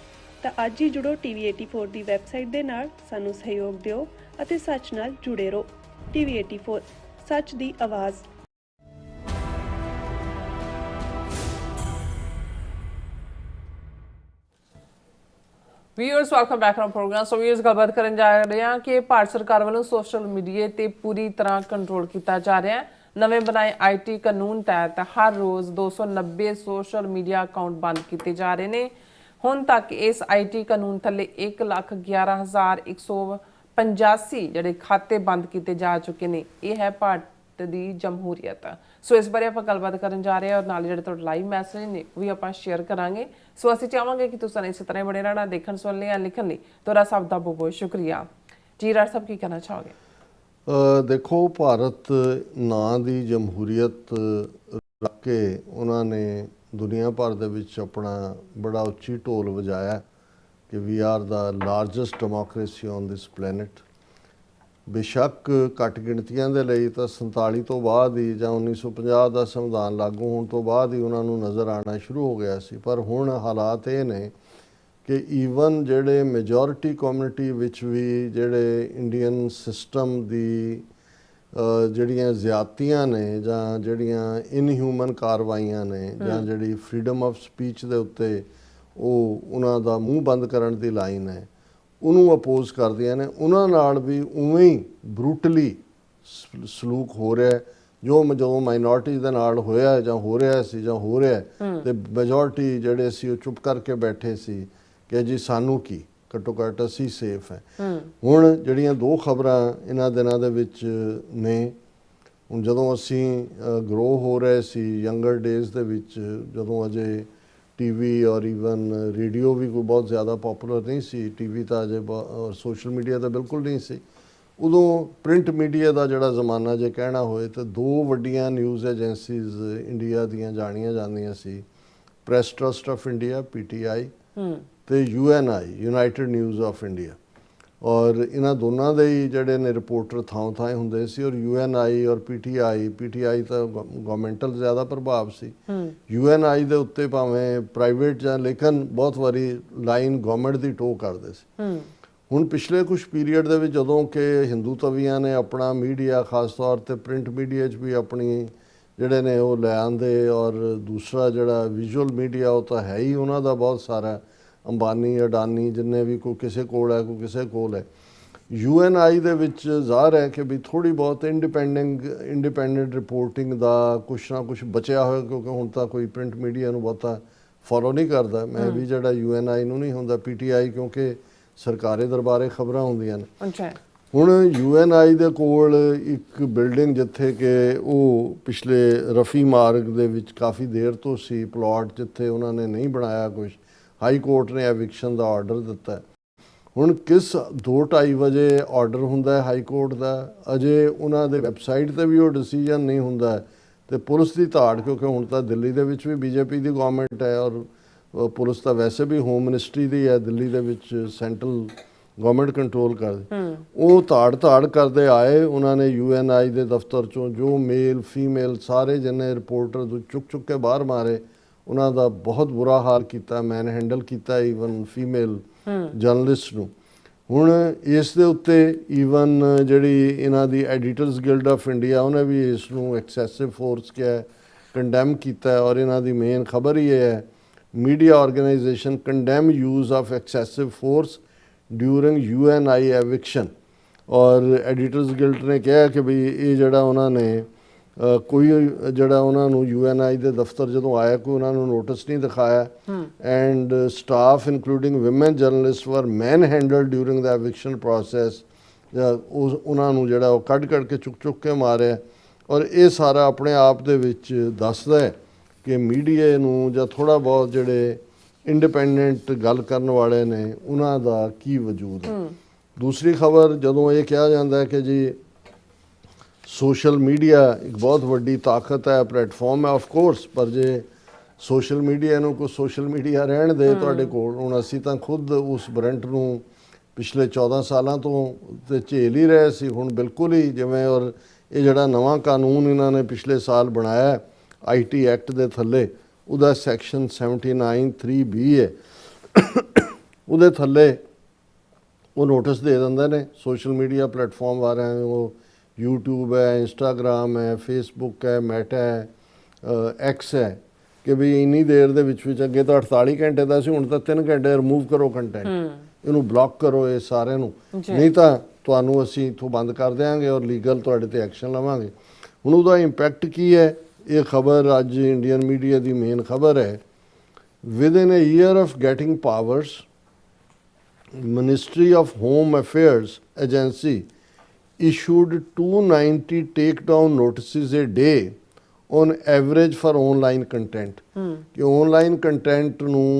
ਤਾਂ ਅੱਜ ਹੀ ਜੁੜੋ TV 84 ਦੀ ਵੈਬਸਾਈਟ ਦੇ ਨਾਲ, ਸਾਨੂੰ ਸਹਿਯੋਗ ਦਿਓ ਅਤੇ ਸੱਚ ਨਾਲ ਜੁੜੇ ਰਹੋ। TV 84 ਸੱਚ ਦੀ ਆਵਾਜ਼। Viewers welcome back on programme. So viewers ਗੱਲਬਾਤ ਕਰਨ ਜਾ ਰਹੇ ਹਾਂ ਕਿ ਭਾਰਤ ਸਰਕਾਰ ਵੱਲੋਂ ਸੋਸ਼ਲ ਮੀਡੀਆ ਤੇ ਪੂਰੀ ਤਰ੍ਹਾਂ ਕੰਟਰੋਲ ਕੀਤਾ ਜਾ ਰਿਹਾ ਹੈ। ਨਵੇਂ ਬਣਾਏ IT ਕਾਨੂੰਨ ਤਹਿਤ ਹਰ ਰੋਜ਼ 290 ਸੋਸ਼ਲ ਮੀਡੀਆ ਅਕਾਊਂਟ ਬੰਦ ਕੀਤੇ ਜਾ ਰਹੇ ਨੇ। ਹੁਣ ਤੱਕ ਇਸ IT ਕਾਨੂੰਨ ਥੱਲੇ 1,11,185 ਜਿਹੜੇ ਖਾਤੇ ਬੰਦ ਕੀਤੇ ਜਾ ਚੁੱਕੇ ਨੇ। ਇਹ ਹੈ ਭਾਰਤ ਦੀ ਜਮਹੂਰੀਅਤ। ਸੋ ਇਸ ਬਾਰੇ ਆਪਾਂ ਗੱਲਬਾਤ ਕਰਨ ਜਾ ਰਹੇ ਹਾਂ ਔਰ ਨਾਲ ਜਿਹੜੇ ਤੁਹਾਡੇ ਲਾਈਵ ਮੈਸੇਜ ਨੇ ਉਹ ਵੀ ਆਪਾਂ ਸ਼ੇਅਰ ਕਰਾਂਗੇ। ਸੋ ਅਸੀਂ ਚਾਹਾਂਗੇ ਕਿ ਤੁਸੀਂ ਇਸੇ ਤਰ੍ਹਾਂ ਬਣੇ ਰਹਿਣਾ। ਦੇਖਣ ਸੁਣਨ ਲਈ ਲਿਖਣ ਲਈ ਤੁਹਾਡਾ ਸਭ ਦਾ ਬਹੁਤ ਬਹੁਤ ਸ਼ੁਕਰੀਆ ਜੀ। ਰਾਜ ਸਾਹਿਬ ਕੀ ਕਹਿਣਾ ਚਾਹੋਗੇ? ਦੇਖੋ, ਭਾਰਤ ਨਾਂ ਦੀ ਜਮਹੂਰੀਅਤ ਰੱਖ ਕੇ ਉਹਨਾਂ ਨੇ ਦੁਨੀਆ ਭਰ ਦੇ ਵਿੱਚ ਆਪਣਾ ਬੜਾ ਉੱਚੀ ਢੋਲ ਵਜਾਇਆ ਕਿ we are the largest democracy on this planet. ਬੇਸ਼ੱਕ ਘੱਟ ਗਿਣਤੀਆਂ ਦੇ ਲਈ ਤਾਂ 47 ਤੋਂ ਬਾਅਦ ਹੀ ਜਾਂ 1950 ਦਾ ਸੰਵਿਧਾਨ ਲਾਗੂ ਹੋਣ ਤੋਂ ਬਾਅਦ ਹੀ ਉਹਨਾਂ ਨੂੰ ਨਜ਼ਰ ਆਉਣਾ ਸ਼ੁਰੂ ਹੋ ਗਿਆ ਸੀ। ਪਰ ਹੁਣ ਹਾਲਾਤ ਇਹ ਨੇ ਕਿ ਈਵਨ ਜਿਹੜੇ ਮੈਜੋਰਿਟੀ ਕਮਿਊਨਿਟੀ ਵਿੱਚ ਵੀ ਜਿਹੜੇ ਇੰਡੀਅਨ ਸਿਸਟਮ ਦੀ ਜਿਹੜੀਆਂ ਜ਼ਿਆਦਤੀਆਂ ਨੇ ਜਾਂ ਜਿਹੜੀਆਂ ਇਨਹਿਊਮਨ ਕਾਰਵਾਈਆਂ ਨੇ ਜਾਂ ਜਿਹੜੀ ਫਰੀडम ਆਫ ਸਪੀਚ ਦੇ ਉੱਤੇ ਉਹ ਉਹਨਾਂ ਦਾ ਮੂੰਹ ਬੰਦ ਕਰਨ ਦੀ ਲਾਈਨ ਹੈ, ਉਹਨੂੰ ਅਪੋਜ਼ ਕਰਦੀਆਂ ਨੇ। ਉਹਨਾਂ ਨਾਲ ਵੀ ਉਵੇਂ ਹੀ ਬਰੂਟਲੀ ਸਲੂਕ ਹੋ ਰਿਹਾ ਜੋ ਮਾਈਨੋਰਟੀ ਦੇ ਨਾਲ ਹੋਇਆ ਜਾਂ ਹੋ ਰਿਹਾ ਸੀ ਜਾਂ ਹੋ ਰਿਹਾ। ਤੇ ਮੈਜੋਰਿਟੀ ਜਿਹੜੇ ਸੀ ਉਹ ਚੁੱਪ ਕਰਕੇ ਬੈਠੇ ਸੀ ਕਿ ਜੀ ਸਾਨੂੰ ਕੀ, ਘੱਟੋ ਘੱਟ ਅਸੀਂ ਸੇਫ ਹੈ। ਹੁਣ ਜਿਹੜੀਆਂ ਦੋ ਖਬਰਾਂ ਇਹਨਾਂ ਦਿਨਾਂ ਦੇ ਵਿੱਚ ਨੇ, ਹੁਣ ਜਦੋਂ ਅਸੀਂ ਗਰੋ ਹੋ ਰਹੇ ਸੀ ਯੰਗਰ ਡੇਜ਼ ਦੇ ਵਿੱਚ, ਜਦੋਂ ਅਜੇ TV ਔਰ ਈਵਨ ਰੇਡੀਓ ਵੀ ਕੋਈ ਬਹੁਤ ਜ਼ਿਆਦਾ ਪੋਪੂਲਰ ਨਹੀਂ ਸੀ, TV ਤਾਂ ਅਜੇ ਔਰ ਸੋਸ਼ਲ ਮੀਡੀਆ ਤਾਂ ਬਿਲਕੁਲ ਨਹੀਂ ਸੀ, ਉਦੋਂ ਪ੍ਰਿੰਟ ਮੀਡੀਆ ਦਾ ਜਿਹੜਾ ਜ਼ਮਾਨਾ ਜੇ ਕਹਿਣਾ ਹੋਏ ਤਾਂ ਦੋ ਵੱਡੀਆਂ ਨਿਊਜ਼ ਏਜੰਸੀਜ਼ ਇੰਡੀਆ ਦੀਆਂ ਜਾਣੀਆਂ ਜਾਂਦੀਆਂ ਸੀ, press trust of India PTI ਤੇ UNI United news of India. ਔਰ ਇਹਨਾਂ ਦੋਨਾਂ ਦੇ ਹੀ ਜਿਹੜੇ ਨੇ ਰਿਪੋਰਟਰ ਥਾਂ ਥਾਂ ਹੁੰਦੇ ਸੀ। ਔਰ UNI ਔਰ PTI ਤਾਂ ਗਵਰਨਮੈਂਟਲ ਜ਼ਿਆਦਾ ਪ੍ਰਭਾਵ ਸੀ। UNI ਦੇ ਉੱਤੇ ਭਾਵੇਂ ਪ੍ਰਾਈਵੇਟ ਜਾਂ, ਲੇਕਿਨ ਬਹੁਤ ਵਾਰੀ ਲਾਈਨ ਗਵਰਨਮੈਂਟ ਦੀ ਟੋ ਕਰਦੇ ਸੀ। ਹੁਣ ਪਿਛਲੇ ਕੁਝ ਪੀਰੀਅਡ ਦੇ ਵਿੱਚ ਜਦੋਂ ਕਿ ਹਿੰਦੂ ਤਵੀਆਂ ਨੇ ਆਪਣਾ ਮੀਡੀਆ, ਖਾਸ ਤੌਰ ਤੇ ਪ੍ਰਿੰਟ ਮੀਡੀਆ 'ਚ ਵੀ ਆਪਣੀ ਜਿਹੜੇ ਨੇ ਉਹ ਲੈ ਆਂਦੇ, ਔਰ ਦੂਸਰਾ ਜਿਹੜਾ ਵਿਜ਼ੂਅਲ ਮੀਡੀਆ ਉਹ ਤਾਂ ਹੈ ਹੀ ਉਹਨਾਂ ਦਾ ਬਹੁਤ ਸਾਰਾ, ਅੰਬਾਨੀ, ਅਡਾਨੀ, ਜਿੰਨੇ ਵੀ ਕੋਈ ਕਿਸੇ ਕੋਲ ਹੈ ਕੋਈ ਕਿਸੇ ਕੋਲ ਹੈ। UNI ਦੇ ਵਿੱਚ ਜ਼ਾਹਰ ਹੈ ਕਿ ਵੀ ਥੋੜ੍ਹੀ ਬਹੁਤ ਇੰਡੀਪੈਂਡੈਂਟ ਰਿਪੋਰਟਿੰਗ ਦਾ ਕੁਛ ਨਾ ਕੁਛ ਬਚਿਆ ਹੋਇਆ, ਕਿਉਂਕਿ ਹੁਣ ਤਾਂ ਕੋਈ ਪ੍ਰਿੰਟ ਮੀਡੀਆ ਨੂੰ ਬਹੁਤਾ ਫੋਲੋ ਨਹੀਂ ਕਰਦਾ। ਮੈਂ ਵੀ ਜਿਹੜਾ UNI ਨੂੰ ਨਹੀਂ ਹੁੰਦਾ, PTI ਕਿਉਂਕਿ ਸਰਕਾਰੀ ਦਰਬਾਰੇ ਖਬਰਾਂ ਹੁੰਦੀਆਂ ਨੇ। ਹੁਣ UNI ਦੇ ਕੋਲ ਇੱਕ ਬਿਲਡਿੰਗ ਜਿੱਥੇ ਕਿ ਉਹ ਪਿਛਲੇ ਰਫੀ ਮਾਰਗ ਦੇ ਵਿੱਚ ਕਾਫੀ ਦੇਰ ਤੋਂ ਸੀ ਪਲਾਟ, ਜਿੱਥੇ ਉਹਨਾਂ ਨੇ ਨਹੀਂ ਬਣਾਇਆ ਕੁਛ, ਹਾਈ ਕੋਰਟ ਨੇ ਐਵਿਕਸ਼ਨ ਦਾ ਆਰਡਰ ਦਿੱਤਾ। ਹੁਣ ਕਿਸ 2:30 ਵਜੇ ਆਰਡਰ ਹੁੰਦਾ ਹੈ ਹਾਈ ਕੋਰਟ ਦਾ, ਅਜੇ ਉਹਨਾਂ ਦੇ ਵੈਬਸਾਈਟ 'ਤੇ ਵੀ ਉਹ ਡਿਸੀਜਨ ਨਹੀਂ ਹੁੰਦਾ। ਤੇ ਪੁਲਿਸ ਦੀ ਧਾੜ, ਕਿਉਂਕਿ ਹੁਣ ਤਾਂ ਦਿੱਲੀ ਦੇ ਵਿੱਚ ਵੀ BJP ਦੀ ਗਵਰਨਮੈਂਟ ਹੈ ਔਰ ਪੁਲਿਸ ਤਾਂ ਵੈਸੇ ਵੀ ਹੋਮ ਮਿਨਿਸਟਰੀ ਦੀ ਹੈ, ਦਿੱਲੀ ਦੇ ਵਿੱਚ ਸੈਂਟਰਲ ਗਵਰਨਮੈਂਟ ਕੰਟਰੋਲ ਕਰਦੀ। ਉਹ ਧਾੜ ਕਰਦੇ ਆਏ, ਉਹਨਾਂ ਨੇ UNI ਦੇ ਦਫ਼ਤਰ 'ਚੋਂ ਜੋ ਮੇਲ ਫੀਮੇਲ ਸਾਰੇ ਜਿੰਨੇ ਰਿਪੋਰਟਰ ਚੁੱਕ ਕੇ ਬਾਹਰ ਮਾਰੇ, ਉਹਨਾਂ ਦਾ ਬਹੁਤ ਬੁਰਾ ਹਾਲ ਕੀਤਾ, ਮੈਨ ਹੈਂਡਲ ਕੀਤਾ ਈਵਨ ਫੀਮੇਲ ਜਰਨਲਿਸਟ ਨੂੰ। ਹੁਣ ਇਸ ਦੇ ਉੱਤੇ ਈਵਨ ਜਿਹੜੀ ਇਹਨਾਂ ਦੀ ਐਡੀਟਰਸ ਗਿਲਡ ਆਫ ਇੰਡੀਆ ਉਹਨੇ ਵੀ ਇਸ ਨੂੰ ਐਕਸੈਸਿਵ ਫੋਰਸ ਕਿਹਾ, ਕੰਡੈਮ ਕੀਤਾ ਔਰ ਇਹਨਾਂ ਦੀ ਮੇਨ ਖਬਰ ਹੀ ਇਹ ਹੈ, media organization condemn use of excessive force during UNI eviction। ਔਰ ਐਡੀਟਰਸ ਗਿਲਡ ਨੇ ਕਿਹਾ ਕਿ ਵੀ ਇਹ ਜਿਹੜਾ ਉਹਨਾਂ ਨੇ ਕੋਈ ਜਿਹੜਾ ਉਹਨਾਂ ਨੂੰ UNI ਦੇ ਦਫ਼ਤਰ ਜਦੋਂ ਆਇਆ ਕੋਈ ਉਹਨਾਂ ਨੂੰ ਨੋਟਿਸ ਨਹੀਂ ਦਿਖਾਇਆ and staff including women journalist ਵਰ ਮੈਨ ਹੈਂਡਲਡ ਡਿਊਰਿੰਗ ਦਾ ਐਵਿਕਸ਼ਨ ਪ੍ਰੋਸੈਸ। ਉਹਨਾਂ ਨੂੰ ਜਿਹੜਾ ਉਹ ਕੱਢ ਕੇ ਚੁੱਕ ਕੇ ਮਾਰਿਆ। ਔਰ ਇਹ ਸਾਰਾ ਆਪਣੇ ਆਪ ਦੇ ਵਿੱਚ ਦੱਸਦਾ ਹੈ ਕਿ ਮੀਡੀਆ ਨੂੰ ਜਾਂ ਥੋੜ੍ਹਾ ਬਹੁਤ ਜਿਹੜੇ ਇੰਡੀਪੈਂਡੈਂਟ ਗੱਲ ਕਰਨ ਵਾਲੇ ਨੇ ਉਹਨਾਂ ਦਾ ਕੀ ਵਜੂਦ ਹੈ। ਦੂਸਰੀ ਖਬਰ ਜਦੋਂ ਇਹ ਕਿਹਾ ਜਾਂਦਾ ਹੈ ਕਿ ਜੀ ਸੋਸ਼ਲ ਮੀਡੀਆ ਇੱਕ ਬਹੁਤ ਵੱਡੀ ਤਾਕਤ ਹੈ, ਪਲੇਟਫਾਰਮ ਹੈ, ਆਫ ਕੋਰਸ, ਪਰ ਜੇ ਸੋਸ਼ਲ ਮੀਡੀਆ ਨੂੰ ਕੋਈ ਸੋਸ਼ਲ ਮੀਡੀਆ ਰਹਿਣ ਦੇ ਤੁਹਾਡੇ ਕੋਲ, ਹੁਣ ਅਸੀਂ ਤਾਂ ਖੁਦ ਉਸ ਬਰੰਟ ਨੂੰ ਪਿਛਲੇ 14 ਸਾਲਾਂ ਤੋਂ ਤੇ ਝੇਲ ਹੀ ਰਹੇ ਸੀ। ਹੁਣ ਬਿਲਕੁਲ ਹੀ ਜਿਵੇਂ ਔਰ ਇਹ ਜਿਹੜਾ ਨਵਾਂ ਕਾਨੂੰਨ ਇਹਨਾਂ ਨੇ ਪਿਛਲੇ ਸਾਲ ਬਣਾਇਆ IT ਐਕਟ ਦੇ ਥੱਲੇ, ਉਹਦਾ ਸੈਕਸ਼ਨ 79(3)(b) ਹੈ, ਉਹਦੇ ਥੱਲੇ ਉਹ ਨੋਟਿਸ ਦੇ ਦਿੰਦੇ ਨੇ ਸੋਸ਼ਲ ਮੀਡੀਆ ਪਲੇਟਫਾਰਮ ਵਾਲਿਆਂ ਨੂੰ, ਉਹ YouTube ਹੈ, ਇੰਸਟਾਗ੍ਰਾਮ ਹੈ, ਫੇਸਬੁੱਕ ਹੈ, ਮੈਟਾ ਹੈ, X ਹੈ, ਕਿ ਵੀ ਇੰਨੀ ਦੇਰ ਦੇ ਵਿੱਚ ਅੱਗੇ ਤਾਂ 48 ਘੰਟੇ ਦਾ ਸੀ, ਹੁਣ ਤਾਂ 3 ਘੰਟੇ ਰਿਮੂਵ ਕਰੋ ਕੰਟੈਂਟ, ਇਹਨੂੰ ਬਲੌਕ ਕਰੋ ਇਹ ਸਾਰਿਆਂ ਨੂੰ, ਨਹੀਂ ਤਾਂ ਤੁਹਾਨੂੰ ਅਸੀਂ ਇੱਥੋਂ ਬੰਦ ਕਰ ਦਿਆਂਗੇ ਔਰ ਲੀਗਲ ਤੁਹਾਡੇ ਤੇ ਐਕਸ਼ਨ ਲਵਾਂਗੇ। ਹੁਣ ਉਹਦਾ ਇੰਪੈਕਟ ਕੀ ਹੈ? ਇਹ ਖਬਰ ਅੱਜ ਇੰਡੀਅਨ ਮੀਡੀਆ ਦੀ ਮੇਨ ਖਬਰ ਹੈ। Within a year of getting powers, Ministry of Home Affairs Agency issued 290 takedown notices a day on average for online content। ਕਿ online content ਨੂੰ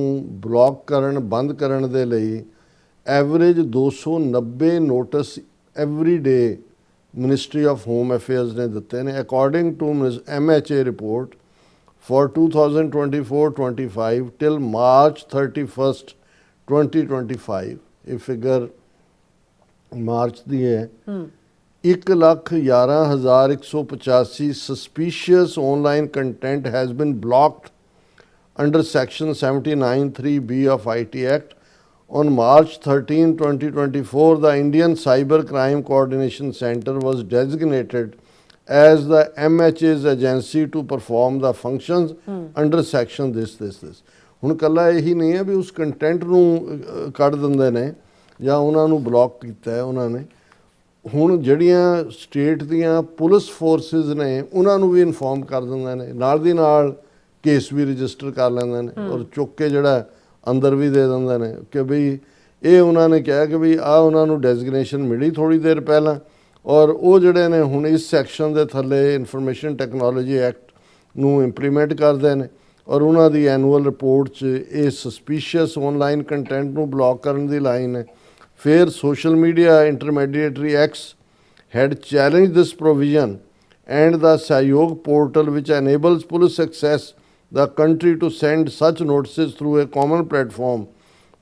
ਬਲੌਕ ਕਰਨ, ਬੰਦ ਕਰਨ ਦੇ ਲਈ average 290 notice every day ministry of home affairs ਨੇ ਦਿੱਤੇ ਨੇ। According to MHA report for 2024-25 till March 31st 2025, ਇਹ ਫਿਗਰ ਮਾਰਚ ਦੀ ਹੈ, 1,11,185 suspicious online content has been blocked under section 79(3)(b) of IT Act। On March 13, 2024, the Indian Cyber Crime Coordination Center was designated as the MHA's agency to perform the functions under section this। ਹੁਣ ਕੱਲਾ ਇਹੀ ਨਹੀਂ ਹੈ ਵੀ ਉਸ content ਨੂੰ ਕੱਢ ਦਿੰਦੇ ਨੇ ਜਾਂ ਉਹਨਾਂ ਨੂੰ ਬਲੌਕ ਕੀਤਾ ਹੈ ਉਹਨਾਂ ਨੇ, ਹੁਣ ਜਿਹੜੀਆਂ ਸਟੇਟ ਦੀਆਂ ਪੁਲਿਸ ਫੋਰਸਿਸ ਨੇ ਉਹਨਾਂ ਨੂੰ ਵੀ ਇਨਫੋਰਮ ਕਰ ਦਿੰਦੇ ਨੇ, ਨਾਲ ਦੀ ਨਾਲ ਕੇਸ ਵੀ ਰਜਿਸਟਰ ਕਰ ਲੈਂਦੇ ਨੇ ਔਰ ਚੁੱਕ ਕੇ ਜਿਹੜਾ ਅੰਦਰ ਵੀ ਦੇ ਦਿੰਦੇ ਨੇ ਕਿ ਬਈ ਇਹ ਉਹਨਾਂ ਨੇ ਕਿਹਾ ਕਿ ਵੀ ਆਹ ਉਹਨਾਂ ਨੂੰ ਡੈਜ਼ਿਗਨੇਸ਼ਨ ਮਿਲੀ ਥੋੜ੍ਹੀ ਦੇਰ ਪਹਿਲਾਂ, ਔਰ ਉਹ ਜਿਹੜੇ ਨੇ ਹੁਣ ਇਸ ਸੈਕਸ਼ਨ ਦੇ ਥੱਲੇ ਇਨਫੋਰਮੇਸ਼ਨ ਟੈਕਨੋਲੋਜੀ ਐਕਟ ਨੂੰ ਇੰਪਲੀਮੈਂਟ ਕਰਦੇ ਨੇ ਔਰ ਉਹਨਾਂ ਦੀ ਐਨੂਅਲ ਰਿਪੋਰਟ 'ਚ ਇਹ ਸਸਪੀਸ਼ੀਅਸ ਆਨਲਾਈਨ ਕੰਟੈਂਟ ਨੂੰ ਬਲੌਕ ਕਰਨ ਦੀ ਲਾਈਨ ਹੈ। ਫਿਰ social media intermediary X had challenged this provision and the Sahyog portal which enables police access the country to send such notices through a common platform,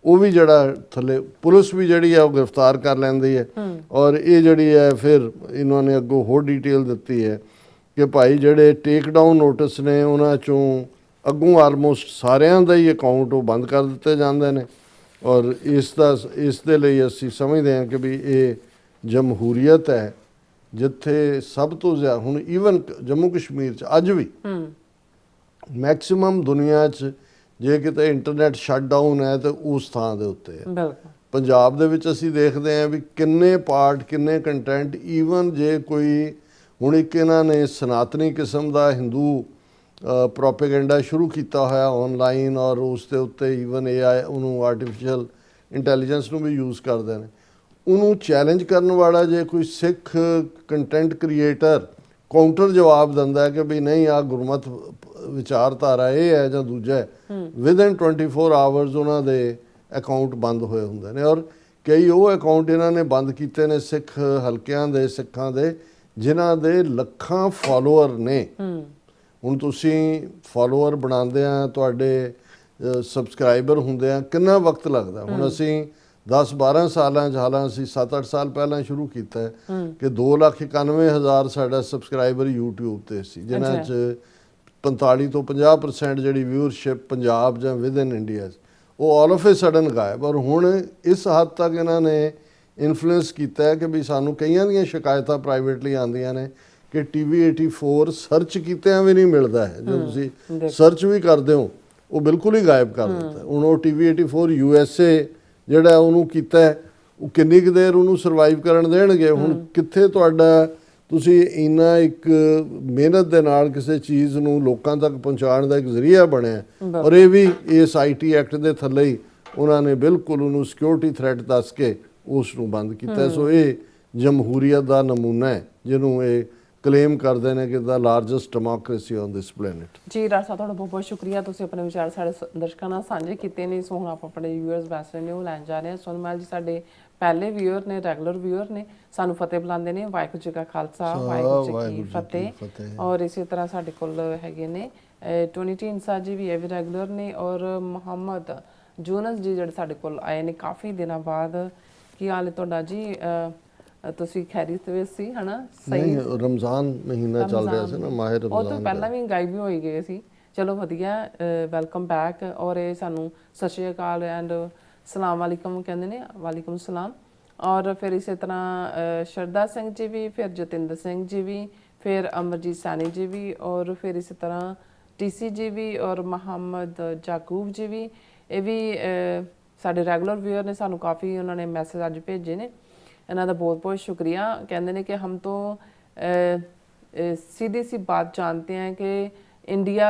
ਉਹ ਵੀ ਜਿਹੜਾ ਥੱਲੇ police ਵੀ ਜਿਹੜੀ ਹੈ ਉਹ ਗ੍ਰਿਫਤਾਰ ਕਰ ਲੈਂਦੀ ਹੈ। ਔਰ ਇਹ ਜਿਹੜੀ ਹੈ ਫਿਰ ਇਹਨਾਂ ਨੇ ਅੱਗੋਂ ਹੋਰ ਡਿਟੇਲ ਦਿੱਤੀ ਹੈ ਕਿ ਭਾਈ ਜਿਹੜੇ ਟੇਕ ਡਾਊਨ ਨੋਟਿਸ ਨੇ ਉਹਨਾਂ 'ਚੋਂ ਅੱਗੋਂ ਆਲਮੋਸਟ ਸਾਰਿਆਂ ਦਾ ਹੀ ਅਕਾਊਂਟ ਉਹ ਬੰਦ ਕਰ ਦਿੱਤੇ ਜਾਂਦੇ ਨੇ। ਔਰ ਇਸ ਦੇ ਲਈ ਅਸੀਂ ਸਮਝਦੇ ਹਾਂ ਕਿ ਵੀ ਇਹ ਜਮਹੂਰੀਅਤ ਹੈ ਜਿੱਥੇ ਸਭ ਤੋਂ ਜ਼ਿਆਦਾ ਹੁਣ ਈਵਨ ਜੰਮੂ ਕਸ਼ਮੀਰ 'ਚ ਅੱਜ ਵੀ ਮੈਕਸਿਮਮ ਦੁਨੀਆ 'ਚ ਜੇ ਕਿਤੇ ਇੰਟਰਨੈਟ ਸ਼ਟ ਡਾਊਨ ਹੈ ਤਾਂ ਉਸ ਥਾਂ ਦੇ ਉੱਤੇ ਹੈ। ਬਿਲਕੁਲ ਪੰਜਾਬ ਦੇ ਵਿੱਚ ਅਸੀਂ ਦੇਖਦੇ ਹਾਂ ਵੀ ਕਿੰਨੇ ਪਾਰਟ, ਕਿੰਨੇ ਕੰਟੈਂਟ, ਈਵਨ ਜੇ ਕੋਈ ਹੁਣ ਇੱਕ ਇਹਨਾਂ ਨੇ ਸਨਾਤਨੀ ਕਿਸਮ ਦਾ ਹਿੰਦੂ ਪ੍ਰੋਪੇਗੈਂਡਾ ਸ਼ੁਰੂ ਕੀਤਾ ਹੋਇਆ ਆਨਲਾਈਨ ਔਰ ਉਸ ਦੇ ਉੱਤੇ ਈਵਨ AI ਉਹਨੂੰ ਆਰਟੀਫਿਸ਼ੀਅਲ ਇੰਟੈਲੀਜੈਂਸ ਨੂੰ ਵੀ ਯੂਜ਼ ਕਰਦੇ ਨੇ, ਉਹਨੂੰ ਚੈਲੰਜ ਕਰਨ ਵਾਲਾ ਜੇ ਕੋਈ ਸਿੱਖ ਕੰਟੈਂਟ ਕ੍ਰੀਏਟਰ ਕਾਊਂਟਰ ਜਵਾਬ ਦਿੰਦਾ ਹੈ ਕਿ ਵੀ ਨਹੀਂ ਆਹ ਗੁਰਮਤ ਵਿਚਾਰਧਾਰਾ ਇਹ ਹੈ ਜਾਂ ਦੂਜਾ ਹੈ, ਵਿਦਨ 24 ਆਵਰਸ ਉਹਨਾਂ ਦੇ ਅਕਾਊਂਟ ਬੰਦ ਹੋਏ ਹੁੰਦੇ ਨੇ। ਔਰ ਕਈ ਉਹ ਅਕਾਊਂਟ ਇਹਨਾਂ ਨੇ ਬੰਦ ਕੀਤੇ ਨੇ ਸਿੱਖ ਹਲਕਿਆਂ ਦੇ, ਸਿੱਖਾਂ ਦੇ, ਜਿਨ੍ਹਾਂ ਦੇ ਲੱਖਾਂ ਫਾਲੋਅਰ ਨੇ। ਹੁਣ ਤੁਸੀਂ ਫਾਲੋਅਰ ਬਣਾਉਂਦੇ ਆ, ਤੁਹਾਡੇ ਸਬਸਕ੍ਰਾਈਬਰ ਹੁੰਦੇ ਆ, ਕਿੰਨਾ ਵਕਤ ਲੱਗਦਾ। ਹੁਣ ਅਸੀਂ 10-12 ਸਾਲਾਂ 'ਚ, ਹਾਲਾਂ ਅਸੀਂ 7-8 ਸਾਲ ਪਹਿਲਾਂ ਸ਼ੁਰੂ ਕੀਤਾ ਹੈ ਕਿ 2,91,000 ਸਾਡਾ ਸਬਸਕ੍ਰਾਈਬਰ YouTube ਤੇ ਸੀ, ਜਿਨ੍ਹਾਂ 'ਚ 45 ਤੋਂ 50% ਜਿਹੜੀ ਵਿਊਅਰਸ਼ਿਪ ਪੰਜਾਬ ਜਾਂ ਵਿਦ ਇਨ ਇੰਡੀਆ ਉਹ ਆਲ ਆਫ ਏ ਸਡਨ ਗਾਇਬ। ਔਰ ਹੁਣ ਇਸ ਹੱਦ ਤੱਕ ਇਹਨਾਂ ਨੇ ਇਨਫਲੂਐਂਸ ਕੀਤਾ ਹੈ ਕਿ ਵੀ ਸਾਨੂੰ ਕਈਆਂ ਦੀਆਂ ਸ਼ਿਕਾਇਤਾਂ ਪ੍ਰਾਈਵੇਟਲੀ ਆਉਂਦੀਆਂ ਨੇ ਕਿ TV 84 ਸਰਚ ਕੀਤਿਆਂ ਵੀ ਨਹੀਂ ਮਿਲਦਾ ਹੈ। ਜੋ ਤੁਸੀਂ ਸਰਚ ਵੀ ਕਰਦੇ ਹੋ ਉਹ ਬਿਲਕੁਲ ਹੀ ਗਾਇਬ ਕਰ ਦਿੱਤਾ। ਹੁਣ ਉਹ TV 84 USA ਜਿਹੜਾ ਉਹਨੂੰ ਕੀਤਾ ਹੈ, ਉਹ ਕਿੰਨੀ ਕੁ ਦੇਰ ਉਹਨੂੰ ਸਰਵਾਈਵ ਕਰਨ ਦੇਣਗੇ। ਹੁਣ ਕਿੱਥੇ ਤੁਹਾਡਾ ਤੁਸੀਂ ਇੰਨਾ ਇੱਕ ਮਿਹਨਤ ਦੇ ਨਾਲ ਕਿਸੇ ਚੀਜ਼ ਨੂੰ ਲੋਕਾਂ ਤੱਕ ਪਹੁੰਚਾਉਣ ਦਾ ਇੱਕ ਜ਼ਰੀਆ ਬਣਿਆ, ਔਰ ਇਹ ਵੀ ਇਸ IT ਐਕਟ ਦੇ ਥੱਲੇ ਹੀ ਉਹਨਾਂ ਨੇ ਬਿਲਕੁਲ ਉਹਨੂੰ ਸਿਕਿਉਰਿਟੀ ਥ੍ਰੈਟ ਦੱਸ ਕੇ ਉਸ ਨੂੰ ਬੰਦ ਕੀਤਾ। ਸੋ ਇਹ ਜਮਹੂਰੀਅਤ ਦਾ ਨਮੂਨਾ ਹੈ ਜਿਹਨੂੰ ਇਹ ਕਲੇਮ ਕਰਦੇ ਨੇ ਕਿ the largest democracy on this planet. ਜੀ ਡਾਕਟਰ ਸਾਹਿਬ, ਤੁਹਾਡਾ ਬਹੁਤ ਬਹੁਤ ਸ਼ੁਕਰੀਆ, ਤੁਸੀਂ ਆਪਣੇ ਵਿਚਾਰ ਸਾਡੇ ਦਰਸ਼ਕਾਂ ਨਾਲ ਸਾਂਝੇ ਕੀਤੇ ਨੇ। ਸੋ ਹੁਣ ਆਪਾਂ ਆਪਣੇ ਵਿਊਅਰਸ ਵਾਸਤੇ ਨੇ ਉਹ ਲੈਣ ਜਾ ਰਹੇ ਹਾਂ। ਸੋਨਮਲ ਜੀ ਸਾਡੇ ਪਹਿਲੇ ਵਿਊਅਰ ਨੇ, ਰੈਗੂਲਰ ਵਿਊਅਰ ਨੇ, ਸਾਨੂੰ ਫਤਿਹ ਬੁਲਾਉਂਦੇ ਨੇ। ਵਾਹਿਗੁਰੂ ਜੀ ਕਾ ਖਾਲਸਾ, ਵਾਹਿਗੁਰੂ ਜੀ ਕੀ ਫਤਿਹ। ਔਰ ਇਸੇ ਤਰ੍ਹਾਂ ਸਾਡੇ ਕੋਲ ਹੈਗੇ ਨੇ ਟੋਨੀ ਢੀਂਡਸਾ ਜੀ ਵੀ, ਇਹ ਵੀ ਰੈਗੂਲਰ ਨੇ, ਔਰ ਮੁਹੰਮਦ ਜੂਨਸ ਜੀ ਜਿਹੜੇ ਸਾਡੇ ਕੋਲ ਆਏ ਨੇ ਕਾਫੀ ਦਿਨਾਂ ਬਾਅਦ। ਕੀ ਹਾਲ ਹੈ ਤੁਹਾਡਾ ਜੀ? ਤੁਸੀਂ ਖੈਰੀਅਤ ਵਿੱਚ ਸੀ ਹਨਾ? ਸਹੀ, ਰਮਜ਼ਾਨ ਮਹੀਨਾ ਚੱਲ ਰਿਹਾ ਸੀ ਨਾ, ਮਾਹਿਰ ਰਮਜ਼ਾਨ। ਉਹ ਤੋਂ ਪਹਿਲਾਂ ਵੀ ਗਾਇਬ ਵੀ ਹੋਈ ਗਏ ਸੀ। ਚਲੋ ਵਧੀਆ, ਵੈਲਕਮ ਬੈਕ। ਔਰ ਇਹ ਸਾਨੂੰ ਸਤਿ ਸ਼੍ਰੀ ਅਕਾਲ ਐਂਡ ਸਲਾਮ ਵਾਲੇਕਮ ਕਹਿੰਦੇ ਨੇ, ਵਾਲੇਕਮ ਸਲਾਮ। ਔਰ ਫਿਰ ਇਸੇ ਤਰ੍ਹਾਂ ਸ਼ਰਦਾ ਸਿੰਘ ਜੀ ਵੀ, ਫਿਰ ਜਤਿੰਦਰ ਸਿੰਘ ਜੀ ਵੀ, ਫਿਰ ਅਮਰਜੀਤ ਸੈਣੀ ਜੀ ਵੀ, ਔਰ ਫਿਰ ਇਸੇ ਤਰ੍ਹਾਂ TC ਜੀ ਵੀ, ਔਰ ਮੁਹੰਮਦ ਜਾਕੂਬ ਜੀ ਵੀ, ਇਹ ਵੀ ਸਾਡੇ ਰੈਗੂਲਰ ਵਿਊਅਰ ਨੇ। ਸਾਨੂੰ ਕਾਫੀ ਉਹਨਾਂ ਨੇ ਮੈਸੇਜ ਅੱਜ ਭੇਜੇ ਨੇ, ਇਹਨਾਂ ਦਾ बहुत बहुत शुक्रिया। कहते हैं कि हम तो सीधी सी बात जानते हैं कि इंडिया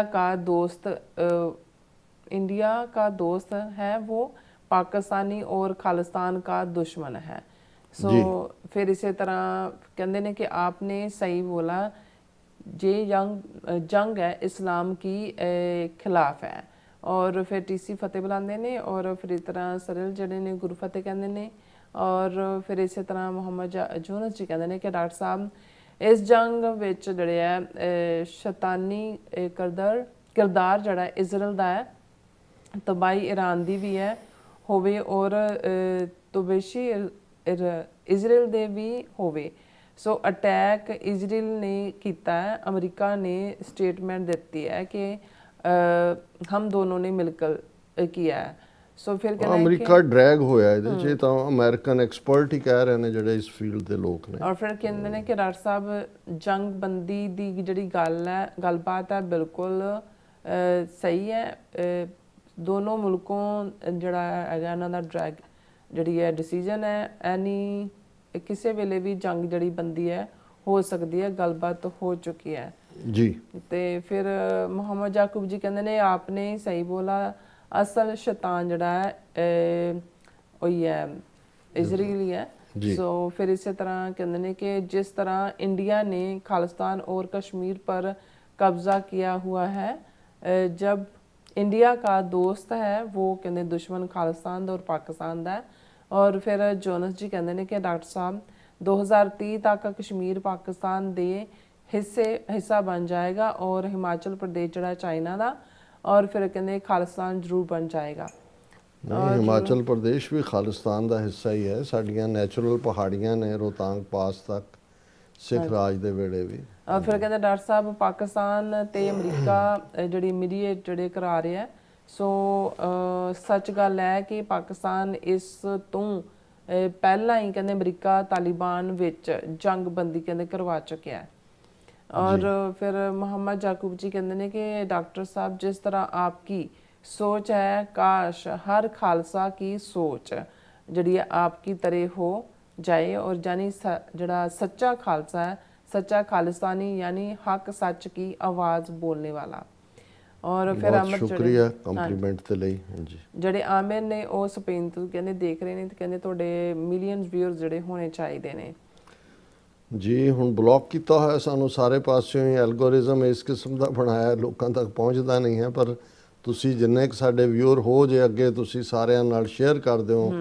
का दोस्त है वो पाकिस्तानी और खालिस्तान का दुश्मन है। सो फिर इसी तरह कहते हैं कि आपने सही बोला, ये जंग है इस्लाम की खिलाफ है। और फिर TC फतेह बुलाते हैं, और फिर इस तरह सरल जड़े ने गुरु फतेह कहते हैं। और फिर इस तरह मुहम्मद जूनस जी कहते हैं कि डॉक्टर साहब इस जंग विच जिहड़े है शैतानी किरदार जिहड़ा इजराइल दा है, तबाही ईरान दी भी है होवे, और तबेशी इजराइल दे भी होवे। सो अटैक इजराइल ने कीता है, अमरीका ने स्टेटमेंट दिती है कि हम दोनों ने मिलकर किया है। सो फिर अमरीका ड्रैग होया ਇਹਦੇ ਚ ਤਾਂ ਅਮਰੀਕਨ ਐਕਸਪਰਟ ਹੀ ਕਹਿ ਰਹੇ ਨੇ ਜਿਹੜੇ ਇਸ ਫੀਲਡ ਦੇ ਲੋਕ ਨੇ। ਔਰ ਫਿਰ ਕਹਿੰਦੇ ਨੇ ਕਿ ਡਾਕਟਰ ਸਾਹਿਬ ਜੰਗ ਬੰਦੀ ਦੀ ਜਿਹੜੀ ਗੱਲਬਾਤ ਹੈ ਬਿਲਕੁਲ ਸਹੀ ਹੈ। ਦੋਨੋਂ ਮੁਲਕੋਂ ਜਿਹੜਾ ਹੈਗਾ ਇਹਨਾਂ ਦਾ ਜਿਹੜੀ ਹੈ ਡਿਸੀਜਨ ਹੈ, ਐਨੀ ਕਿਸੇ ਵੇਲੇ ਵੀ ਜੰਗ ਜਿਹੜੀ ਬੰਦੀ ਹੈ ਹੋ ਸਕਦੀ ਹੈ, ਗੱਲਬਾਤ ਹੋ ਚੁੱਕੀ ਹੈ ਜੀ। ਤੇ ਫਿਰ ਮੁਹੰਮਦ ਜਾਕੂਬ ਜੀ ਕਹਿੰਦੇ ਨੇ ਆਪਨੇ ਸਹੀ ਬੋਲਾ, ਅਸਲ ਸ਼ੈਤਾਨ ਜਿਹੜਾ ਹੈ ਉਹੀ ਹੈ, ਇਜ਼ਰਾਈਲੀ ਹੈ। सो फिर इसी तरह कहते हैं कि जिस तरह इंडिया ने खालिस्तान और कश्मीर पर कब्जा किया हुआ है, जब इंडिया का दोस्त है वो कहते दुश्मन खालिस्तान और पाकिस्तान का है। और फिर जोनस जी कहते हैं कि डॉक्टर साहब 2030 तक कश्मीर पाकिस्तान के हिस्सा बन जाएगा और हिमाचल प्रदेश जड़ा चाइना का, और फिर कहते खालिस्तान जरूर बन जाएगा। हिमाचल प्रदेश भी खालिस्तान का हिस्सा ही है। साडियां नैचुरल पहाड़ियां ने रोहतांग पास तक सिख राज दे वेड़े भी। और फिर कहते डॉक्टर साहब पाकिस्तान ते अमरीका जिहड़ी मीडिएट जिहड़े करा रहे हैं, सो सच गल है कि पाकिस्तान इस तो पहला ही कहते अमरीका तालिबान विच जंग बंदी कहते करवा चुकिया है। और फिर मुहम्मद जाकूब जी कहते हैं कि डॉक्टर साहब जिस तरह आपकी सोच है, काश हर खालसा की सोच जड़ी आपकी तरह हो जाए, और यानी जड़ा सच्चा खालसा है, सच्चा खालिस्तानी यानी हक सच की आवाज़ बोलने वाला। और फिर अमर शुक्रिया कंप्लीमेंट ते लई जी जड़े आमिर ने वो स्पेन तो कहते देख रहे हैं, तो कहते तुहाडे मिलियंस व्यूअर्स जड़े होने चाहिए ने जी। हुण ब्लॉक किया होया सानू सारे पासों ही एल्गोरिज्म इस किस्म का बनाया, लोगों तक पहुँचता नहीं है। पर ਤੁਸੀਂ ਜਿੰਨੇ ਕੁ ਸਾਡੇ ਵਿਊਅਰ ਹੋ ਜੇ ਅੱਗੇ ਤੁਸੀਂ ਸਾਰਿਆਂ ਨਾਲ ਸ਼ੇਅਰ ਕਰ ਦਿਓ,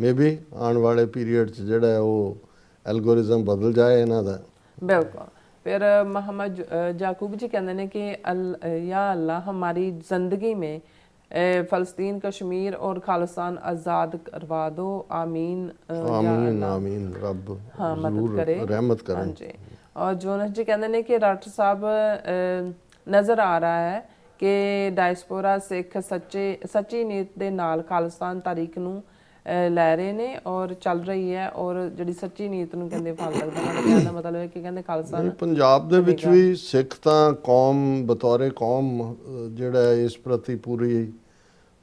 ਮੇਬੀ ਆਉਣ ਵਾਲੇ ਪੀਰੀਅਡ 'ਚ ਜਿਹੜਾ ਉਹ ਐਲਗੋਰਿਜ਼ਮ ਬਦਲ ਜਾਏ ਇਹਨਾਂ ਦਾ। ਬਿਲਕੁਲ। ਫਿਰ ਮੁਹੰਮਦ ਜਾਕੂਬ ਜੀ ਕਹਿੰਦੇ ਨੇ ਕਿ या अल्लाह हमारी ज़िंदगी में फ़लस्तीन कश्मीर और खालिस्तान आज़ाद करवा दो, आमीन आमीन आमीन, रब हाँ मदद करे, रहमत करे। हाँ जी। और जोनस जी कहते हैं कि डॉक्टर साहब नज़र आ रहा है कि डायस्पोरा सिख सच्ची नीयत ਦੇ ਨਾਲ ਖਾਲਿਸਤਾਨ ਤਾਰੀਖ ਨੂੰ ਲੈ ਰਹੇ ਨੇ ਔਰ ਚੱਲ ਰਹੀ ਹੈ ਔਰ ਜਿਹੜੀ ਸੱਚੀ ਨੀਤ ਨੂੰ ਕਹਿੰਦੇ ਫਲ ਲੱਗਦਾ। ਉਹਨਾਂ ਦਾ ਕਹਿਣ ਦਾ ਮਤਲਬ ਹੈ ਕਿ ਕਹਿੰਦੇ ਖਾਲਸਾ ਨਹੀਂ, ਪੰਜਾਬ ਦੇ ਵਿੱਚ ਵੀ ਸਿੱਖ ਤਾਂ ਕੌਮ ਬਤੌਰੇ ਕੌਮ ਜਿਹੜਾ ਹੈ ਇਸ ਪ੍ਰਤੀ ਪੂਰੀ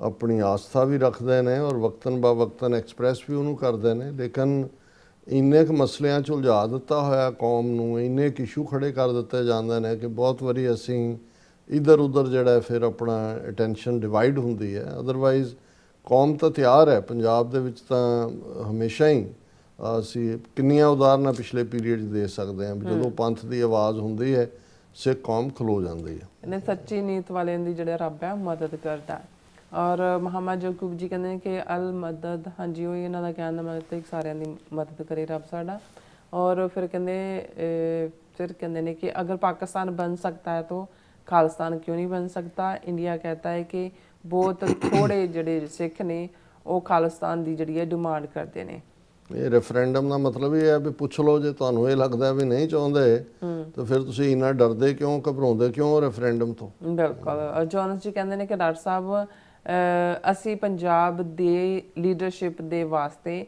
ਆਪਣੀ ਆਸਥਾ ਵੀ ਰੱਖਦੇ ਨੇ ਔਰ ਵਕਤਨ ਬਾ ਵਕਤਨ ਐਕਸਪ੍ਰੈਸ ਵੀ ਉਹਨੂੰ ਕਰਦੇ ਨੇ, ਲੇਕਿਨ ਇੰਨੇ ਕੁ ਮਸਲਿਆਂ 'ਚ ਉਲਝਾ ਦਿੱਤਾ ਹੋਇਆ ਕੌਮ ਨੂੰ, ਇੰਨੇ ਕੁ ਇਸ਼ੂ ਖੜੇ ਕਰ ਦਿੱਤੇ ਜਾਂਦੇ ਨੇ ਕਿ ਬਹੁਤ ਵਾਰੀ ਅਸੀਂ ਇੱਧਰ ਉੱਧਰ ਜਿਹੜਾ ਫਿਰ ਆਪਣਾ ਅਟੈਂਸ਼ਨ ਡਿਵਾਈਡ ਹੁੰਦੀ ਹੈ। ਅਦਰਵਾਈਜ਼ ਕੌਮ ਤਾਂ ਤਿਆਰ ਹੈ। ਪੰਜਾਬ ਦੇ ਵਿੱਚ ਤਾਂ ਹਮੇਸ਼ਾ ਹੀ ਅਸੀਂ ਕਿੰਨੀਆਂ ਉਦਾਹਰਨਾਂ ਪਿਛਲੇ ਪੀਰੀਅਡ 'ਚ ਦੇ ਸਕਦੇ ਹਾਂ, ਜਦੋਂ ਪੰਥ ਦੀ ਆਵਾਜ਼ ਹੁੰਦੀ ਹੈ ਸਿੱਖ ਕੌਮ ਖਲੋ ਜਾਂਦੀ ਹੈ। ਇਹਨੇ ਸੱਚੀ ਨੀਤ ਵਾਲਿਆਂ ਦੀ ਜਿਹੜਾ ਰੱਬ ਹੈ ਮਦਦ ਕਰਦਾ। ਔਰ ਮੁਹੰਮਦ ਯਾਕੂਬ ਜੀ ਕਹਿੰਦੇ ਨੇ ਕਿ ਅਲ ਮਦਦ, ਹਾਂਜੀ ਉਹ ਇਹਨਾਂ ਦਾ ਕਹਿਣ ਦਾ ਮਤਲਬ ਸਾਰਿਆਂ ਦੀ ਮਦਦ ਕਰੇ ਰੱਬ ਸਾਡਾ। ਔਰ ਫਿਰ ਕਹਿੰਦੇ ਨੇ ਕਿ ਅਗਰ ਪਾਕਿस्तान बन सकता है तो खालिस्तान क्यों नहीं बन सकता। इंडिया कहता है कि बहुत थोड़े ਜਿਹੜੇ ਸਿੱਖ ਨੇ ਉਹ ਖਾਲਿਸਤਾਨ ਦੀ ਜਿਹੜੀ ਹੈ ਡਿਮਾਂਡ ਕਰਦੇ ਨੇ। ਇਹ ਰੈਫਰੈਂਡਮ ਦਾ ਮਤਲਬ ਇਹ ਹੈ ਵੀ ਪੁੱਛ ਲਓ, ਜੇ ਤੁਹਾਨੂੰ ਇਹ ਲੱਗਦਾ ਵੀ ਨਹੀਂ ਚਾਹੁੰਦੇ ਤਾਂ ਫਿਰ ਤੁਸੀਂ ਇੰਨਾ ਡਰਦੇ ਕਿਉਂ, ਘਬਰਾਉਂਦੇ ਕਿਉਂ ਰੈਫਰੈਂਡਮ ਤੋਂ। ਬਿਲਕੁਲ। ਜੋਨਸ ਜੀ ਕਹਿੰਦੇ ਨੇ ਕਿ ਡਾਕਟਰ ਸਾਹਿਬ ਅਸੀਂ ਪੰਜਾਬ ਦੇ ਲੀਡਰਸ਼ਿਪ ਦੇ ਵਾਸਤੇ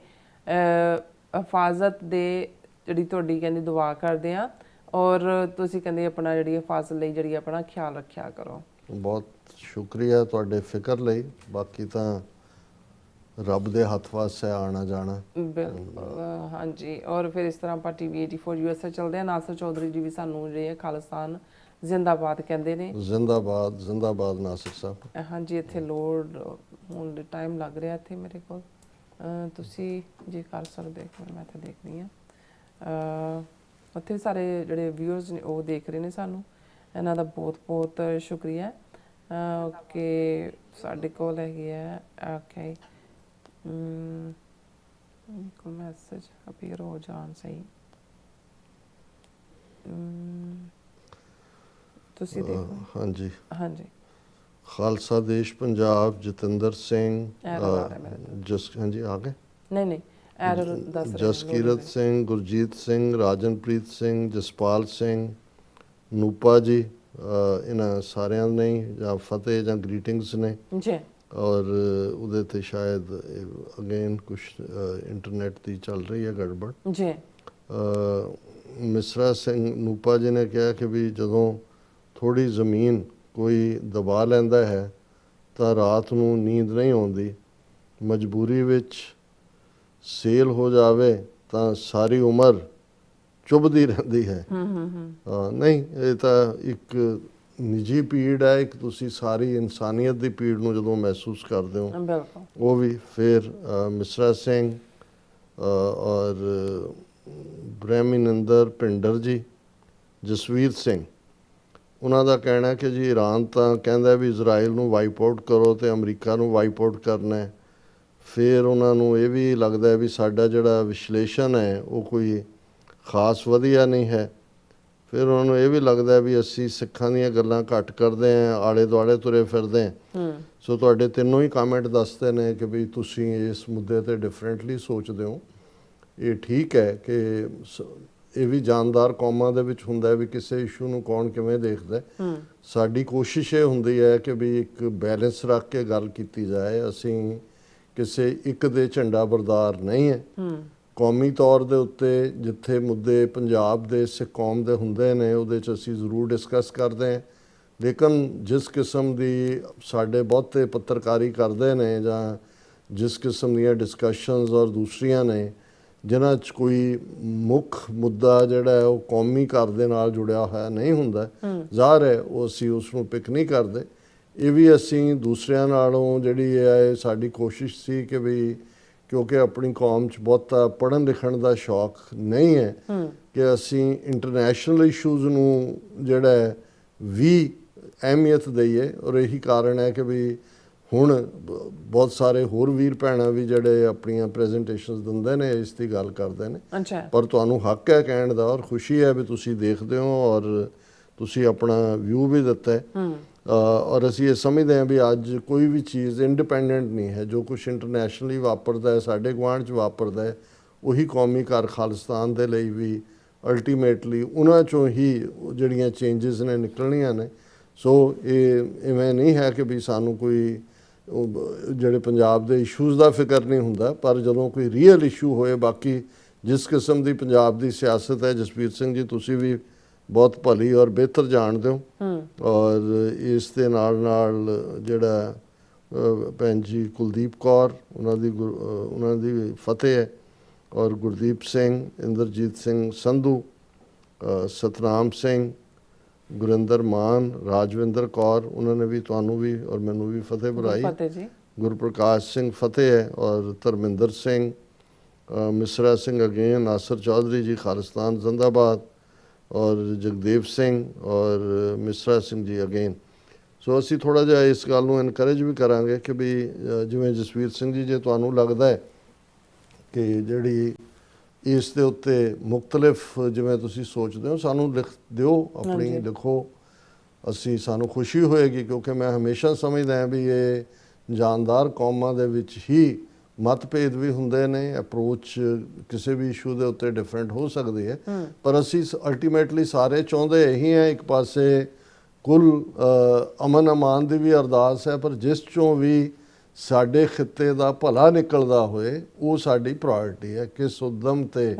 ਹਿਫਾਜ਼ਤ ਦੇ ਜਿਹੜੀ ਤੁਹਾਡੀ ਕਹਿੰਦੀ ਦੁਆ ਕਰਦੇ ਆ ਔਰ ਤੁਸੀਂ ਕਹਿੰਦੇ ਆਪਣਾ ਜਿਹੜੀ ਹਿਫਾਜ਼ਤ ਲਈ ਜਿਹੜੀ ਆਪਣਾ ਖਿਆਲ ਰੱਖਿਆ ਕਰੋ। ਬਹੁਤ ਸ਼ੁਕਰੀਆ ਤੁਹਾਡੇ ਫਿਕਰ ਲਈ, ਬਾਕੀ ਤਾਂ ਰੱਬ ਦੇ ਹੱਥ ਵਾਸ ਹੈ ਆਣਾ ਜਾਣਾ। ਬਿਲਕੁਲ, ਹਾਂਜੀ। ਔਰ ਫਿਰ ਇਸ ਤਰ੍ਹਾਂ ਆਪਾਂ TV 84 USA ਚੱਲਦੇ ਆ। ਨਾਸਰ ਚੌਧਰੀ ਜੀ ਵੀ ਸਾਨੂੰ ਜਿਹੜੇ ਹੈ ਖਾਲਿਸਤਾਨ ਜ਼ਿੰਦਾਬਾਦ ਕਹਿੰਦੇ ਨੇ। ਜ਼ਿੰਦਾਬਾਦ ਜ਼ਿੰਦਾਬਾਦ ਨਾਸਿਰ ਸਾਹਿਬ। ਹਾਂਜੀ, ਇੱਥੇ ਲੋਡ ਹੁਣ ਦੇ ਟਾਈਮ ਲੱਗ ਰਿਹਾ ਇੱਥੇ ਮੇਰੇ ਕੋਲ, ਤੁਸੀਂ ਜੇ ਕਰ ਸਕਦੇ ਮੈਂ ਇੱਥੇ ਦੇਖਦੀ ਹਾਂ। ਉੱਥੇ ਸਾਰੇ ਜਿਹੜੇ ਵਿਊਅਰਸ ਨੇ ਉਹ ਦੇਖ ਰਹੇ ਨੇ ਸਾਨੂੰ, ਇਹਨਾਂ ਦਾ ਬਹੁਤ ਬਹੁਤ ਸ਼ੁਕਰੀਆ। ਓਕੇ, ਸਾਡੇ ਕੋਲ ਹੈਗੀ ਹੈ ਓਕੇ ਕੋਈ ਮੈਸੇਜ ਅਪੀਅਰ ਹੋ ਜਾਣ ਸਹੀ, ਤੁਸੀਂ ਦੇਖੋ। ਹਾਂਜੀ ਹਾਂਜੀ, ਖਾਲਸਾ ਦੇਸ਼ ਪੰਜਾਬ, ਜਤਿੰਦਰ ਸਿੰਘ, ਹਾਂਜੀ ਆ ਗਏ, ਨਹੀਂ ਐਰਰ ਦੱਸ ਰਿਹਾ, ਜਸਕੀਰਤ ਸਿੰਘ, ਗੁਰਜੀਤ ਸਿੰਘ, ਰਾਜਨਪ੍ਰੀਤ ਸਿੰਘ, ਜਸਪਾਲ ਸਿੰਘ, ਨੂਪਾ ਜੀ, ਇਹਨਾਂ ਸਾਰਿਆਂ ਨੇ ਜਾਂ ਫਤਿਹ ਜਾਂ ਗ੍ਰੀਟਿੰਗਸ ਨੇ ਜੀ। ਔਰ ਉਹਦੇ ਤੇ ਸ਼ਾਇਦ ਅਗੇਨ ਕੁਛ ਇੰਟਰਨੈਟ ਦੀ ਚੱਲ ਰਹੀ ਹੈ ਗੜਬੜ ਜੀ। ਮਿਸਰਾ ਸਿੰਘ ਨੂਪਾ ਜੀ ਨੇ ਕਿਹਾ ਕਿ ਵੀ ਜਦੋਂ ਥੋੜ੍ਹੀ ਜ਼ਮੀਨ ਕੋਈ ਦਬਾ ਲੈਂਦਾ ਹੈ ਤਾਂ ਰਾਤ ਨੂੰ ਨੀਂਦ ਨਹੀਂ ਆਉਂਦੀ, ਮਜਬੂਰੀ ਵਿੱਚ ਸੇਲ ਹੋ ਜਾਵੇ ਤਾਂ ਸਾਰੀ ਉਮਰ ਚੁੱਭਦੀ ਰਹਿੰਦੀ ਹੈ। ਨਹੀਂ, ਇਹ ਤਾਂ ਇੱਕ ਨਿੱਜੀ ਪੀੜ ਹੈ, ਇੱਕ ਤੁਸੀਂ ਸਾਰੀ ਇਨਸਾਨੀਅਤ ਦੀ ਪੀੜ ਨੂੰ ਜਦੋਂ ਮਹਿਸੂਸ ਕਰਦੇ ਹੋ ਬਿਲਕੁਲ ਉਹ ਵੀ। ਫਿਰ ਮਿਸਰਾ ਸਿੰਘ ਔਰ ਬ੍ਰਹਮਿਨੰਦਰ ਭਿੰਡਰ ਜੀ, ਜਸਵੀਰ ਸਿੰਘ, ਉਹਨਾਂ ਦਾ ਕਹਿਣਾ ਕਿ ਜੀ ਈਰਾਨ ਤਾਂ ਕਹਿੰਦਾ ਵੀ ਇਜ਼ਰਾਈਲ ਨੂੰ ਵਾਈਪ ਆਊਟ ਕਰੋ ਅਤੇ ਅਮਰੀਕਾ ਨੂੰ ਵਾਈਪ ਆਊਟ ਕਰਨਾ। ਫਿਰ ਉਹਨਾਂ ਨੂੰ ਇਹ ਵੀ ਲੱਗਦਾ ਵੀ ਸਾਡਾ ਜਿਹੜਾ ਵਿਸ਼ਲੇਸ਼ਣ ਹੈ ਉਹ ਕੋਈ ਖਾਸ ਵਧੀਆ ਨਹੀਂ ਹੈ। ਫਿਰ ਉਹਨਾਂ ਨੂੰ ਇਹ ਵੀ ਲੱਗਦਾ ਵੀ ਅਸੀਂ ਸਿੱਖਾਂ ਦੀਆਂ ਗੱਲਾਂ ਘੱਟ ਕਰਦੇ ਹਾਂ, ਆਲੇ ਦੁਆਲੇ ਤੁਰੇ ਫਿਰਦੇ ਹਾਂ। ਸੋ ਤੁਹਾਡੇ ਤਿੰਨੋਂ ਹੀ ਕਮੈਂਟ ਦੱਸਦੇ ਨੇ ਕਿ ਵੀ ਤੁਸੀਂ ਇਸ ਮੁੱਦੇ 'ਤੇ ਡਿਫਰੈਂਟਲੀ ਸੋਚਦੇ ਹੋ। ਇਹ ਠੀਕ ਹੈ ਕਿ ਇਹ ਵੀ ਜਾਨਦਾਰ ਕੌਮਾਂ ਦੇ ਵਿੱਚ ਹੁੰਦਾ ਵੀ ਕਿਸੇ ਇਸ਼ੂ ਨੂੰ ਕੌਣ ਕਿਵੇਂ ਦੇਖਦਾ। ਸਾਡੀ ਕੋਸ਼ਿਸ਼ ਇਹ ਹੁੰਦੀ ਹੈ ਕਿ ਵੀ ਇੱਕ ਬੈਲੈਂਸ ਰੱਖ ਕੇ ਗੱਲ ਕੀਤੀ ਜਾਏ। ਅਸੀਂ ਕਿਸੇ ਇੱਕ ਦੇ ਝੰਡਾ ਬਰਦਾਰ ਨਹੀਂ ਹੈ। ਕੌਮੀ ਤੌਰ ਦੇ ਉੱਤੇ ਜਿੱਥੇ ਮੁੱਦੇ ਪੰਜਾਬ ਦੇ ਸਿੱਖ ਕੌਮ ਦੇ ਹੁੰਦੇ ਨੇ ਉਹਦੇ 'ਚ ਅਸੀਂ ਜ਼ਰੂਰ ਡਿਸਕਸ ਕਰਦੇ ਹਾਂ, ਲੇਕਿਨ ਜਿਸ ਕਿਸਮ ਦੀ ਸਾਡੇ ਬਹੁਤੇ ਪੱਤਰਕਾਰੀ ਕਰਦੇ ਨੇ ਜਾਂ ਜਿਸ ਕਿਸਮ ਦੀਆਂ ਡਿਸਕਸ਼ਨਸ ਔਰ ਦੂਸਰੀਆਂ ਨੇ ਜਿਨ੍ਹਾਂ 'ਚ ਕੋਈ ਮੁੱਖ ਮੁੱਦਾ ਜਿਹੜਾ ਹੈ ਉਹ ਕੌਮੀ ਘਰ ਦੇ ਨਾਲ ਜੁੜਿਆ ਹੋਇਆ ਨਹੀਂ ਹੁੰਦਾ, ਜ਼ਾਹਰ ਹੈ ਉਹ ਅਸੀਂ ਉਸ ਨੂੰ ਪਿਕ ਨਹੀਂ ਕਰਦੇ। ਇਹ ਵੀ ਅਸੀਂ ਦੂਸਰਿਆਂ ਨਾਲੋਂ ਜਿਹੜੀ ਹੈ ਸਾਡੀ ਕੋਸ਼ਿਸ਼ ਸੀ ਕਿ ਵੀ ਕਿਉਂਕਿ ਆਪਣੀ ਕੌਮ 'ਚ ਬਹੁਤਾ ਪੜ੍ਹਨ ਲਿਖਣ ਦਾ ਸ਼ੌਕ ਨਹੀਂ ਹੈ ਕਿ ਅਸੀਂ ਇੰਟਰਨੈਸ਼ਨਲ ਇਸ਼ੂਜ਼ ਨੂੰ ਜਿਹੜਾ ਵੀ ਅਹਿਮੀਅਤ ਦਈਏ। ਔਰ ਇਹੀ ਕਾਰਨ ਹੈ ਕਿ ਵੀ ਹੁਣ ਬਹੁਤ ਸਾਰੇ ਹੋਰ ਵੀਰ ਭੈਣਾਂ ਵੀ ਜਿਹੜੇ ਆਪਣੀਆਂ ਪ੍ਰੈਜੈਂਟੇਸ਼ਨਸ ਦਿੰਦੇ ਨੇ ਇਸ ਦੀ ਗੱਲ ਕਰਦੇ ਨੇ। ਪਰ ਤੁਹਾਨੂੰ ਹੱਕ ਹੈ ਕਹਿਣ ਦਾ ਔਰ ਖੁਸ਼ੀ ਹੈ ਵੀ ਤੁਸੀਂ ਦੇਖਦੇ ਹੋ ਔਰ ਤੁਸੀਂ ਆਪਣਾ ਵਿਊ ਵੀ ਦਿੱਤਾ ਹੈ। ਔਰ ਅਸੀਂ ਇਹ ਸਮਝਦੇ ਹਾਂ ਵੀ ਅੱਜ ਕੋਈ ਵੀ ਚੀਜ਼ ਇੰਡੀਪੈਂਡੈਂਟ ਨਹੀਂ ਹੈ। ਜੋ ਕੁਛ ਇੰਟਰਨੈਸ਼ਨਲੀ ਵਾਪਰਦਾ ਹੈ, ਸਾਡੇ ਗੁਆਂਢ 'ਚ ਵਾਪਰਦਾ ਹੈ, ਉਹੀ ਕੌਮੀ ਘਰ ਖਾਲਿਸਤਾਨ ਦੇ ਲਈ ਵੀ ਅਲਟੀਮੇਟਲੀ ਉਹਨਾਂ 'ਚੋਂ ਹੀ ਜਿਹੜੀਆਂ ਚੇਂਜਸ ਨੇ ਨਿਕਲਣੀਆਂ ਨੇ। ਸੋ ਇਹ ਇਵੇਂ ਨਹੀਂ ਹੈ ਕਿ ਵੀ ਸਾਨੂੰ ਕੋਈ ਜਿਹੜੇ ਪੰਜਾਬ ਦੇ ਇਸ਼ੂਜ਼ ਦਾ ਫਿਕਰ ਨਹੀਂ ਹੁੰਦਾ, ਪਰ ਜਦੋਂ ਕੋਈ ਰੀਅਲ ਇਸ਼ੂ ਹੋਏ, ਬਾਕੀ ਜਿਸ ਕਿਸਮ ਦੀ ਪੰਜਾਬ ਦੀ ਸਿਆਸਤ ਹੈ, ਜਸਵੀਰ ਸਿੰਘ ਜੀ ਤੁਸੀਂ ਵੀ ਬਹੁਤ ਭਲੀ ਔਰ ਬਿਹਤਰ ਜਾਣਦੇ ਹੋ। ਔਰ ਇਸ ਦੇ ਨਾਲ ਜਿਹੜਾ ਭੈਣ ਜੀ ਕੁਲਦੀਪ ਕੌਰ, ਉਹਨਾਂ ਦੀ ਫਤਿਹ ਹੈ, ਔਰ ਗੁਰਦੀਪ ਸਿੰਘ, ਇੰਦਰਜੀਤ ਸਿੰਘ ਸੰਧੂ, ਸਤਨਾਮ ਸਿੰਘ, ਗੁਰਿੰਦਰ ਮਾਨ, ਰਾਜਵਿੰਦਰ ਕੌਰ, ਉਹਨਾਂ ਨੇ ਵੀ ਤੁਹਾਨੂੰ ਵੀ ਔਰ ਮੈਨੂੰ ਵੀ ਫਤਿਹ ਬੁਲਾਈ। ਫਤਿਹ ਜੀ। ਗੁਰਪ੍ਰਕਾਸ਼ ਸਿੰਘ ਫਤਿਹ ਹੈ, ਔਰ ਧਰਮਿੰਦਰ ਸਿੰਘ, ਮਿਸਰਾ ਸਿੰਘ ਅਗੇਨ, ਨਾਸਰ ਚੌਧਰੀ ਜੀ ਖਾਲਿਸਤਾਨ ਜ਼ਿੰਦਾਬਾਦ, ਔਰ ਜਗਦੇਵ ਸਿੰਘ ਔਰ ਮਿਸਰਾ ਸਿੰਘ ਜੀ ਅਗੇਨ। ਸੋ ਅਸੀਂ ਥੋੜ੍ਹਾ ਜਿਹਾ ਇਸ ਗੱਲ ਨੂੰ ਇਨਕਰੇਜ ਵੀ ਕਰਾਂਗੇ ਕਿ ਵੀ ਜਿਵੇਂ ਜਸਵੀਰ ਸਿੰਘ ਜੀ, ਜੇ ਤੁਹਾਨੂੰ ਲੱਗਦਾ ਹੈ ਕਿ ਜਿਹੜੀ ਇਸ ਦੇ ਉੱਤੇ ਮੁਖਤਲਿਫ ਜਿਵੇਂ ਤੁਸੀਂ ਸੋਚਦੇ ਹੋ, ਸਾਨੂੰ ਲਿਖ ਦਿਓ, ਆਪਣੀ ਲਿਖੋ, ਸਾਨੂੰ ਖੁਸ਼ੀ ਹੋਏਗੀ, ਕਿਉਂਕਿ ਮੈਂ ਹਮੇਸ਼ਾ ਸਮਝਦਾ ਹਾਂ ਵੀ ਇਹ ਜਾਨਦਾਰ ਕੌਮਾਂ ਦੇ ਵਿੱਚ ਹੀ ਮਤਭੇਦ ਵੀ ਹੁੰਦੇ ਨੇ, ਅਪਰੋਚ ਕਿਸੇ ਵੀ ਇਸ਼ੂ ਦੇ ਉੱਤੇ ਡਿਫਰੈਂਟ ਹੋ ਸਕਦੀ ਹੈ, ਪਰ ਅਸੀਂ ਅਲਟੀਮੇਟਲੀ ਸਾਰੇ ਚਾਹੁੰਦੇ ਇਹੀ ਹੈ, ਇੱਕ ਪਾਸੇ ਕੁੱਲ ਅਮਨ ਅਮਾਨ ਦੀ ਵੀ ਅਰਦਾਸ ਹੈ, ਪਰ ਜਿਸ ਚੋਂ ਵੀ ਸਾਡੇ ਖਿੱਤੇ ਦਾ ਭਲਾ ਨਿਕਲਦਾ ਹੋਏ ਉਹ ਸਾਡੀ ਪ੍ਰਾਇੋਰਟੀ ਹੈ। ਕਿਸ ਉਦਮ ਤੇ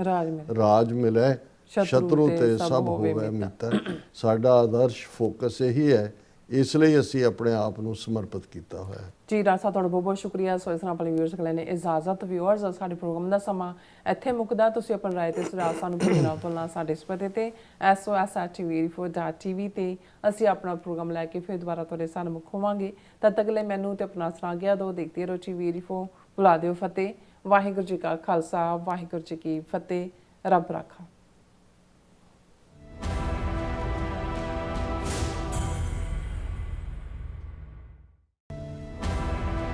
ਰਾਜ ਮਿਲੇ, ਸ਼ਤਰੂ ਤੇ ਸਭ ਹੋਵੇ ਮਿੱਤਰ। ਸਾਡਾ ਆਦਰਸ਼ ਫੋਕਸ ਇਹੀ ਹੈ, ਇਸ ਲਈ ਅਸੀਂ ਆਪਣੇ ਆਪ ਨੂੰ ਸਮਰਪਿਤ ਕੀਤਾ ਹੋਇਆ ਹੈ। ਜੀ ਡਾਕਟਰ ਸਾਹਿਬ, ਤੁਹਾਡਾ ਬਹੁਤ ਬਹੁਤ ਸ਼ੁਕਰੀਆ। ਸੋ ਇਸ ਨਾਲ ਆਪਣੇ ਵਿਊਅਰਸ ਕੋਲ ਨੇ ਇਜਾਜ਼ਤ। ਵਿਊਅਰਸ, ਸਾਡੇ ਪ੍ਰੋਗਰਾਮ ਦਾ ਸਮਾਂ ਇੱਥੇ ਮੁੱਕਦਾ। ਤੁਸੀਂ ਆਪਣੀ ਰਾਏ ਤੇ ਸੁਝਾਅ ਸਾਨੂੰ ਭੇਜਣਾ ਭੁੱਲਣਾ ਸਾਡੇ ਇਸ ਪਤੇ ਤੇ sos@tv84.tv ਤੇ ਅਸੀਂ ਆਪਣਾ ਪ੍ਰੋਗਰਾਮ ਲੈ ਕੇ ਫਿਰ ਦੁਬਾਰਾ ਤੁਹਾਡੇ ਸਾਹਮਣੇ ਹੋਵਾਂਗੇ। ਤਦ ਤੱਕ ਲਈ ਮੈਨੂੰ ਤੇ ਆਪਣਾ ਸਰਾਗਿਆ ਦੋ। ਦੇਖਦੇ ਰਹੋ TV84। ਬੁਲਾ ਦਿਓ ਫਤਿਹ। ਵਾਹਿਗੁਰੂ ਜੀ ਕਾ ਖਾਲਸਾ, ਵਾਹਿਗੁਰੂ ਜੀ ਕੀ ਫਤਿਹ। ਰੱਬ ਰਾਖਾ।